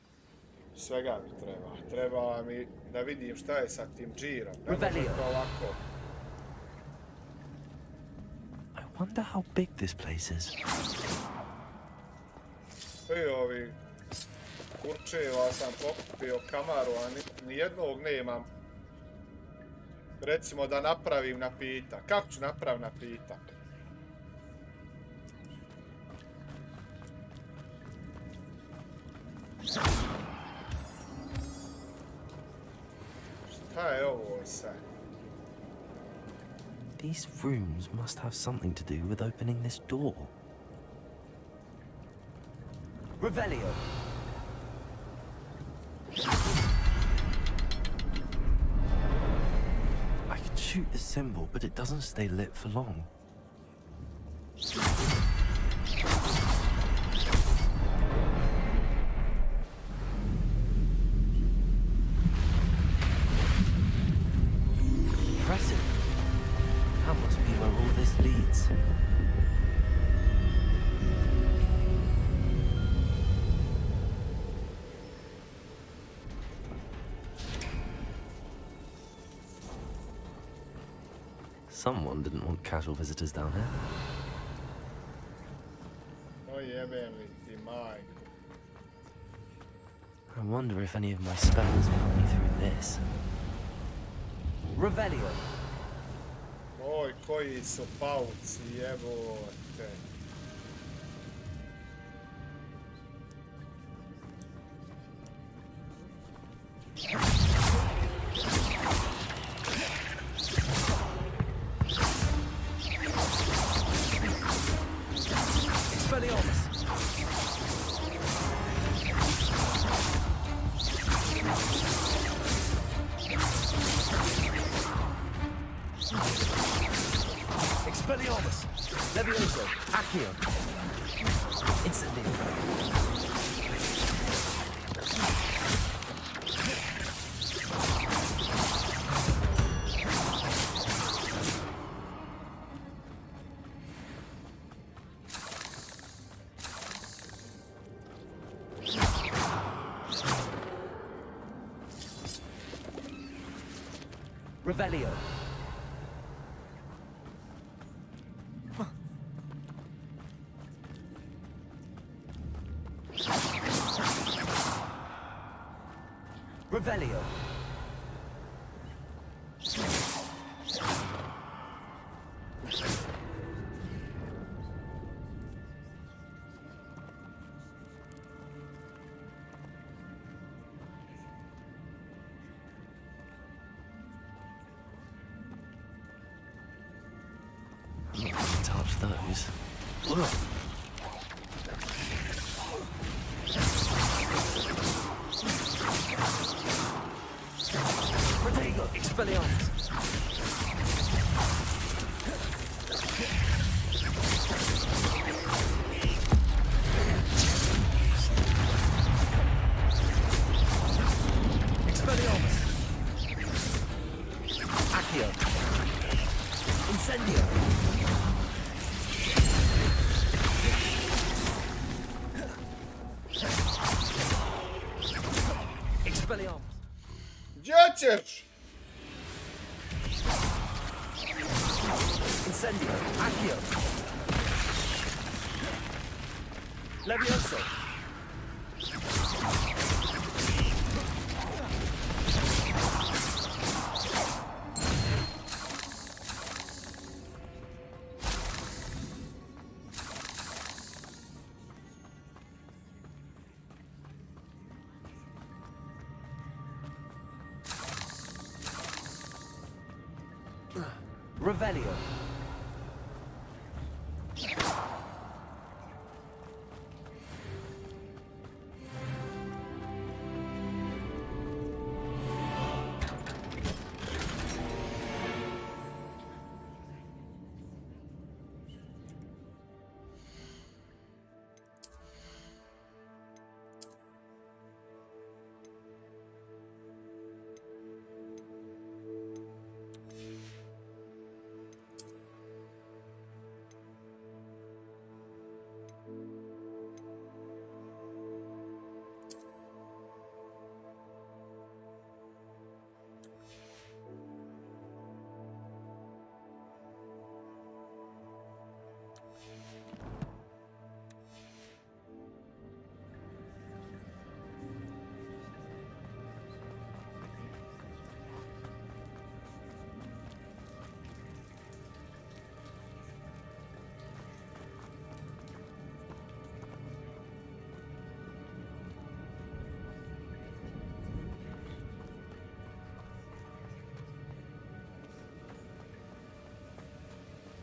[SPEAKER 1] Svega mi treba. Treba mi da vidim šta je sa tim džirom. Ne može to ovako.
[SPEAKER 12] I wonder how big this place is.
[SPEAKER 1] I ovi kurčeva sam pokupio kamaru, a nijednog nemam. Recimo da napravim napitak. Kako ću napraviti napitak? Šta je ovo sad?
[SPEAKER 12] These rooms must have something to do with opening this door.
[SPEAKER 3] Revelio.
[SPEAKER 12] I can shoot the symbol, but it doesn't stay lit for long. Impressive. That must be where all this leads. Someone didn't want casual visitors down here.
[SPEAKER 1] No jebem li ti majku.
[SPEAKER 12] I wonder if any of my spells will help me through this.
[SPEAKER 3] Revelio.
[SPEAKER 1] Oj, koji su pauci, jebote.
[SPEAKER 3] Expelliarmus. Expelliarmus. Levioso. Accio. Incendio. Revelio. Revelio. Touch those. Ugh. Protego, Expelliarmus. Expelliarmus. Accio. Incendio. Expelliarmus.
[SPEAKER 1] Dziecięcz!
[SPEAKER 3] Incendio. Accio. Levioso. Revelio.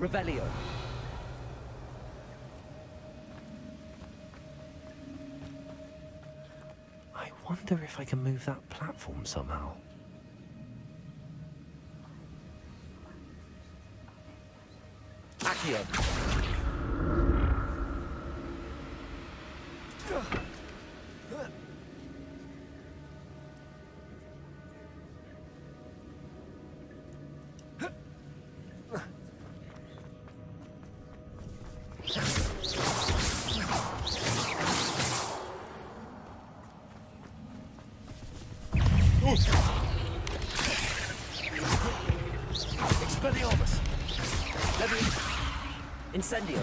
[SPEAKER 3] Revelio.
[SPEAKER 12] I wonder if I can move that platform somehow.
[SPEAKER 3] Accio. Expelliarmus. Incendio.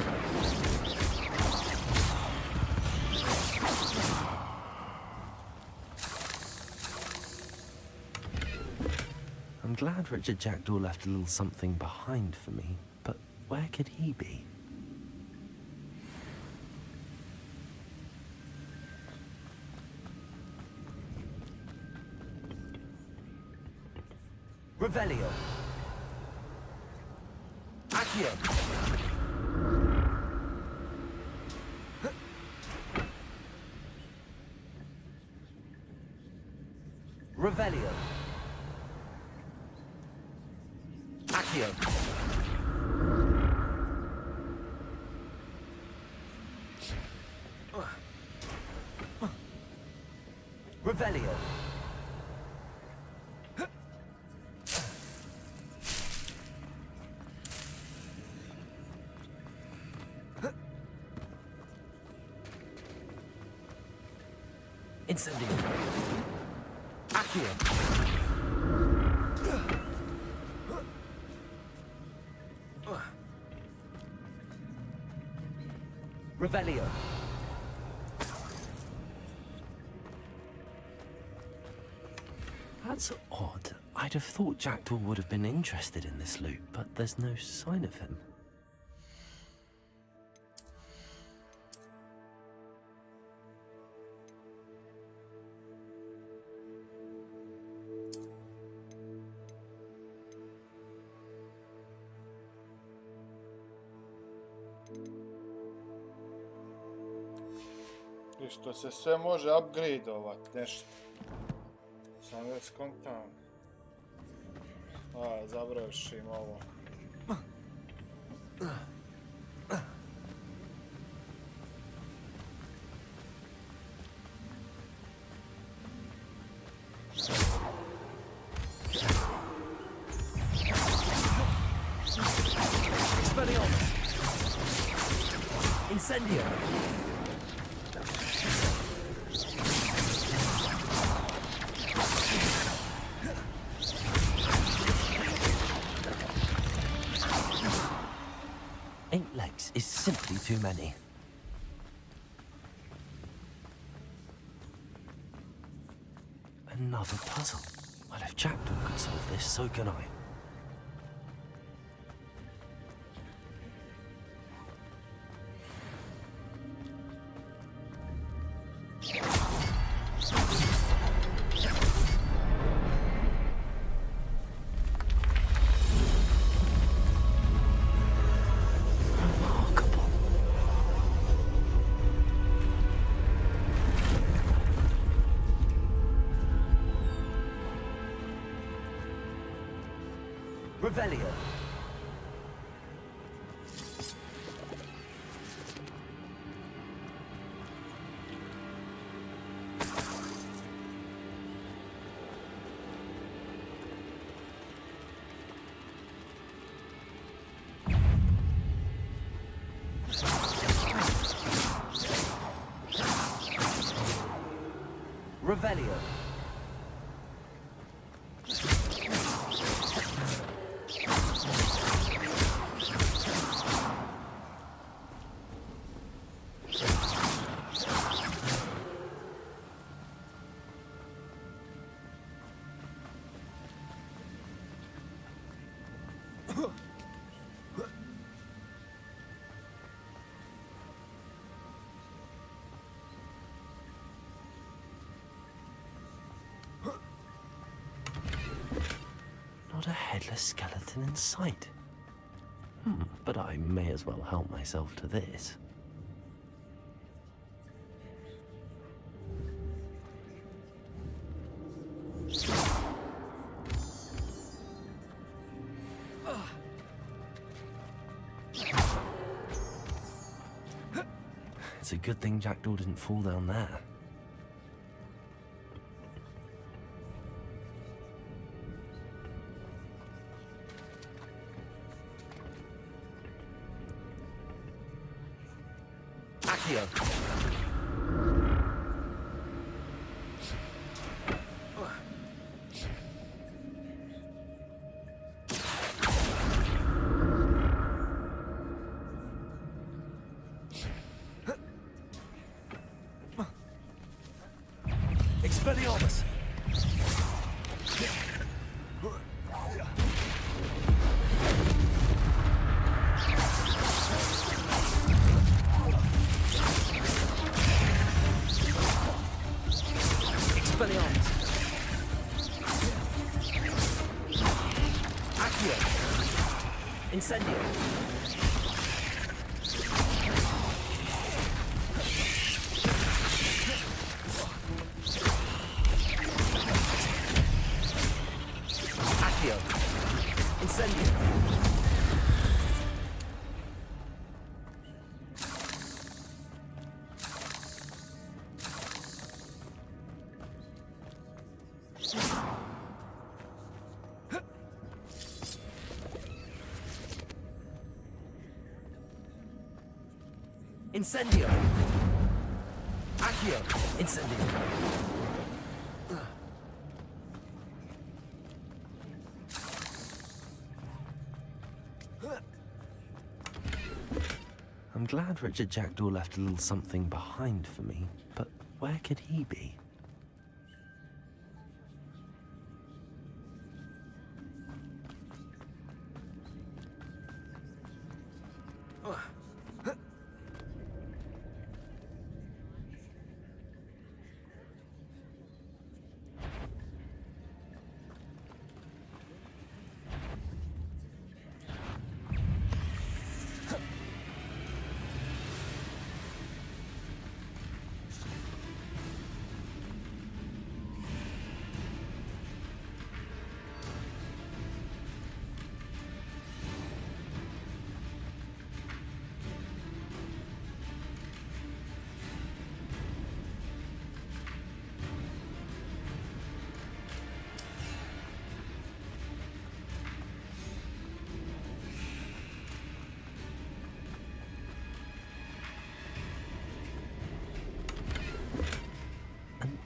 [SPEAKER 12] I'm glad Richard Jackdaw left a little something behind for me, but where could he be?
[SPEAKER 3] Revelio. Accio. Revelio. Accio. Revelio. Incendio. Accio. Revelio. That's odd. I'd have thought Jackdaw would have been interested in this loot, but there's no sign of him.
[SPEAKER 1] I što se sve može upgradeovat, nešto. Sam već skontam. Završim ovo.
[SPEAKER 3] Expelliarmus! Incendio! Eight legs is simply too many. Another puzzle. Well, if Jackdaw could solve this, so can I. Revelio. Revelio. Not a headless skeleton in sight. But I may as well help myself to this. It's a good thing Jackdaw didn't fall down there. Accio. Expelliarmus. Expelliarmus. Accio. Incendio. Accio. Incendio. Incendio. Accio. Incendio. I'm
[SPEAKER 12] glad Richard Jackdaw left a little something behind for me, but where could he be?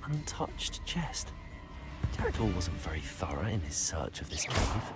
[SPEAKER 12] Untouched chest. Jackdaw wasn't very thorough in his search of this cave.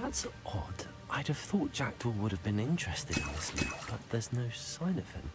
[SPEAKER 12] That's odd. I'd have thought Jackdaw would have been interested in this loot, but there's no sign of him.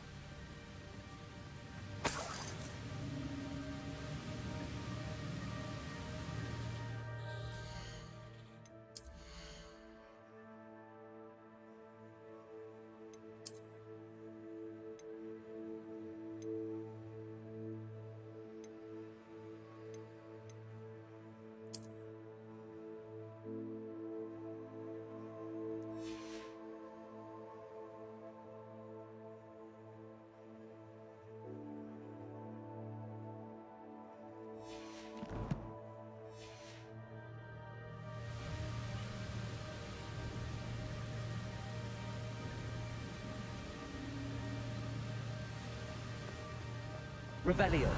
[SPEAKER 18] Revelio.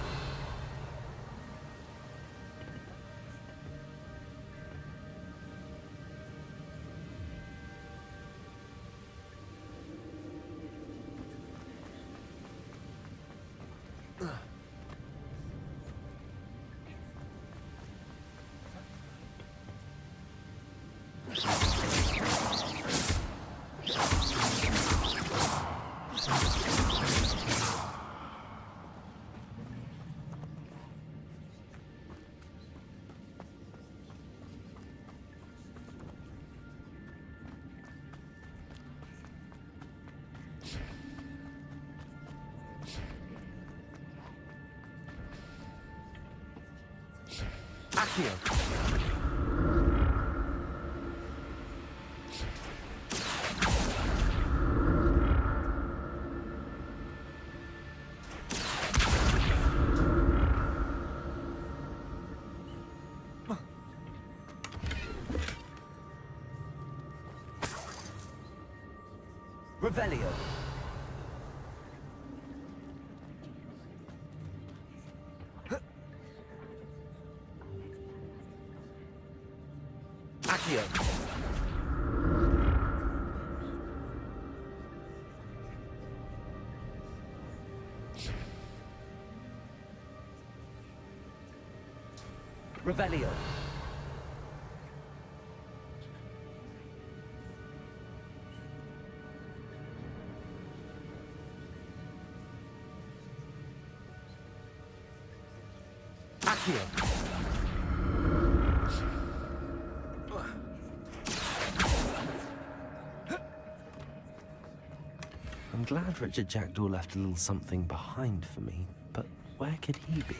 [SPEAKER 18] Accio. Revelio. Accio. Revelio. Accio.
[SPEAKER 12] glad Richard Jackdaw left a little something behind for me, but where could he be?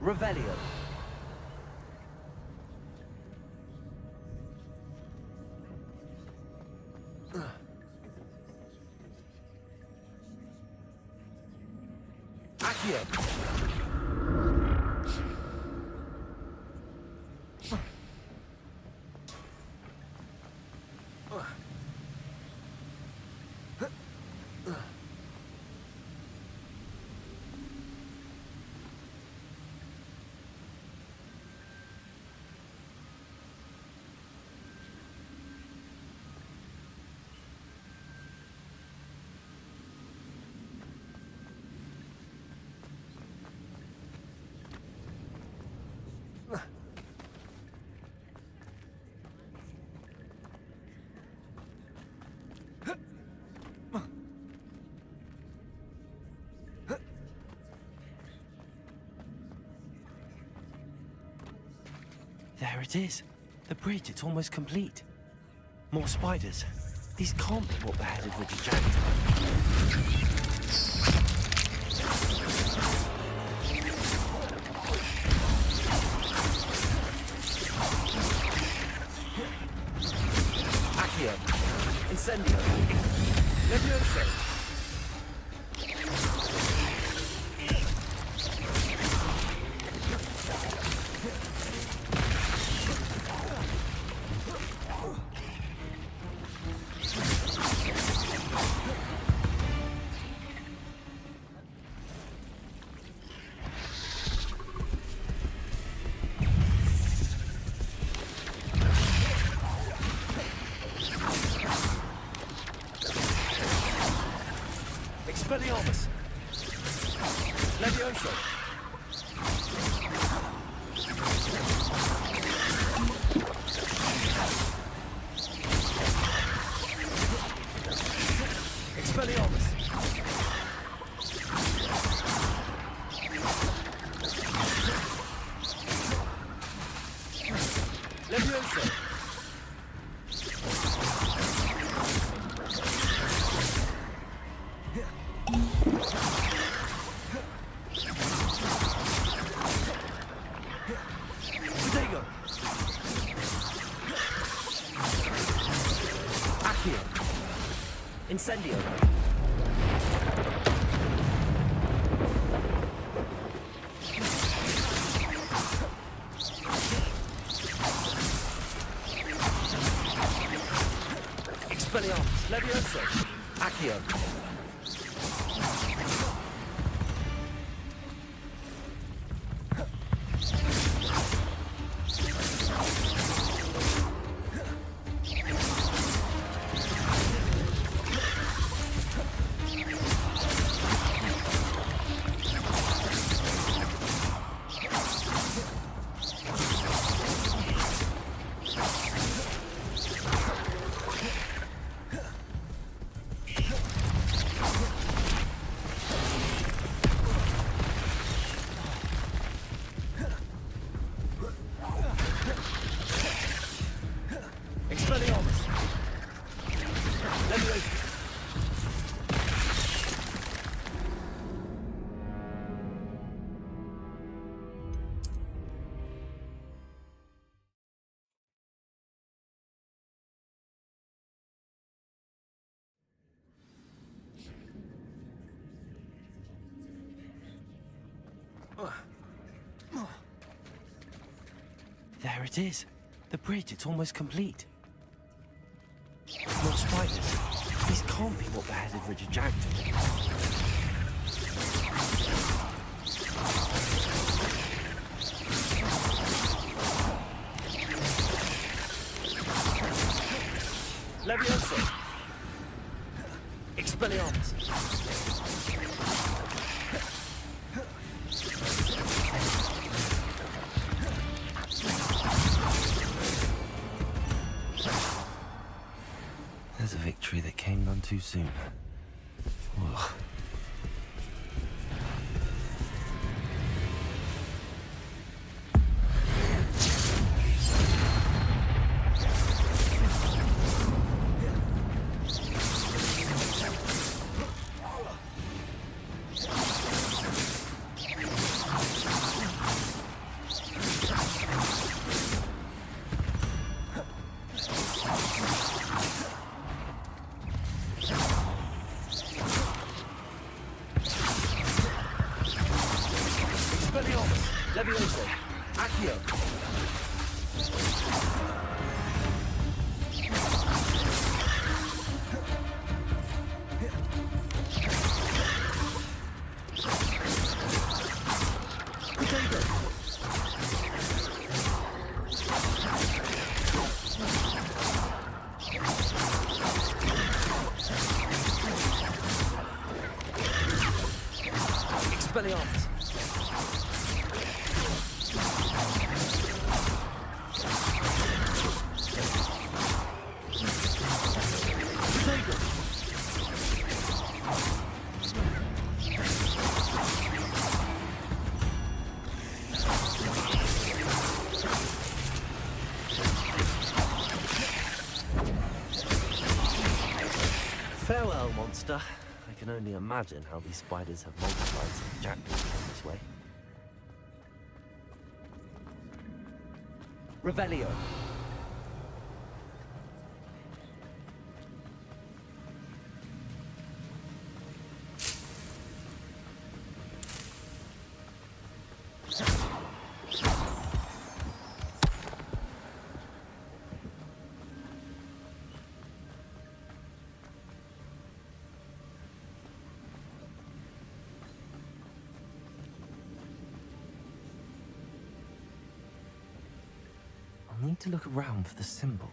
[SPEAKER 3] Revelio. Accio.
[SPEAKER 12] There it is. The bridge, it's almost complete. More spiders. These can't be what beheaded Richard Jackdaw.
[SPEAKER 3] Accio. Incendio. Levioso. Expelliarmus! Levioso! Expelliarmus! Levioso! Incendio. Expelliarmus. Levioso. Accio.
[SPEAKER 12] There it is. The bridge, it's almost complete. More spiders. These can't be what beheaded Richard Jackdaw. Levioso! Expelliarmus! There's a victory that came none too soon. Ugh. Levioso! Accio! Expelliarmus! Farewell, monster. I can only imagine how these spiders have multiplied since Jackdaw came this way. Revelio. I'll need to look around for the symbol.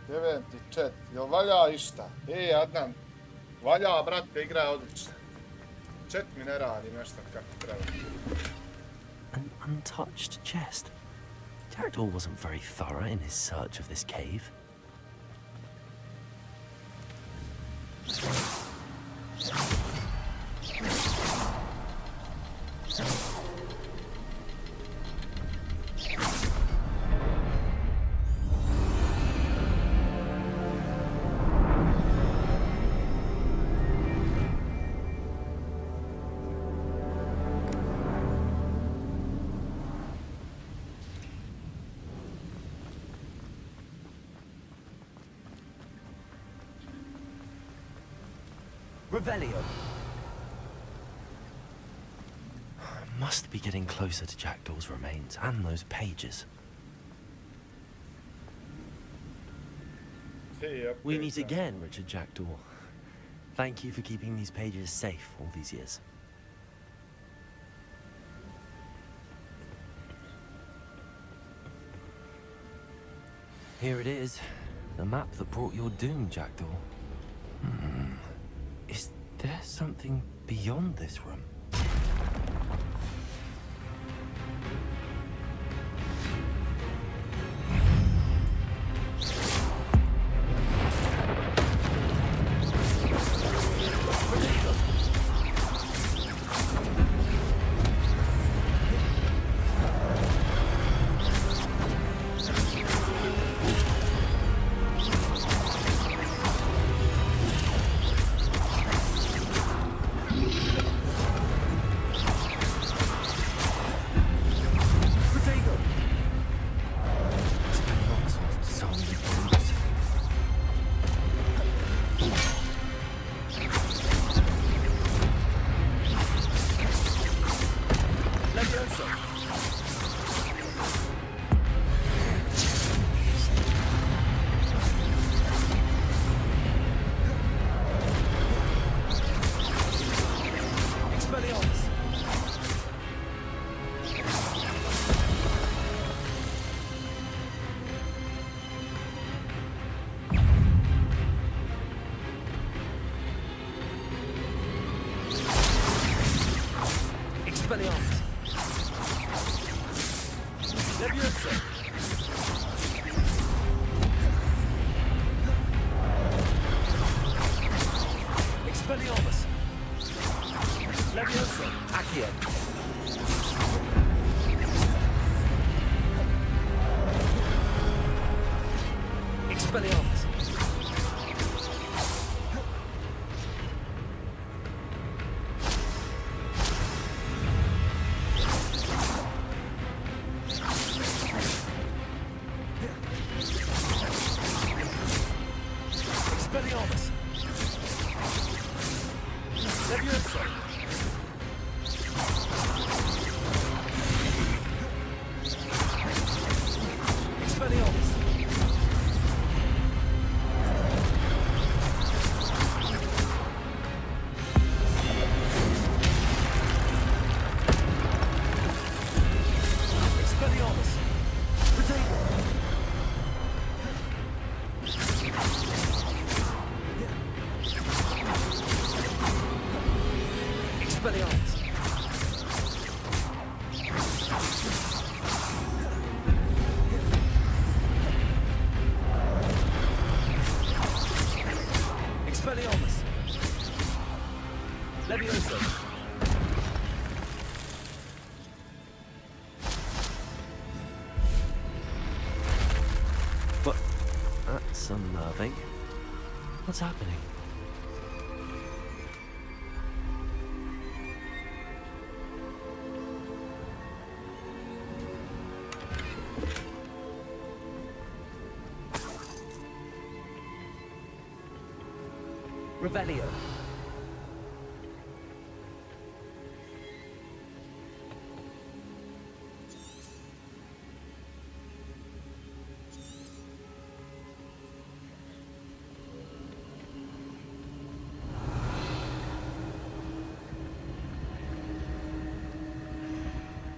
[SPEAKER 1] Deveti, chat, jel valja išta? Adnan, valja, brate, igra odlično. Chat mi ne radi nešto kako treba.
[SPEAKER 12] An untouched chest. Jackdaw wasn't very thorough in his search of this cave. Revelio. I must be getting closer to Jackdaw's remains and those pages. We meet again, Richard Jackdaw. Thank you for keeping these pages safe all these years. Here it is, the map that brought your doom, Jackdaw. Is there something beyond this room?
[SPEAKER 3] Expelliarmus! Levioso! Accio! Expelliarmus! Expelliarmus! Levioso! Expelliarmus! Expelliarmus! Potato! Expelliarmus! Expelliarmus! Levioso! What? That's unnerving. What's happening? Revelio.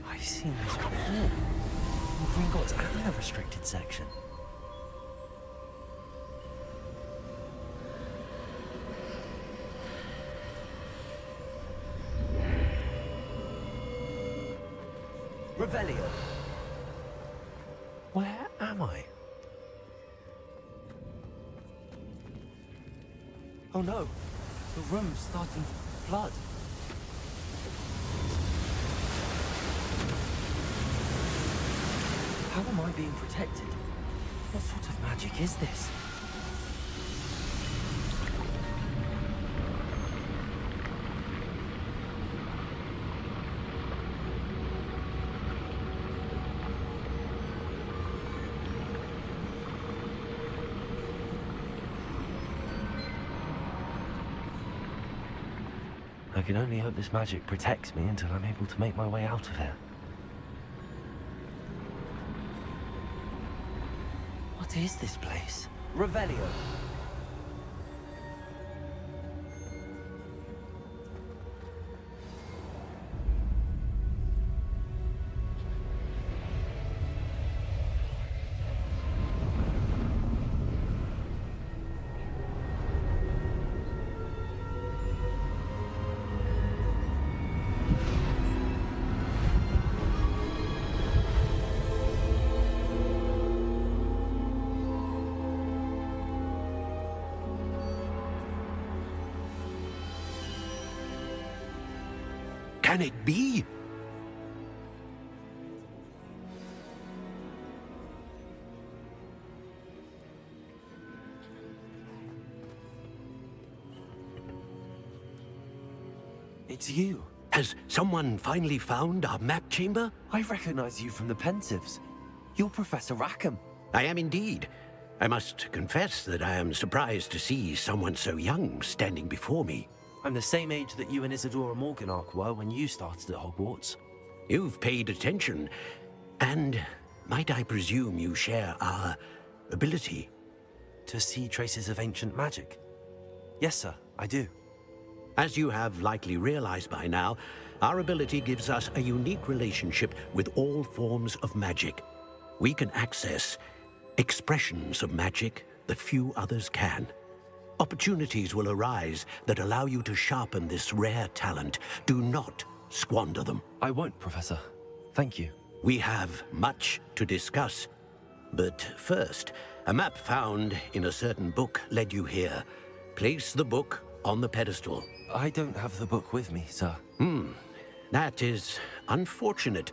[SPEAKER 3] I've seen this before. In Gringotts and a restricted section. Revelio. Where am I? Oh no, the room's starting to flood. How am I being protected? What sort of magic is this? I can only hope this magic protects me until I'm able to make my way out of here. What is this place? Revelio.
[SPEAKER 10] Can it be?
[SPEAKER 3] It's you.
[SPEAKER 10] Has someone finally found our map chamber?
[SPEAKER 3] I recognize you from the Pensives. You're Professor Rackham.
[SPEAKER 10] I am indeed. I must confess that I am surprised to see someone so young standing before me.
[SPEAKER 3] I'm the same age that you and Isadora Morganach were when you started at Hogwarts.
[SPEAKER 10] You've paid attention, and might I presume you share our ability?
[SPEAKER 3] To see traces of ancient magic? Yes, sir, I do.
[SPEAKER 10] As you have likely realized by now, our ability gives us a unique relationship with all forms of magic. We can access expressions of magic that few others can. Opportunities will arise that allow you to sharpen this rare talent. Do not squander them.
[SPEAKER 3] I won't, Professor. Thank you.
[SPEAKER 10] We have much to discuss. But first, a map found in a certain book led you here. Place the book on the pedestal.
[SPEAKER 12] I don't have the book with me, sir.
[SPEAKER 10] That is unfortunate.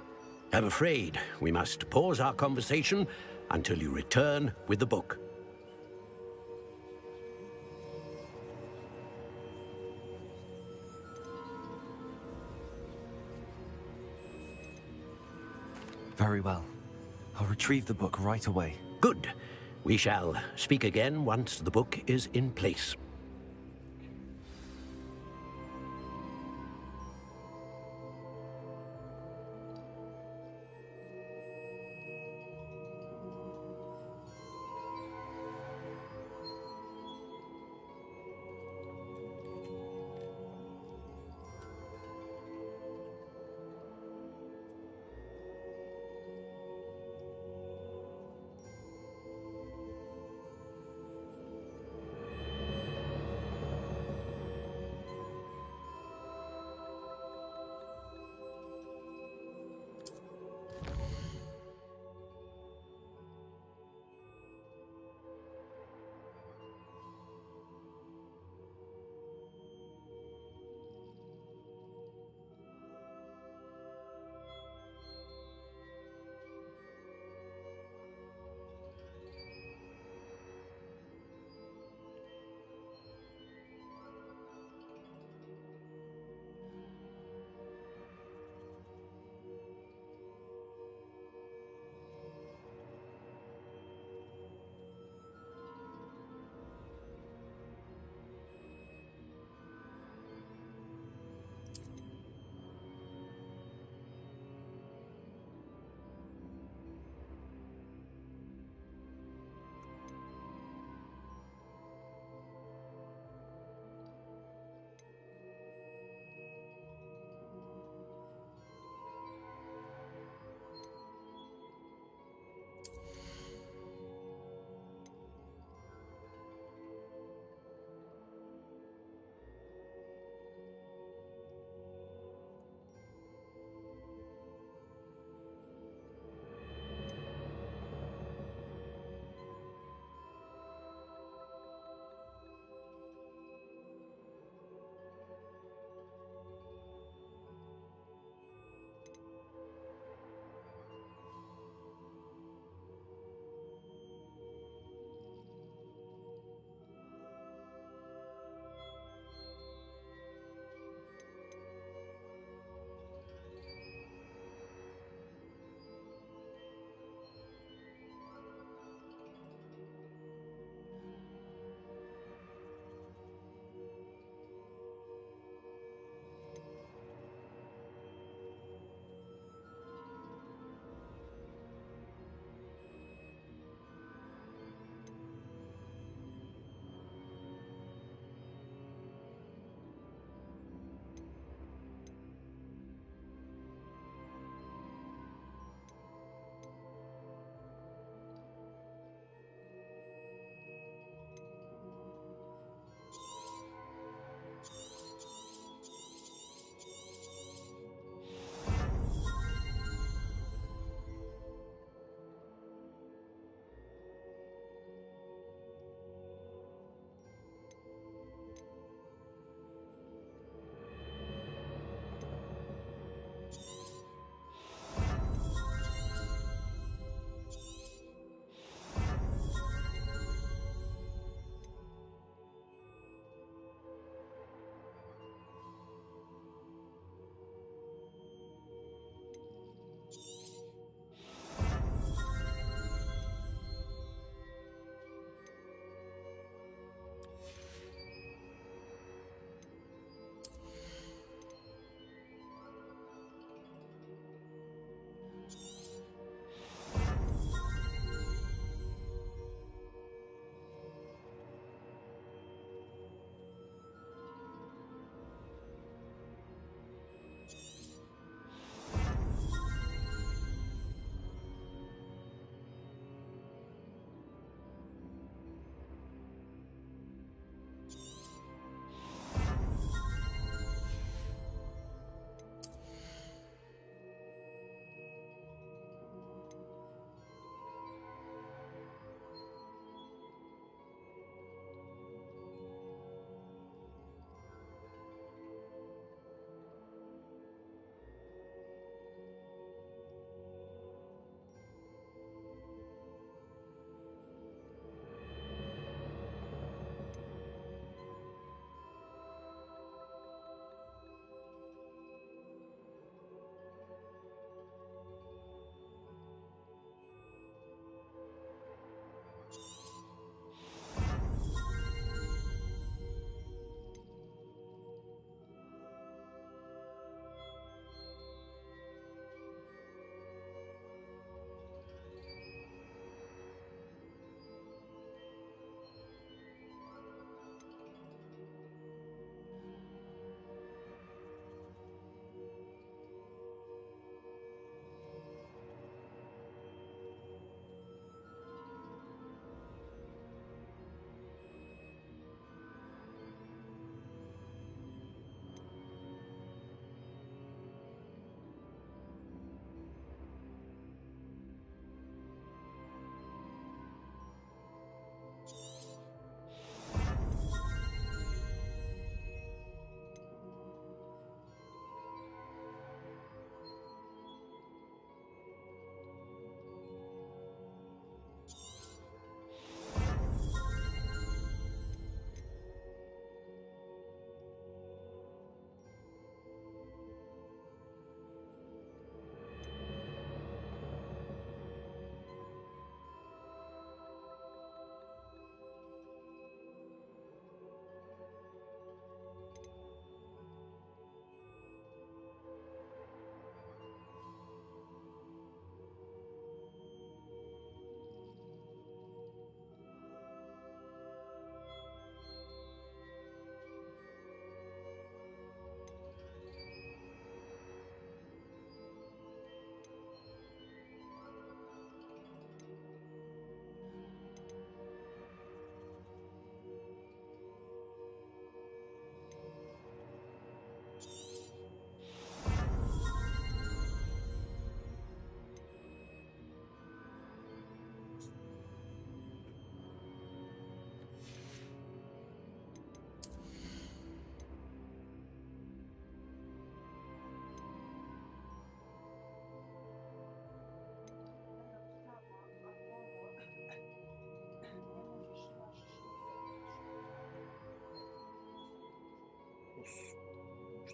[SPEAKER 10] I'm afraid we must pause our conversation until you return with the book.
[SPEAKER 12] Very well. I'll retrieve the book right away.
[SPEAKER 10] Good. We shall speak again once the book is in place.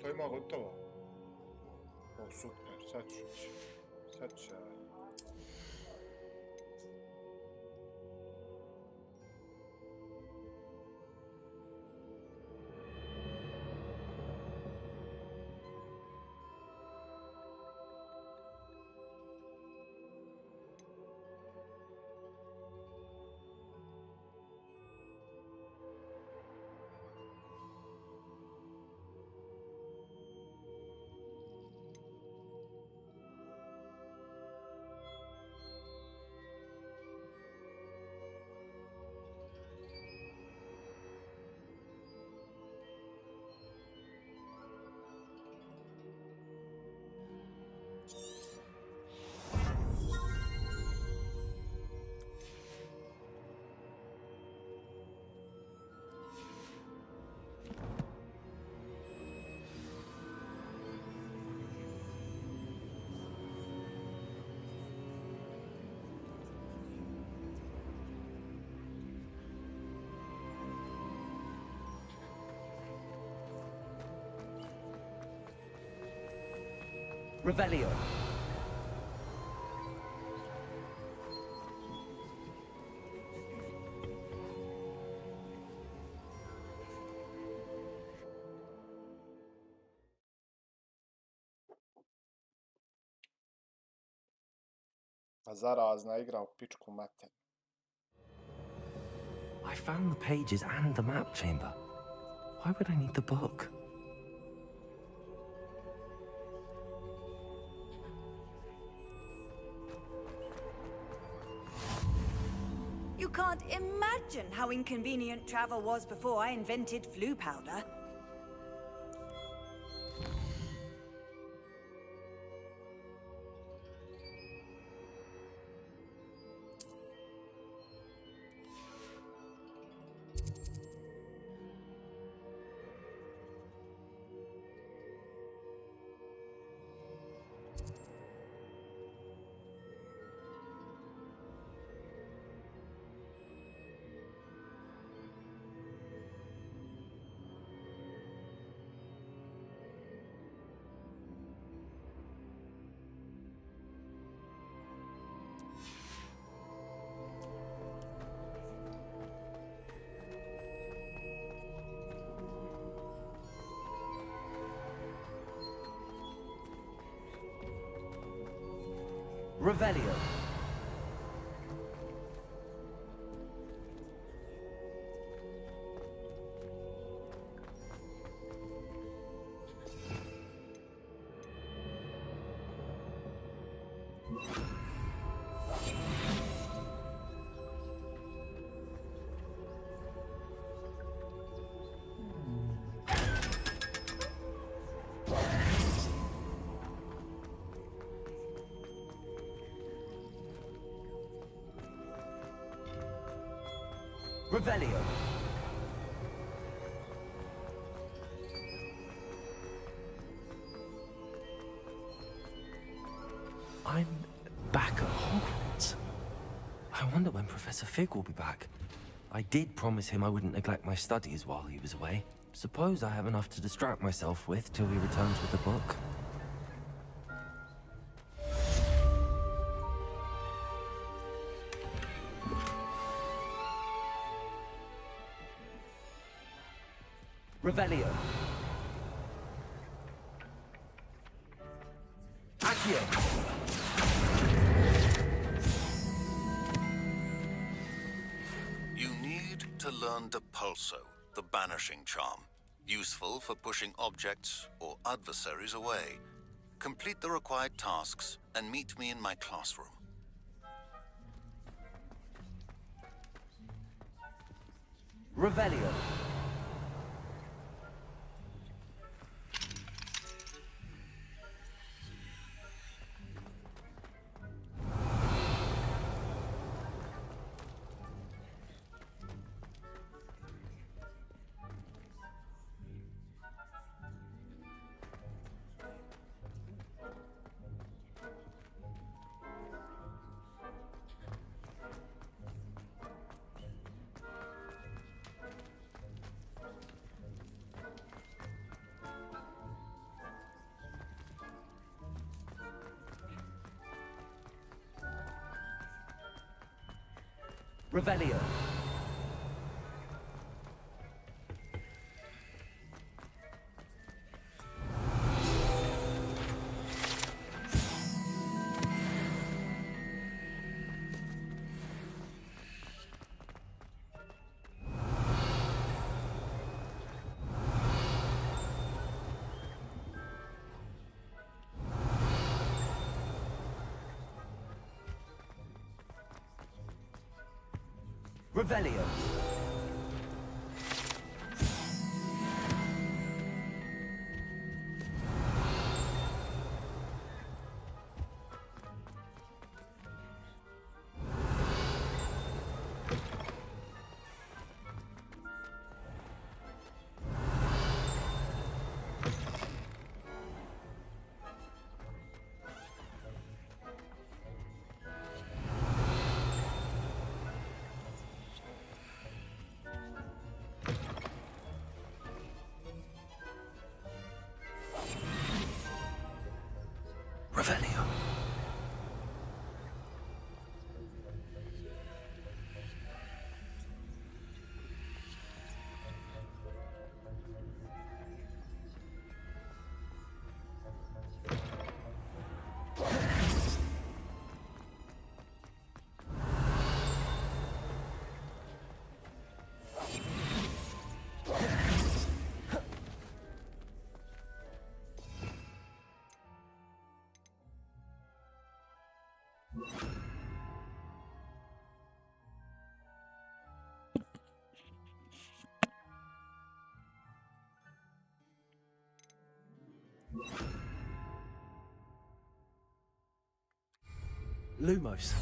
[SPEAKER 1] To ima gotovo. O, super, sad ću ići. Sad ću ja.
[SPEAKER 3] Revelio.
[SPEAKER 1] A zarazna igra u pičku mater.
[SPEAKER 12] I found the pages and the map chamber. Why would I need the book?
[SPEAKER 17] You can't imagine how inconvenient travel was before I invented flu powder.
[SPEAKER 3] Revelio. Revelio.
[SPEAKER 12] I'm back at Hogwarts. I wonder when Professor Fig will be back. I did promise him I wouldn't neglect my studies while he was away. Suppose I have enough to distract myself with till he returns with the book.
[SPEAKER 3] Revelio. Accio.
[SPEAKER 22] You need to learn Depulso, the banishing charm. Useful for pushing objects or adversaries away. Complete the required tasks and meet me in my classroom.
[SPEAKER 3] Revelio. Revelio. Revelio. Revelio. Lumos.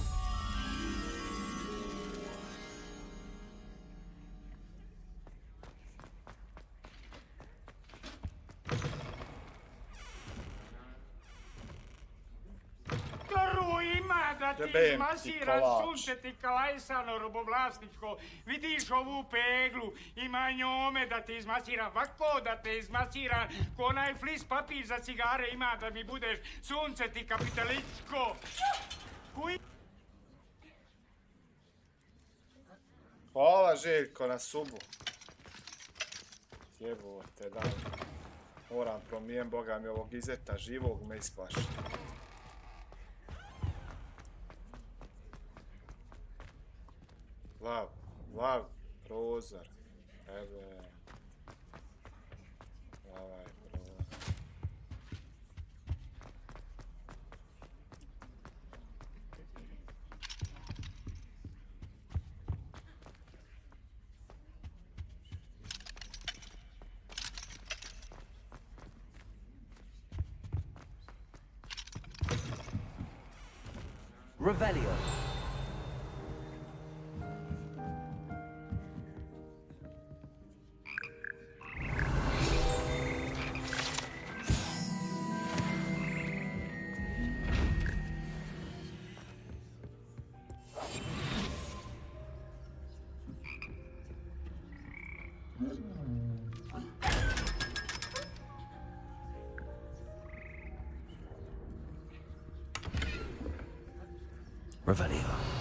[SPEAKER 5] Da ti zmasira sunce ti kalajsano robovlasničko. Vidiš ovu peglu, ima njome da ti zmasiram, ovako da te zmasiram, ko onaj flis papir za cigare ima da mi budeš sunce ti kapitaličko.
[SPEAKER 1] Hvala Željko na subu. Jebote, da. Moram promijen, boga mi ovog izeta živog me isplaši. Lav, prozor. Ebe. Ovaj prozor.
[SPEAKER 3] Revelio. Revelio.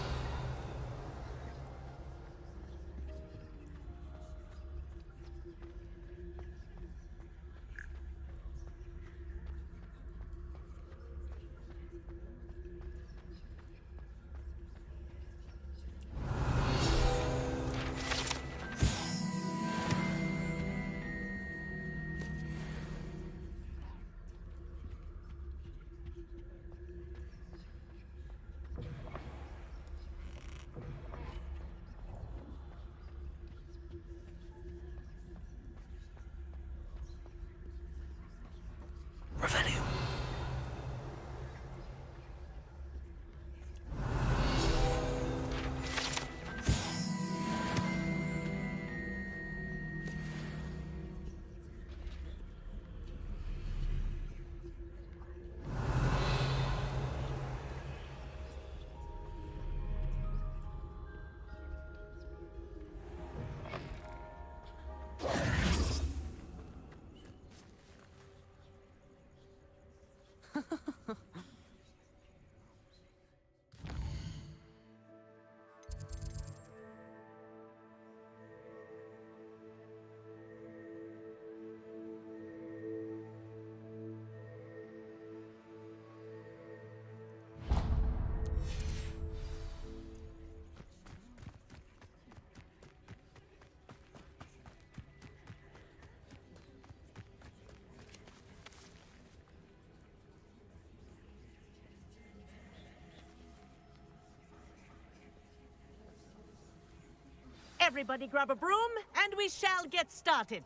[SPEAKER 11] Everybody grab a broom, and we shall get started.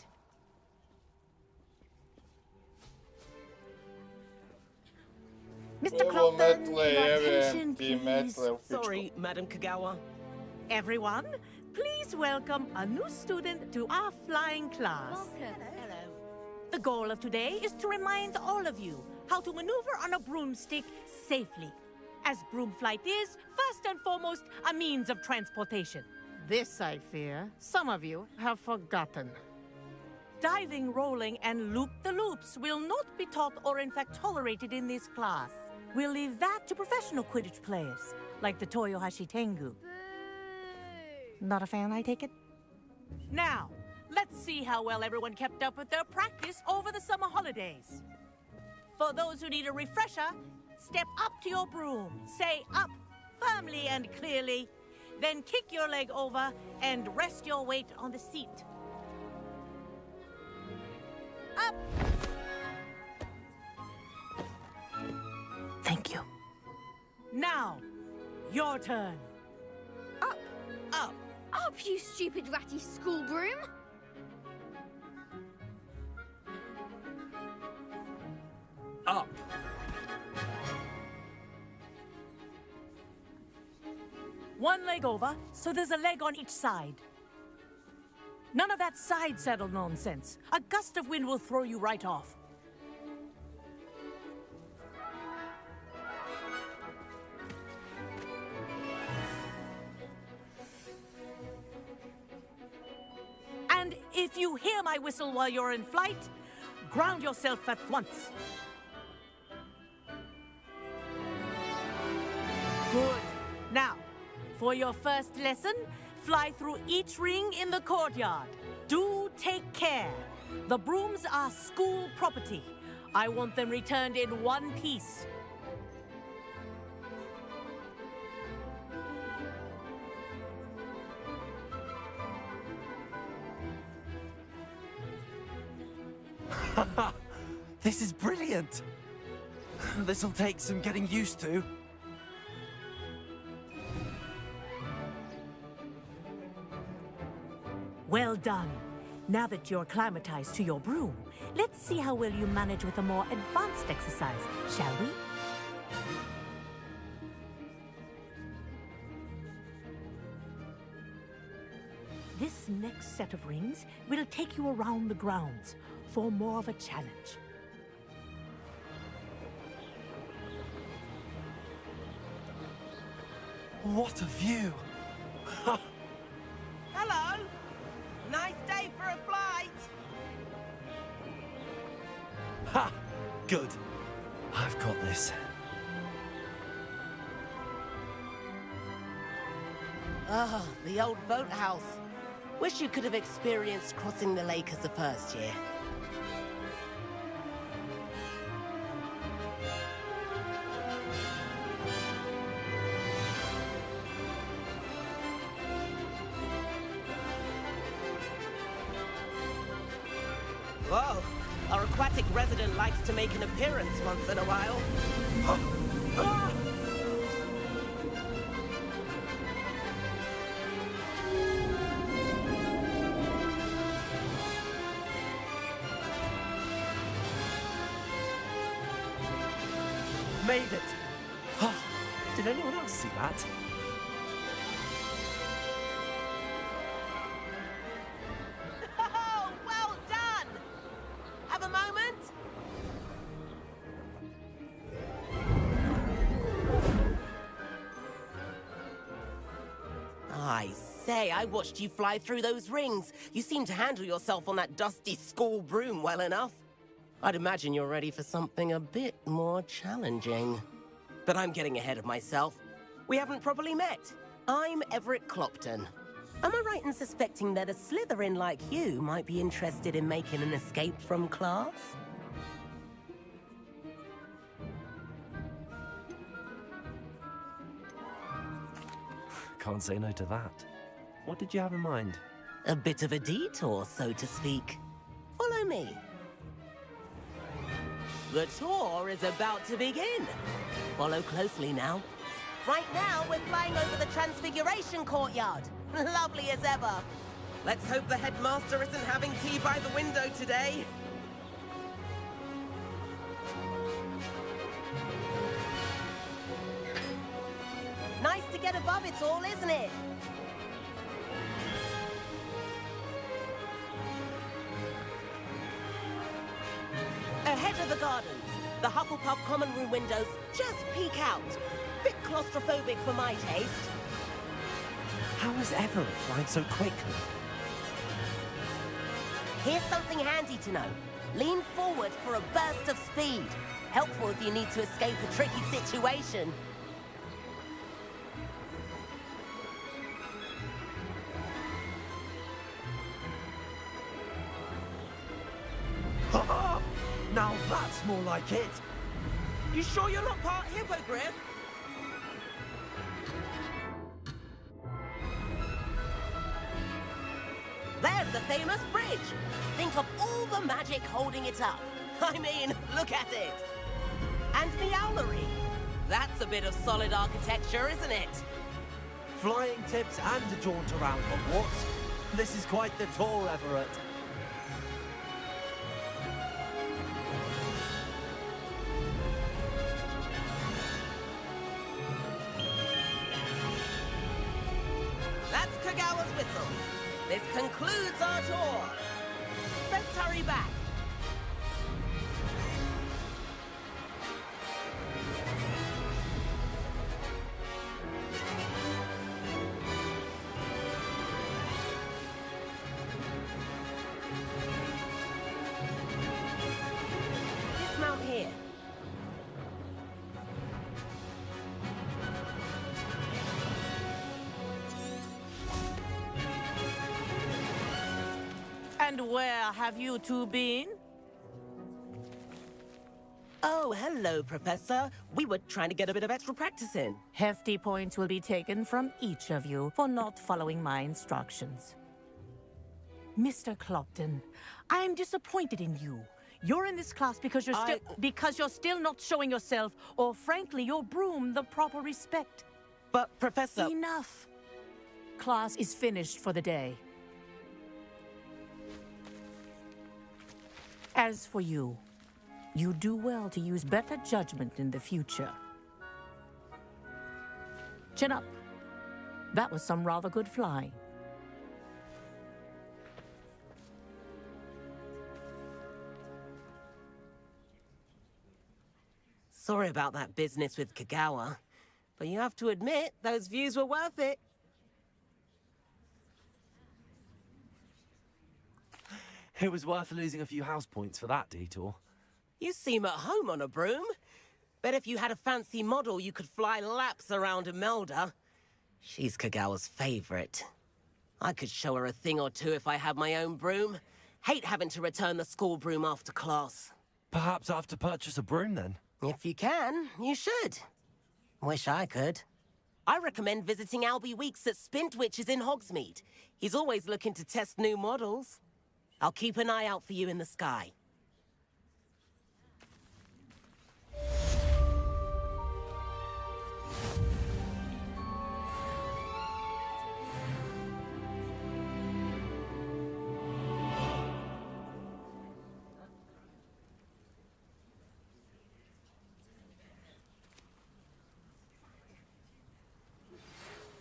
[SPEAKER 11] Mr. Clopton, your attention, please.
[SPEAKER 18] Sorry, Madam Kagawa.
[SPEAKER 11] Everyone, please welcome a new student to our flying class.
[SPEAKER 8] Hello.
[SPEAKER 11] The goal of today is to remind all of you how to maneuver on a broomstick safely, as broom flight is, first and foremost, a means of transportation. This, I fear, some of you have forgotten. Diving, rolling, and loop-the-loops will not be taught or in fact tolerated in this class. We'll leave that to professional Quidditch players, like the Toyohashi Tengu. Not a fan, I take it? Now, let's see how well everyone kept up with their practice over the summer holidays. For those who need a refresher, step up to your broom, say up firmly and clearly, then kick your leg over and rest your weight on the seat. Up!
[SPEAKER 9] Thank you.
[SPEAKER 11] Now, your turn.
[SPEAKER 19] Up!
[SPEAKER 11] Up!
[SPEAKER 19] Up, you stupid ratty school broom!
[SPEAKER 18] Up.
[SPEAKER 11] One leg over, so there's a leg on each side. None of that side saddle nonsense. A gust of wind will throw you right off. And if you hear my whistle while you're in flight, ground yourself at once. Good. Now, for your first lesson, fly through each ring in the courtyard. Do take care. The brooms are school property. I want them returned in one piece.
[SPEAKER 12] This is brilliant! This'll take some getting used to.
[SPEAKER 11] Well done. Now that you're acclimatized to your broom, let's see how well you manage with a more advanced exercise, shall we? This next set of rings will take you around the grounds for more of a challenge.
[SPEAKER 12] What a view!
[SPEAKER 18] Hello! Nice day for a flight!
[SPEAKER 12] Ha! Good. I've got this.
[SPEAKER 20] Ah, the old boathouse. Wish you could have experienced crossing the lake as the first year. Whoa, our aquatic resident likes to make an appearance once in a while.
[SPEAKER 12] Made it! Did anyone else see that?
[SPEAKER 20] Oh, well done! Have a moment? I say, I watched you fly through those rings. You seem to handle yourself on that dusty school broom well enough. I'd imagine you're ready for something a bit more challenging. But I'm getting ahead of myself. We haven't properly met. I'm Everett Clopton. Am I right in suspecting that a Slytherin like you might be interested in making an escape from class?
[SPEAKER 12] Can't say no to that. What did you have in mind?
[SPEAKER 20] A bit of a detour, so to speak. Follow me. The tour is about to begin. Follow closely now. Right now, we're flying over the Transfiguration Courtyard. Lovely as ever. Let's hope the headmaster isn't having tea by the window today. Nice to get above it all, isn't it? Ahead of the gardens, the Hufflepuff common room windows just peek out. Bit claustrophobic for my taste.
[SPEAKER 12] How is Everett flying so quickly?
[SPEAKER 20] Here's something handy to know. Lean forward for a burst of speed. Helpful if you need to escape a tricky situation.
[SPEAKER 12] Now that's more like it.
[SPEAKER 20] You sure you're not part hippogriff? There's the famous bridge. Think of all the magic holding it up. I mean, look at it. And the owlery. That's a bit of solid architecture, isn't it?
[SPEAKER 12] Flying tips and a jaunt around Hogwarts. This is quite the tour, Everett.
[SPEAKER 20] That's Kagawa's whistle. This concludes our tour. Let's hurry back. Dismount here.
[SPEAKER 11] And where have you two been?
[SPEAKER 20] Oh, hello, Professor. We were trying to get a bit of extra practice in.
[SPEAKER 11] Hefty points will be taken from each of you for not following my instructions. Mr. Clopton, I'm disappointed in you. You're in this class because you're still not showing yourself, or frankly, your broom the proper respect.
[SPEAKER 20] But, Professor...
[SPEAKER 11] Enough. Class is finished for the day. As for you, you do well to use better judgment in the future. Chin up. That was some rather good flying.
[SPEAKER 20] Sorry about that business with Kagawa, but you have to admit, those views were worth it.
[SPEAKER 12] It was worth losing a few house points for that detour.
[SPEAKER 20] You seem at home on a broom. Bet if you had a fancy model, you could fly laps around Imelda. She's Kagawa's favorite. I could show her a thing or two if I had my own broom. Hate having to return the school broom after class.
[SPEAKER 12] Perhaps I have to purchase a broom then?
[SPEAKER 20] If you can, you should. Wish I could. I recommend visiting Albie Weeks at Spintwitches in Hogsmeade. He's always looking to test new models. I'll keep an eye out for you in the sky.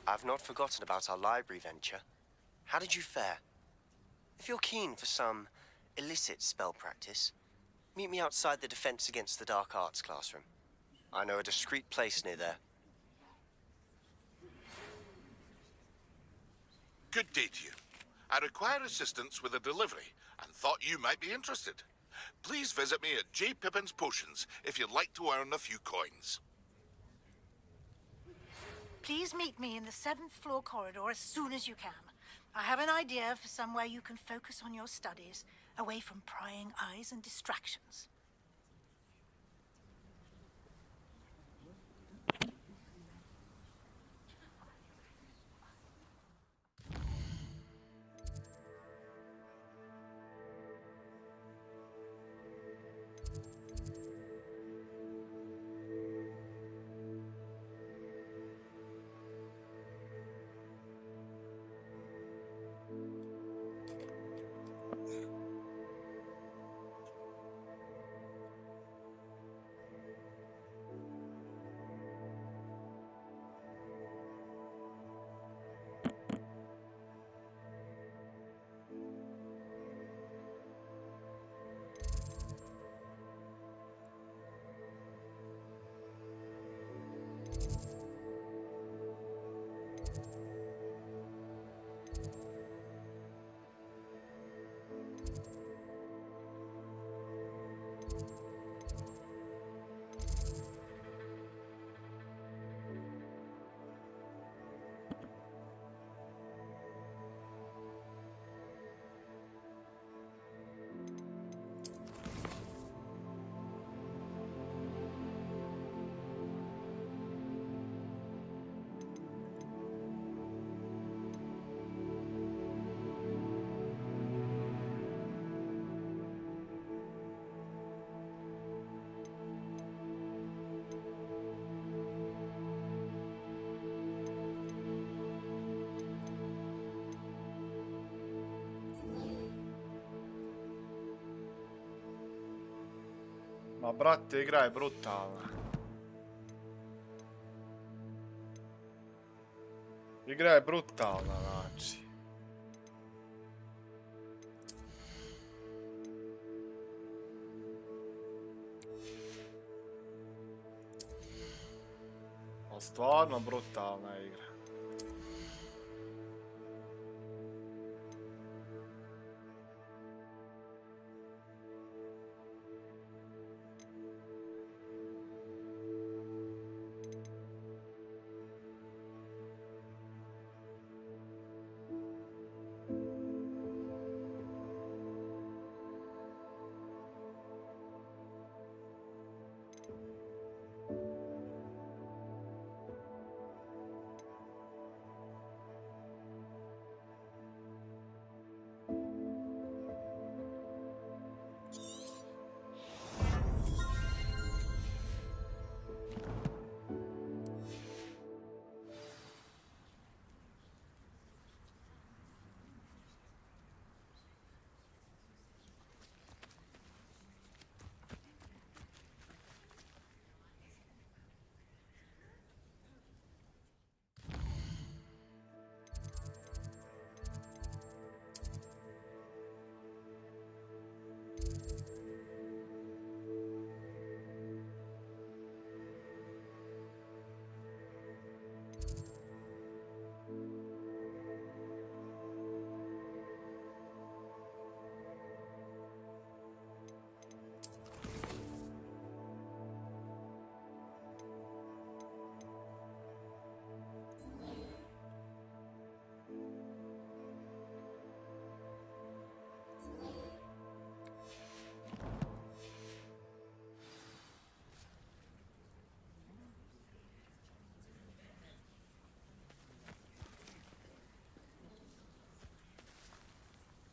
[SPEAKER 3] I've not forgotten about our library venture. How did you fare? If you're keen for some illicit spell practice, meet me outside the Defense Against the Dark Arts classroom. I know a discreet place near there.
[SPEAKER 22] Good day to you. I require assistance with a delivery and thought you might be interested. Please visit me at J. Pippin's Potions if you'd like to earn a few coins.
[SPEAKER 2] Please meet me in the 7th floor corridor as soon as you can. I have an idea for somewhere you can focus on your studies, away from prying eyes and distractions.
[SPEAKER 1] Ma brate, igra je brutalna. Igra je brutalna, znači. Ali stvarno brutalna igra.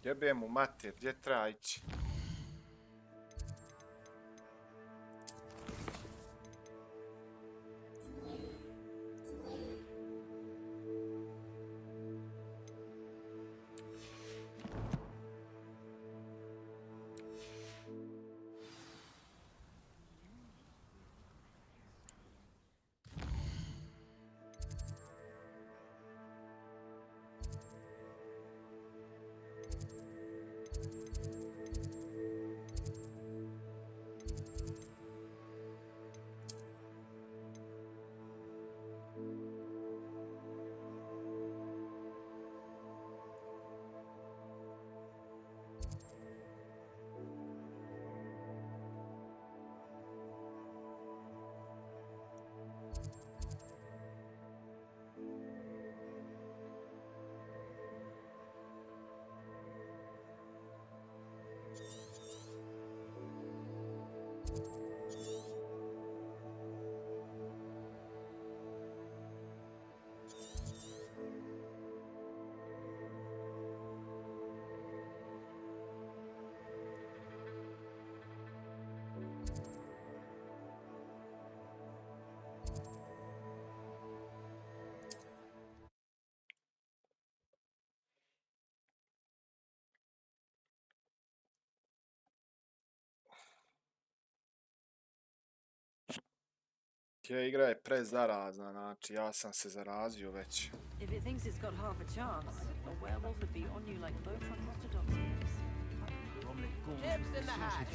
[SPEAKER 1] Jebem mu mater, gdje treba ići? Tje igra je prezarazna, znači ja sam se zarazio već.
[SPEAKER 19] If it thinks it's got half a chance, a werewolf would be on you like Voltron orthodox. Chips in the hat.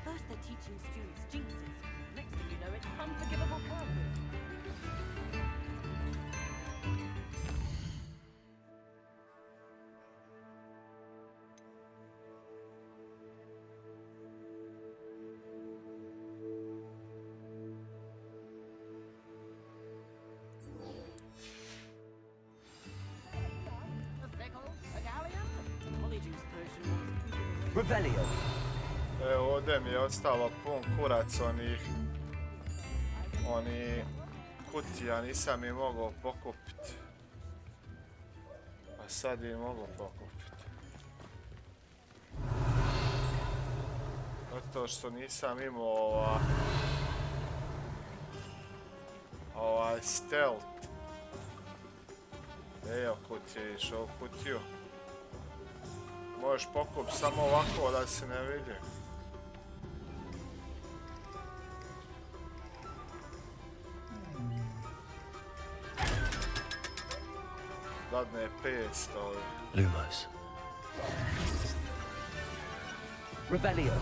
[SPEAKER 18] First they're teaching students jinxes. Next thing you know, it's unforgivable curses.
[SPEAKER 12] Revelio.
[SPEAKER 1] Evo, ovdje mi je ostalo pun kurac oni kutija, nisam ih mogao pokupiti. A sad ih mogu pokupiti. Zato što nisam imao ovaj stealth. Evo kutije, išao u kutiju. Možeš pokupiti samo ovako da se ne vidi. Dadne 500.
[SPEAKER 12] Lumos. Revelio.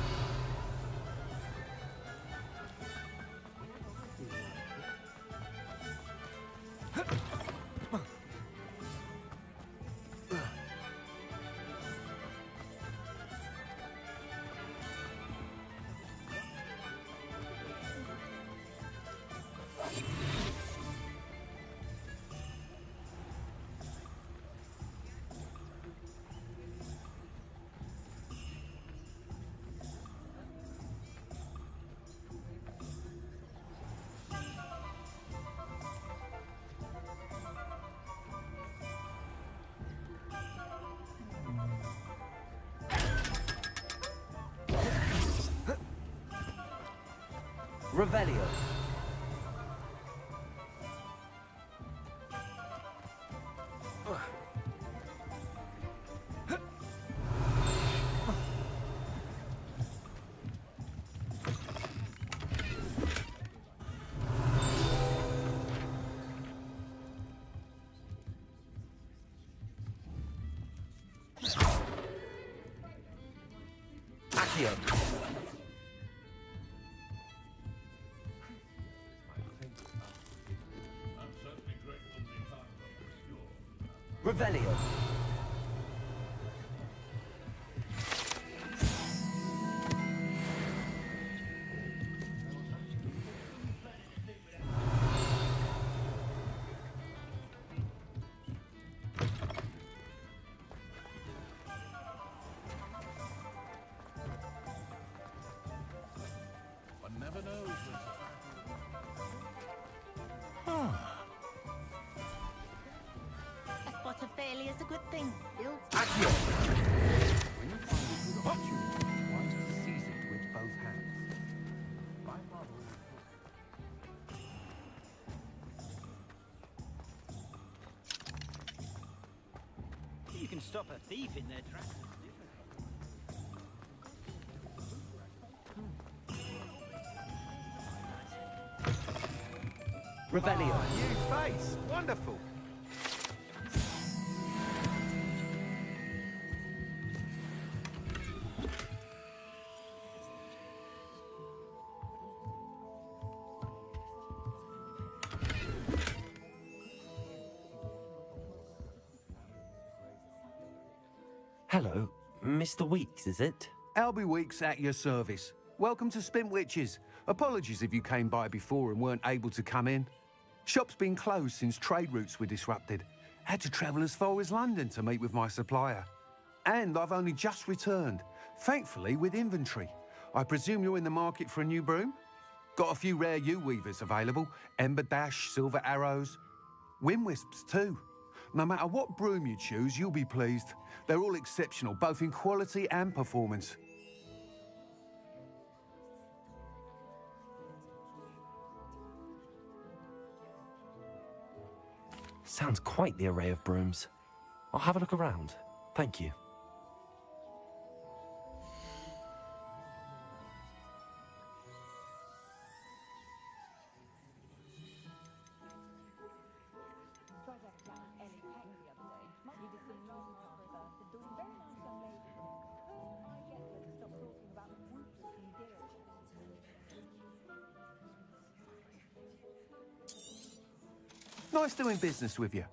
[SPEAKER 12] Revelio. Accio. Revelio.
[SPEAKER 16] One never knows.
[SPEAKER 8] A spot of failure is a good thing, Bill.
[SPEAKER 7] Accio. When you find a good opportunity, it's wise to seize it with both hands. My model.
[SPEAKER 6] You can stop a thief in their tracks.
[SPEAKER 12] Revelio.
[SPEAKER 13] New face. Wonderful.
[SPEAKER 12] Hello, Mr. Weeks, is it?
[SPEAKER 7] Albie Weeks at your service. Welcome to Spintwitches. Apologies if you came by before and weren't able to come in. Shop's been closed since trade routes were disrupted. Had to travel as far as London to meet with my supplier. And I've only just returned, thankfully with inventory. I presume you're in the market for a new broom? Got a few rare yew-weavers available. Ember Dash, Silver Arrows. Wind Wisps too. No matter what broom you choose, you'll be pleased. They're all exceptional, both in quality and performance.
[SPEAKER 12] Sounds quite the array of brooms. I'll have a look around. Thank you.
[SPEAKER 14] Nice doing business with you.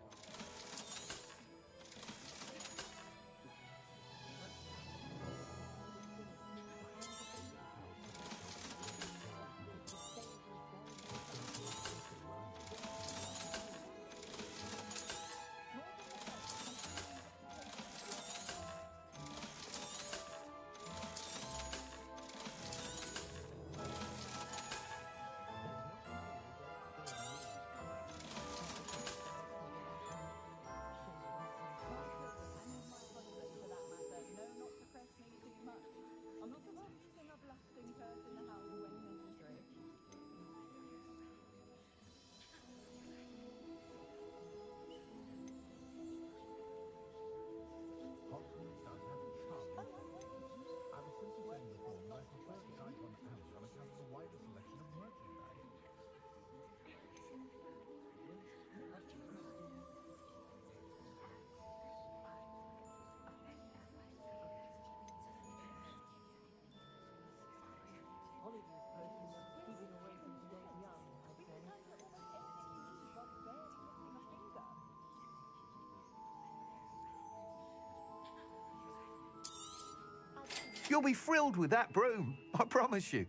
[SPEAKER 14] You'll be thrilled with that broom, I promise you.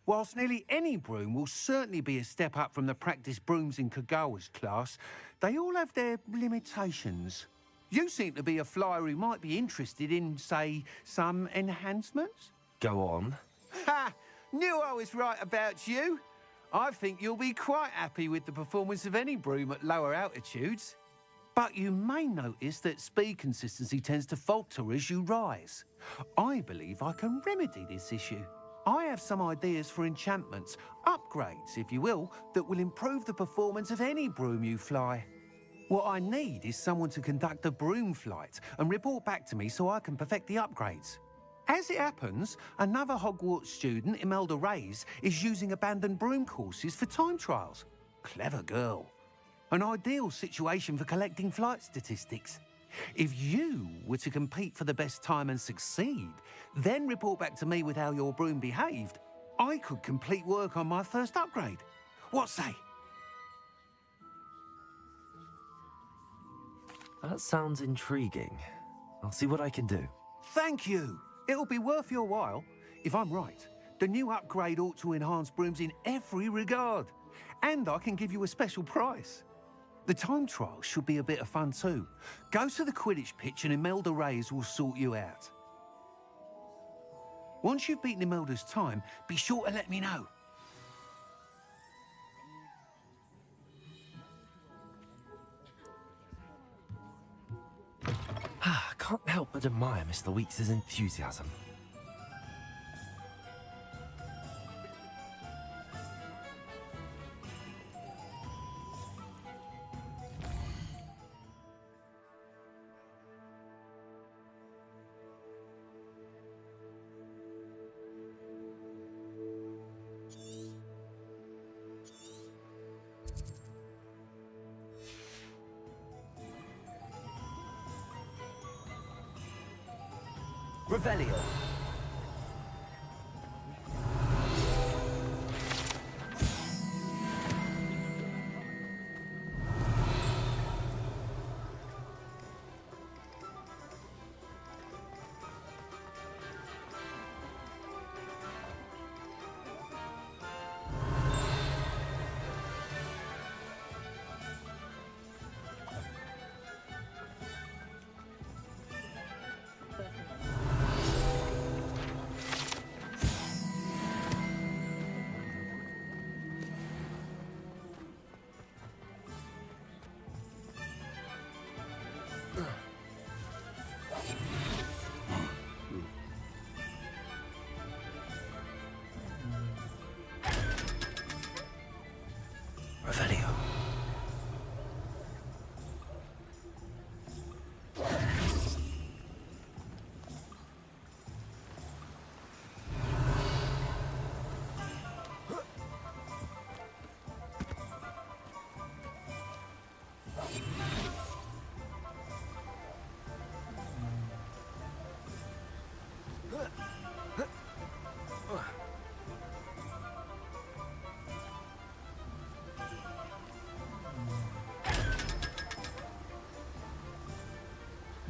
[SPEAKER 14] Whilst nearly any broom will certainly be a step up from the practice brooms in Kagawa's class, they all have their limitations. You seem to be a flyer who might be interested in, say, some enhancements?
[SPEAKER 12] Go on.
[SPEAKER 14] Ha! Knew I was right about you. I think you'll be quite happy with the performance of any broom at lower altitudes. But you may notice that speed consistency tends to falter as you rise. I believe I can remedy this issue. I have some ideas for enchantments, upgrades, if you will, that will improve the performance of any broom you fly. What I need is someone to conduct a broom flight and report back to me so I can perfect the upgrades. As it happens, another Hogwarts student, Imelda Reyes, is using abandoned broom courses for time trials. Clever girl. An ideal situation for collecting flight statistics. If you were to compete for the best time and succeed, then report back to me with how your broom behaved, I could complete work on my first upgrade. What say?
[SPEAKER 12] That sounds intriguing. I'll see what I can do.
[SPEAKER 14] Thank you. It'll be worth your while. If I'm right, the new upgrade ought to enhance brooms in every regard. And I can give you a special price. The time trial should be a bit of fun too. Go to the Quidditch pitch and Imelda Reyes will sort you out. Once you've beaten Imelda's time, be sure to let me know.
[SPEAKER 12] I can't help but admire Mr. Weeks' enthusiasm. Revelio.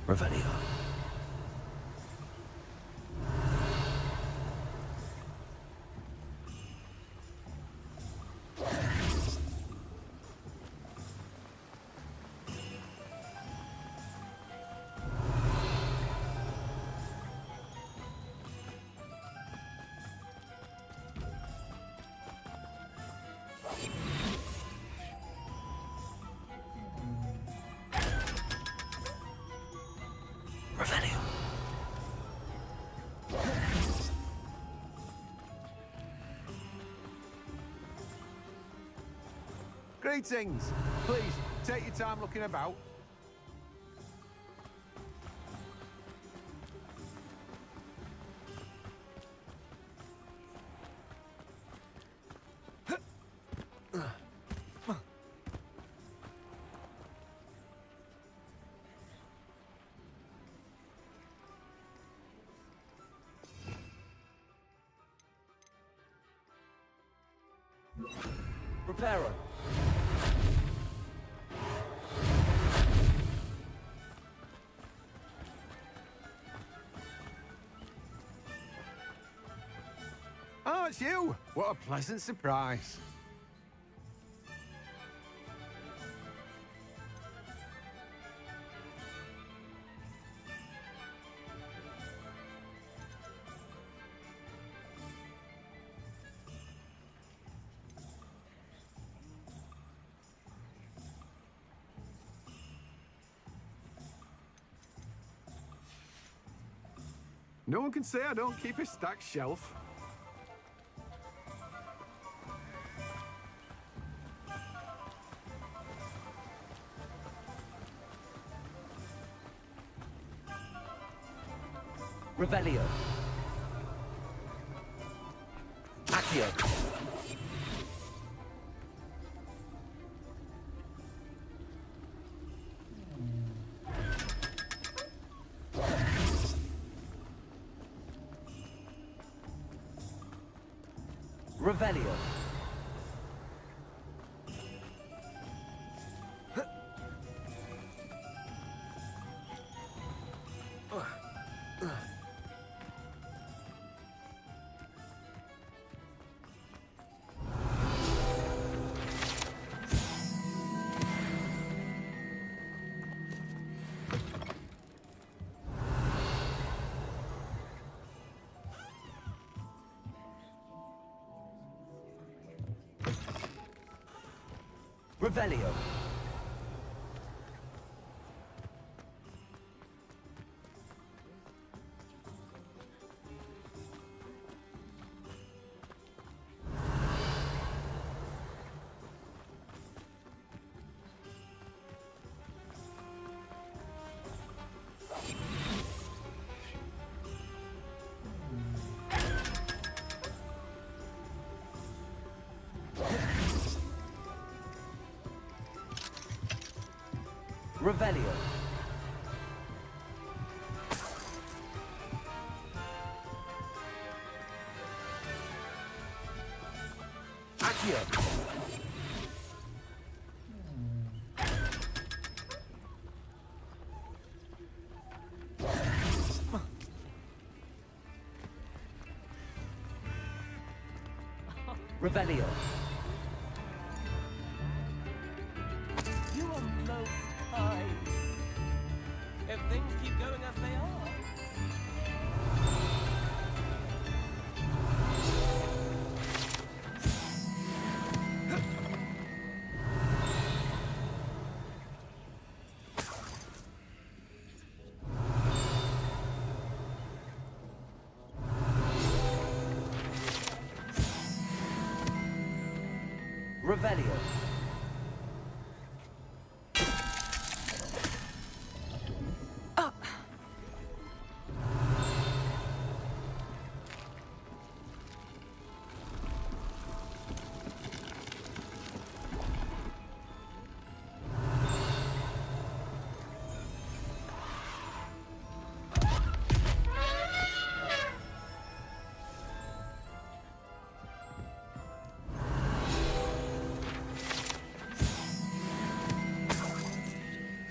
[SPEAKER 12] Revelio. Revelio.
[SPEAKER 14] Greetings. Please, take your time looking about.
[SPEAKER 12] Reparo.
[SPEAKER 14] Oh, it's you! What a pleasant surprise. No one can say I don't keep a stacked shelf.
[SPEAKER 12] Revelio. Accio. Revelio. Revelio. Revelio. Accio. Revelio.
[SPEAKER 18] You are most high. If things keep going as they are.
[SPEAKER 12] Revelio.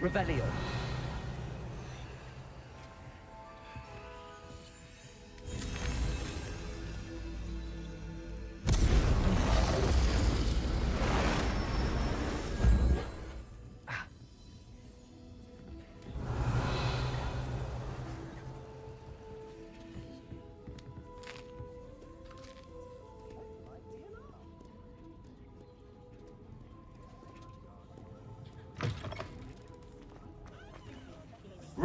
[SPEAKER 12] Revelio.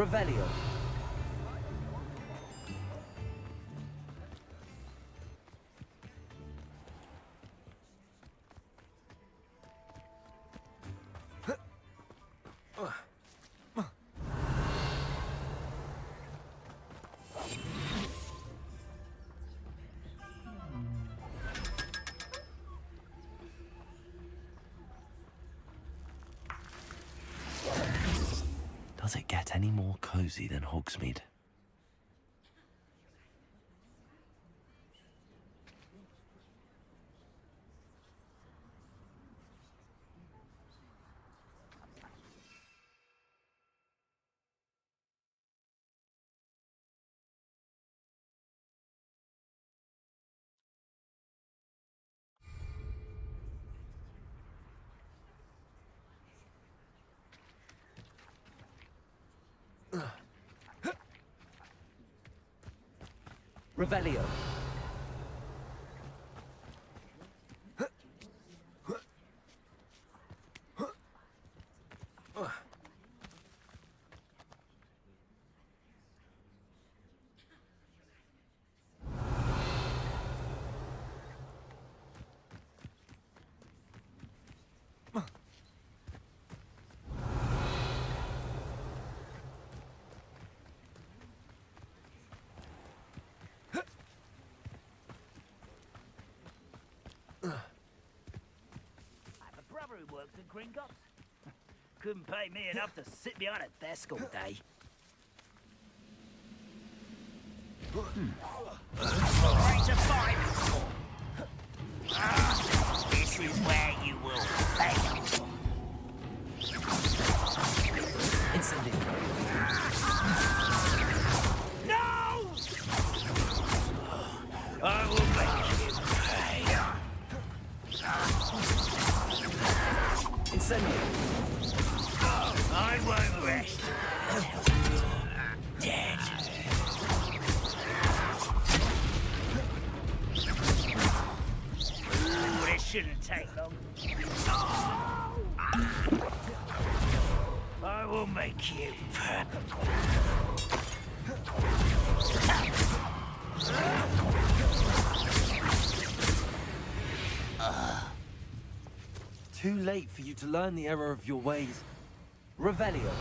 [SPEAKER 12] Revelio. Does it get any more cozy than Hogsmeade? Revelio.
[SPEAKER 4] Who works at Gringotts. Couldn't pay me enough to sit behind a desk all day. Ready to fight! This is where you will fail.
[SPEAKER 12] Incendio.
[SPEAKER 4] No! I will make you pay.
[SPEAKER 12] Incendio.
[SPEAKER 4] I won't rest until you're dead. Ooh, this shouldn't take long. I will make you pay.
[SPEAKER 12] Too late for you to learn the error of your ways. Revelio.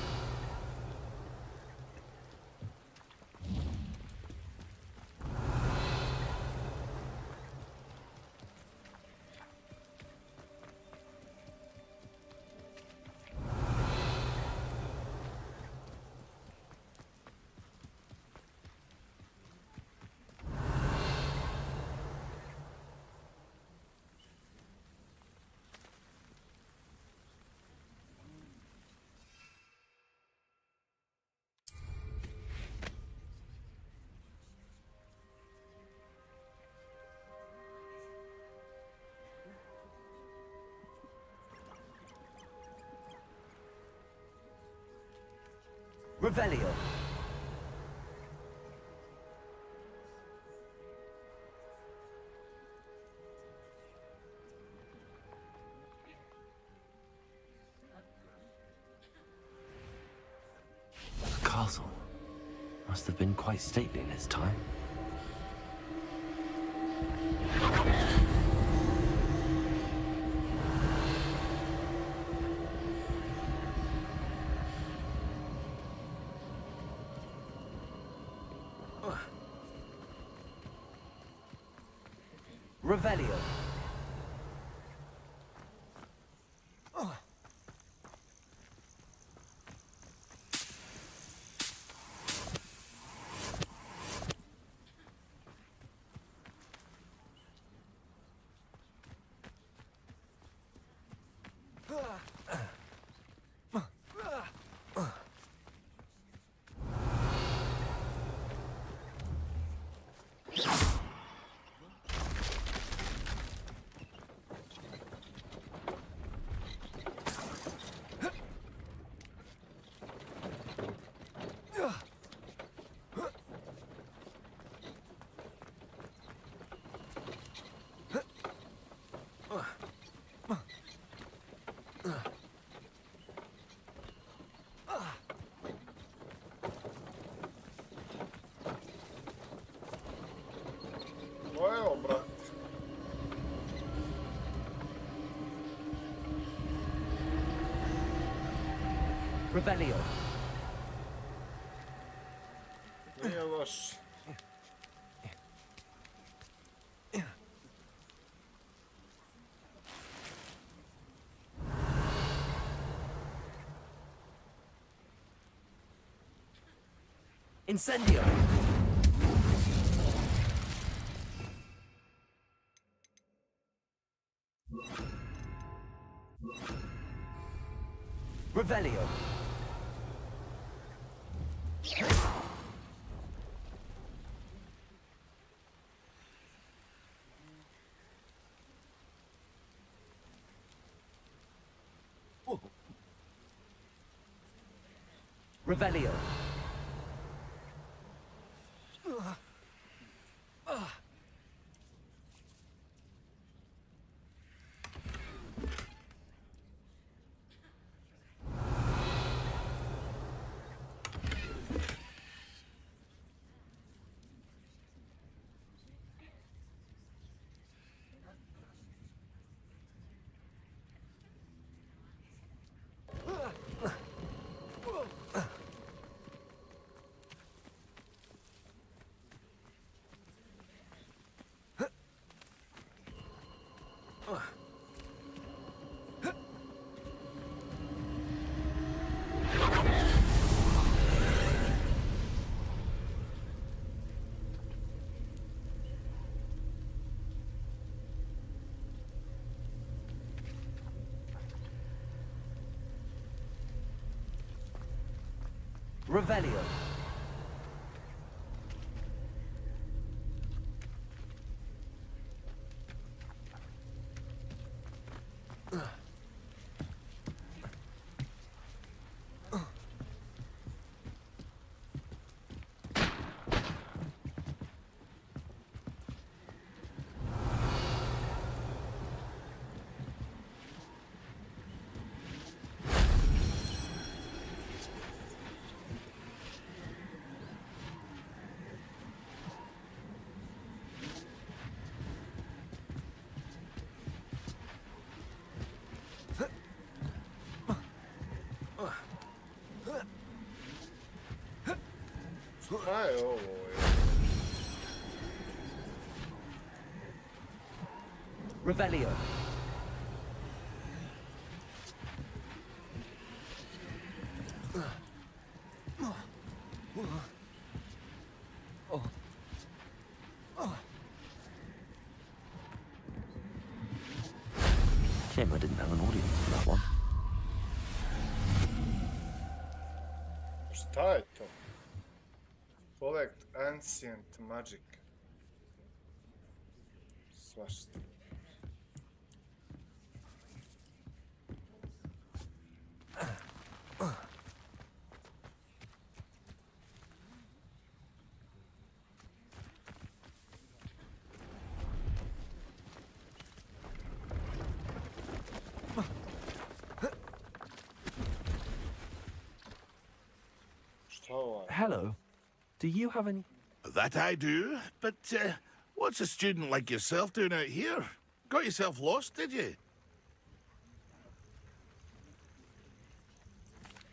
[SPEAKER 12] Revelio. The castle must have been quite stately in its time. Revelio. Revelio.
[SPEAKER 1] Nije loš.
[SPEAKER 12] Incendio. Revelio. Revelio. Revelio.
[SPEAKER 1] Šta je ovo?
[SPEAKER 12] Revelio. Shame I didn't have an audience for that one.
[SPEAKER 1] Šta je to? Collect ancient magic. Svašta.
[SPEAKER 12] Hello. Do you have any...
[SPEAKER 16] That I do, but what's a student like yourself doing out here? Got yourself lost, did you?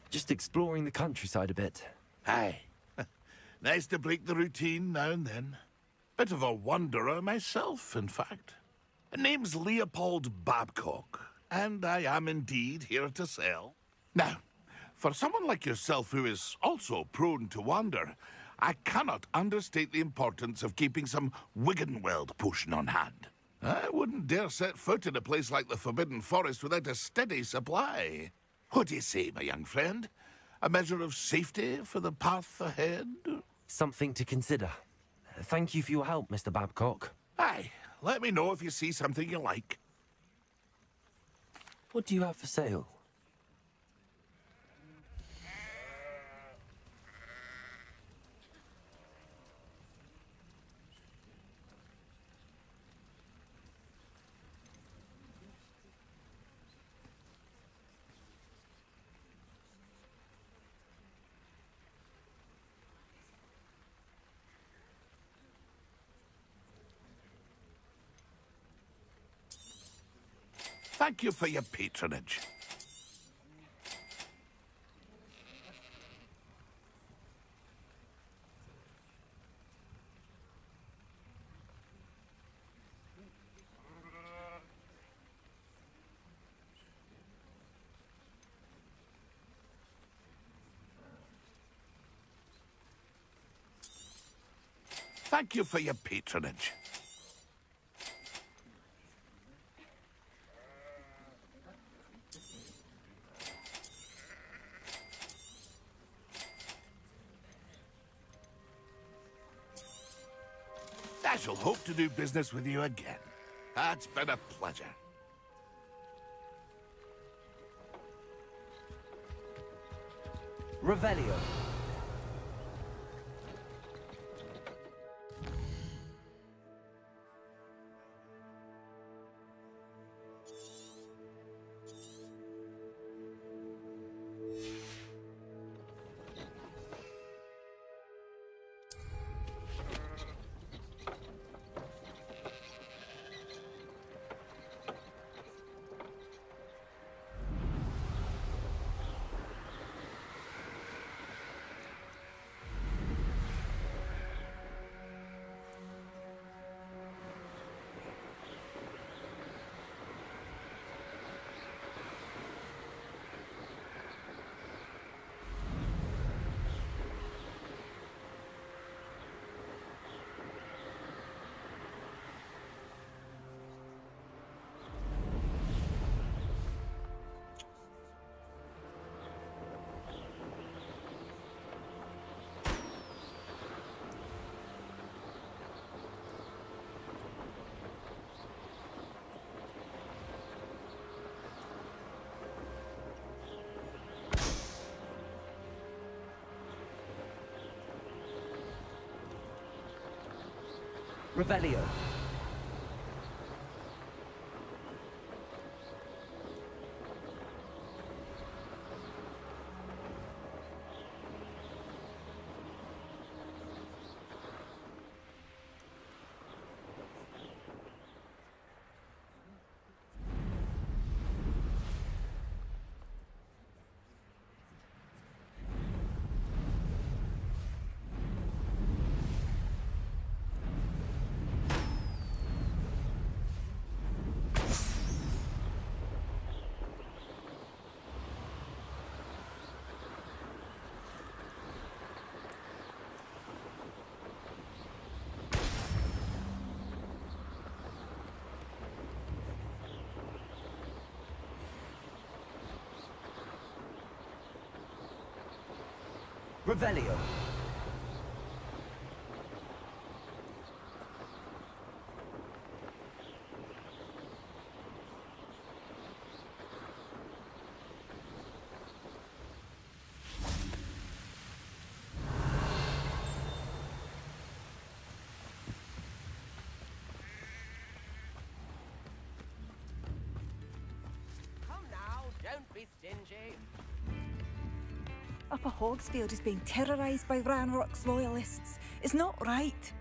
[SPEAKER 12] Just exploring the countryside a bit.
[SPEAKER 16] Aye. Nice to break the routine now and then. Bit of a wanderer myself, in fact. Name's Leopold Babcock, and I am indeed here to sell. Now, for someone like yourself who is also prone to wander, I cannot understate the importance of keeping some Wiggenweld potion on hand. I wouldn't dare set foot in a place like the Forbidden Forest without a steady supply. What do you say, my young friend? A measure of safety for the path ahead?
[SPEAKER 12] Something to consider. Thank you for your help, Mr. Babcock.
[SPEAKER 16] Aye, let me know if you see something you like.
[SPEAKER 12] What do you have for sale?
[SPEAKER 16] Thank you for your patronage. Thank you for your patronage. I shall hope to do business with you again. It's been a pleasure.
[SPEAKER 12] Revelio. Revelio. Revelio.
[SPEAKER 20] Come now, don't be stingy.
[SPEAKER 17] Upper Hogsfield is being terrorised by Ranrock's loyalists. It's not right.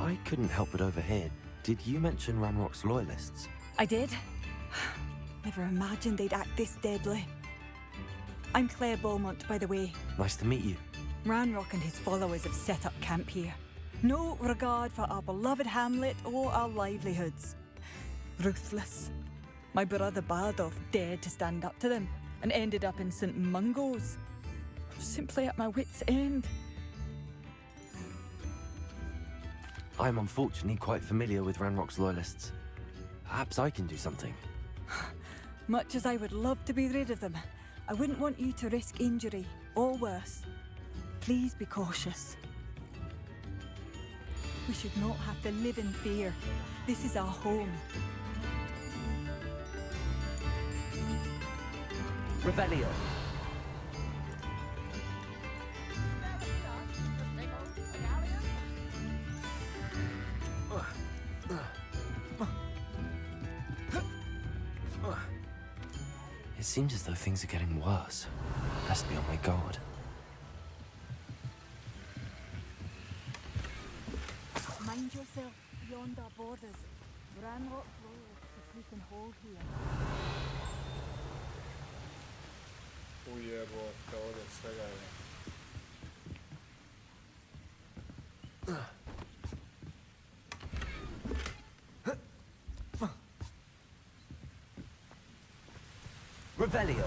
[SPEAKER 12] I couldn't help but overhear. Did you mention Ranrock's loyalists?
[SPEAKER 17] I did. Never imagined they'd act this deadly. I'm Claire Beaumont, by the way.
[SPEAKER 12] Nice to meet you.
[SPEAKER 17] Ranrock and his followers have set up camp here. No regard for our beloved hamlet or our livelihoods. Ruthless. My brother Bardolph dared to stand up to them and ended up in St. Mungo's. I'm simply at my wit's end.
[SPEAKER 12] I'm unfortunately quite familiar with Ranrock's loyalists. Perhaps I can do something.
[SPEAKER 17] Much as I would love to be rid of them, I wouldn't want you to risk injury or worse. Please be cautious. We should not have to live in fear. This is our home.
[SPEAKER 12] Revelio. It seems as though things are getting worse. Best be on my guard.
[SPEAKER 17] Mind yourself beyond our borders. Ranrock loyalists if we can hold here.
[SPEAKER 1] Ujebote, ovdje svega je.
[SPEAKER 12] Revelio.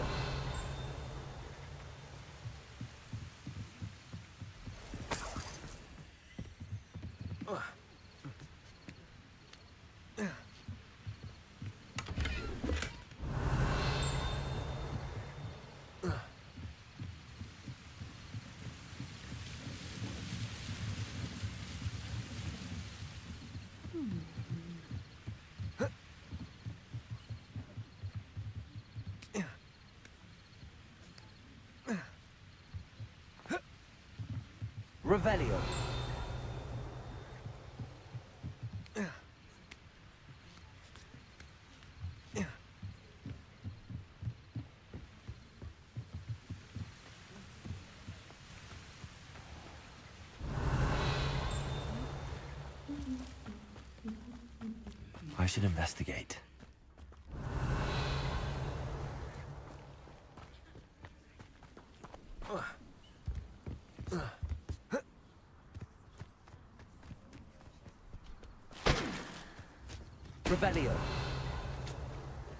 [SPEAKER 12] Revelio. I should investigate. Revelio.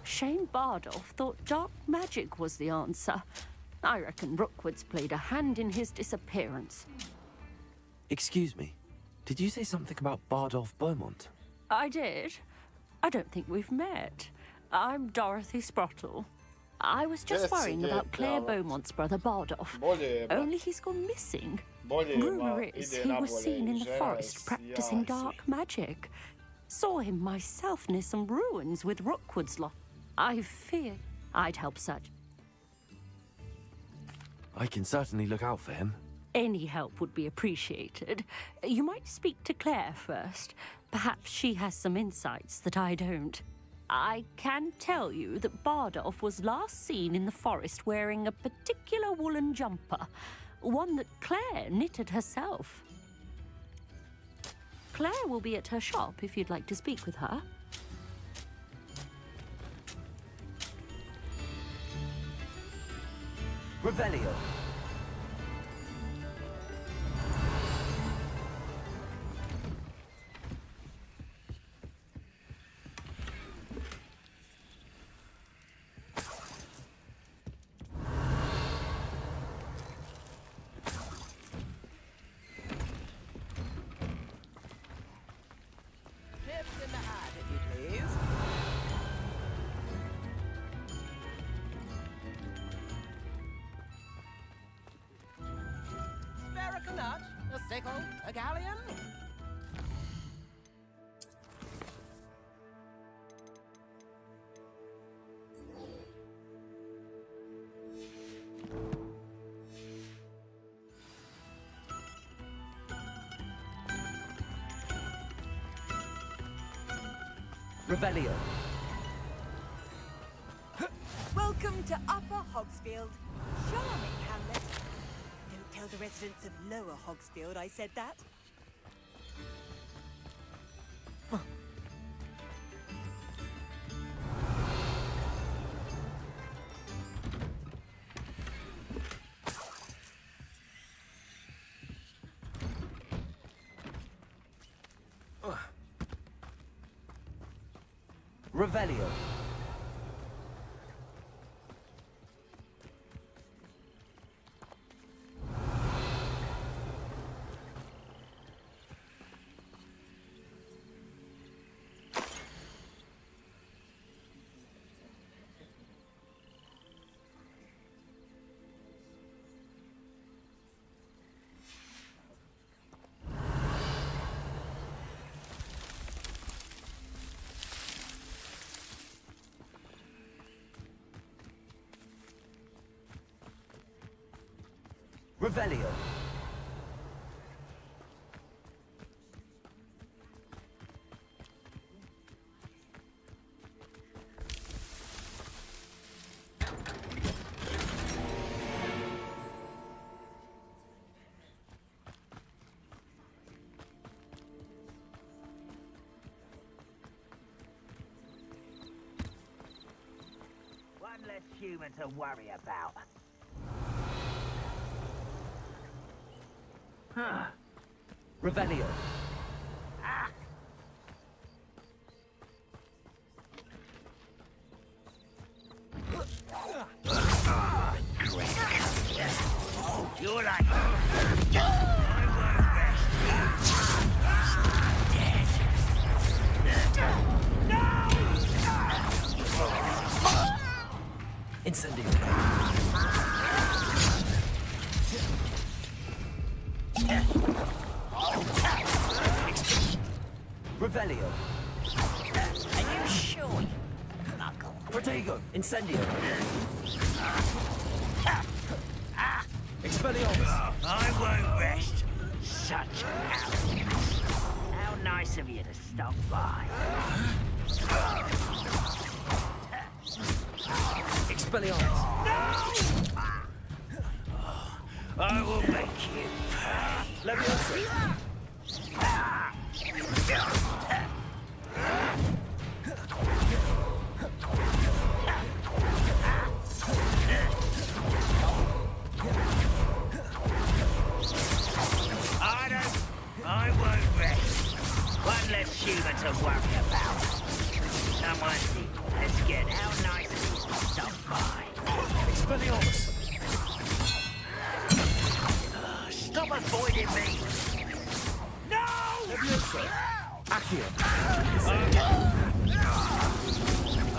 [SPEAKER 15] Shane Bardolph thought dark magic was the answer. I reckon Rookwood's played a hand in his disappearance.
[SPEAKER 12] Excuse me. Did you say something about Bardolph Beaumont?
[SPEAKER 15] I did. I don't think we've met. I'm Dorothy Sprottle. I was just worrying about Claire Beaumont's brother Bardolph. Only he's gone missing. Rumor is he was seen in the forest practicing dark magic. Saw him myself near some ruins with Rookwood's lot. I fear I'd help search.
[SPEAKER 12] I can certainly look out for him.
[SPEAKER 15] Any help would be appreciated. You might speak to Claire first. Perhaps she has some insights that I don't. I can tell you that Bardolph was last seen in the forest wearing a particular woolen jumper, one that Claire knitted herself. Claire will be at her shop if you'd like to speak with her.
[SPEAKER 12] Revelio.
[SPEAKER 20] Chips in the hat, if you please. Spare a nut, a sickle, a galleon.
[SPEAKER 12] Revelio.
[SPEAKER 17] Welcome to Upper Hogsfield. Charming hamlet. Don't tell the residents of Lower Hogsfield I said that.
[SPEAKER 12] Revelio. Revelio.
[SPEAKER 4] One less human to worry about.
[SPEAKER 12] Revelio.
[SPEAKER 4] You're like...
[SPEAKER 12] Incendio. Revelio.
[SPEAKER 6] Are you sure you knuckle?
[SPEAKER 12] Protego. Incendio. Expelliarmus.
[SPEAKER 4] I won't rest. Such arrogance. How nice of you to stop by.
[SPEAKER 12] Expelliarmus.
[SPEAKER 4] No! I will make you pay.
[SPEAKER 12] Leviosa.
[SPEAKER 4] I won't rest. One less human to worry about. Someone see. Let's get how nice it is to stop by.
[SPEAKER 12] Expelliarmus.
[SPEAKER 4] Stop avoiding me. No!
[SPEAKER 12] Leviosa. Accio.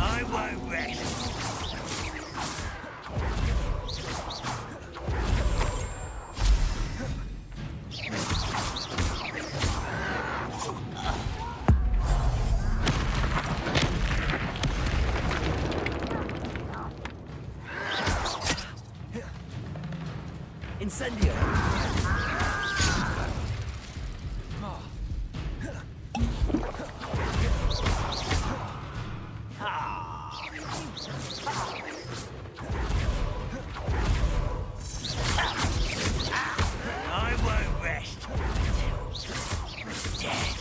[SPEAKER 4] I won't rest.
[SPEAKER 12] Incendio.
[SPEAKER 4] I won't rest until dead.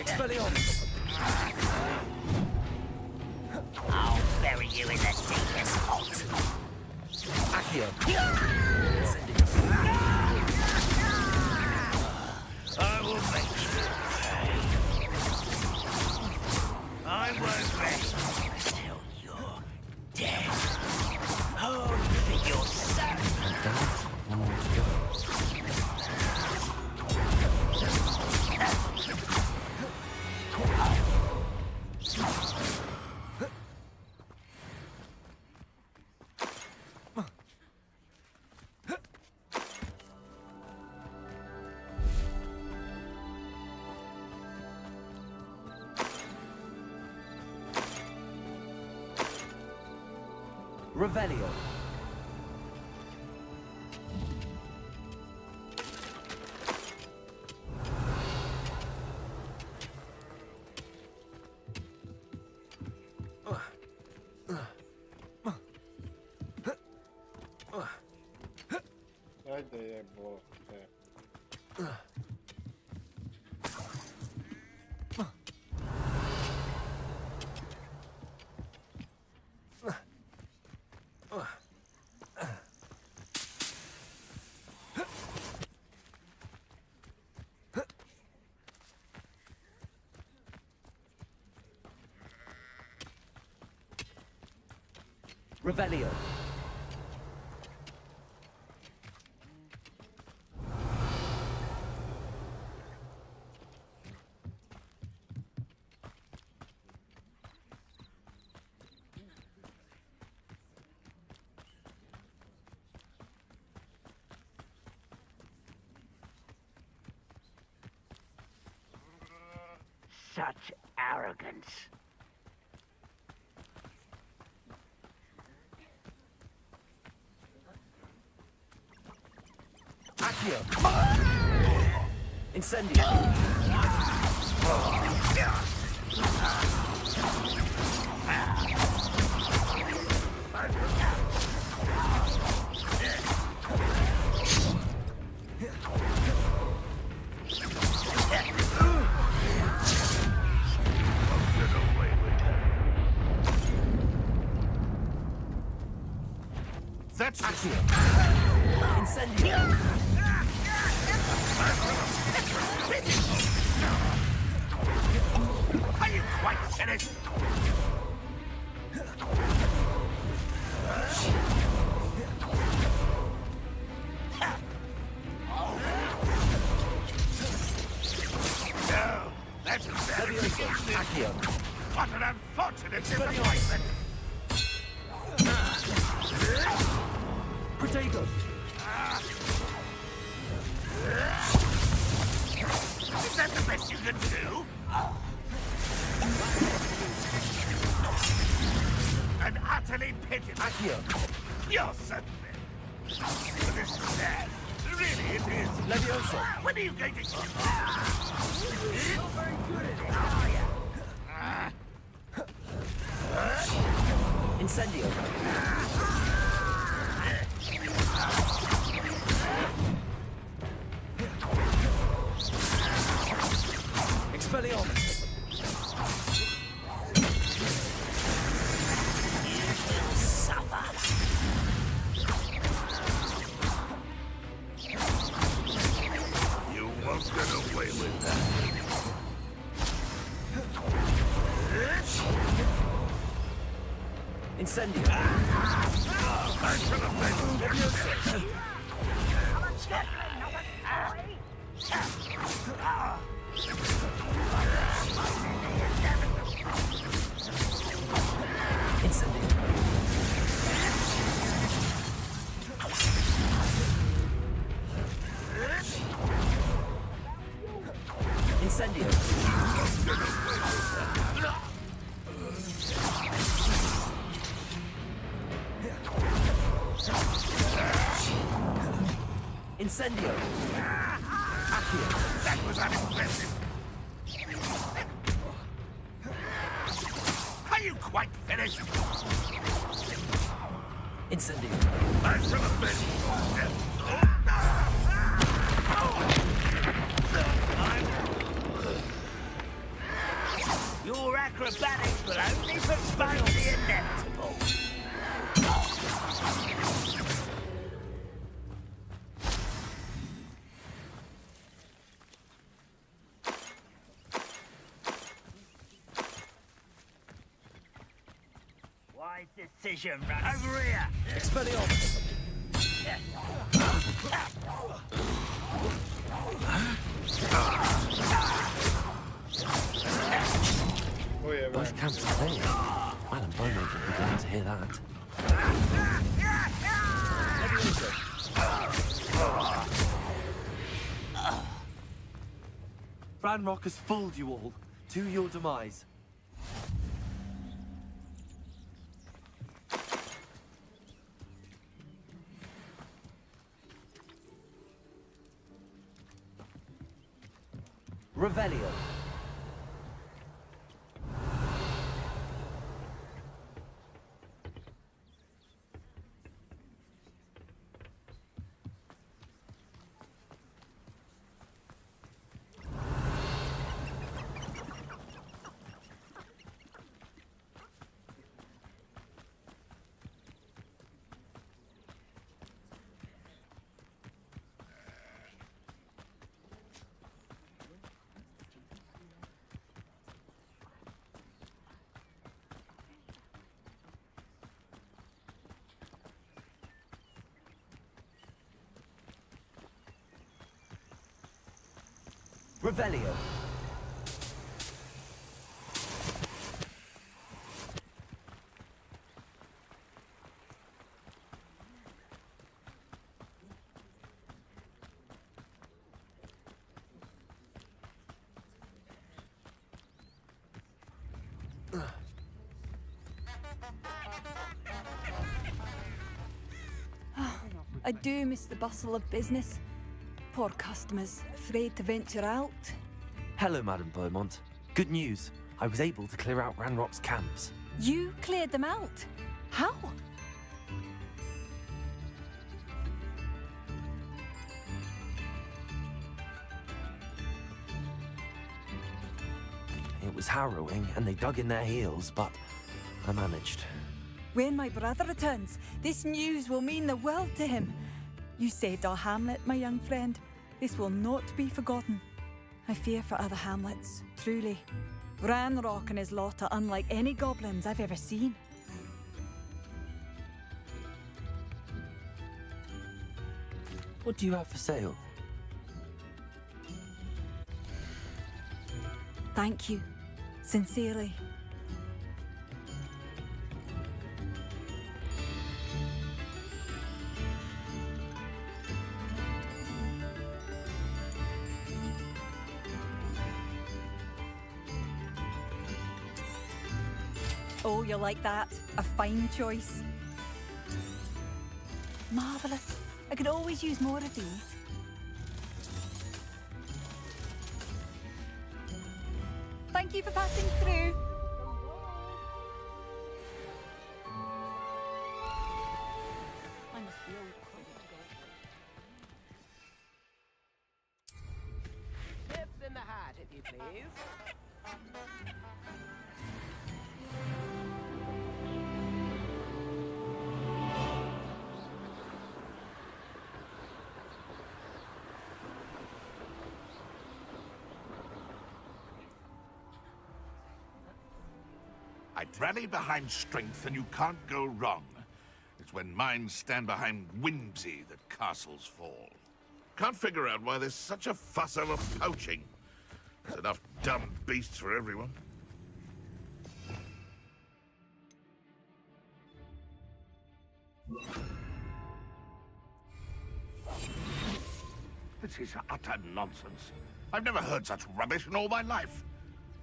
[SPEAKER 12] Expelliarmus.
[SPEAKER 4] I'll bury you in the deepest hole.
[SPEAKER 12] Accio.
[SPEAKER 4] I will make you pay. I won't rest until you're dead. Oh, you think you're so...
[SPEAKER 12] Revelio.
[SPEAKER 1] Ajde jebo.
[SPEAKER 12] Revelio.
[SPEAKER 4] Such arrogance.
[SPEAKER 12] Accio. Incendio.
[SPEAKER 16] That's
[SPEAKER 12] Accio. Incendio.
[SPEAKER 16] Are you quite finished? No, that's very
[SPEAKER 12] Accio.
[SPEAKER 16] What an unfortunate disappointment.
[SPEAKER 12] Protego.
[SPEAKER 16] Is that the best you can do? utterly pitiless. You're so thin. But this is sad. Really, it is.
[SPEAKER 12] Levioso.
[SPEAKER 16] When are you going to...
[SPEAKER 4] You're very good at it, are you?
[SPEAKER 12] Incendio. Expelliarmus.
[SPEAKER 16] You won't get away with that.
[SPEAKER 12] Incendio. Incendio. Incendio. Accio.
[SPEAKER 16] That was unimpressive. Are you quite finished?
[SPEAKER 12] Incendio.
[SPEAKER 16] I shall have been.
[SPEAKER 4] Your acrobatics will only postpone the inevitable. Wise decision, run over here.
[SPEAKER 12] Expelliarmus.
[SPEAKER 1] Oh yeah,
[SPEAKER 12] Both camps are there. Madam Beaumont would be glad to hear that. Ranrock has fooled you all. To your demise. Revelio. Revelio.
[SPEAKER 17] I do miss the bustle of business. Poor customers, afraid to venture out.
[SPEAKER 12] Hello, Madam Beaumont. Good news. I was able to clear out Ranrock's camps.
[SPEAKER 17] You cleared them out? How?
[SPEAKER 12] It was harrowing, and they dug in their heels, but I managed.
[SPEAKER 17] When my brother returns, this news will mean the world to him. You saved our hamlet, my young friend. This will not be forgotten. I fear for other hamlets, truly. Ranrock and his lot are unlike any goblins I've ever seen.
[SPEAKER 12] What do you have for sale?
[SPEAKER 17] Thank you. Sincerely. Oh, you like that? A fine choice. Marvellous. I could always use more of these. Thank you for passing through.
[SPEAKER 18] Tips in the hat, if you please.
[SPEAKER 16] I'd rally behind strength and you can't go wrong. It's when minds stand behind whimsy that castles fall. Can't figure out why there's such a fuss over poaching. There's enough dumb beasts for everyone. This is utter nonsense. I've never heard such rubbish in all my life.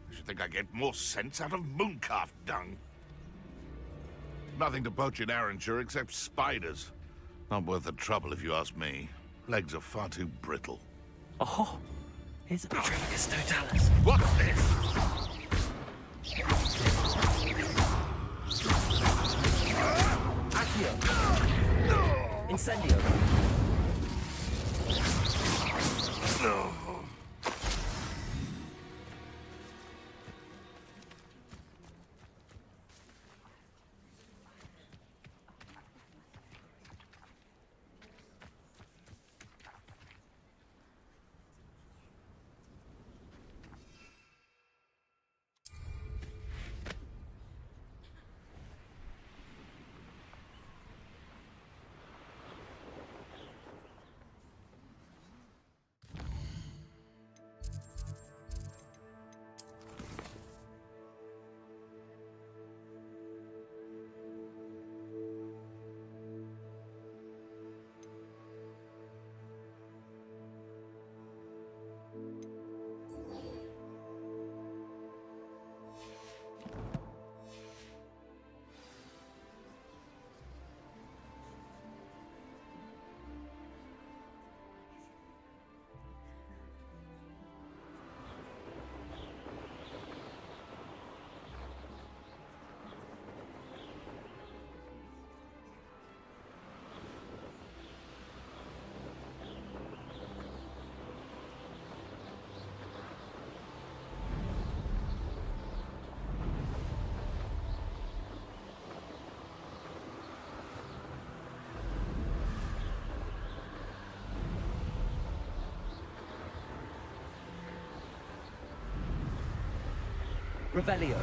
[SPEAKER 16] I should think I get more sense out of mooncalf dung. Nothing to poach in Arranshire except spiders. Not worth the trouble if you ask me. Legs are far too brittle.
[SPEAKER 12] Oh, here's a Patricus totalis.
[SPEAKER 16] What's this?
[SPEAKER 12] Accio. Incendio. Revelio.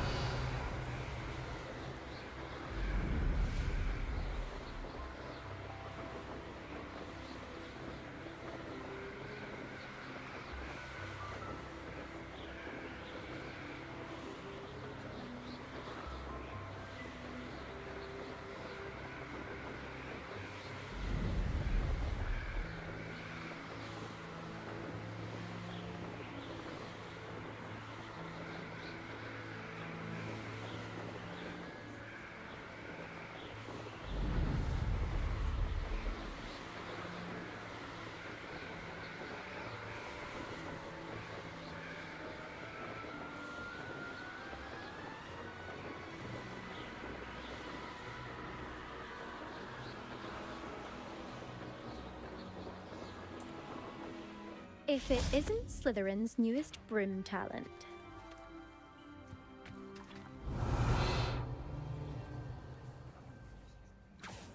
[SPEAKER 10] If it isn't Slytherin's newest broom talent.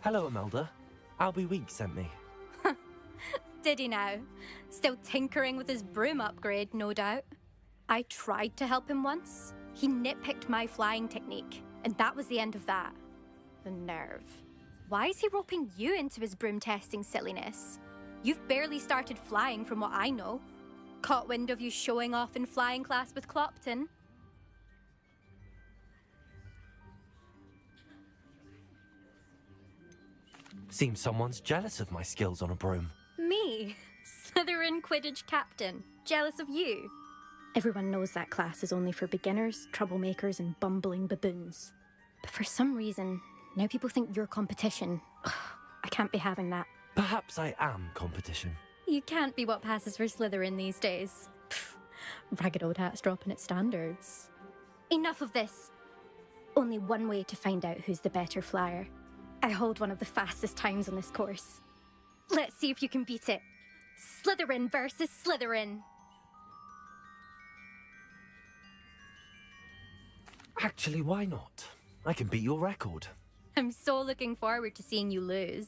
[SPEAKER 12] Hello, Imelda. Albie Week sent me.
[SPEAKER 10] Did he now? Still tinkering with his broom upgrade, no doubt. I tried to help him once. He nitpicked my flying technique, and that was the end of that. The nerve. Why is he roping you into his broom testing silliness? You've barely started flying from what I know. Caught wind of you showing off in flying class with Clopton.
[SPEAKER 12] Seems someone's jealous of my skills on a broom.
[SPEAKER 10] Me? Slytherin Quidditch captain. Jealous of you? Everyone knows that class is only for beginners, troublemakers, and bumbling baboons. But for some reason, now people think you're competition. I can't be having that.
[SPEAKER 12] Perhaps I am competition.
[SPEAKER 10] You can't be what passes for Slytherin these days. Pff, ragged old hat's dropping its standards. Enough of this. Only one way to find out who's the better flyer. I hold one of the fastest times on this course. Let's see if you can beat it. Slytherin versus Slytherin.
[SPEAKER 12] Actually, why not? I can beat your record.
[SPEAKER 10] I'm so looking forward to seeing you lose.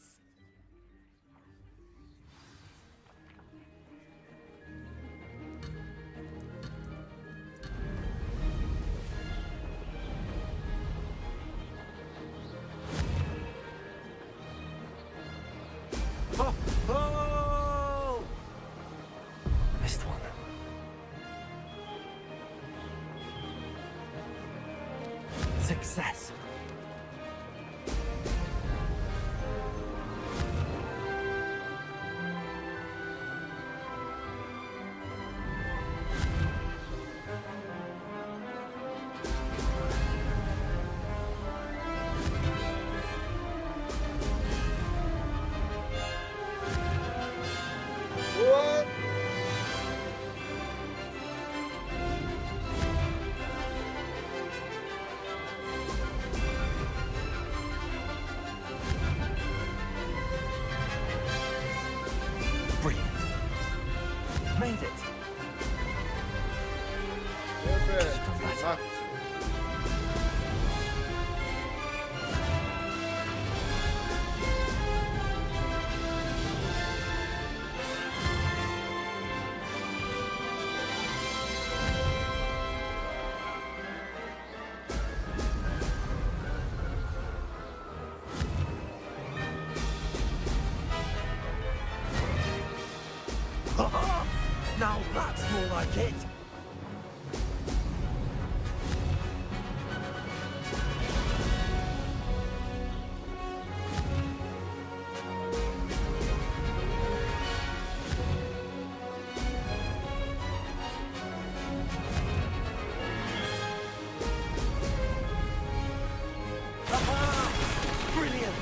[SPEAKER 12] Oh! Oh! Missed one. Success.
[SPEAKER 1] What?
[SPEAKER 12] Brilliant. Made it.
[SPEAKER 1] Evet. Bak.
[SPEAKER 12] Now that's more like it. Brilliant.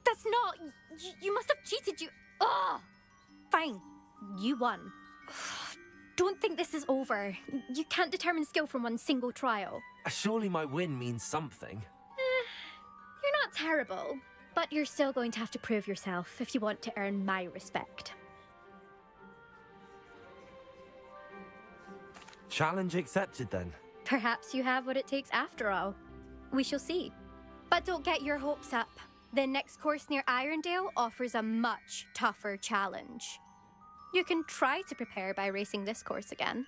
[SPEAKER 10] That's not... You must have cheated, you... Ugh! Fine. You won. Don't think this is over. You can't determine skill from one single trial.
[SPEAKER 12] Surely my win means something.
[SPEAKER 10] You're not terrible, but you're still going to have to prove yourself if you want to earn my respect.
[SPEAKER 12] Challenge accepted then.
[SPEAKER 10] Perhaps you have what it takes after all. We shall see. But don't get your hopes up. The next course near Irondale offers a much tougher challenge. You can try to prepare by racing this course again.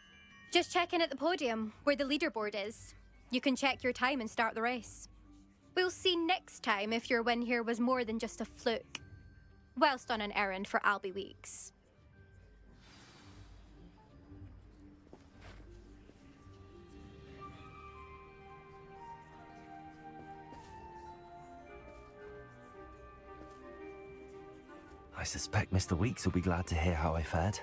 [SPEAKER 10] Just check in at the podium, where the leaderboard is. You can check your time and start the race. We'll see next time if your win here was more than just a fluke. Whilst on an errand for Albie Weeks.
[SPEAKER 12] I suspect Mr. Weeks will be glad to hear how I fared.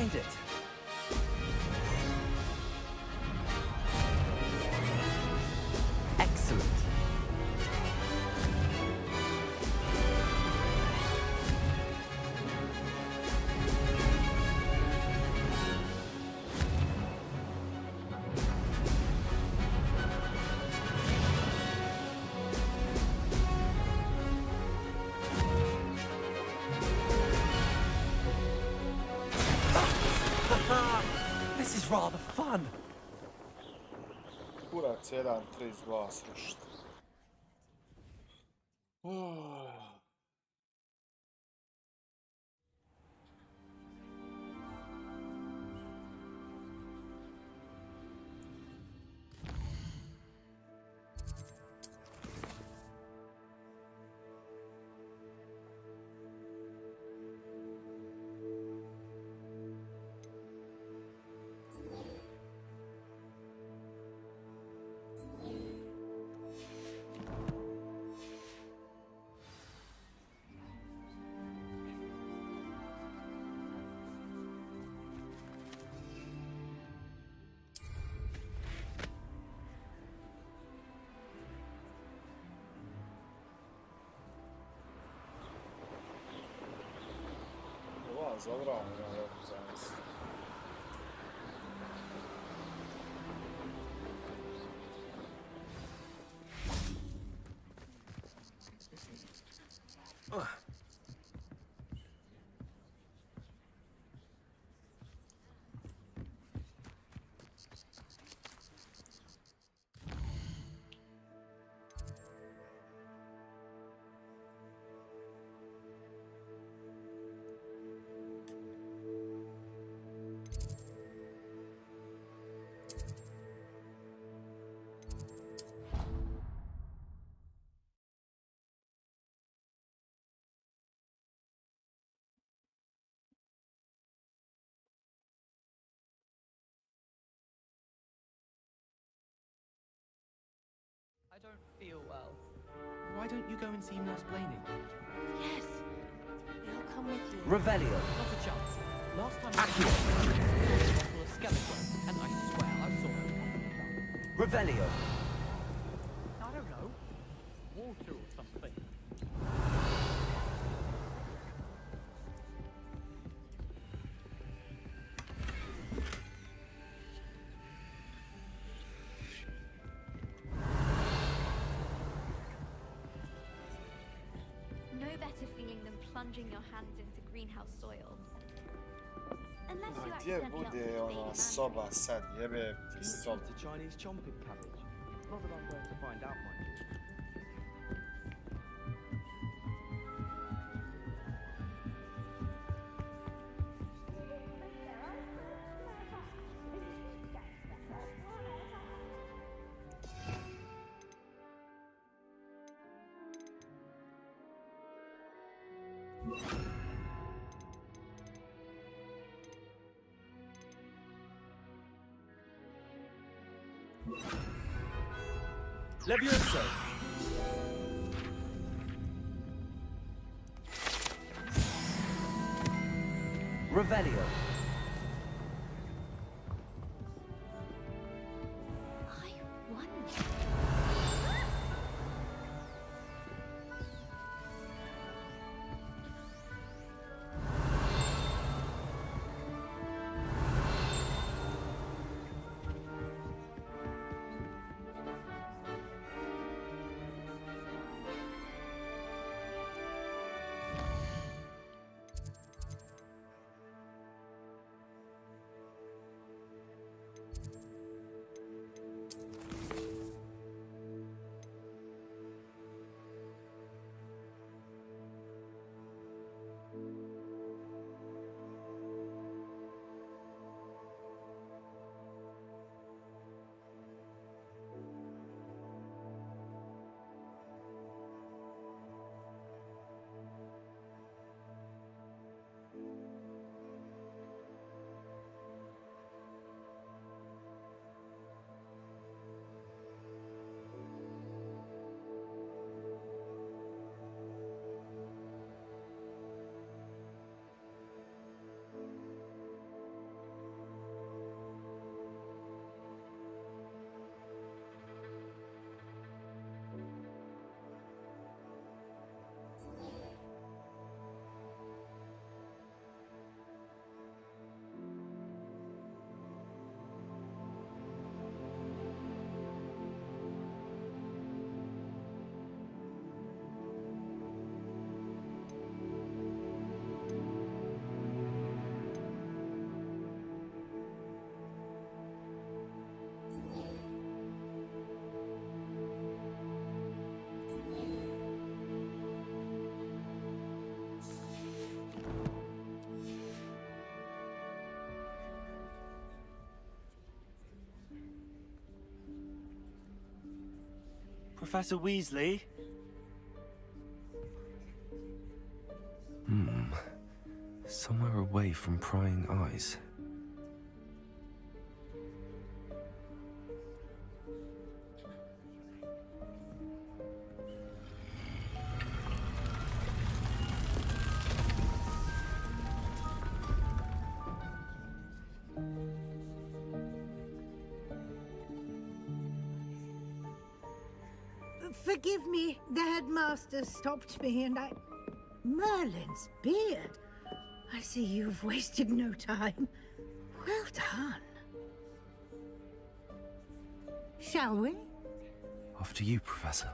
[SPEAKER 12] made it. Excellent. This is rather fun.
[SPEAKER 1] Kurac 1.32 srušiti. Zabrałem na rok zaraz.
[SPEAKER 5] I don't feel well. Why don't you go and see Nurse Blaney?
[SPEAKER 19] Yes. He'll come with you.
[SPEAKER 12] Revelio.
[SPEAKER 5] Not a chance. Last time I saw a skeleton, and I swear I saw him.
[SPEAKER 12] Revelio.
[SPEAKER 5] I don't know. Water or something.
[SPEAKER 21] No better feeling than plunging your hands into greenhouse soil. Unless you
[SPEAKER 1] Gdje
[SPEAKER 21] accidentally
[SPEAKER 1] bude
[SPEAKER 21] upset
[SPEAKER 1] ona
[SPEAKER 21] baby
[SPEAKER 1] soba sad, jebe ti soba.
[SPEAKER 5] It's a Chinese chomping cabbage. Not that I'm going to find out, mind you.
[SPEAKER 12] Levioso. Revelio.
[SPEAKER 21] I wonder.
[SPEAKER 12] Professor Weasley? Somewhere away from prying eyes.
[SPEAKER 2] Forgive me, the headmaster stopped me and I... Merlin's beard. I see you've wasted no time. Well done. Shall we?
[SPEAKER 12] After you, Professor.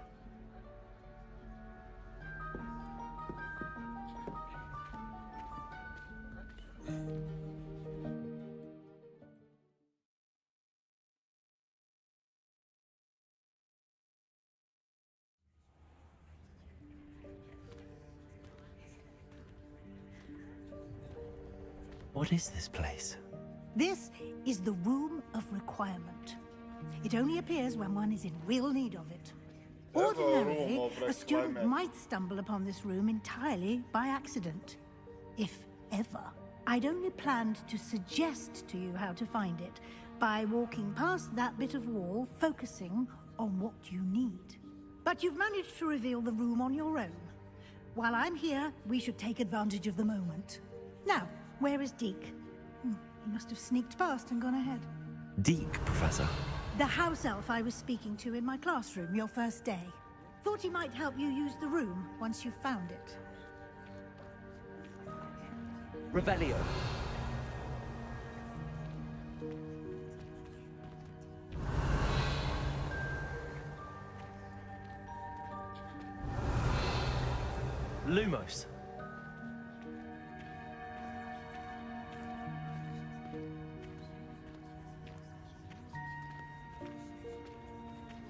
[SPEAKER 12] What is this place?
[SPEAKER 2] This is the Room of Requirement. It only appears when one is in real need of it. Ordinarily, a student might stumble upon this room entirely by accident. If ever. I'd only planned to suggest to you how to find it by walking past that bit of wall, focusing on what you need. But you've managed to reveal the room on your own. While I'm here, we should take advantage of the moment. Now, where is Deke? He must have sneaked past and gone ahead.
[SPEAKER 12] Deke, Professor.
[SPEAKER 2] The house elf I was speaking to in my classroom your first day. Thought he might help you use the room once you've found it.
[SPEAKER 5] Revelio.
[SPEAKER 12] Lumos.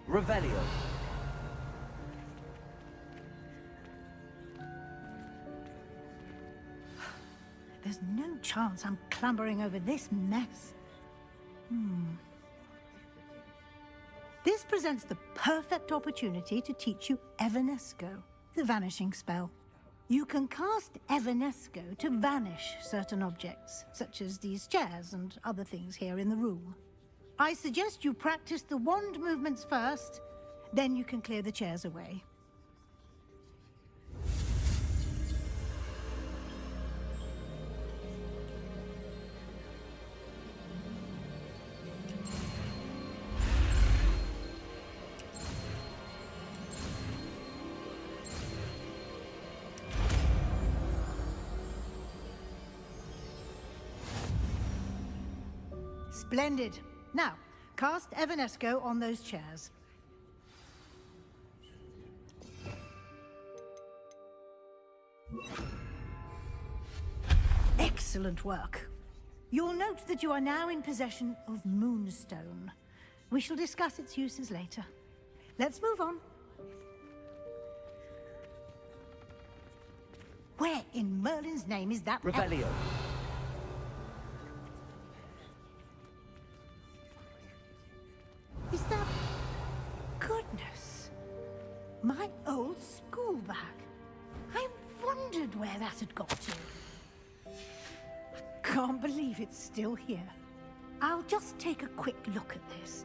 [SPEAKER 5] Revelio.
[SPEAKER 2] There's no chance I'm clambering over this mess. This presents the perfect opportunity to teach you Evanesco, the vanishing spell. You can cast Evanesco to vanish certain objects, such as these chairs and other things here in the room. I suggest you practice the wand movements first, then you can clear the chairs away. Splendid. Now, cast Evanesco on those chairs. Excellent work. You'll note that you are now in possession of Moonstone. We shall discuss its uses later. Let's move on. Where in Merlin's name is that
[SPEAKER 5] Revelio.
[SPEAKER 2] elf? Is that... Goodness. My old school bag. I wondered where that had got to. I can't believe it's still here. I'll just take a quick look at this.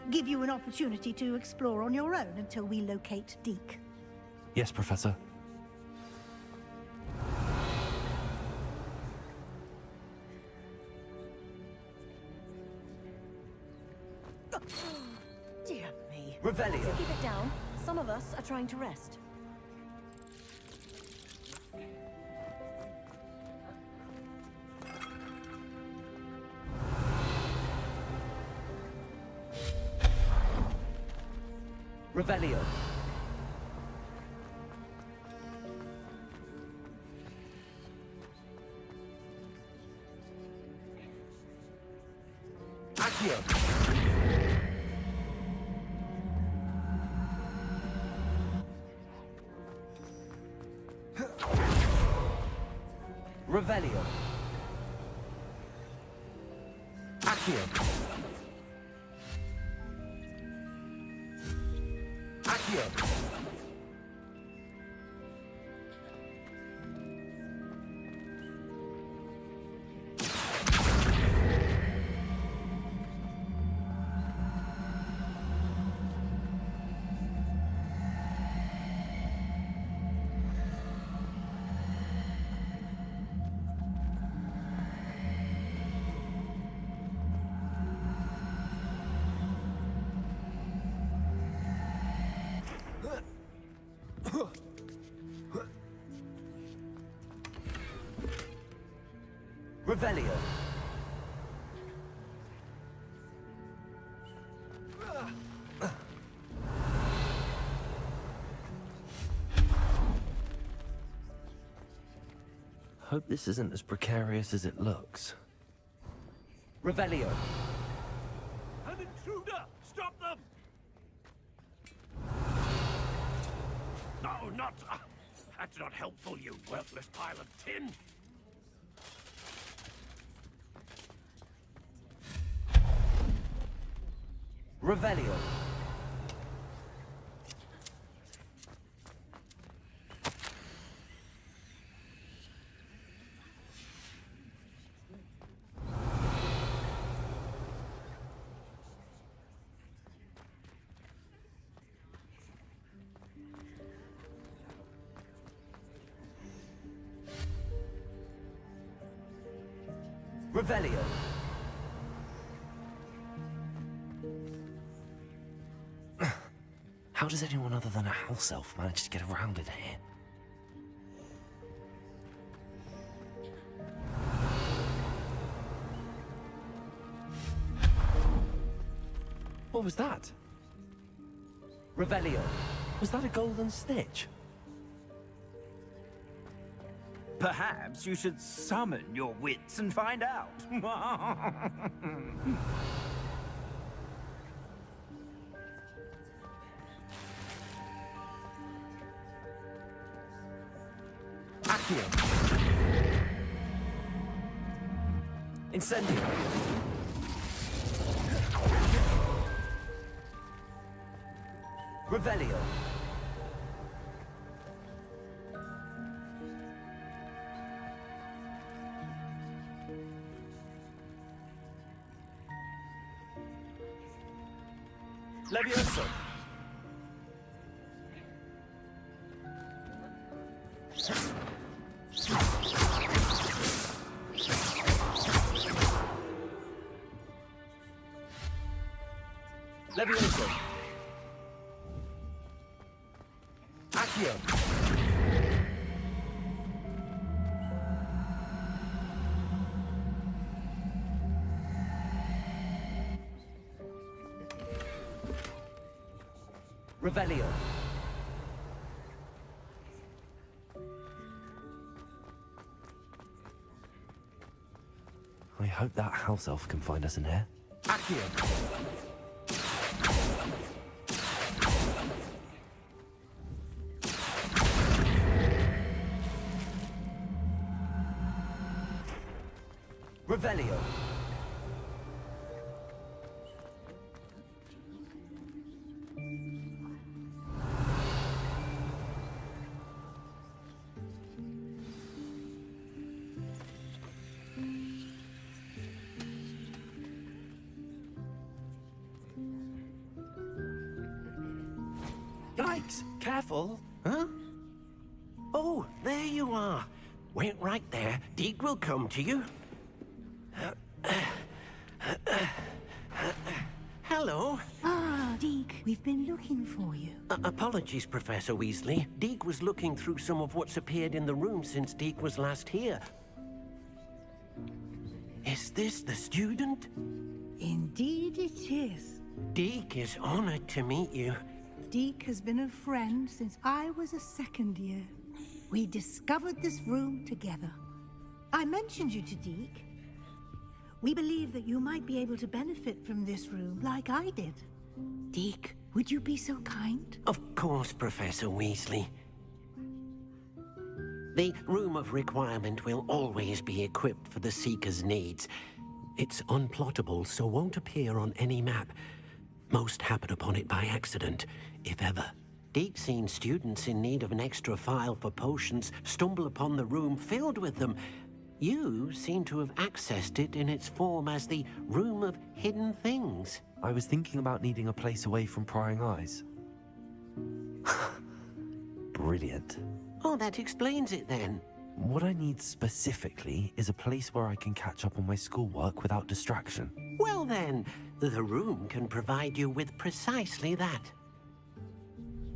[SPEAKER 2] Give you an opportunity to explore on your own until we locate Deke.
[SPEAKER 12] Yes, Professor.
[SPEAKER 2] Dear me.
[SPEAKER 5] Revelio.
[SPEAKER 9] Keep it down. Some of us are trying to rest.
[SPEAKER 5] Revelio.
[SPEAKER 12] Accio.
[SPEAKER 5] Revelio.
[SPEAKER 12] Accio.
[SPEAKER 6] Accio. Revelio.
[SPEAKER 12] Hope this isn't as precarious as it looks.
[SPEAKER 6] Revelio.
[SPEAKER 13] An intruder! Stop them! No, not... that's not helpful, you worthless pile of tin!
[SPEAKER 6] Revelio. Revelio.
[SPEAKER 12] How does anyone other than a house elf manage to get around in here? What was that?
[SPEAKER 6] Revelio.
[SPEAKER 12] Was that a golden snitch?
[SPEAKER 6] Perhaps you should summon your wits and find out. Accio. Incendio. Revelio. Levioso. Levioso. Accio. Revelio.
[SPEAKER 12] I hope that house elf can find us in here.
[SPEAKER 6] Accio. Revelio.
[SPEAKER 3] Yikes! Careful! Huh? Oh, there you are. Wait right there. Deke will come to you. Hello.
[SPEAKER 2] Ah, Deke, we've been looking for you.
[SPEAKER 3] Apologies, Professor Weasley. Deke was looking through some of what's appeared in the room since Deke was last here. Is this the student?
[SPEAKER 2] Indeed it is.
[SPEAKER 3] Deke is honored to meet you.
[SPEAKER 2] Deke has been a friend since I was a second year. We discovered this room together. I mentioned you to Deke. We believe that you might be able to benefit from this room like I did. Deke, would you be so kind?
[SPEAKER 3] Of course, Professor Weasley. The Room of Requirement will always be equipped for the Seeker's needs. It's unplottable, so won't appear on any map. Most happen upon it by accident, if ever. Deke's seen students in need of an extra file for potions stumble upon the room filled with them. You seem to have accessed it in its form as the Room of Hidden Things.
[SPEAKER 12] I was thinking about needing a place away from prying eyes. Brilliant.
[SPEAKER 3] Oh, that explains it then.
[SPEAKER 12] What I need specifically is a place where I can catch up on my schoolwork without distraction.
[SPEAKER 3] Well then, the room can provide you with precisely that.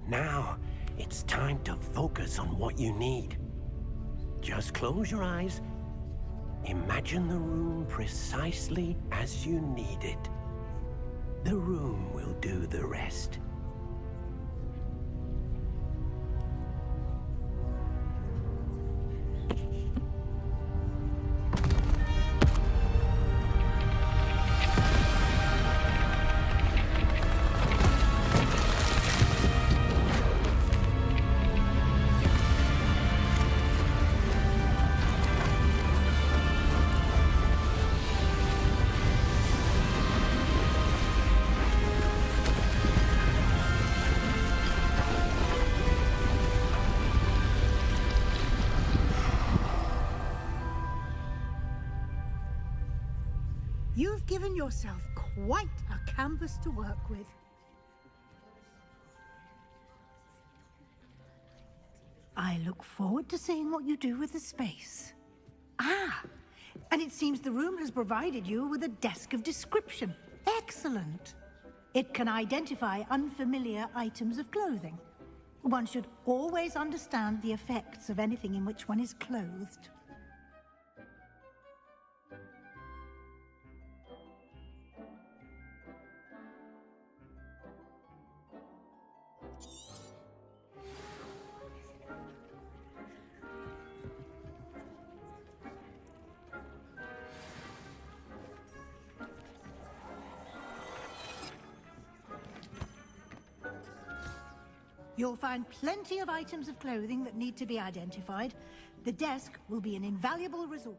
[SPEAKER 3] Now, it's time to focus on what you need. Just close your eyes. Imagine the room precisely as you need it. The room will do the rest.
[SPEAKER 2] You've given yourself quite a canvas to work with. I look forward to seeing what you do with the space. Ah, and it seems the room has provided you with a desk of description. Excellent. It can identify unfamiliar items of clothing. One should always understand the effects of anything in which one is clothed. You'll find plenty of items of clothing that need to be identified. The desk will be an invaluable resource.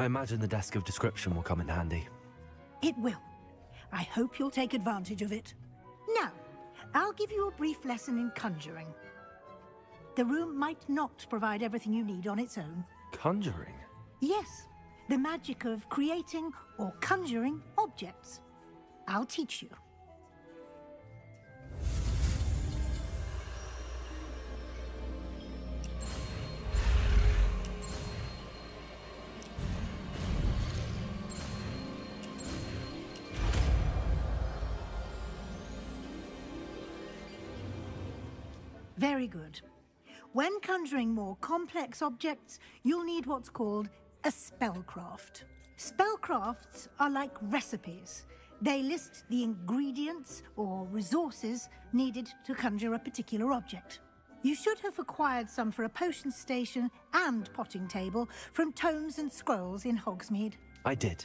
[SPEAKER 12] I imagine the desk of description will come in handy.
[SPEAKER 2] It will. I hope you'll take advantage of it. Now, I'll give you a brief lesson in conjuring. The room might not provide everything you need on its own.
[SPEAKER 12] Conjuring?
[SPEAKER 2] Yes, the magic of creating or conjuring objects. I'll teach you. Very good. When conjuring more complex objects, you'll need what's called a spellcraft. Spellcrafts are like recipes. They list the ingredients or resources needed to conjure a particular object. You should have acquired some for a potion station and potting table from tomes and scrolls in Hogsmeade.
[SPEAKER 12] I did.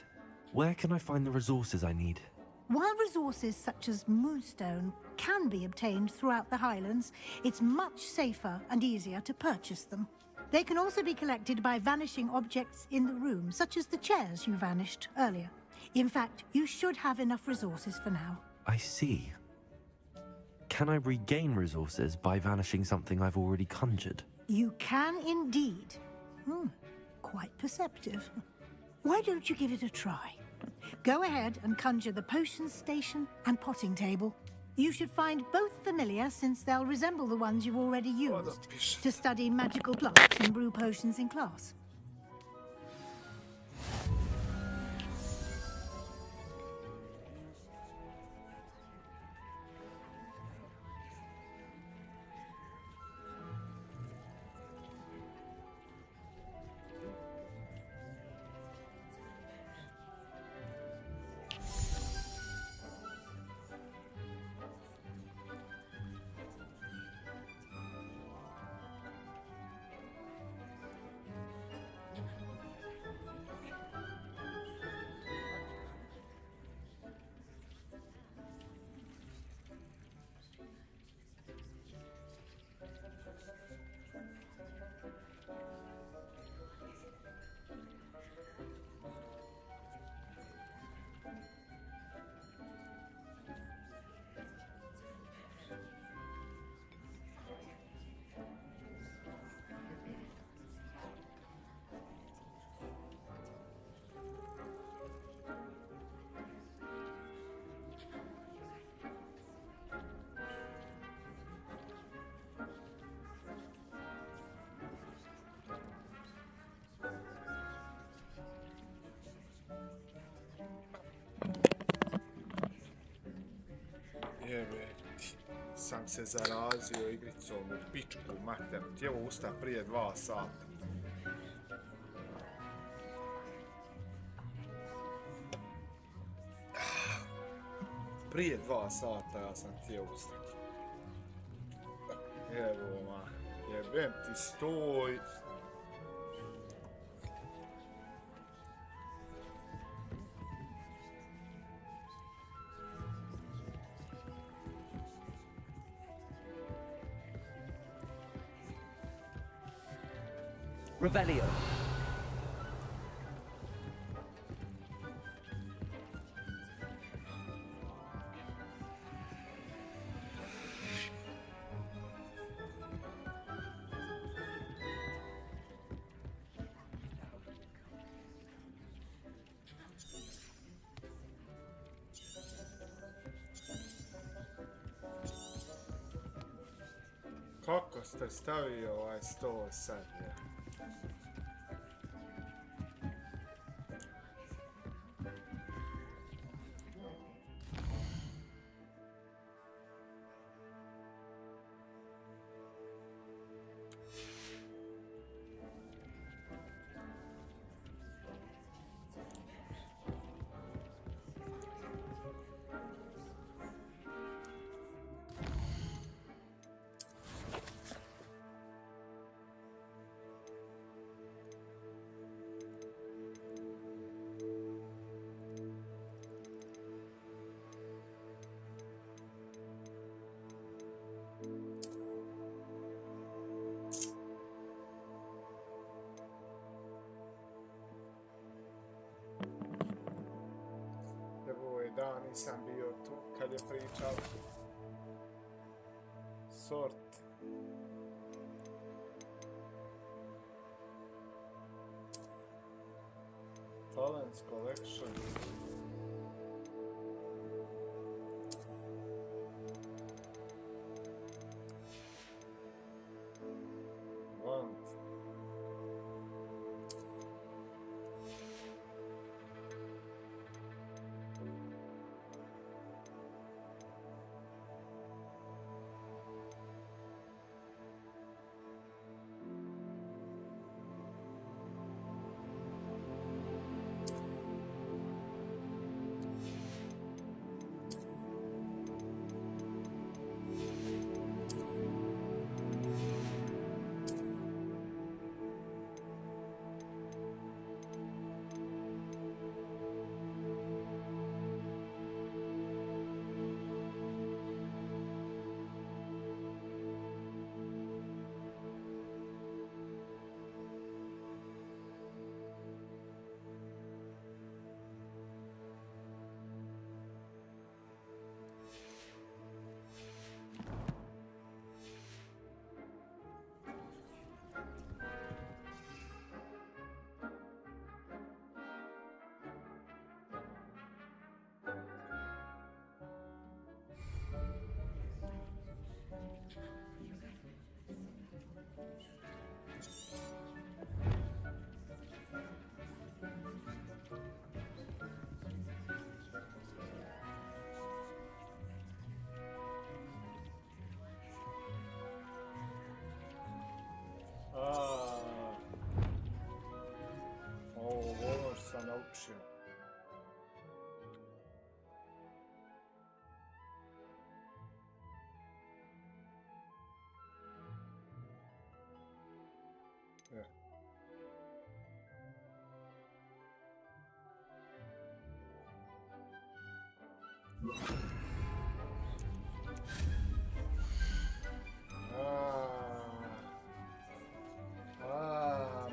[SPEAKER 12] Where can I find the resources I need?
[SPEAKER 2] While resources such as moonstone can be obtained throughout the Highlands, it's much safer and easier to purchase them. They can also be collected by vanishing objects in the room, such as the chairs you vanished earlier. In fact, you should have enough resources for now.
[SPEAKER 12] I see. Can I regain resources by vanishing something I've already conjured?
[SPEAKER 2] You can indeed. Quite perceptive. Why don't you give it a try? Go ahead and conjure the potion station and potting table. You should find both familiar, since they'll resemble the ones you've already used to study magical plants and brew potions in class.
[SPEAKER 1] Jebe, sam se zarazio igricom u pičku mater. Tjevo usta prije 2 sata. Prije 2 sata ja sam htio ustati. Evo ma, jebem ti stoj.
[SPEAKER 5] Revelio.
[SPEAKER 1] Kako ste stavio ovaj stol sad, ja? Nisam bio tu kad je pričao. Sort. Talents Collection. Want. Ovo sam naučio.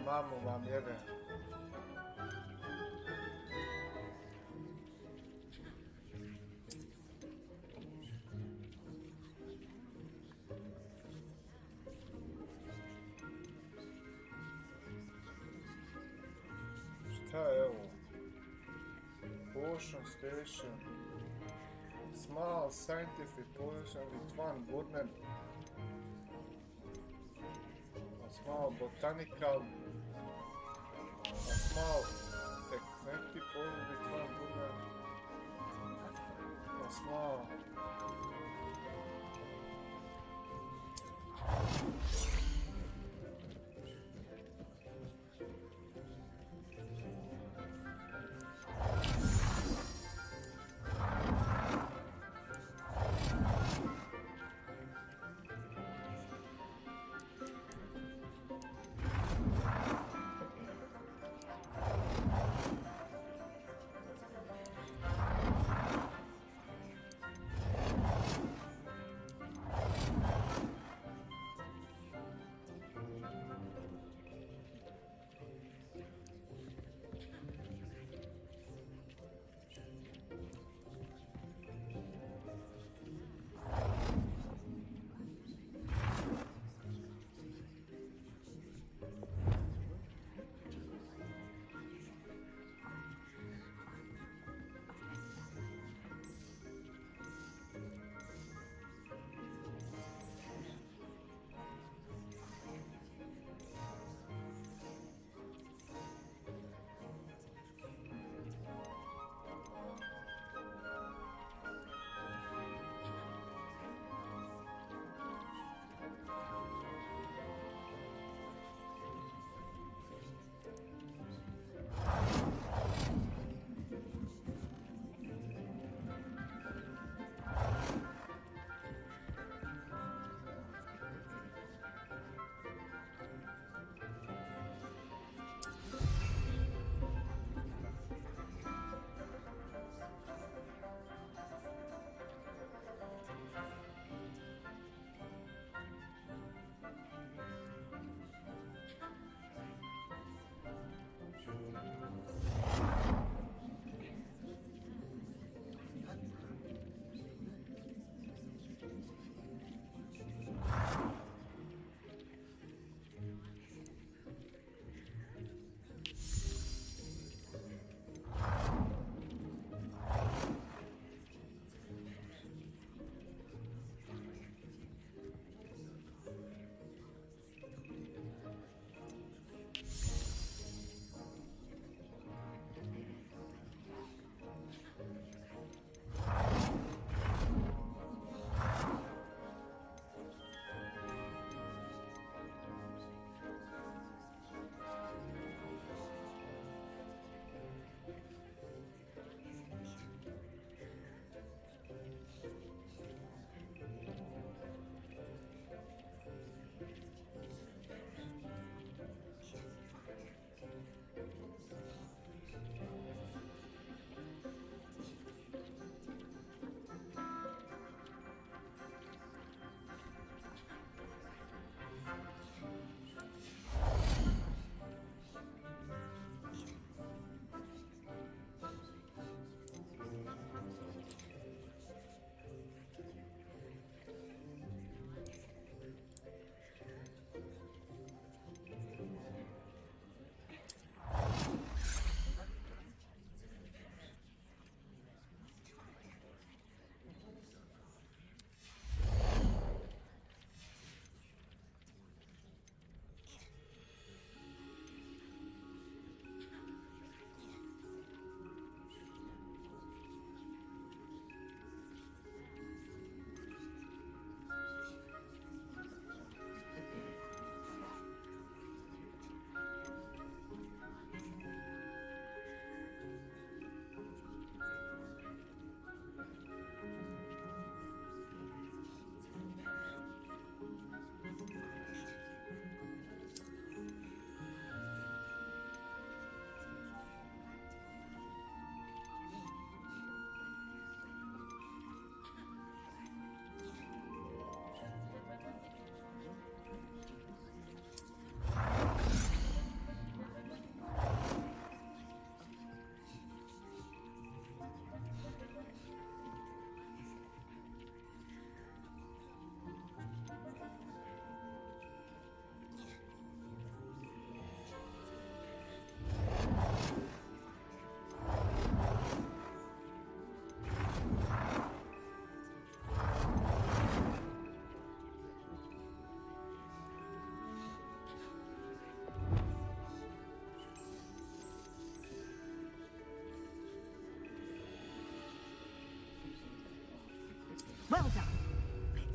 [SPEAKER 1] Mamu vam jebe. Šta je ovo? Potion Station. Small scientific potion with one burner. A small botanical. A small eclectic potion with one burner. A small.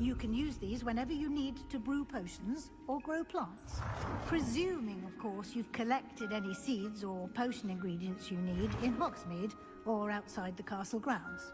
[SPEAKER 2] You can use these whenever you need to brew potions or grow plants. Presuming, of course, you've collected any seeds or potion ingredients you need in Hogsmeade or outside the castle grounds.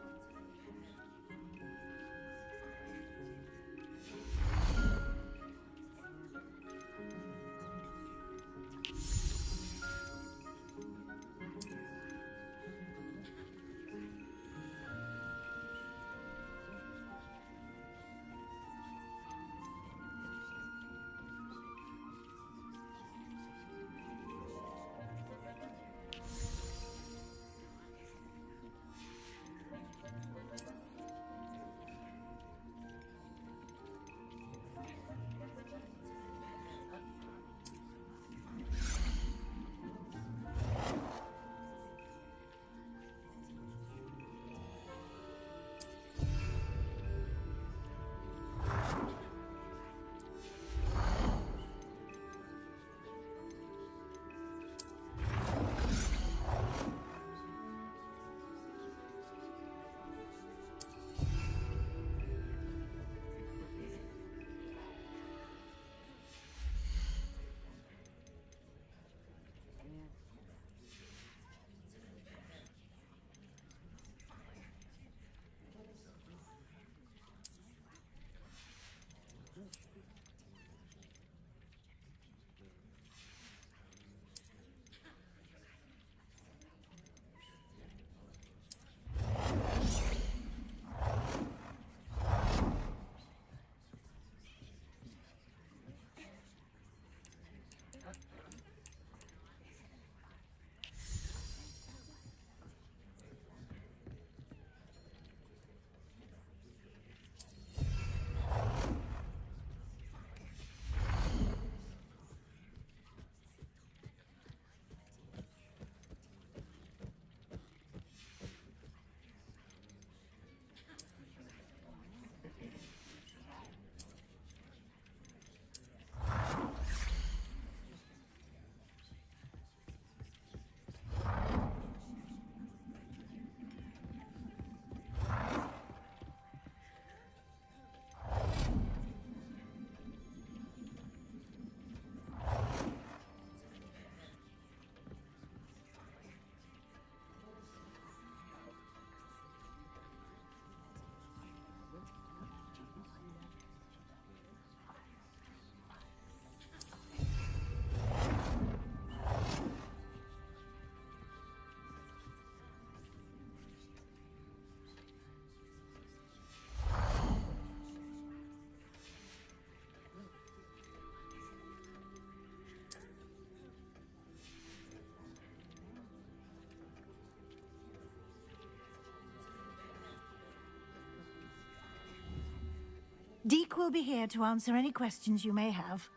[SPEAKER 2] Deke will be here to answer any questions you may have.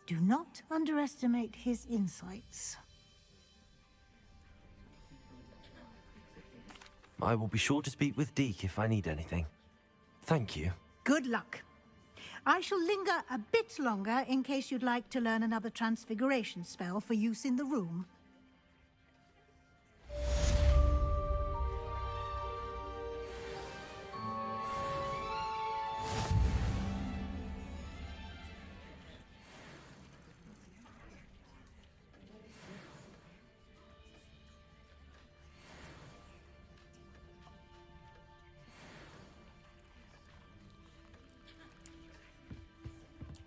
[SPEAKER 2] Do not underestimate his insights.
[SPEAKER 12] I will be sure to speak with Deke if I need anything. Thank you.
[SPEAKER 2] Good luck. I shall linger a bit longer in case you'd like to learn another transfiguration spell for use in the room.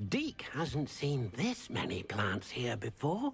[SPEAKER 3] Deke hasn't seen this many plants here before.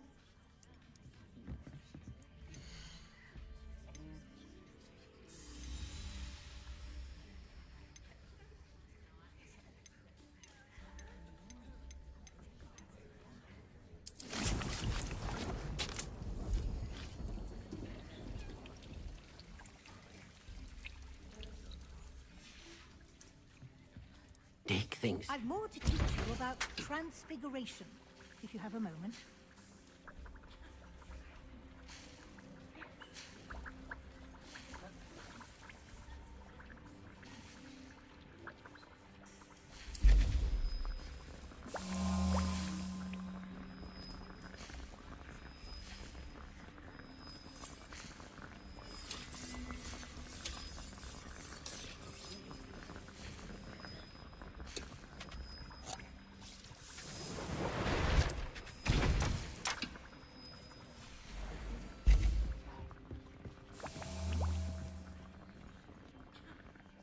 [SPEAKER 3] Deke thinks...
[SPEAKER 2] I've more to teach you about transfiguration, if you have a moment.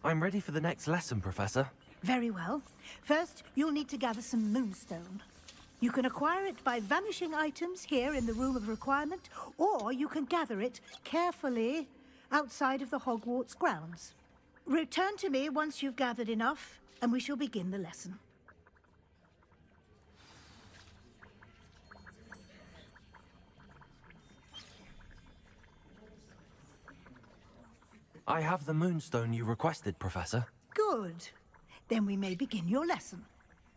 [SPEAKER 12] I'm ready for the next lesson, Professor.
[SPEAKER 2] Very well. First, you'll need to gather some moonstone. You can acquire it by vanishing items here in the Room of Requirement, or you can gather it carefully outside of the Hogwarts grounds. Return to me once you've gathered enough, and we shall begin the lesson.
[SPEAKER 12] I have the moonstone you requested, Professor.
[SPEAKER 2] Good. Then we may begin your lesson.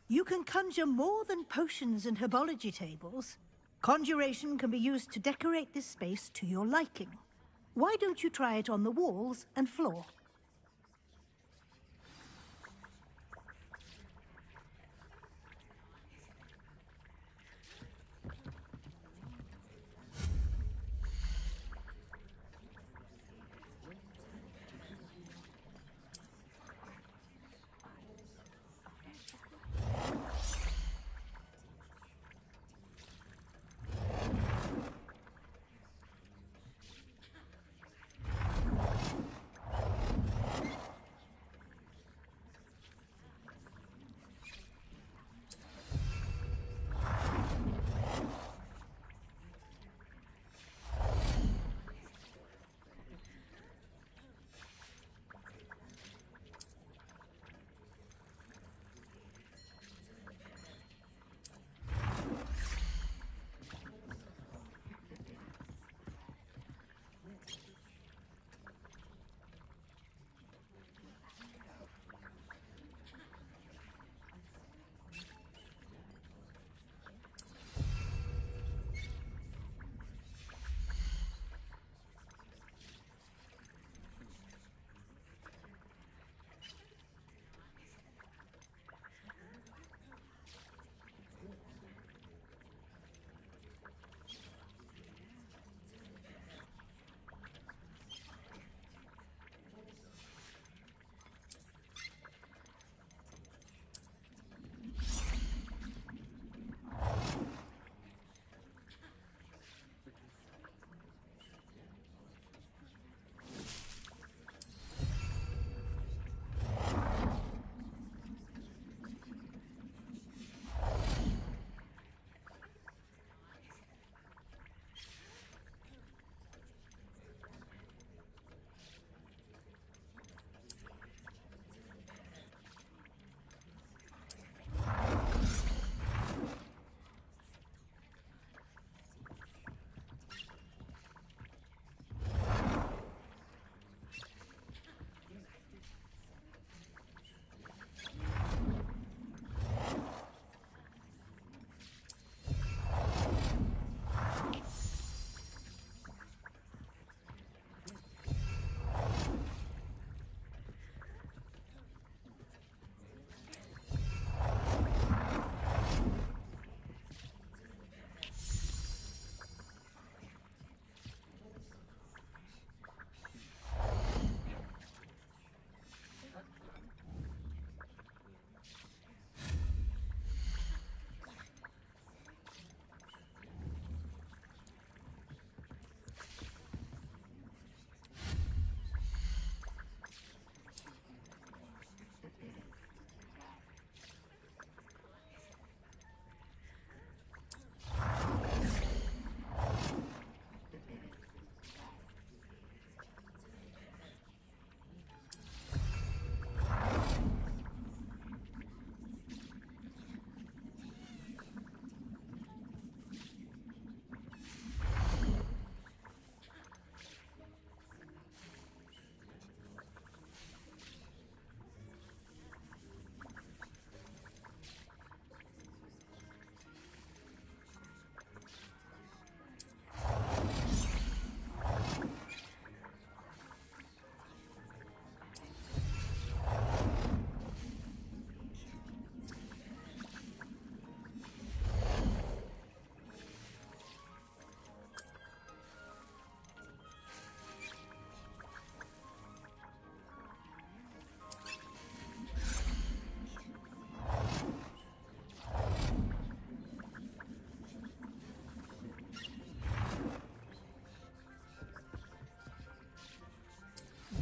[SPEAKER 2] You can conjure more than potions and herbology tables. Conjuration can be used to decorate this space to your liking. Why don't you try it on the walls and floor?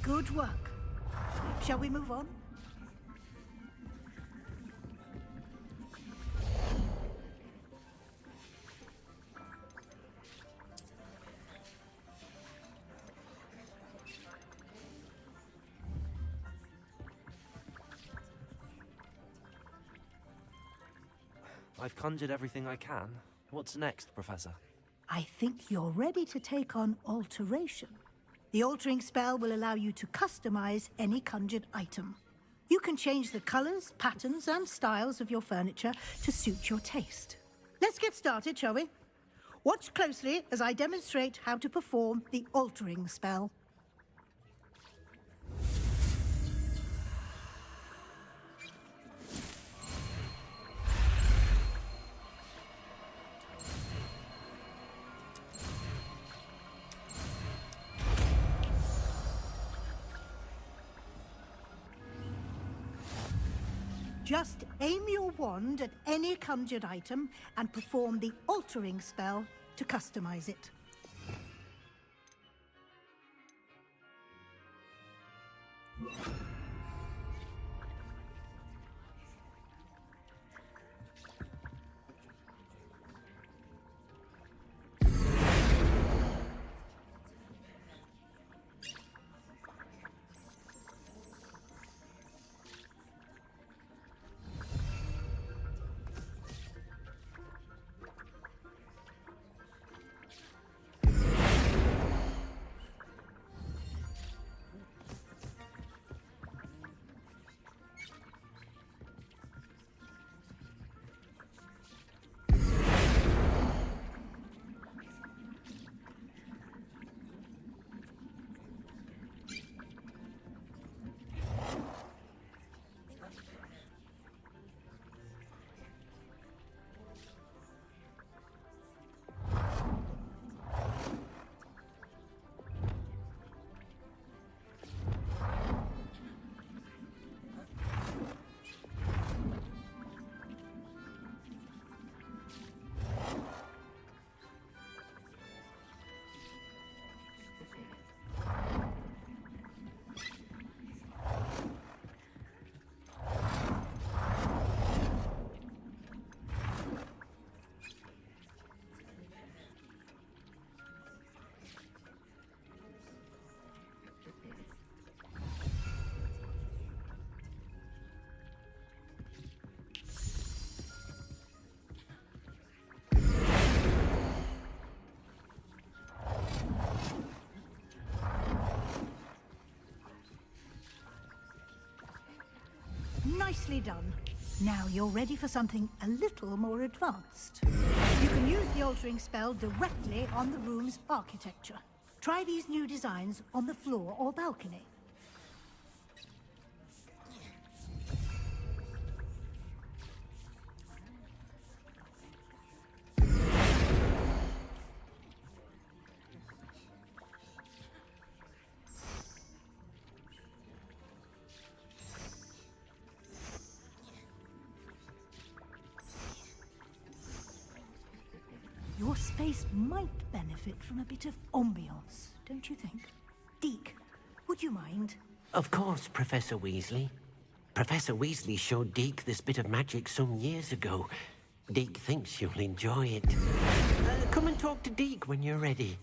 [SPEAKER 2] Good work. Shall we move on?
[SPEAKER 12] I've conjured everything I can. What's next, Professor?
[SPEAKER 2] I think you're ready to take on alteration. The altering spell will allow you to customize any conjured item. You can change the colors, patterns, and styles of your furniture to suit your taste. Let's get started, shall we? Watch closely as I demonstrate how to perform the altering spell. Just aim your wand at any conjured item and perform the altering spell to customize it. Nicely done. Now you're ready for something a little more advanced. You can use the altering spell directly on the room's architecture. Try these new designs on the floor or balcony. Your space might benefit from a bit of ambiance, don't you think? Deke, would you mind?
[SPEAKER 3] Of course, Professor Weasley. Professor Weasley showed Deke this bit of magic some years ago. Deke thinks you'll enjoy it. Come and talk to Deke when you're ready.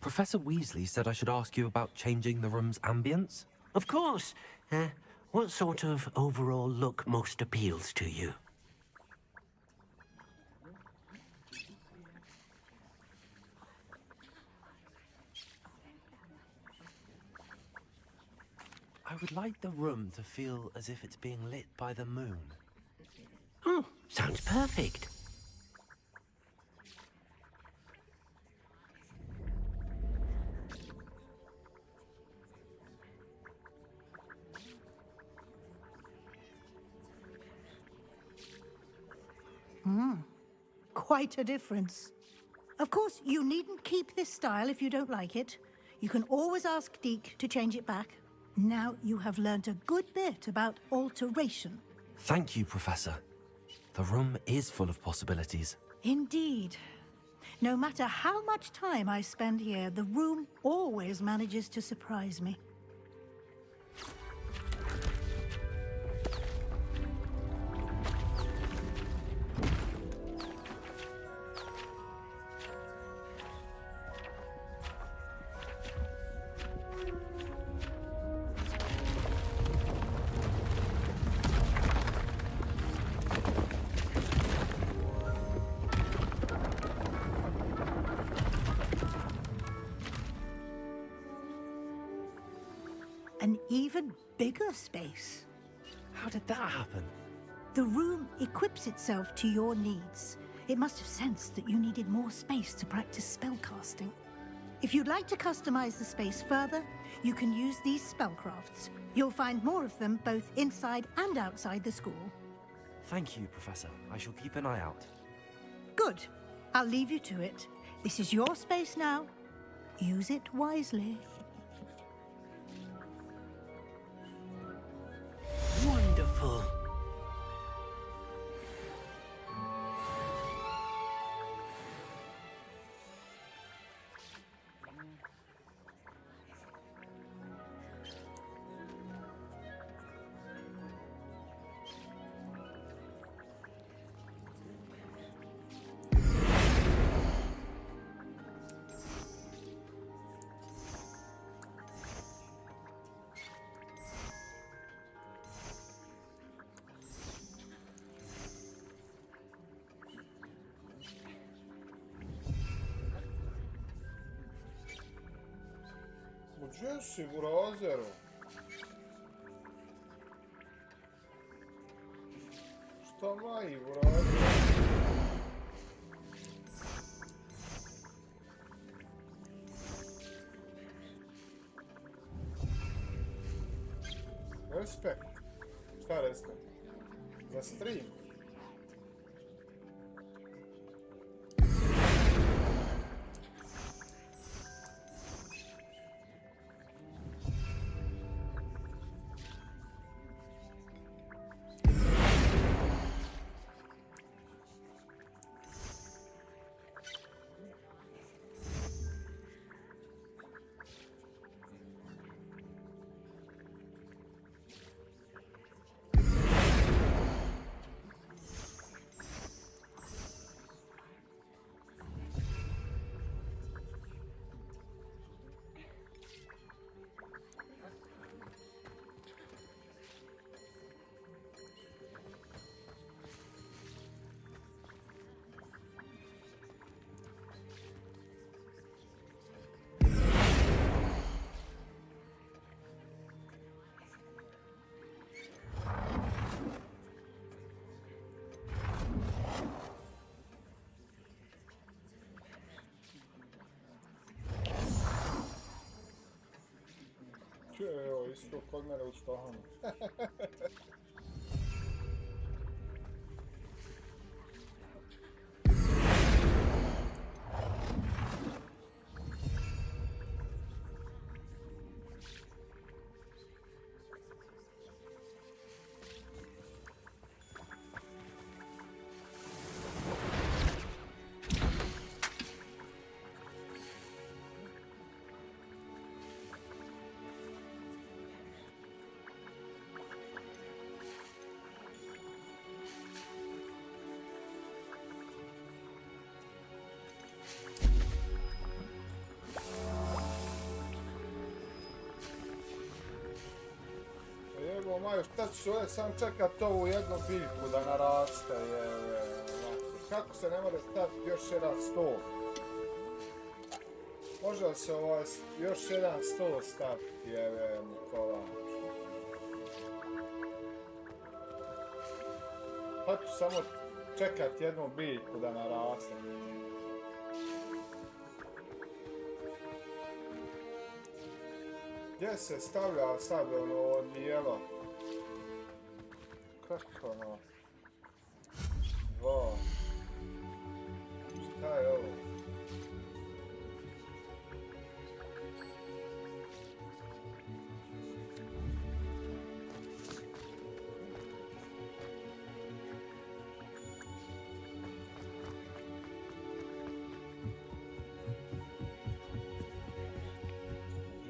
[SPEAKER 12] Professor Weasley said I should ask you about changing the room's ambience.
[SPEAKER 3] Of course. What sort of overall look most appeals to you?
[SPEAKER 12] I would like the room to feel as if it's being lit by the moon.
[SPEAKER 3] Oh, sounds perfect.
[SPEAKER 2] Quite a difference. Of course, you needn't keep this style if you don't like it. You can always ask Deke to change it back. Now you have learnt a good bit about alteration.
[SPEAKER 12] Thank you, Professor. The room is full of possibilities.
[SPEAKER 2] Indeed. No matter how much time I spend here, the room always manages to surprise me. An even bigger space.
[SPEAKER 12] How did that happen?
[SPEAKER 2] The room equips itself to your needs. It must have sensed that you needed more space to practice spellcasting. If you'd like to customize the space further, you can use these spellcrafts. You'll find more of them both inside and outside the school.
[SPEAKER 12] Thank you, Professor. I shall keep an eye out.
[SPEAKER 2] Good. I'll leave you to it. This is your space now. Use it wisely.
[SPEAKER 3] Wonderful.
[SPEAKER 1] Gdje si, burazeru? Šta maji, burazeru? Respekt. Šta respekt? Za stream? Evo, isto kod mene u stanu. Maju, šta ćeš ovdje sam čekat ovu jednu biljku da naraste, kako se ne može staviti još jedan stol? Može li se još jedan stol staviti, Nikola? Pa ću samo čekat jednu biljku da naraste. Gdje se stavlja sad ono odijelo? Kako ono? Dva. Šta je ovo?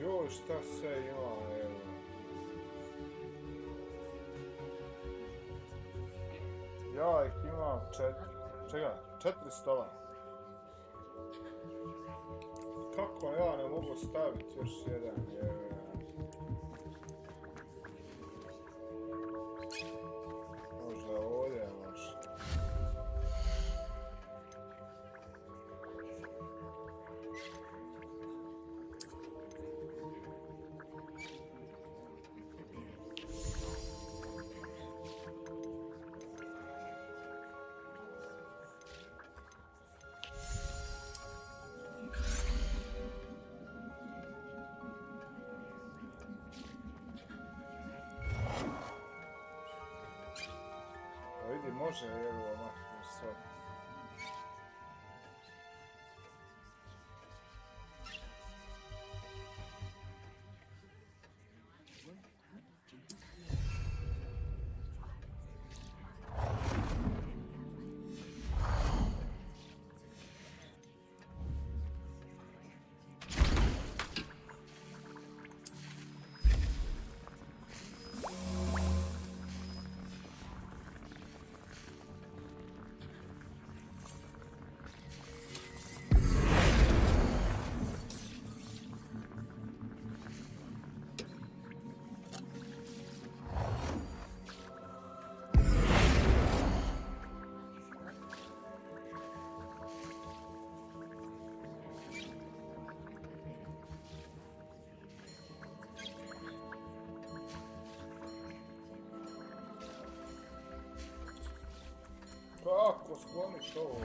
[SPEAKER 1] Joj, šta sve ima, evo. Ja ih imam 4 stola. Kako ja ne mogu staviti još jedan, evo. Možda ovdje, možda. Vidi, može, evo, makneš sad. Kako skloniš ovo?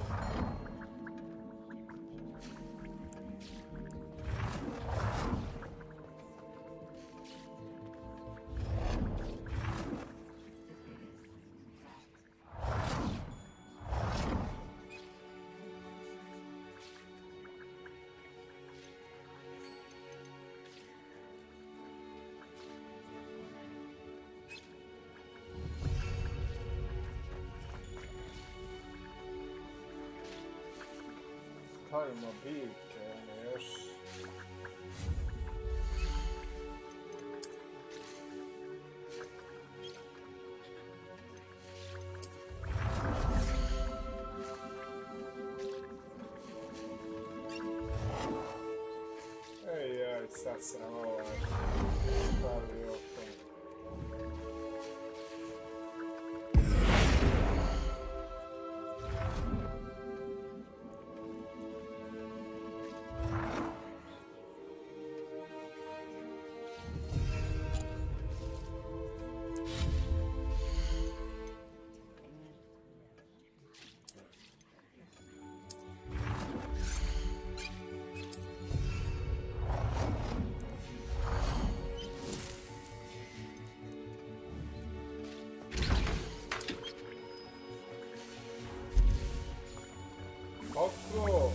[SPEAKER 1] Stavimo biljke, još. Ej, sad sam stavio to. Kako?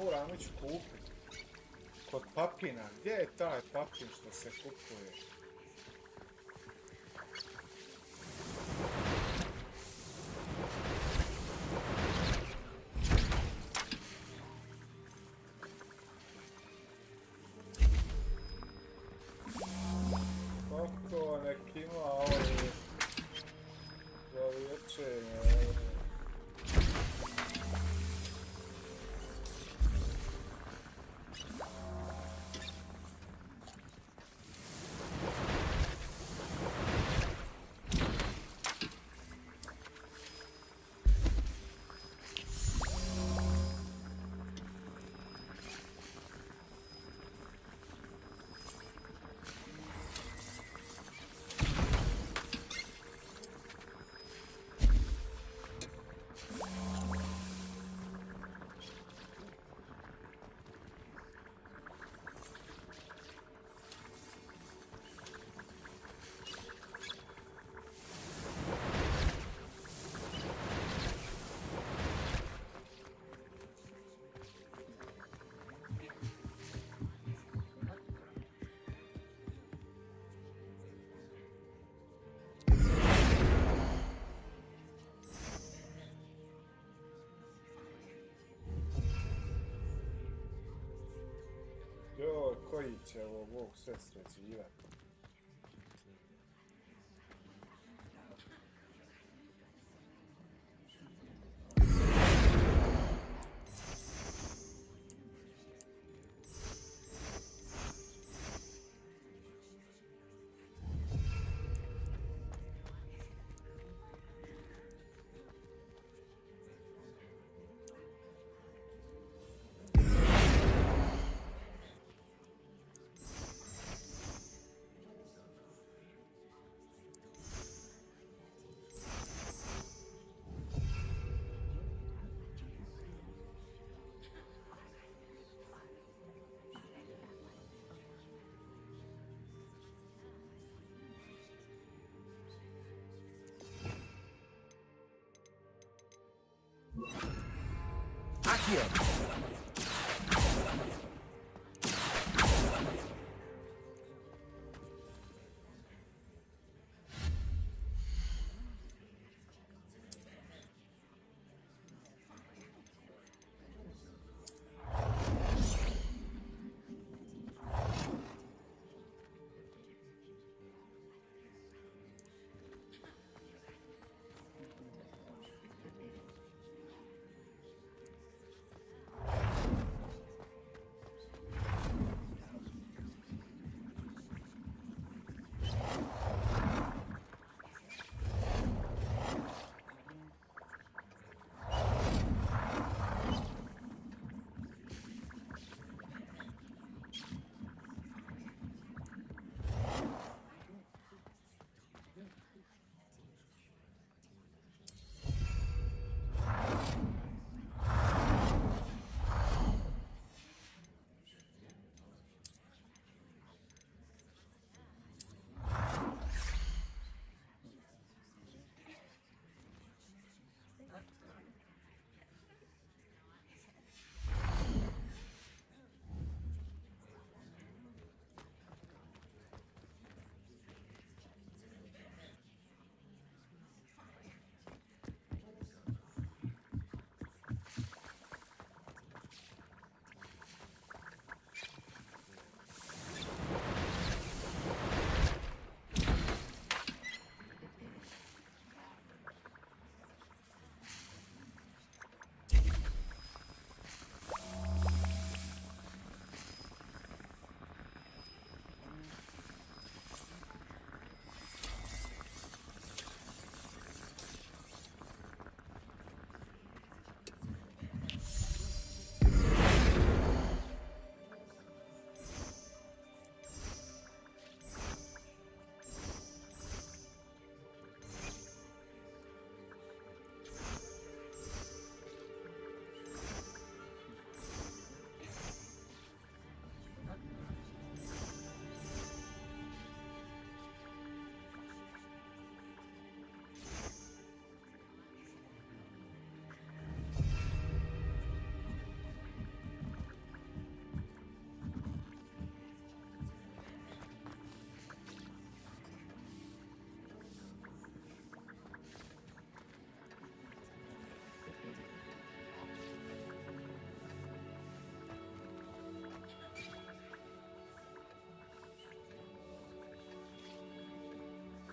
[SPEAKER 1] Moram ići kupiti. Kod papina. Gdje je taj papin što se kupuje? Kako nek ima ovaj za liječenje. Joj, koji će ovo sve sređivati?
[SPEAKER 6] Accio!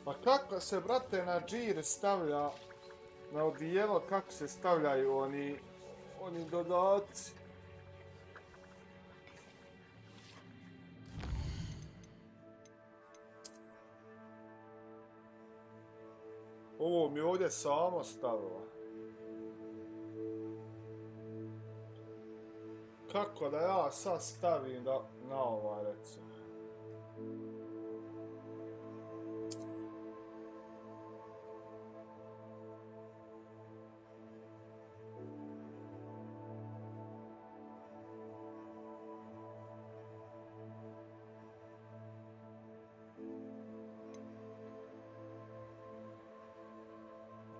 [SPEAKER 1] Pa kako se, brate, na džir stavlja, na odijelo, kako se stavljaju oni dodaci? Ovo mi ovdje samo stavila. Kako da ja sad stavim na ovaj, recimo?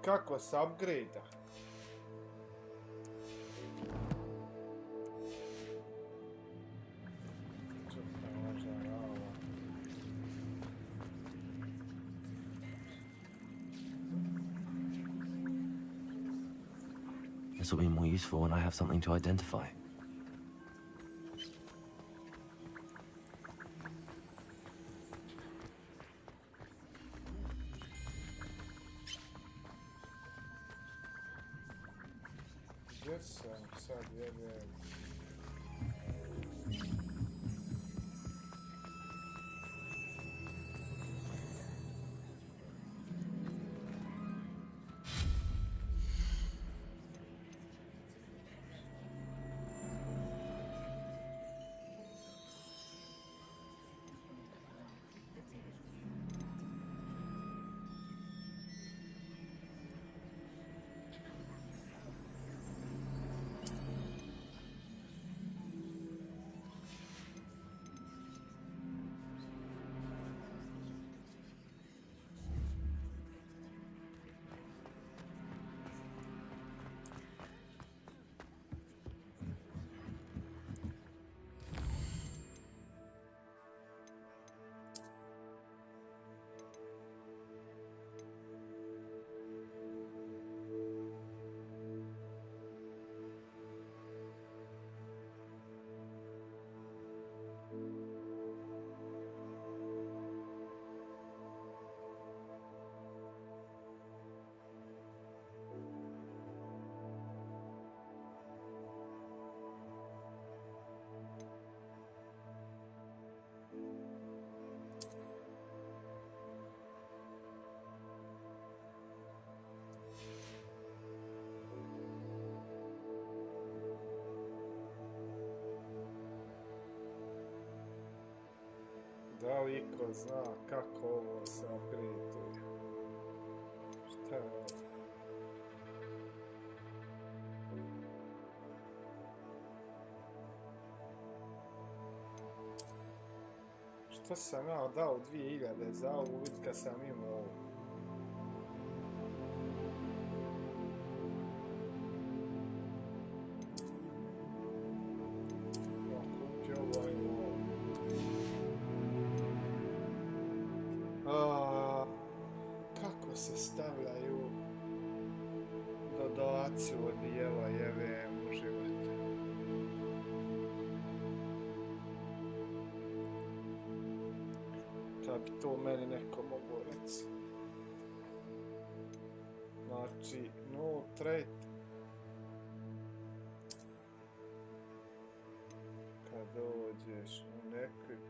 [SPEAKER 1] Kako se upgrade-a?
[SPEAKER 12] This will be more useful when I have something to identify.
[SPEAKER 1] Yes, sad, yeah. Da li iko zna kako ovo se upgrade-uje? Šta je ovo? Što sam ja dao 2000 za ovu vid kad sam imao ovo? Ja kupio ovo i ovo. Kako se stavljaju dodaci odijela, jeve u životu? Da bi to meni neko mogo reći. Znači, no trade. Kad dođeš u neki...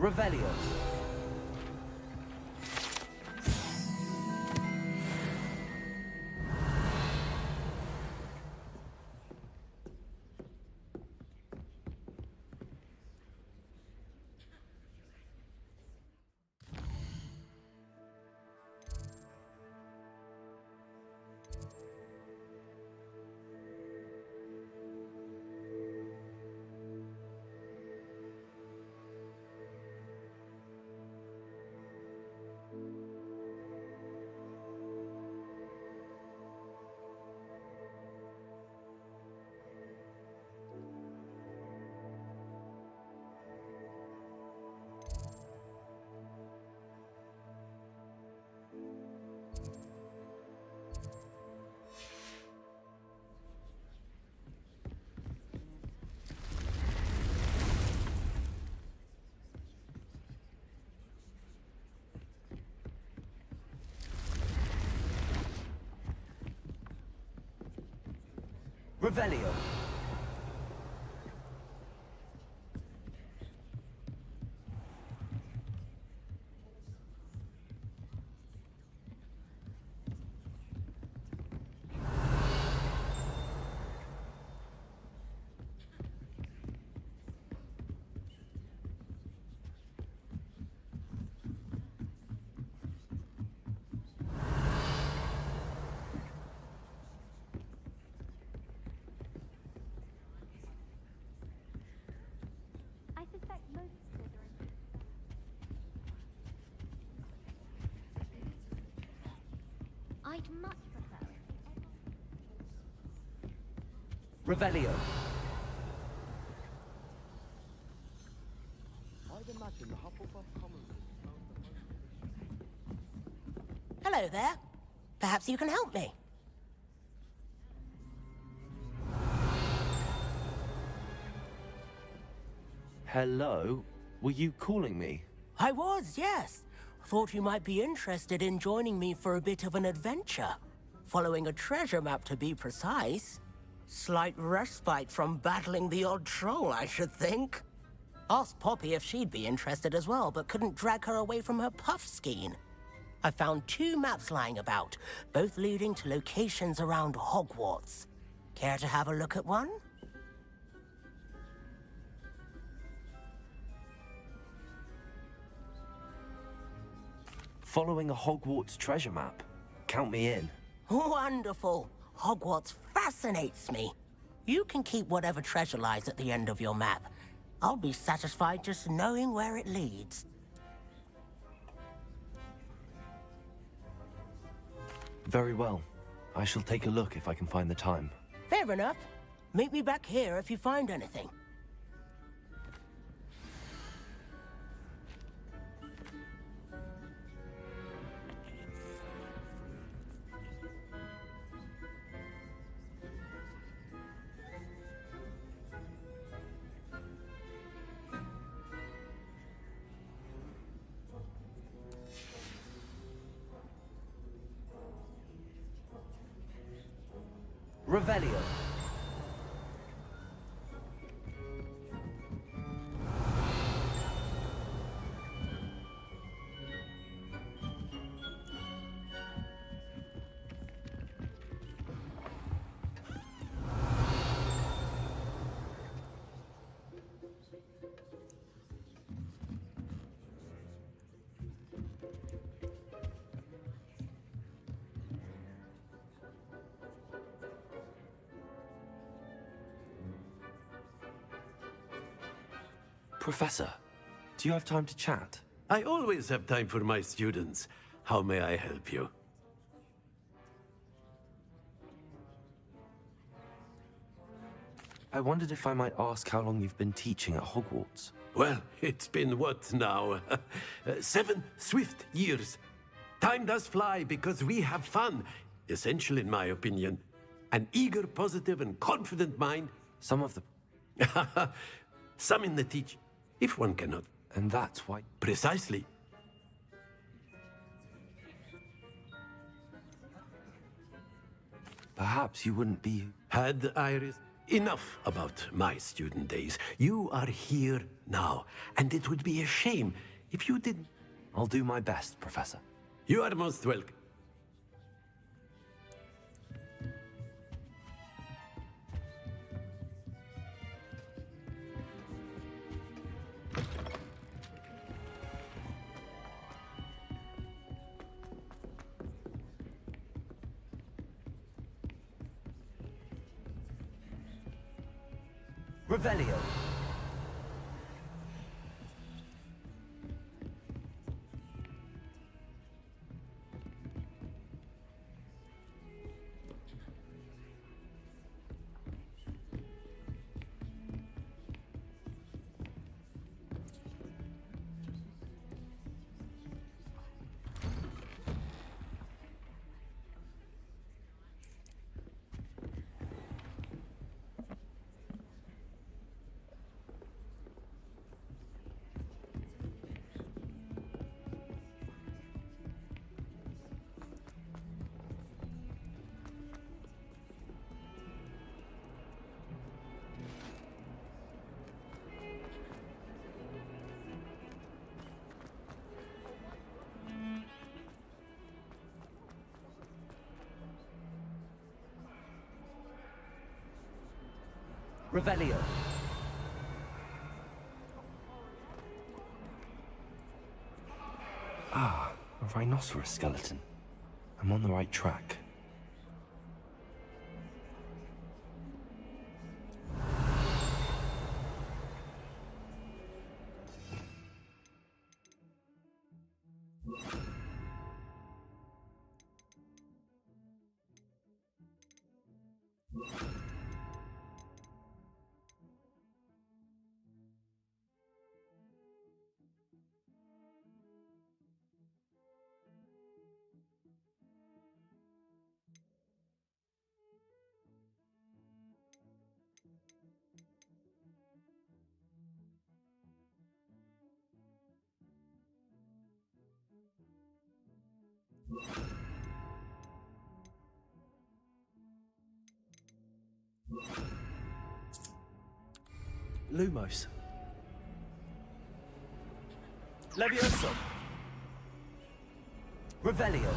[SPEAKER 12] Revelio. Revelio.
[SPEAKER 21] I suspect most Slytherins. I'd much prefer it.
[SPEAKER 12] Revelio.
[SPEAKER 18] I'd imagine the Hufflepuff Commons.
[SPEAKER 20] Hello there. Perhaps you can help me.
[SPEAKER 12] Hello? Were you calling me?
[SPEAKER 20] I was, yes. Thought you might be interested in joining me for a bit of an adventure. Following a treasure map, to be precise. Slight respite from battling the odd troll, I should think. Asked Poppy if she'd be interested as well, but couldn't drag her away from her puff skein. I found 2 maps lying about, both leading to locations around Hogwarts. Care to have a look at one?
[SPEAKER 12] Following a Hogwarts treasure map. Count me in.
[SPEAKER 20] Wonderful. Hogwarts fascinates me. You can keep whatever treasure lies at the end of your map. I'll be satisfied just knowing where it leads.
[SPEAKER 12] Very well. I shall take a look if I can find the time.
[SPEAKER 20] Fair enough. Meet me back here if you find anything.
[SPEAKER 12] Revelio. Professor, do you have time to chat?
[SPEAKER 11] I always have time for my students. How may I help you?
[SPEAKER 12] I wondered if I might ask how long you've been teaching at Hogwarts.
[SPEAKER 11] Well, it's been what now? 7 swift years. Time does fly because we have fun. Essential, in my opinion. An eager, positive, and confident mind.
[SPEAKER 12] Some of the...
[SPEAKER 11] Some in the teach, if one cannot.
[SPEAKER 12] And that's why...
[SPEAKER 11] Precisely.
[SPEAKER 12] Perhaps you wouldn't be...
[SPEAKER 11] Had Iris Enough about my student days. You are here now, and it would be a shame if you didn't...
[SPEAKER 12] I'll do my best, Professor.
[SPEAKER 11] You are most welcome.
[SPEAKER 12] Revelio. Revelio. Ah, a rhinoceros skeleton. I'm on the right track. Lumos. Levioso. Revelio.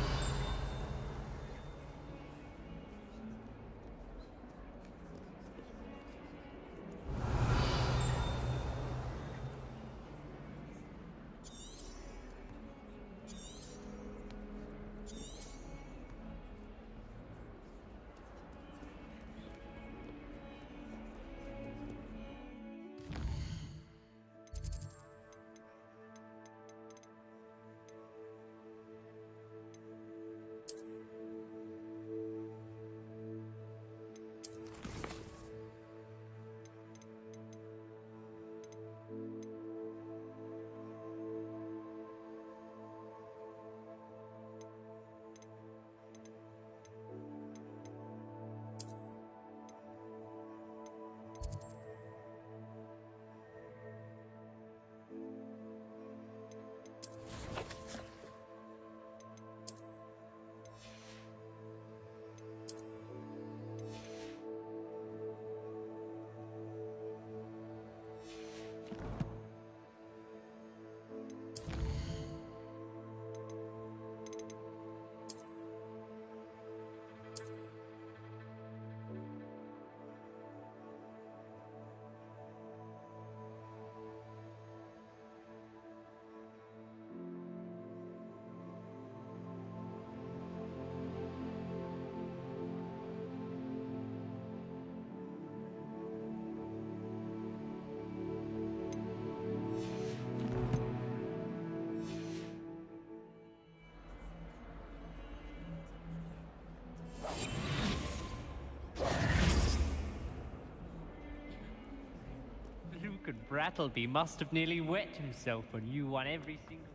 [SPEAKER 18] Luke and Brattleby must have nearly wet himself when you won every single...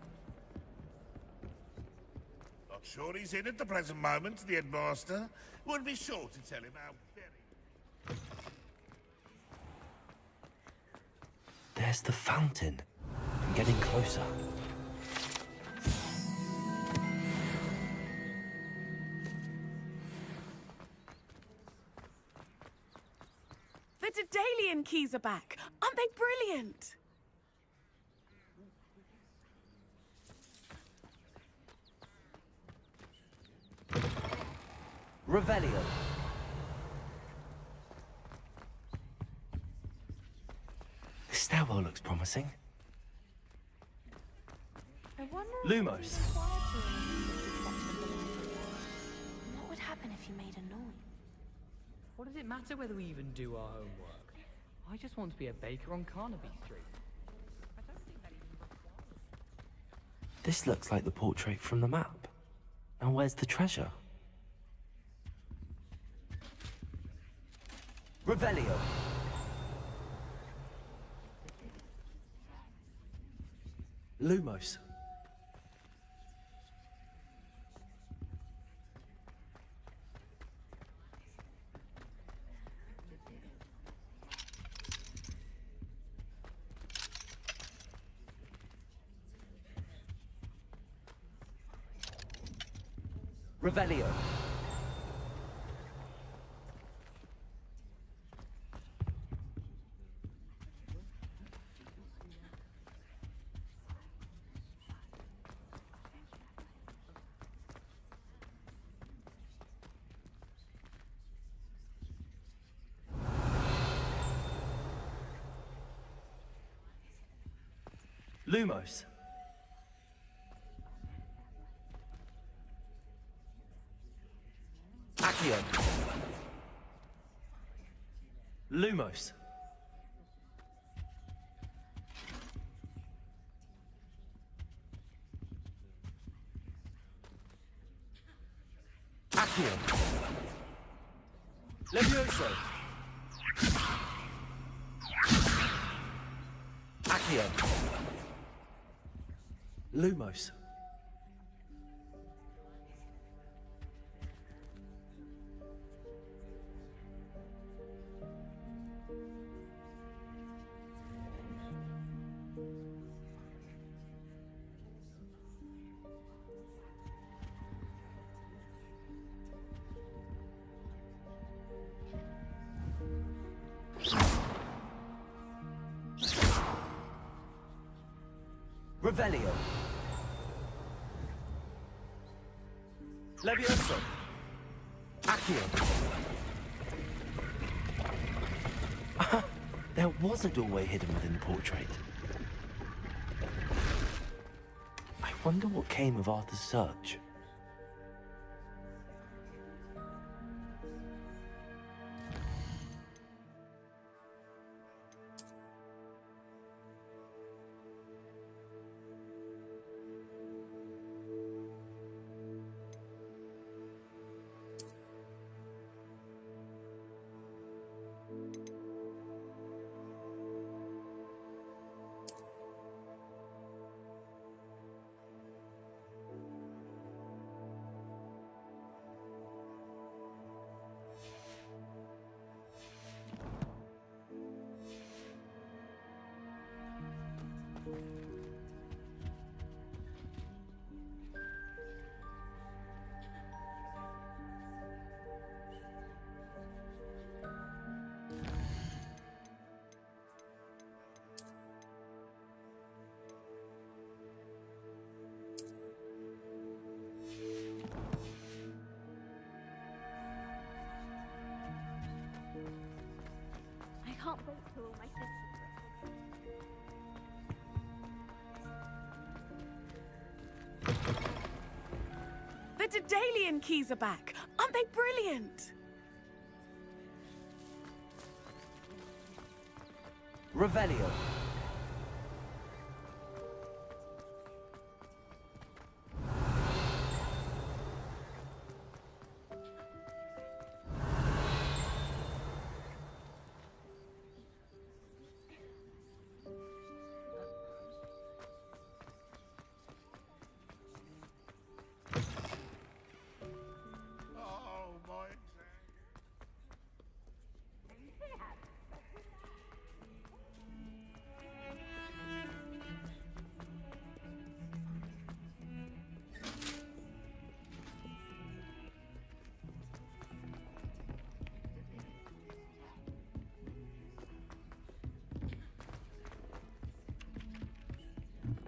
[SPEAKER 16] Not sure he's in at the present moment, the headmaster. Would be sure to tell him how very...
[SPEAKER 12] There's the fountain. I'm getting closer.
[SPEAKER 8] The Daedalian keys are back. Aren't they brilliant?
[SPEAKER 12] Revelio. The stairwell looks promising.
[SPEAKER 21] I wonder
[SPEAKER 12] Lumos.
[SPEAKER 21] what would happen if you made a noise?
[SPEAKER 5] What does it matter whether we even do our homework? I just want to be a baker on Carnaby Street. I don't think that even requires...
[SPEAKER 12] This looks like the portrait from the map. Now where's the treasure? Revelio. Lumos. Revelio. Lumos. Accio. Lumos. Accio. Levioso. Accio. Lumos. Revelio. Levioso. Accio. There was a doorway hidden within the portrait. I wonder what came of Arthur's search.
[SPEAKER 21] I can't wait till all my sisters
[SPEAKER 8] The Daedalian keys are back. Aren't they brilliant?
[SPEAKER 12] Revelio.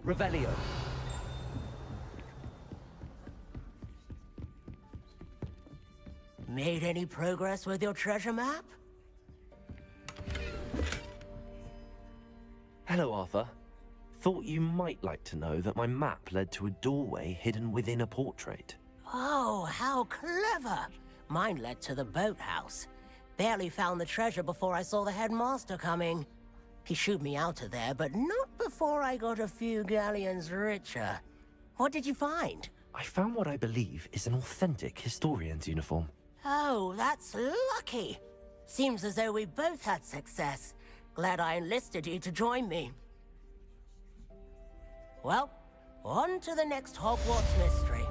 [SPEAKER 12] Revelio.
[SPEAKER 20] Made any progress with your treasure map?
[SPEAKER 12] Hello, Arthur. Thought you might like to know that my map led to a doorway hidden within a portrait.
[SPEAKER 20] Oh, how clever! Mine led to the boathouse. Barely found the treasure before I saw the headmaster coming. He shooed me out of there, but not before I got a few galleons richer. What did you find?
[SPEAKER 12] I found what I believe is an authentic historian's uniform.
[SPEAKER 20] Oh, that's lucky. Seems as though we both had success. Glad I enlisted you to join me. Well, on to the next Hogwarts mystery.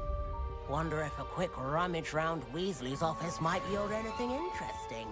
[SPEAKER 20] Wonder if a quick rummage round Weasley's office might yield anything interesting.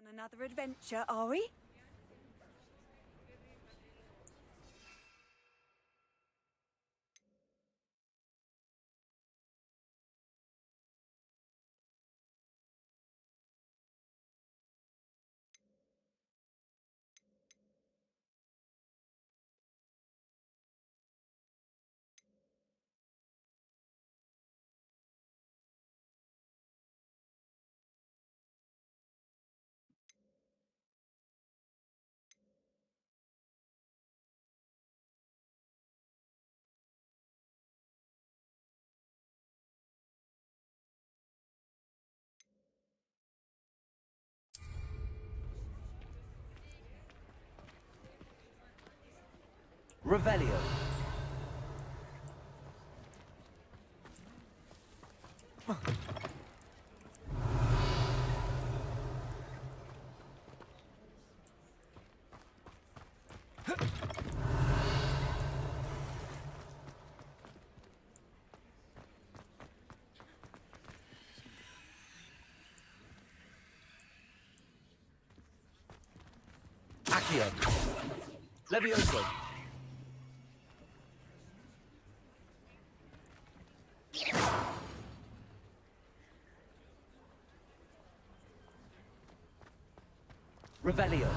[SPEAKER 17] On another adventure, are we?
[SPEAKER 12] Revelio. Accio. Levioso. Revelio.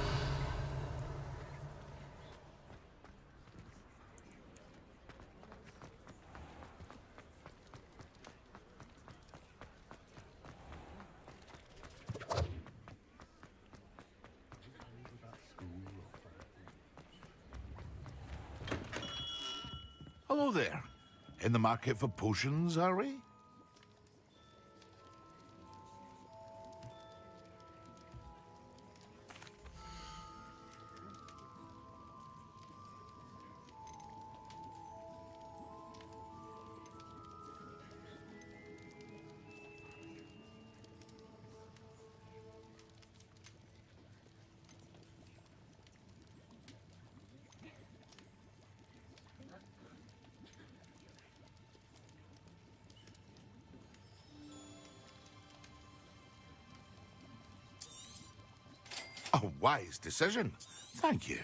[SPEAKER 16] Hello there. In the market for potions, are we? A wise decision. Thank you.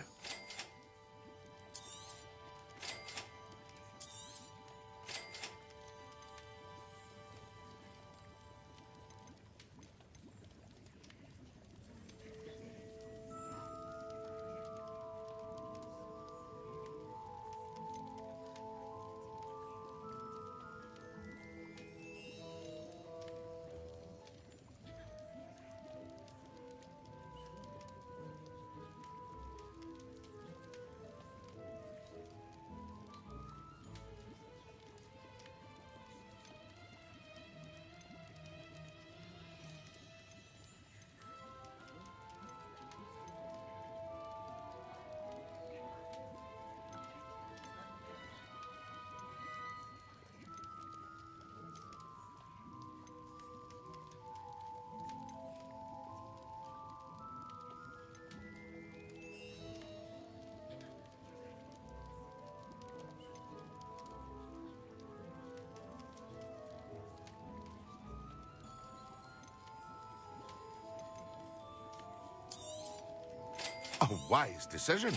[SPEAKER 16] A wise decision.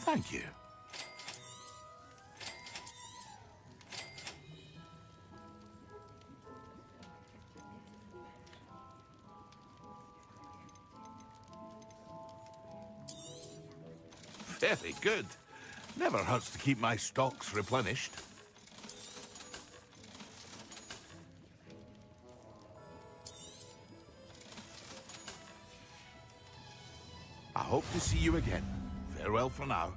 [SPEAKER 16] Thank you. Very good. Never hurts to keep my stocks replenished. I hope to see you again. Farewell for now.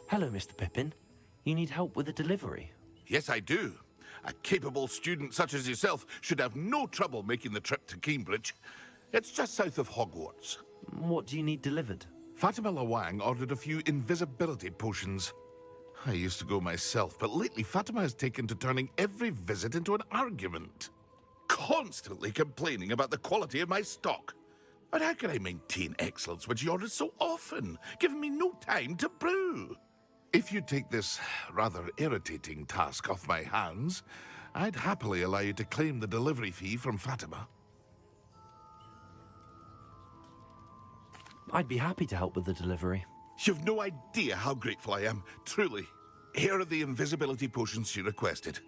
[SPEAKER 12] Hello, Mr. Pippin. You need help with a delivery?
[SPEAKER 16] Yes, I do. A capable student such as yourself should have no trouble making the trip to Cambridge. It's just south of Hogwarts.
[SPEAKER 12] What do you need delivered?
[SPEAKER 16] Fatima Lawang ordered a few invisibility potions. I used to go myself, but lately Fatima has taken to turning every visit into an argument. Constantly complaining about the quality of my stock. But how can I maintain excellence when she orders so often, giving me no time to brew? If you take this rather irritating task off my hands, I'd happily allow you to claim the delivery fee from Fatima.
[SPEAKER 12] I'd be happy to help with the delivery.
[SPEAKER 16] You've no idea how grateful I am, truly. Here are the invisibility potions she requested.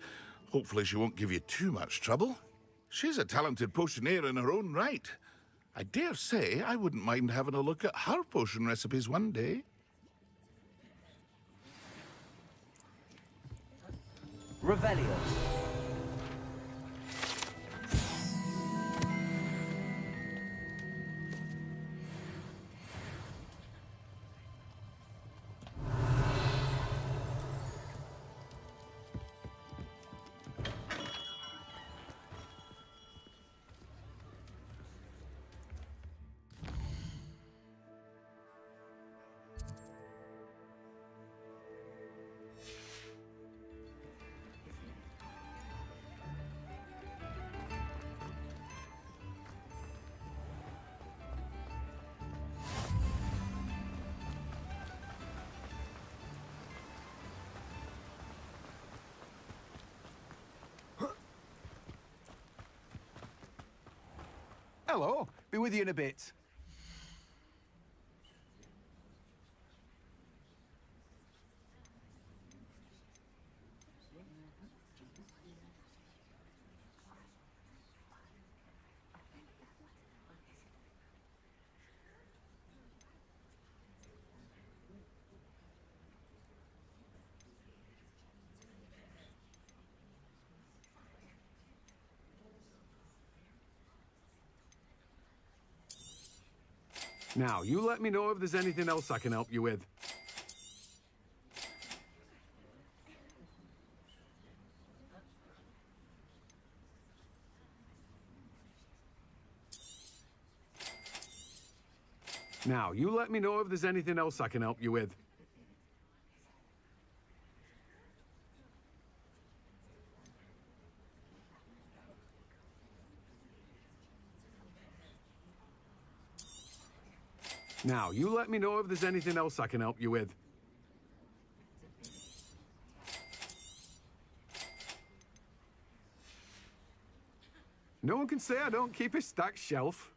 [SPEAKER 16] Hopefully she won't give you too much trouble. She's a talented potioneer in her own right. I dare say I wouldn't mind having a look at her potion recipes one day.
[SPEAKER 12] Revelio.
[SPEAKER 14] Hello. Be with you in a bit.
[SPEAKER 13] Now, you let me know if there's anything else I can help you with. Now, you let me know if there's anything else I can help you with. Now, you let me know if there's anything else I can help you with. No one can say I don't keep a stacked shelf.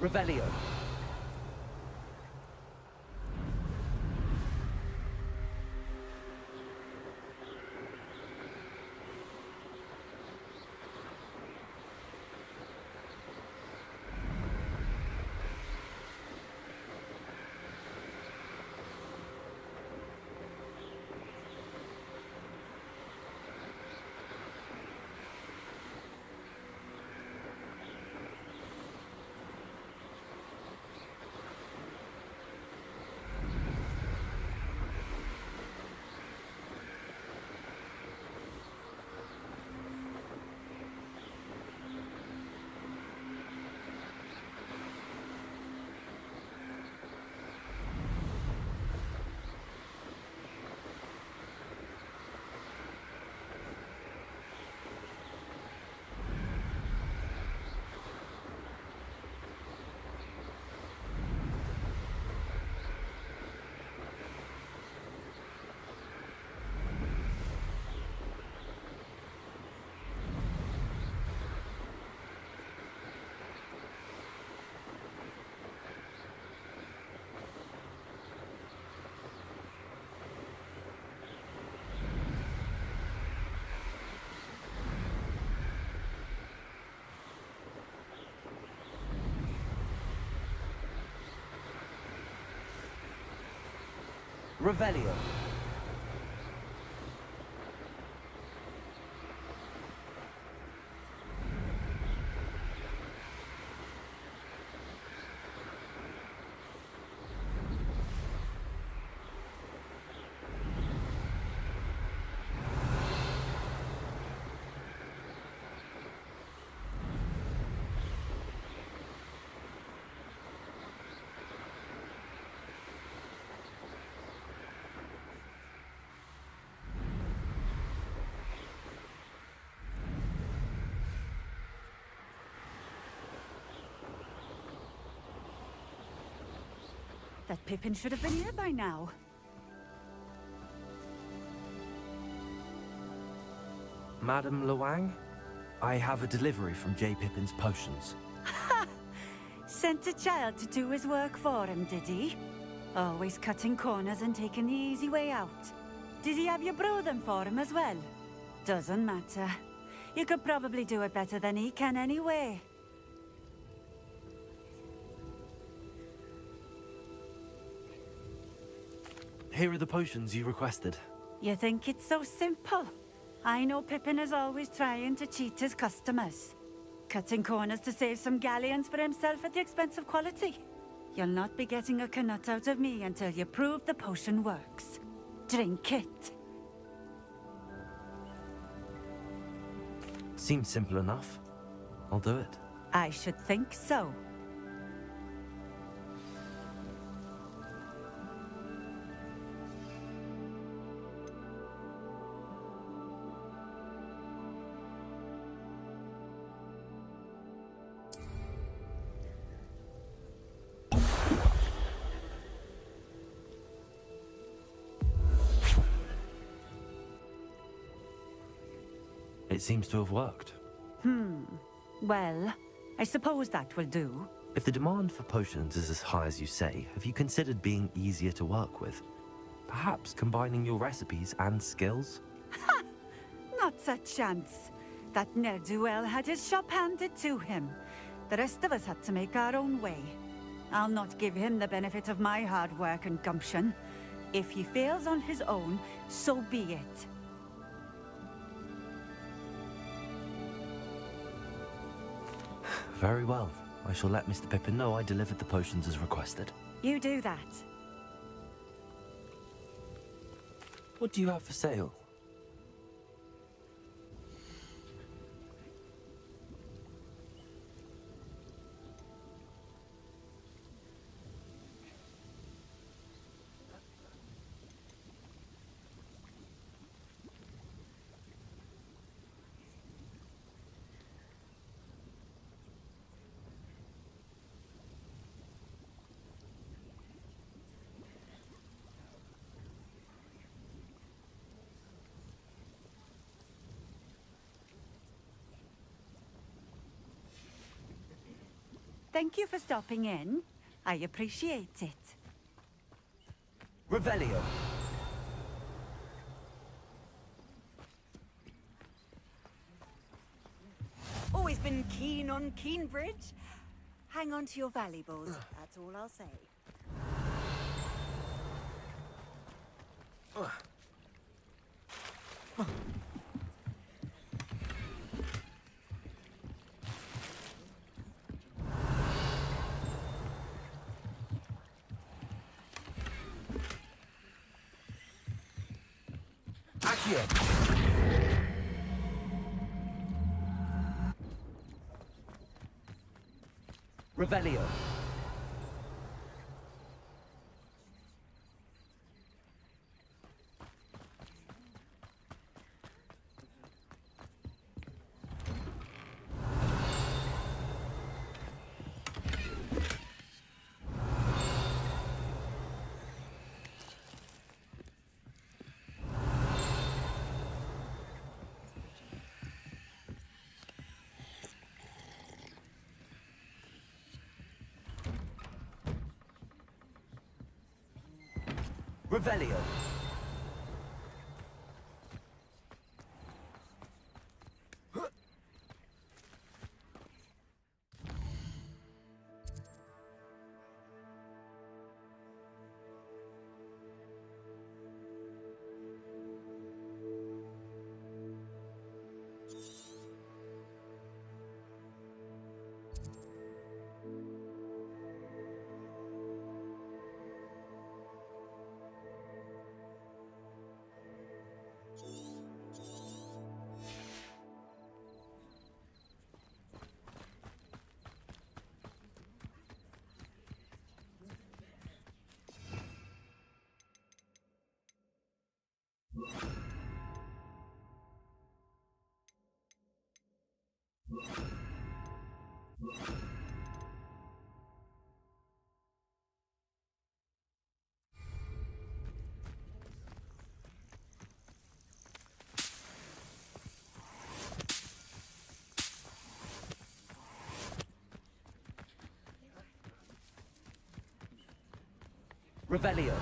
[SPEAKER 12] Revelio. Revelio.
[SPEAKER 17] That Pippin should have been here by now.
[SPEAKER 12] Madam Luang, I have a delivery from J. Pippin's potions.
[SPEAKER 17] Ha! Sent a child to do his work for him, did he? Always cutting corners and taking the easy way out. Did he have you brew them for him as well? Doesn't matter. You could probably do it better than he can anyway.
[SPEAKER 12] Here are the potions you requested.
[SPEAKER 17] You think it's so simple? I know Pippin is always trying to cheat his customers. Cutting corners to save some galleons for himself at the expense of quality. You'll not be getting a knut out of me until you prove the potion works. Drink it.
[SPEAKER 12] Seems simple enough. I'll do it.
[SPEAKER 17] I should think so.
[SPEAKER 12] It seems to have worked.
[SPEAKER 17] Well, I suppose that will do.
[SPEAKER 12] If the demand for potions is as high as you say, have you considered being easier to work with? Perhaps combining your recipes and skills?
[SPEAKER 17] Not a chance. That ne'er-do-well had his shop handed to him. The rest of us had to make our own way. I'll not give him the benefit of my hard work and gumption. If he fails on his own, so be it.
[SPEAKER 12] Very well. I shall let Mr. Pippin know I delivered the potions as requested.
[SPEAKER 17] You do that.
[SPEAKER 12] What do you have for sale?
[SPEAKER 17] Thank you for stopping in. I appreciate it.
[SPEAKER 12] Revelio.
[SPEAKER 17] Always been keen on Keenbridge. Hang on to your valuables, that's all I'll say.
[SPEAKER 12] Revelio. Revelio. Revelio.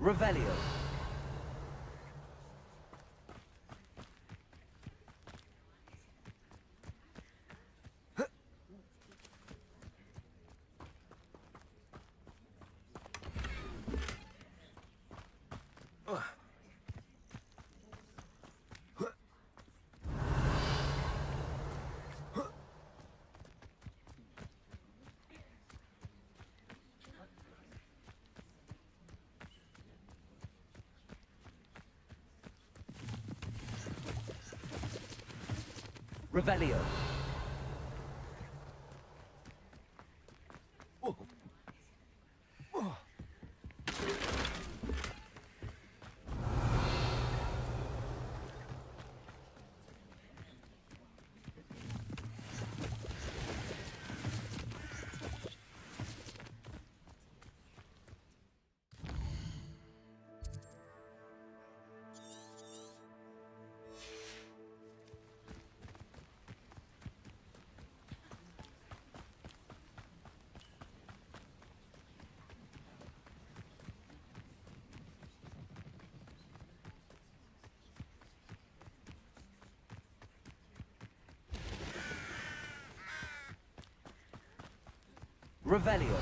[SPEAKER 12] Revelio. Revelio. Revelio.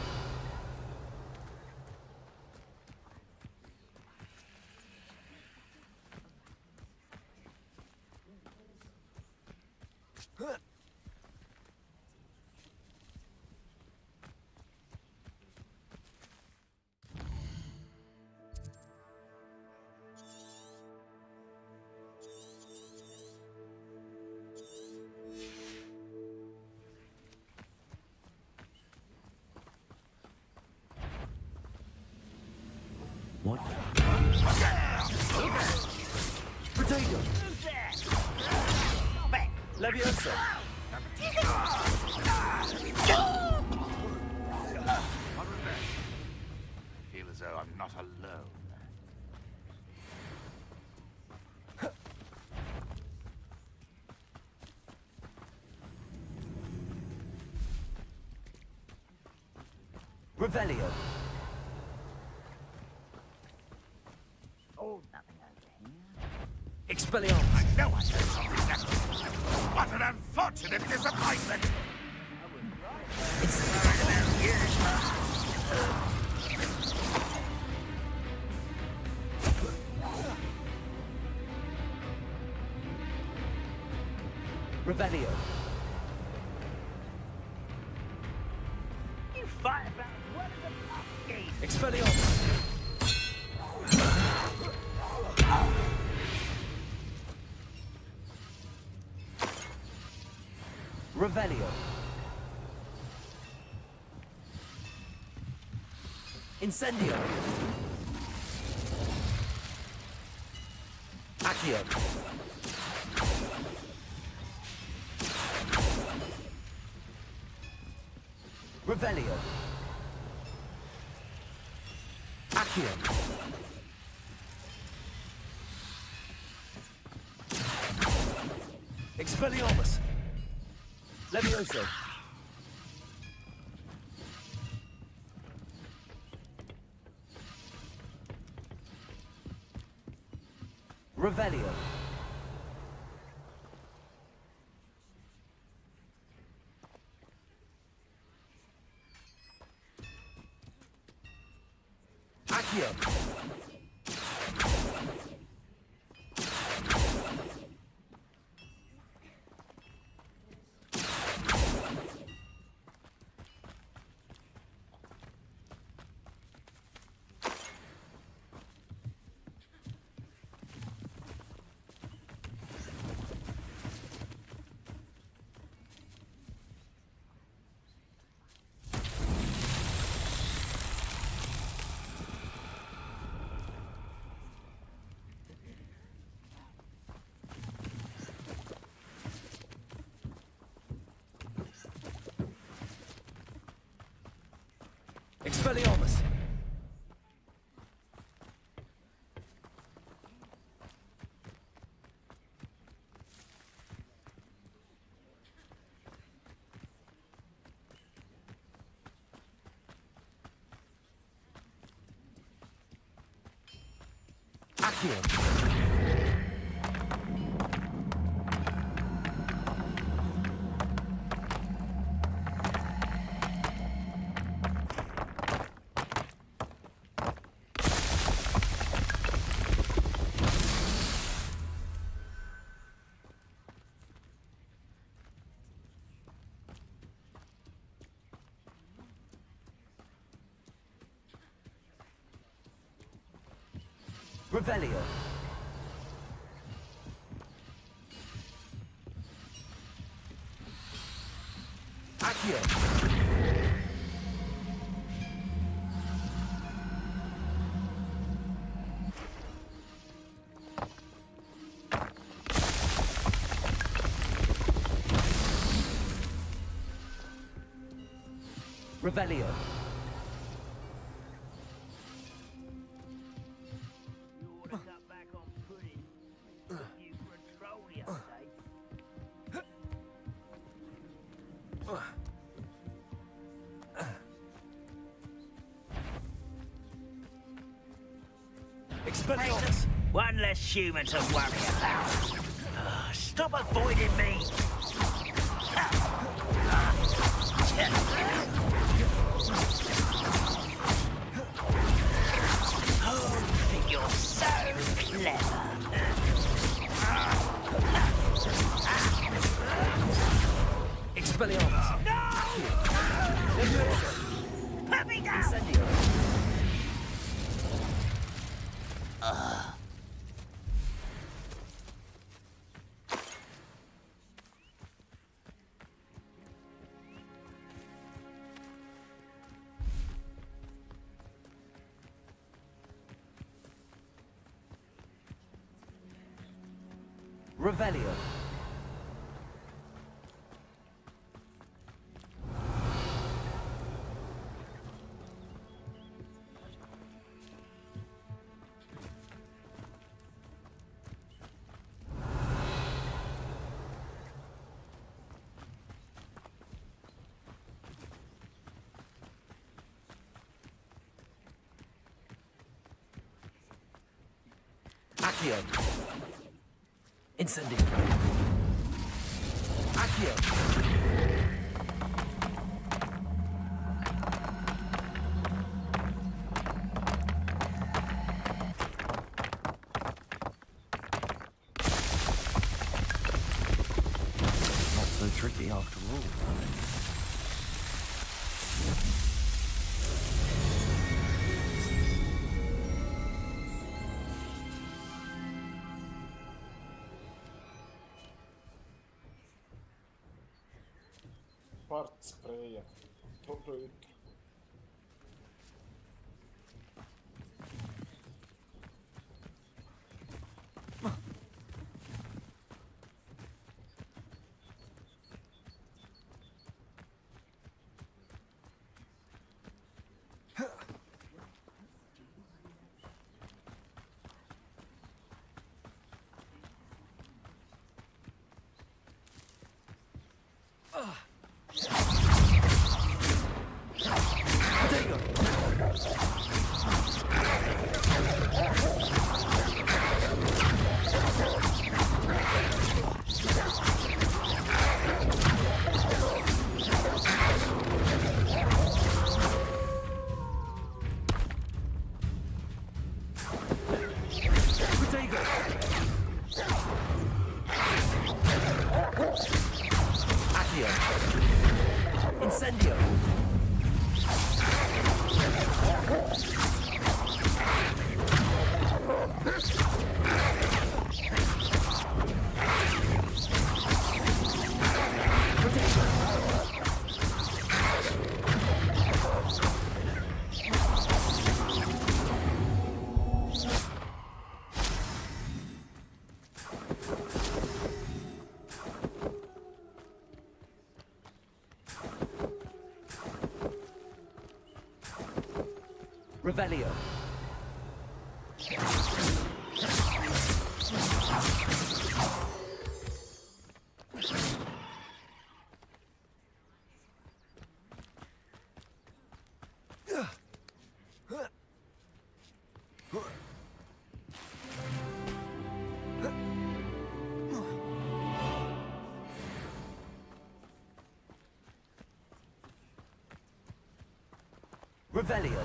[SPEAKER 12] What? Potato! Leviosa!
[SPEAKER 16] I feel as though I'm not alone.
[SPEAKER 12] Revelio.
[SPEAKER 16] Oh, nothing over here.
[SPEAKER 12] Expelliarmus.
[SPEAKER 16] I know I said something next. What an unfortunate disappointment!
[SPEAKER 12] Revelio.
[SPEAKER 4] You fight about what is a pop game?
[SPEAKER 12] Expelliarmus. Revelio. Incendio. Accio. Revelio. Accio. Expelliarmus. Levioso. Revelio. Accio. Revelio. Accio. Revelio.
[SPEAKER 4] One less human to worry about. Stop avoiding me! Oh, you think you're so clever.
[SPEAKER 12] Expelliarmus.
[SPEAKER 4] No! Put me down!
[SPEAKER 12] Revelio. Accio. Incendio. Accio. Not so tricky after all.
[SPEAKER 1] Part spreja. Dobro jutro.
[SPEAKER 12] Incendio. Revelio. Revelio.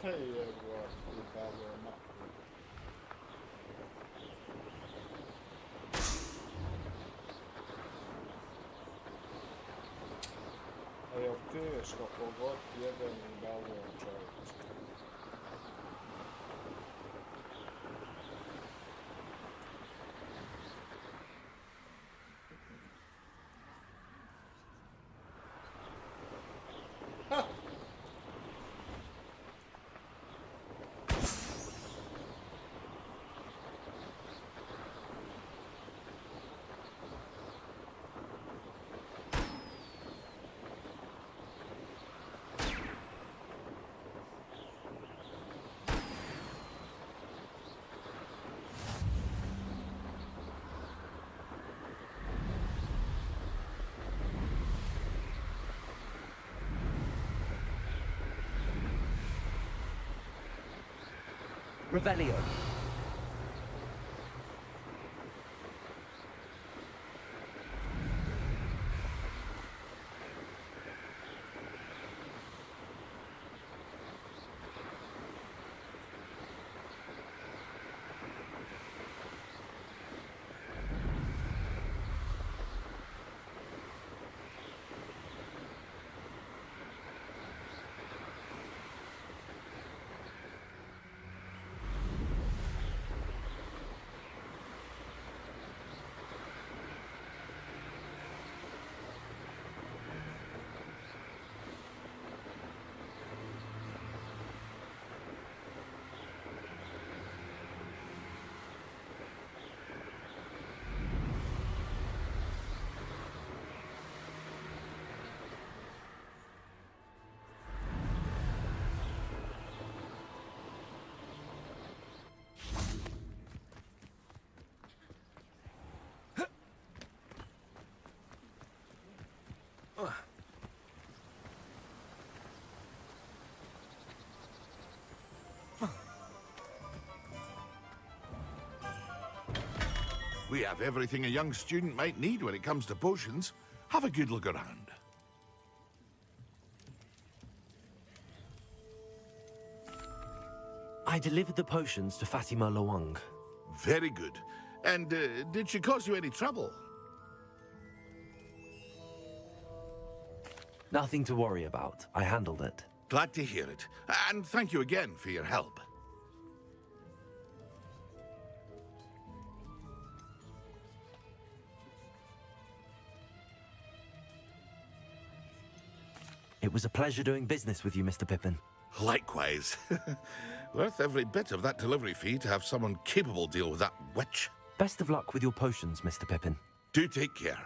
[SPEAKER 1] Hey, everyone. A jel teško pogoditi jedan i balon čovječ?
[SPEAKER 12] Revelio.
[SPEAKER 16] We have everything a young student might need when it comes to potions. Have a good look around.
[SPEAKER 12] I delivered the potions to Fatima Lawang.
[SPEAKER 16] Very good. And did she cause you any trouble?
[SPEAKER 12] Nothing to worry about. I handled it.
[SPEAKER 16] Glad to hear it. And thank you again for your help.
[SPEAKER 12] It was a pleasure doing business with you, Mr. Pippin.
[SPEAKER 16] Likewise. Worth every bit of that delivery fee to have someone capable deal with that witch.
[SPEAKER 12] Best of luck with your potions, Mr. Pippin.
[SPEAKER 16] Do take care.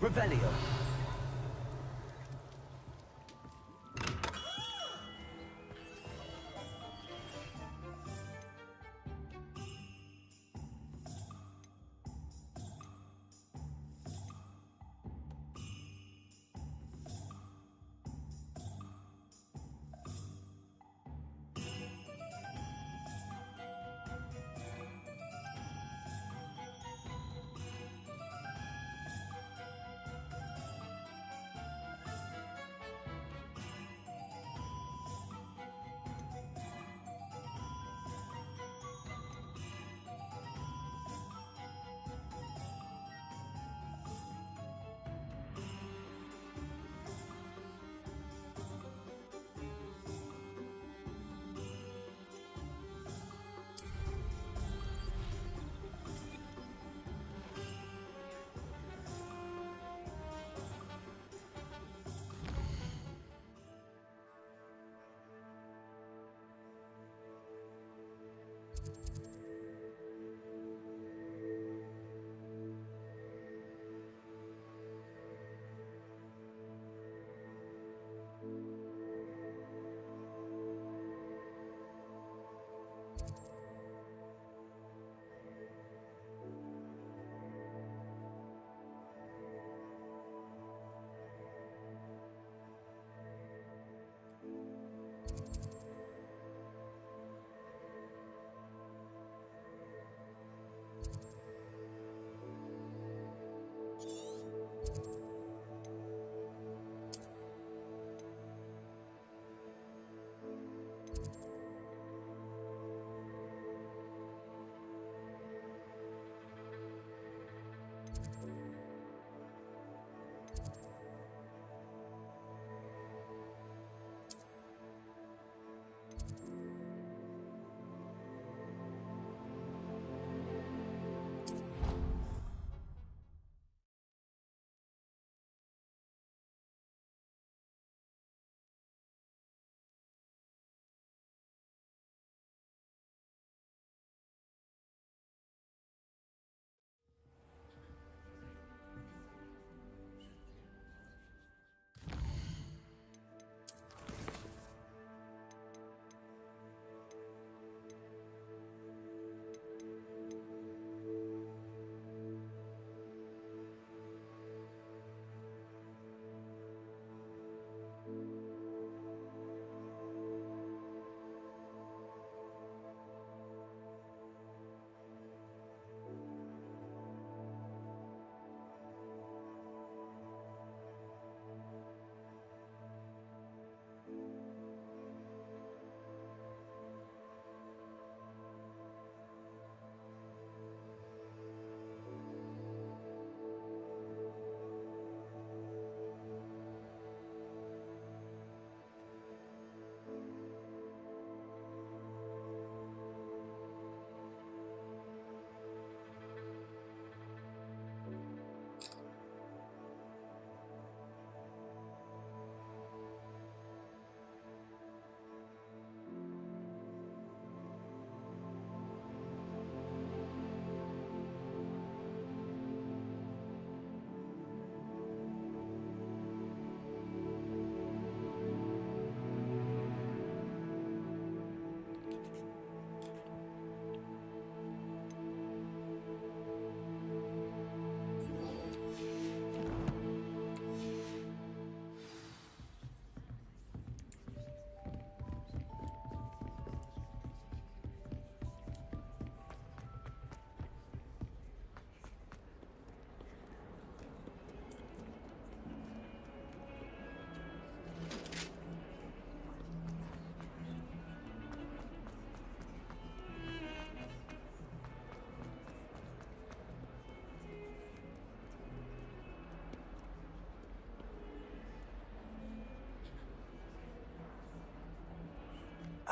[SPEAKER 12] Revelio.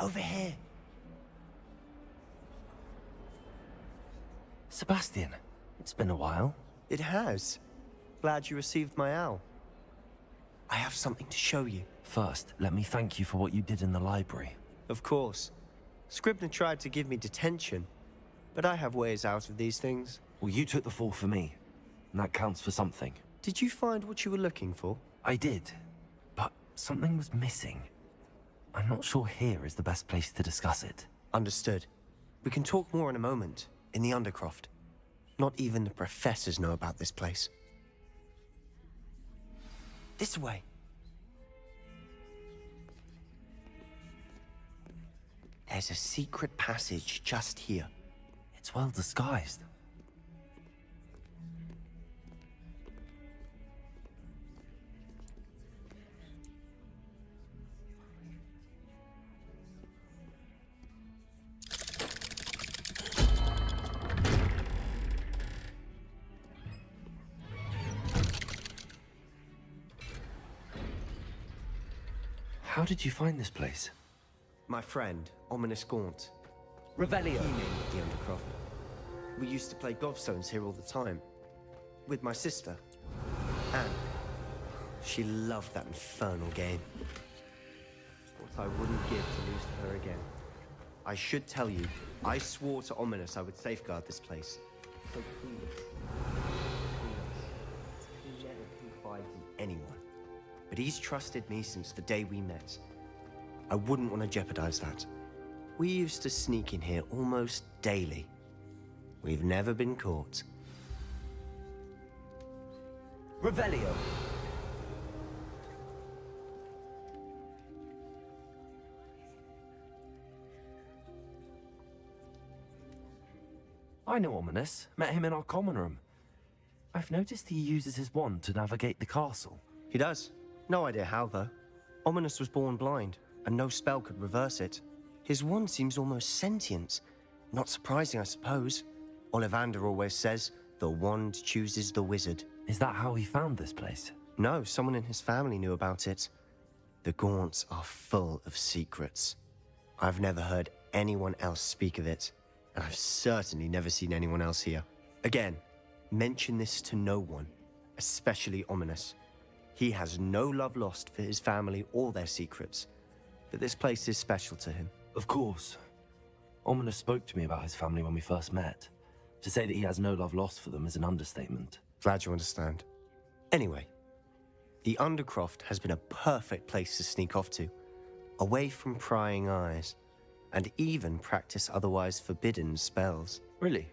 [SPEAKER 7] Over here.
[SPEAKER 12] Sebastian, it's been a while.
[SPEAKER 7] It has. Glad you received my owl. I have something to show you.
[SPEAKER 12] First, let me thank you for what you did in the library.
[SPEAKER 7] Of course. Scribner tried to give me detention, but I have ways out of these things.
[SPEAKER 12] Well, you took the fall for me, and that counts for something.
[SPEAKER 7] Did you find what you were looking for?
[SPEAKER 12] I did, but something was missing. I'm not sure here is the best place to discuss it.
[SPEAKER 7] Understood. We can talk more in a moment, in the Undercroft. Not even the professors know about this place. This way. There's a secret passage just here.
[SPEAKER 12] It's well disguised. How did you find this place?
[SPEAKER 7] My friend, Ominous Gaunt.
[SPEAKER 18] Revelio.
[SPEAKER 7] He named it the Undercroft. We used to play gobstones here all the time. With my sister, Anne. She loved that infernal game. What I wouldn't give to lose to her again. I should tell you, I swore to Ominous I would safeguard this place. So please, never confide in anyone. But he's trusted me since the day we met. I wouldn't want to jeopardize that. We used to sneak in here almost daily. We've never been caught.
[SPEAKER 18] Revelio.
[SPEAKER 12] I know Ominous. Met him in our common room. I've noticed he uses his wand to navigate the castle.
[SPEAKER 7] He does. No idea how, though. Ominous was born blind, and no spell could reverse it. His wand seems almost sentient. Not surprising, I suppose. Ollivander always says, the wand chooses the wizard.
[SPEAKER 12] Is that how he found this place?
[SPEAKER 7] No, someone in his family knew about it. The Gaunts are full of secrets. I've never heard anyone else speak of it, and I've certainly never seen anyone else here. Again, mention this to no one, especially Ominous. He has no love lost for his family or their secrets, but this place is special to him.
[SPEAKER 12] Of course. Ominous spoke to me about his family when we first met. To say that he has no love lost for them is an understatement.
[SPEAKER 7] Glad you understand. Anyway, the Undercroft has been a perfect place to sneak off to, away from prying eyes, and even practice otherwise forbidden spells.
[SPEAKER 12] Really?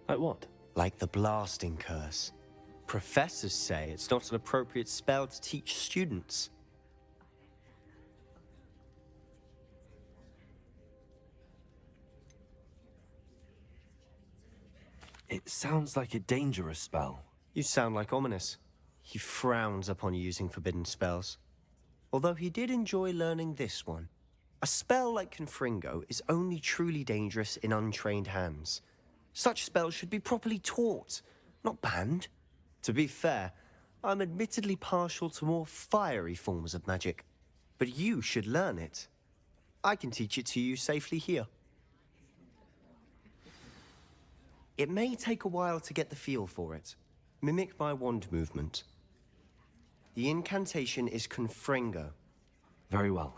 [SPEAKER 12] Like what?
[SPEAKER 7] Like the blasting curse. Professors say it's not an appropriate spell to teach students.
[SPEAKER 12] It sounds like a dangerous spell.
[SPEAKER 7] You sound like Ominous. He frowns upon using forbidden spells. Although he did enjoy learning this one. A spell like Confringo is only truly dangerous in untrained hands. Such spells should be properly taught, not banned. To be fair, I'm admittedly partial to more fiery forms of magic. But you should learn it. I can teach it to you safely here. It may take a while to get the feel for it. Mimic my wand movement. The incantation is Confringo.
[SPEAKER 12] Very well.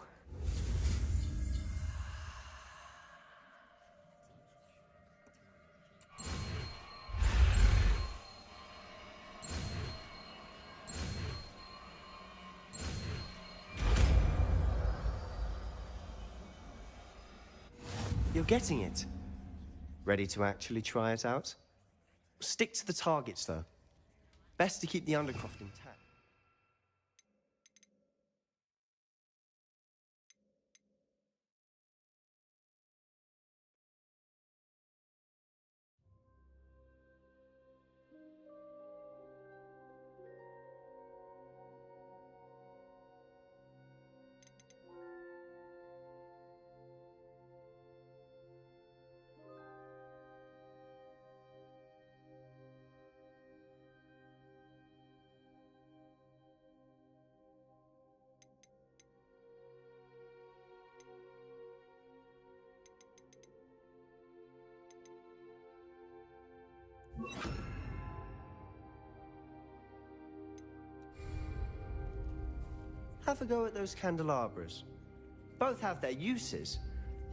[SPEAKER 7] You're getting it. Ready to actually try it out? Stick to the targets, though. Best to keep the Undercroft intact. have a go at those candelabras. Both have their uses,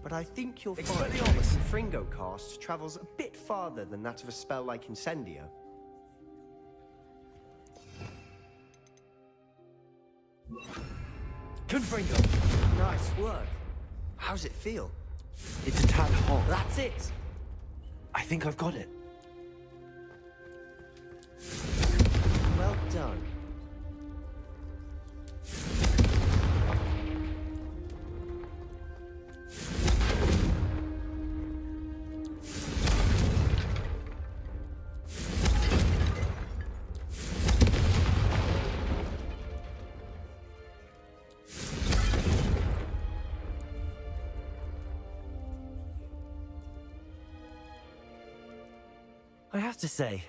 [SPEAKER 7] but I think you'll find that the Confringo cast travels a bit farther than that of a spell like Incendio.
[SPEAKER 12] Confringo!
[SPEAKER 7] Nice work. How's it feel?
[SPEAKER 12] It's a tad hot.
[SPEAKER 7] That's it!
[SPEAKER 12] I think I've got it.
[SPEAKER 7] Well done.
[SPEAKER 12] I have to say,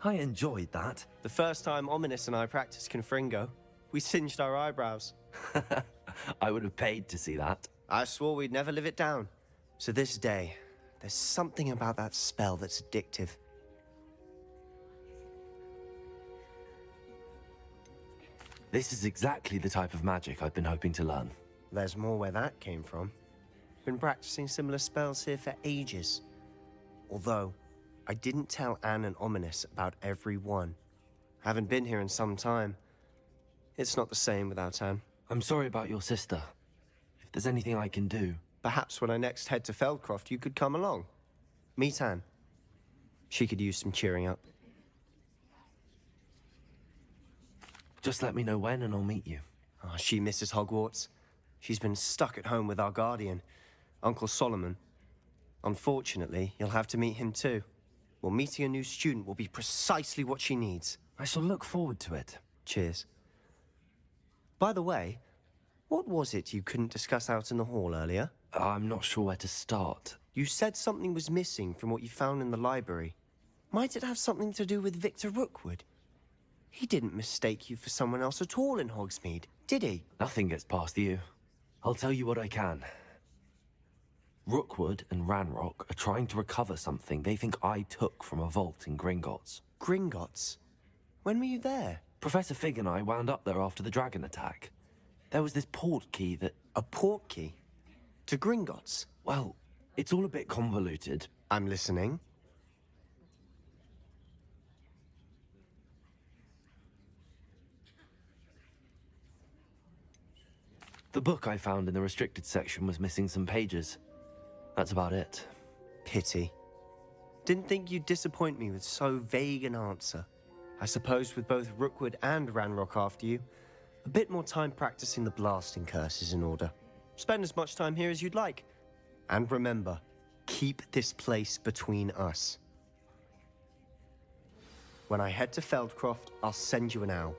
[SPEAKER 12] I enjoyed that.
[SPEAKER 7] The first time Ominous and I practiced Confringo, we singed our eyebrows.
[SPEAKER 12] I would have paid to see that.
[SPEAKER 7] I swore we'd never live it down. So this day, there's something about that spell that's addictive.
[SPEAKER 12] This is exactly the type of magic I've been hoping to learn.
[SPEAKER 7] There's more where that came from. Been practicing similar spells here for ages. Although, I didn't tell Anne and Ominous about every one. Haven't been here in some time. It's not the same without Anne.
[SPEAKER 12] I'm sorry about your sister. If there's anything I can do...
[SPEAKER 7] Perhaps when I next head to Feldcroft, you could come along. Meet Anne. She could use some cheering up.
[SPEAKER 12] Just let me know when and I'll meet you.
[SPEAKER 7] Oh, she misses Hogwarts. She's been stuck at home with our guardian, Uncle Solomon. Unfortunately, you'll have to meet him too. Well, meeting a new student will be precisely what she needs.
[SPEAKER 12] I shall look forward to it.
[SPEAKER 7] Cheers. By the way, what was it you couldn't discuss out in the hall earlier?
[SPEAKER 12] I'm not sure where to start.
[SPEAKER 7] You said something was missing from what you found in the library. Might it have something to do with Victor Rookwood? He didn't mistake you for someone else at all in Hogsmeade, did he?
[SPEAKER 12] Nothing gets past you. I'll tell you what I can. Rookwood and Ranrock are trying to recover something they think I took from a vault in Gringotts.
[SPEAKER 7] Gringotts? When were you there?
[SPEAKER 12] Professor Fig and I wound up there after the dragon attack. There was this port key that...
[SPEAKER 7] A port key? To Gringotts?
[SPEAKER 12] Well, it's all a bit convoluted.
[SPEAKER 7] I'm listening.
[SPEAKER 12] The book I found in the restricted section was missing some pages. That's about it.
[SPEAKER 7] Pity. Didn't think you'd disappoint me with so vague an answer. I suppose with both Rookwood and Ranrock after you, a bit more time practicing the blasting curse is in order. Spend as much time here as you'd like. And remember, keep this place between us. When I head to Feldcroft, I'll send you an owl.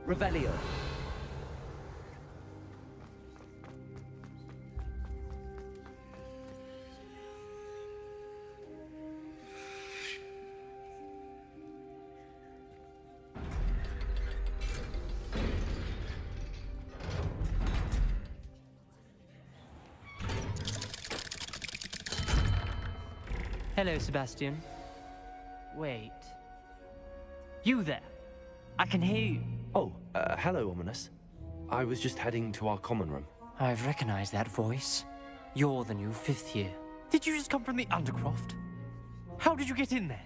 [SPEAKER 12] Revelio.
[SPEAKER 5] Hello, Sebastian. Wait. You there? I can hear you.
[SPEAKER 12] Oh, hello, Ominous. I was just heading to our common room.
[SPEAKER 5] I've recognized that voice. You're the new 5th year. Did you just come from the Undercroft? How did you get in there?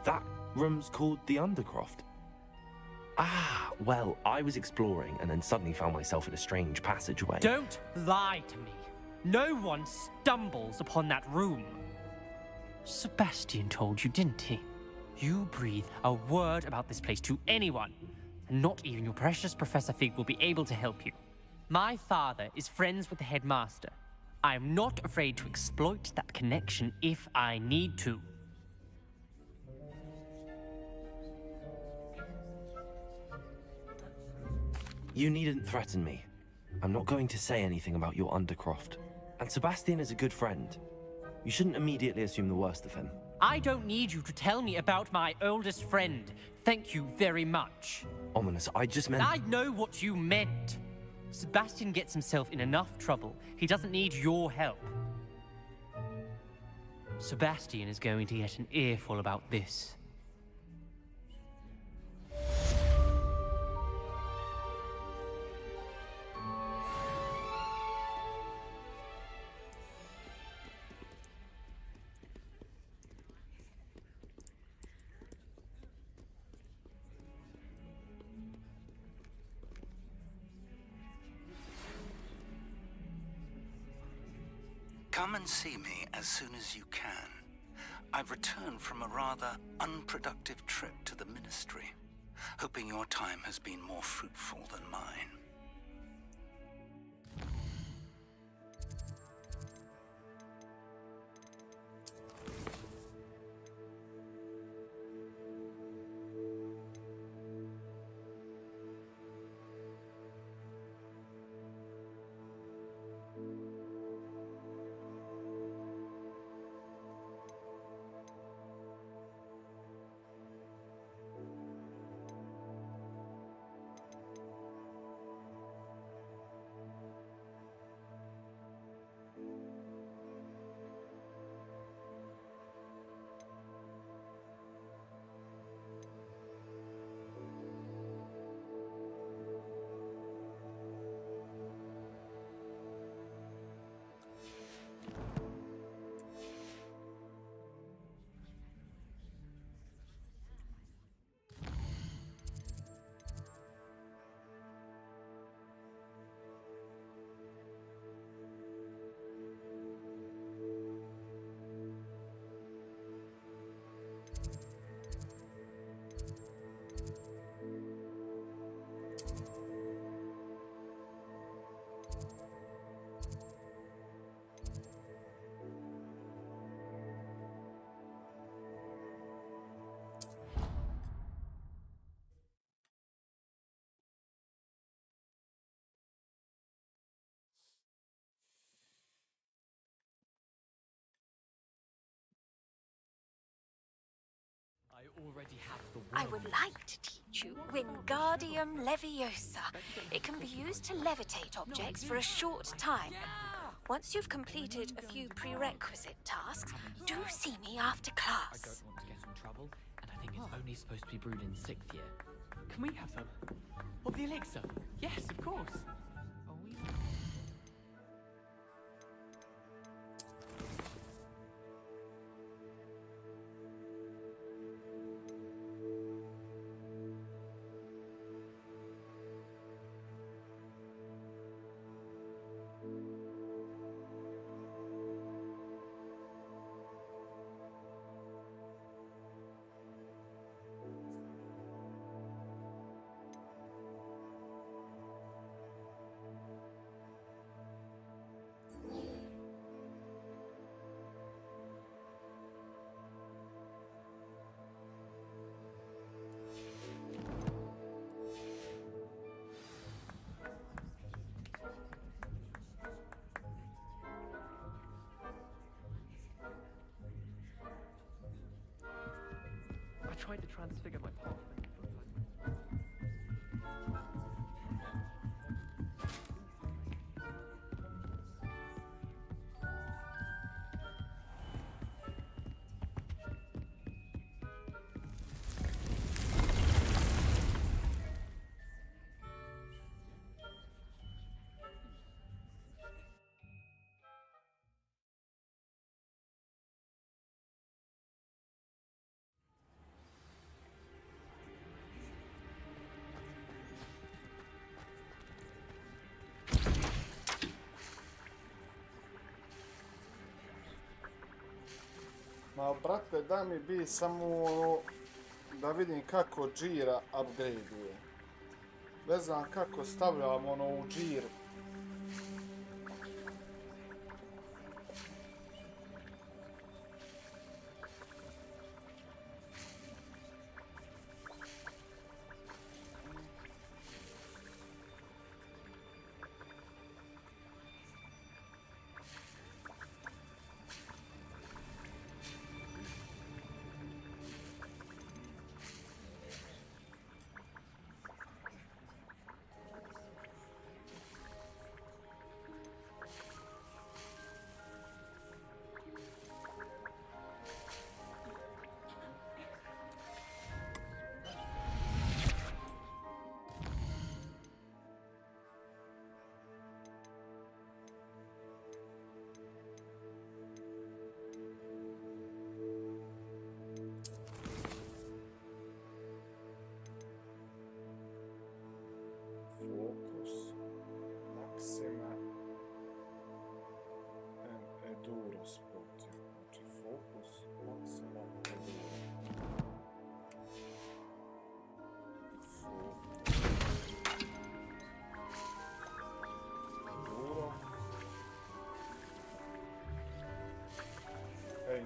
[SPEAKER 12] That room's called the Undercroft. Ah, well, I was exploring and then suddenly found myself in a strange passageway.
[SPEAKER 5] Don't lie to me. No one stumbles upon that room. Sebastian told you, didn't he? You breathe a word about this place to anyone, and not even your precious Professor Fig will be able to help you. My father is friends with the headmaster. I am not afraid to exploit that connection if I need to.
[SPEAKER 12] You needn't threaten me. I'm not going to say anything about your Undercroft. And Sebastian is a good friend. You shouldn't immediately assume the worst of him.
[SPEAKER 5] I don't need you to tell me about my oldest friend. Thank you very much.
[SPEAKER 12] Ominous, I just meant...
[SPEAKER 5] I know what you meant. Sebastian gets himself in enough trouble. He doesn't need your help. Sebastian is going to get an earful about this.
[SPEAKER 15] Come and see me as soon as you can. I've returned from a rather unproductive trip to the Ministry, hoping your time has been more fruitful than mine.
[SPEAKER 5] Already have the
[SPEAKER 22] I would like to teach you Wingardium Leviosa. It can be used to levitate objects for a short time. Once you've completed a few prerequisite tasks, do see me after
[SPEAKER 5] I
[SPEAKER 22] class.
[SPEAKER 5] don't want to get in trouble, and I think it's only supposed to be brewed in 6th year. Can we have some? Of the elixir? Yes, of course. I tried to transfigure my path.
[SPEAKER 1] Ma brate, daj mi bi samo da vidim kako džira upgradeuje. Ne znam kako stavljam ono u džiru.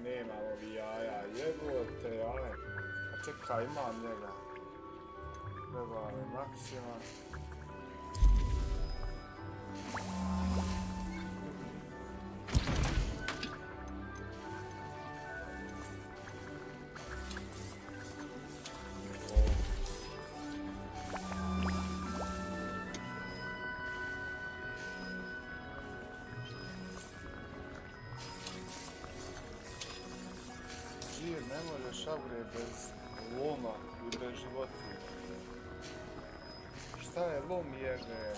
[SPEAKER 1] nemam ovi jaja, jebote jaje. A čekaj, imam njega. Treba mi maksimum. Ne možeš agre bez loma i bez životinja. Šta je lom jebe?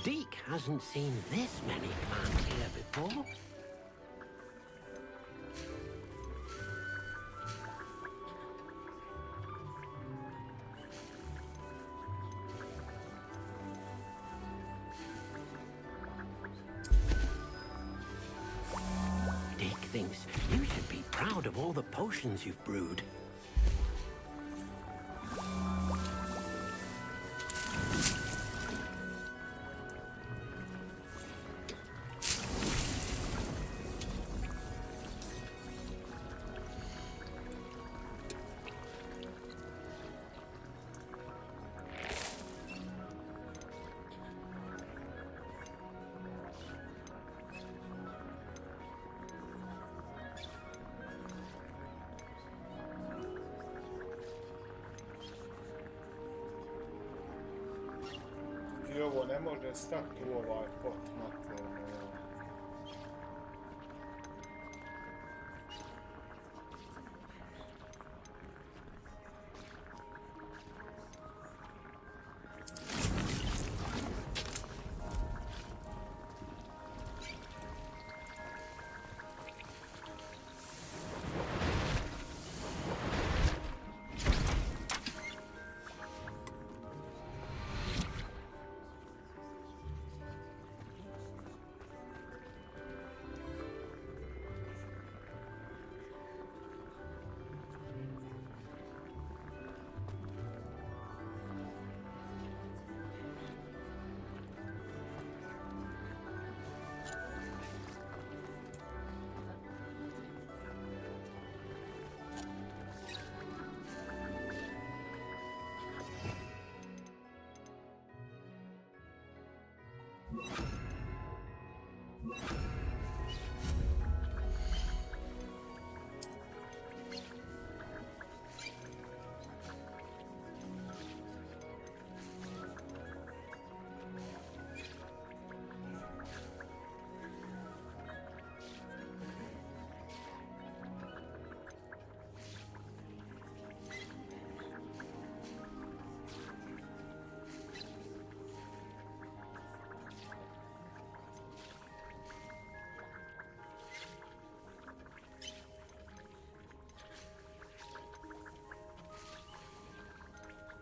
[SPEAKER 3] Deke hasn't seen this many plants here before. Deke thinks you should be proud of all the potions you've brewed.
[SPEAKER 1] I ovo ne može stati u ovaj pot mater.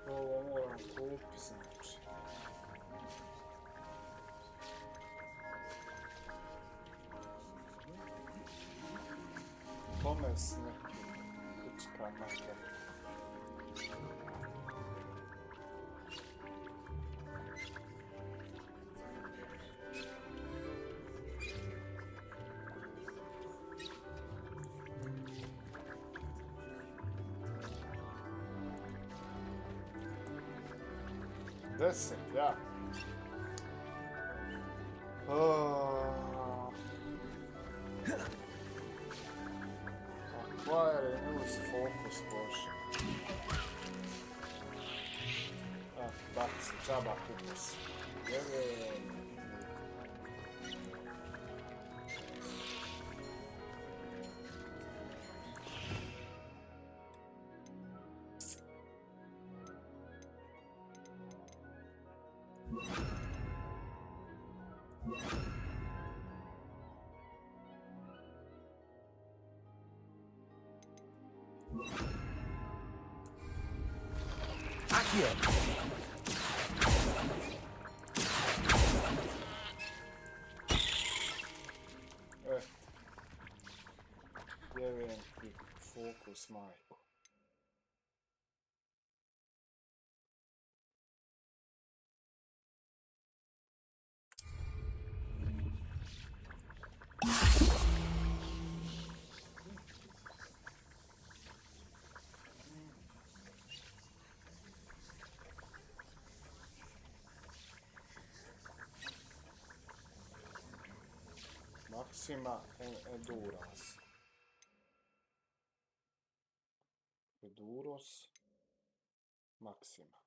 [SPEAKER 1] Ovo moram kupiti, znači. Pomes neki, kućka mater. Deset, ja. Acquire a news focus potion. Baci, džaba kupus.
[SPEAKER 12] Accio.
[SPEAKER 1] Vjerujem ti, fokus, majko. Maxima enduras. Enduros. Maxima.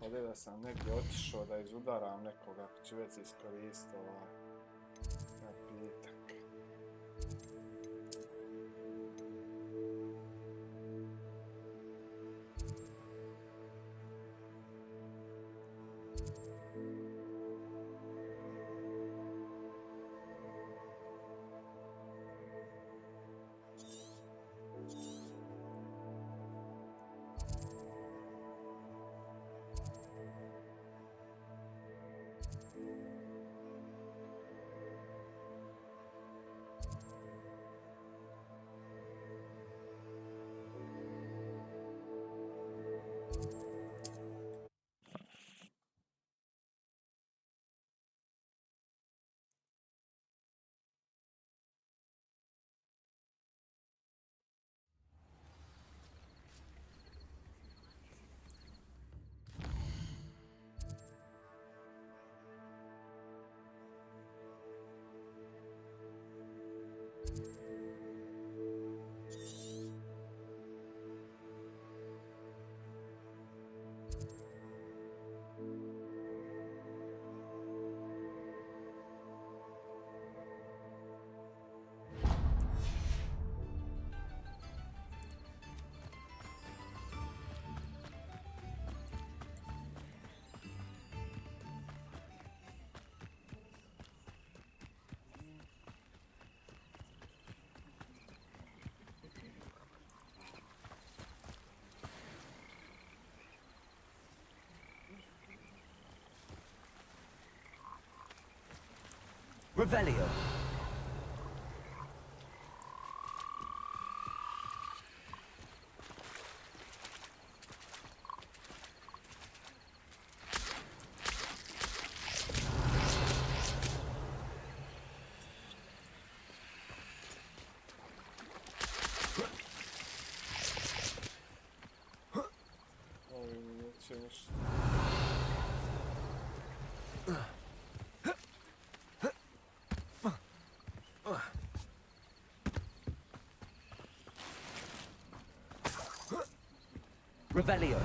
[SPEAKER 1] Ovdje da sam negdje otišao da izudaram nekoga, ako ću već iskoristiti napitak.
[SPEAKER 12] Revelio. Revelio.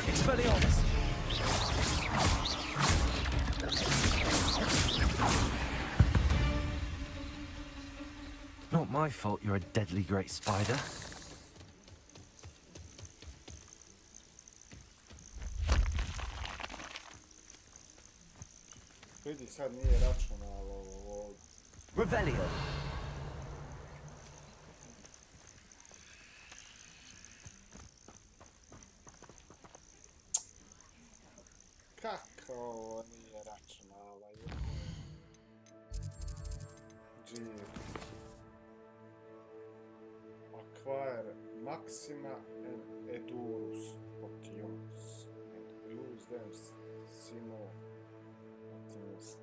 [SPEAKER 12] Expelliarmus. Not my fault you're a deadly great spider.
[SPEAKER 1] Vidi, sad nije računalo ovo.
[SPEAKER 12] Revelio.
[SPEAKER 1] žir. Acquire maxima and edurus potions and use them simultaneously.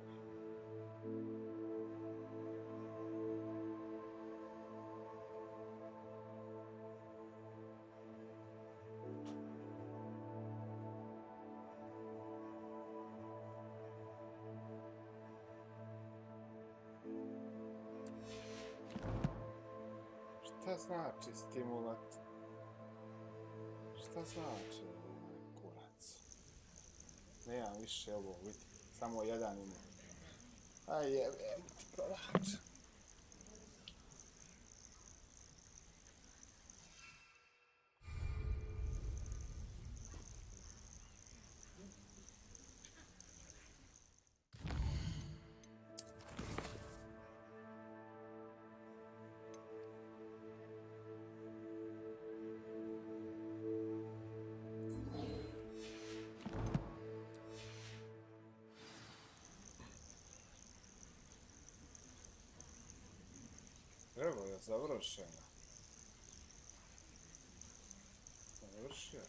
[SPEAKER 1] Šta znači stimulat? Šta znači kurac? Nemam više ovo, vidi. Samo jedan ima. Aj jebem ti prodavač. Evo je završena. Završio.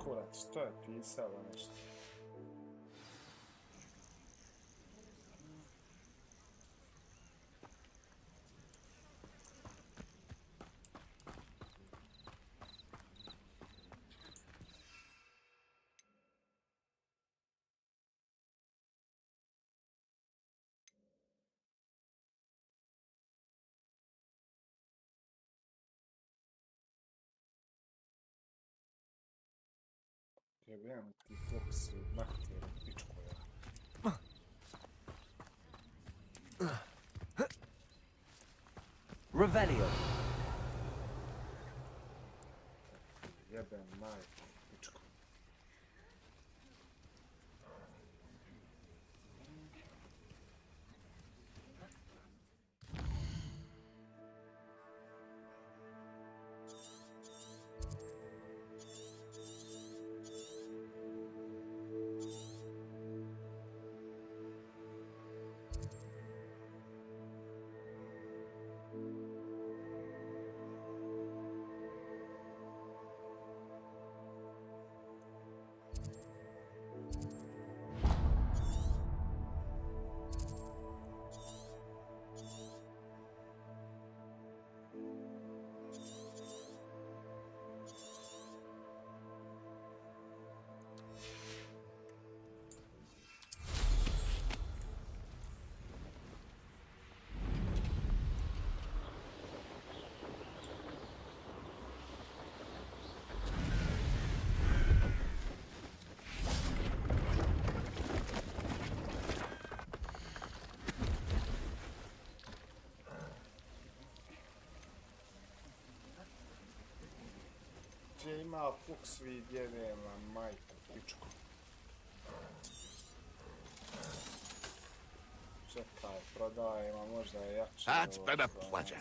[SPEAKER 1] Kurac, što je pisalo nešto? Jebem ti foksi materiju, pičko ja.
[SPEAKER 12] Revelio.
[SPEAKER 1] Jebem majku, pičko. Gdje ima fuks vidje nema majku, pičku. Čekaj, prodajemo, možda je jače.
[SPEAKER 16] That's been a pleasure.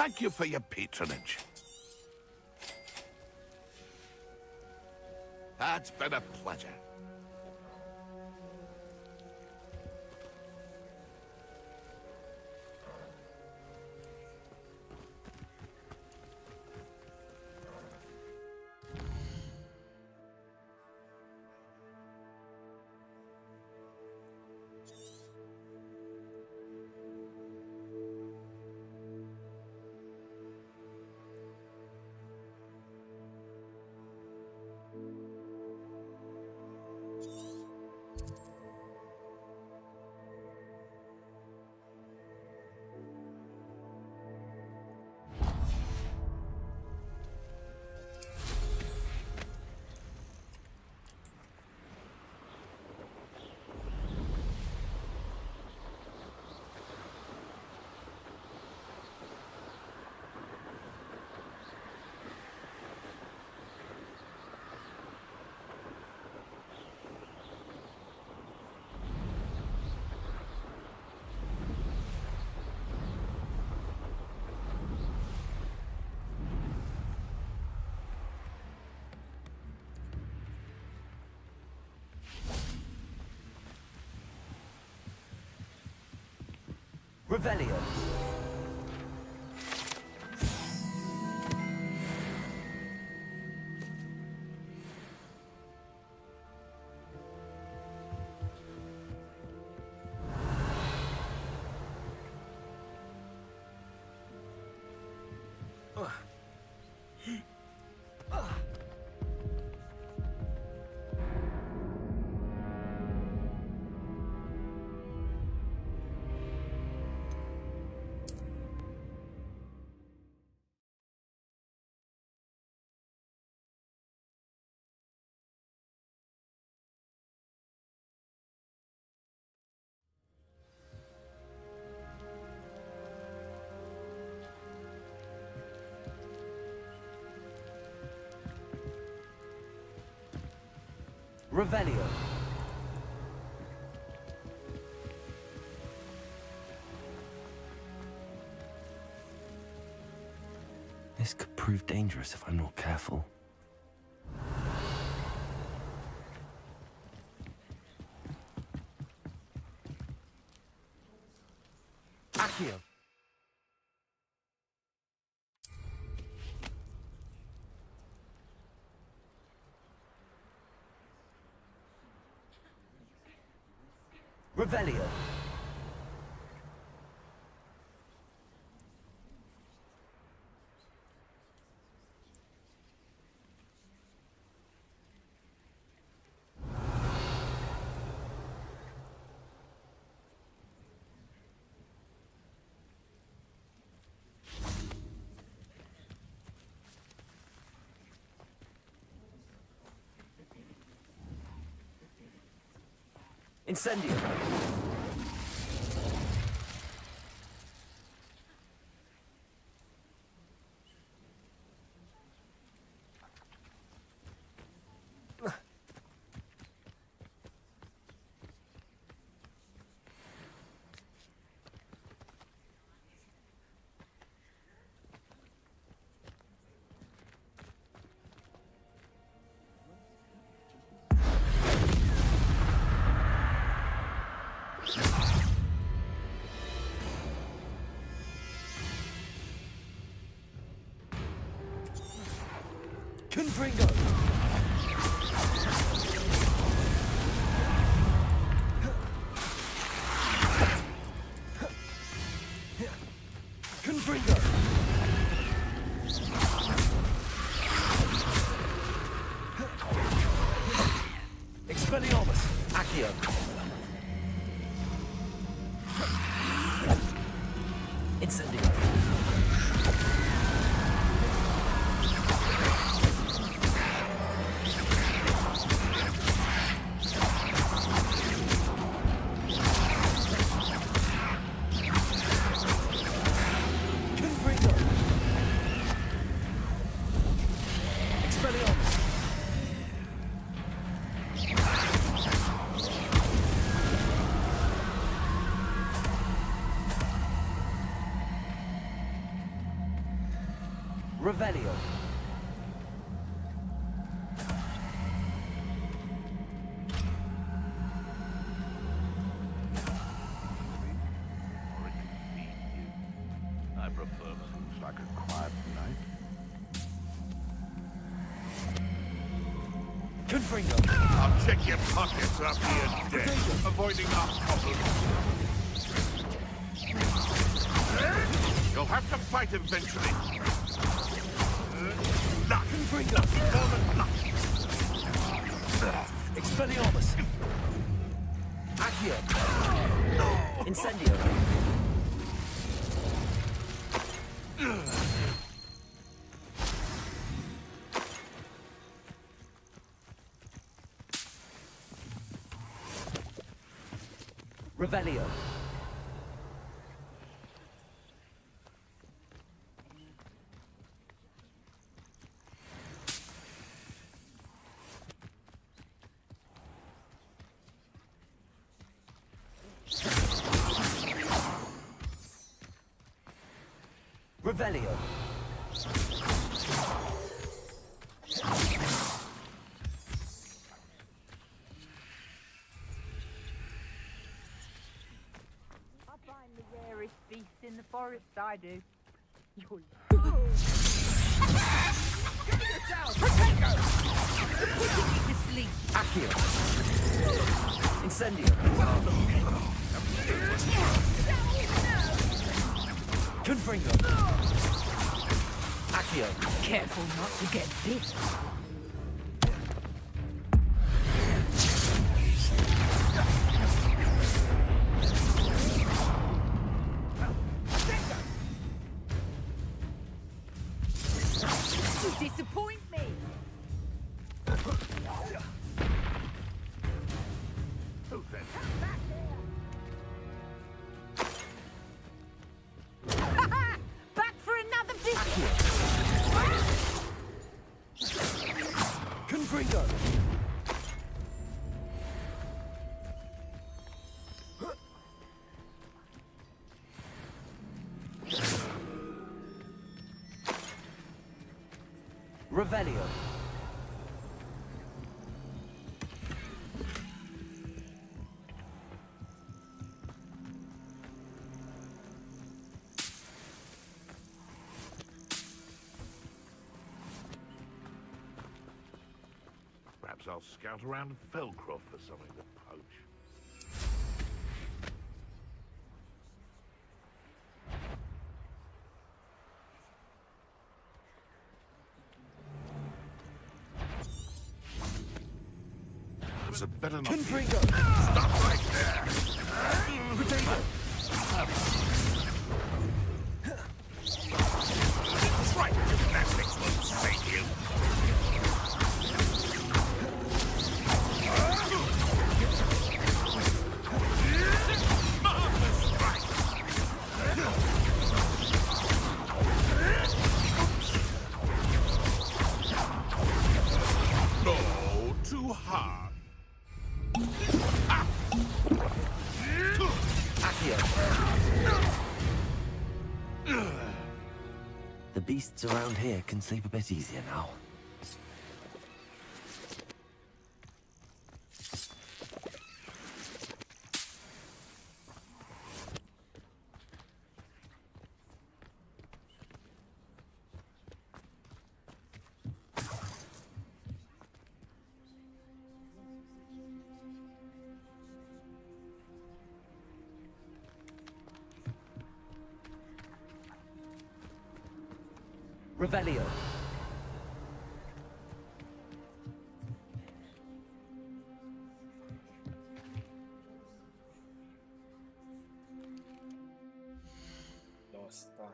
[SPEAKER 16] Thank you for your patronage. It's been a pleasure.
[SPEAKER 12] Revelio. Revelio. This could prove dangerous if I'm not careful. Accio. Revelio. Incendio. Confringo! Confringo! Expelliarmus! Accio! Incendio! Revelio.
[SPEAKER 16] I prefer things like a quiet night.
[SPEAKER 12] Confringo.
[SPEAKER 16] I'll check your pockets after you're dead, avoiding our problems. You'll have to fight eventually. Luck.
[SPEAKER 12] Confringo. Expelliarmus. Accio. Incendio. Revelio. Revelio.
[SPEAKER 10] Rarest beast in the forest, I do. You're to sleep.
[SPEAKER 12] Accio. Incendio. Confringo. Accio.
[SPEAKER 10] Careful not to get bit. You disappoint me. Back for another visit.
[SPEAKER 12] Confringo. Revelio.
[SPEAKER 16] Perhaps I'll scout around Felcroft for something to poach. There's a better not.
[SPEAKER 12] Confringo.
[SPEAKER 16] Stop right there.
[SPEAKER 12] Potato.
[SPEAKER 16] Right, gymnastics will save you. Marvelous strike. No, too hard.
[SPEAKER 12] Accio. The beasts around here can sleep a bit easier now. Revelio.
[SPEAKER 1] Dosta.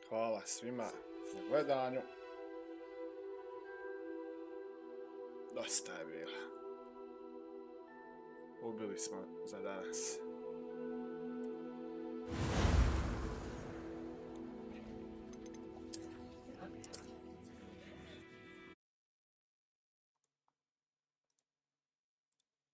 [SPEAKER 1] Hvala svima na gledanju. Dosta je bilo. Ubili smo za danas.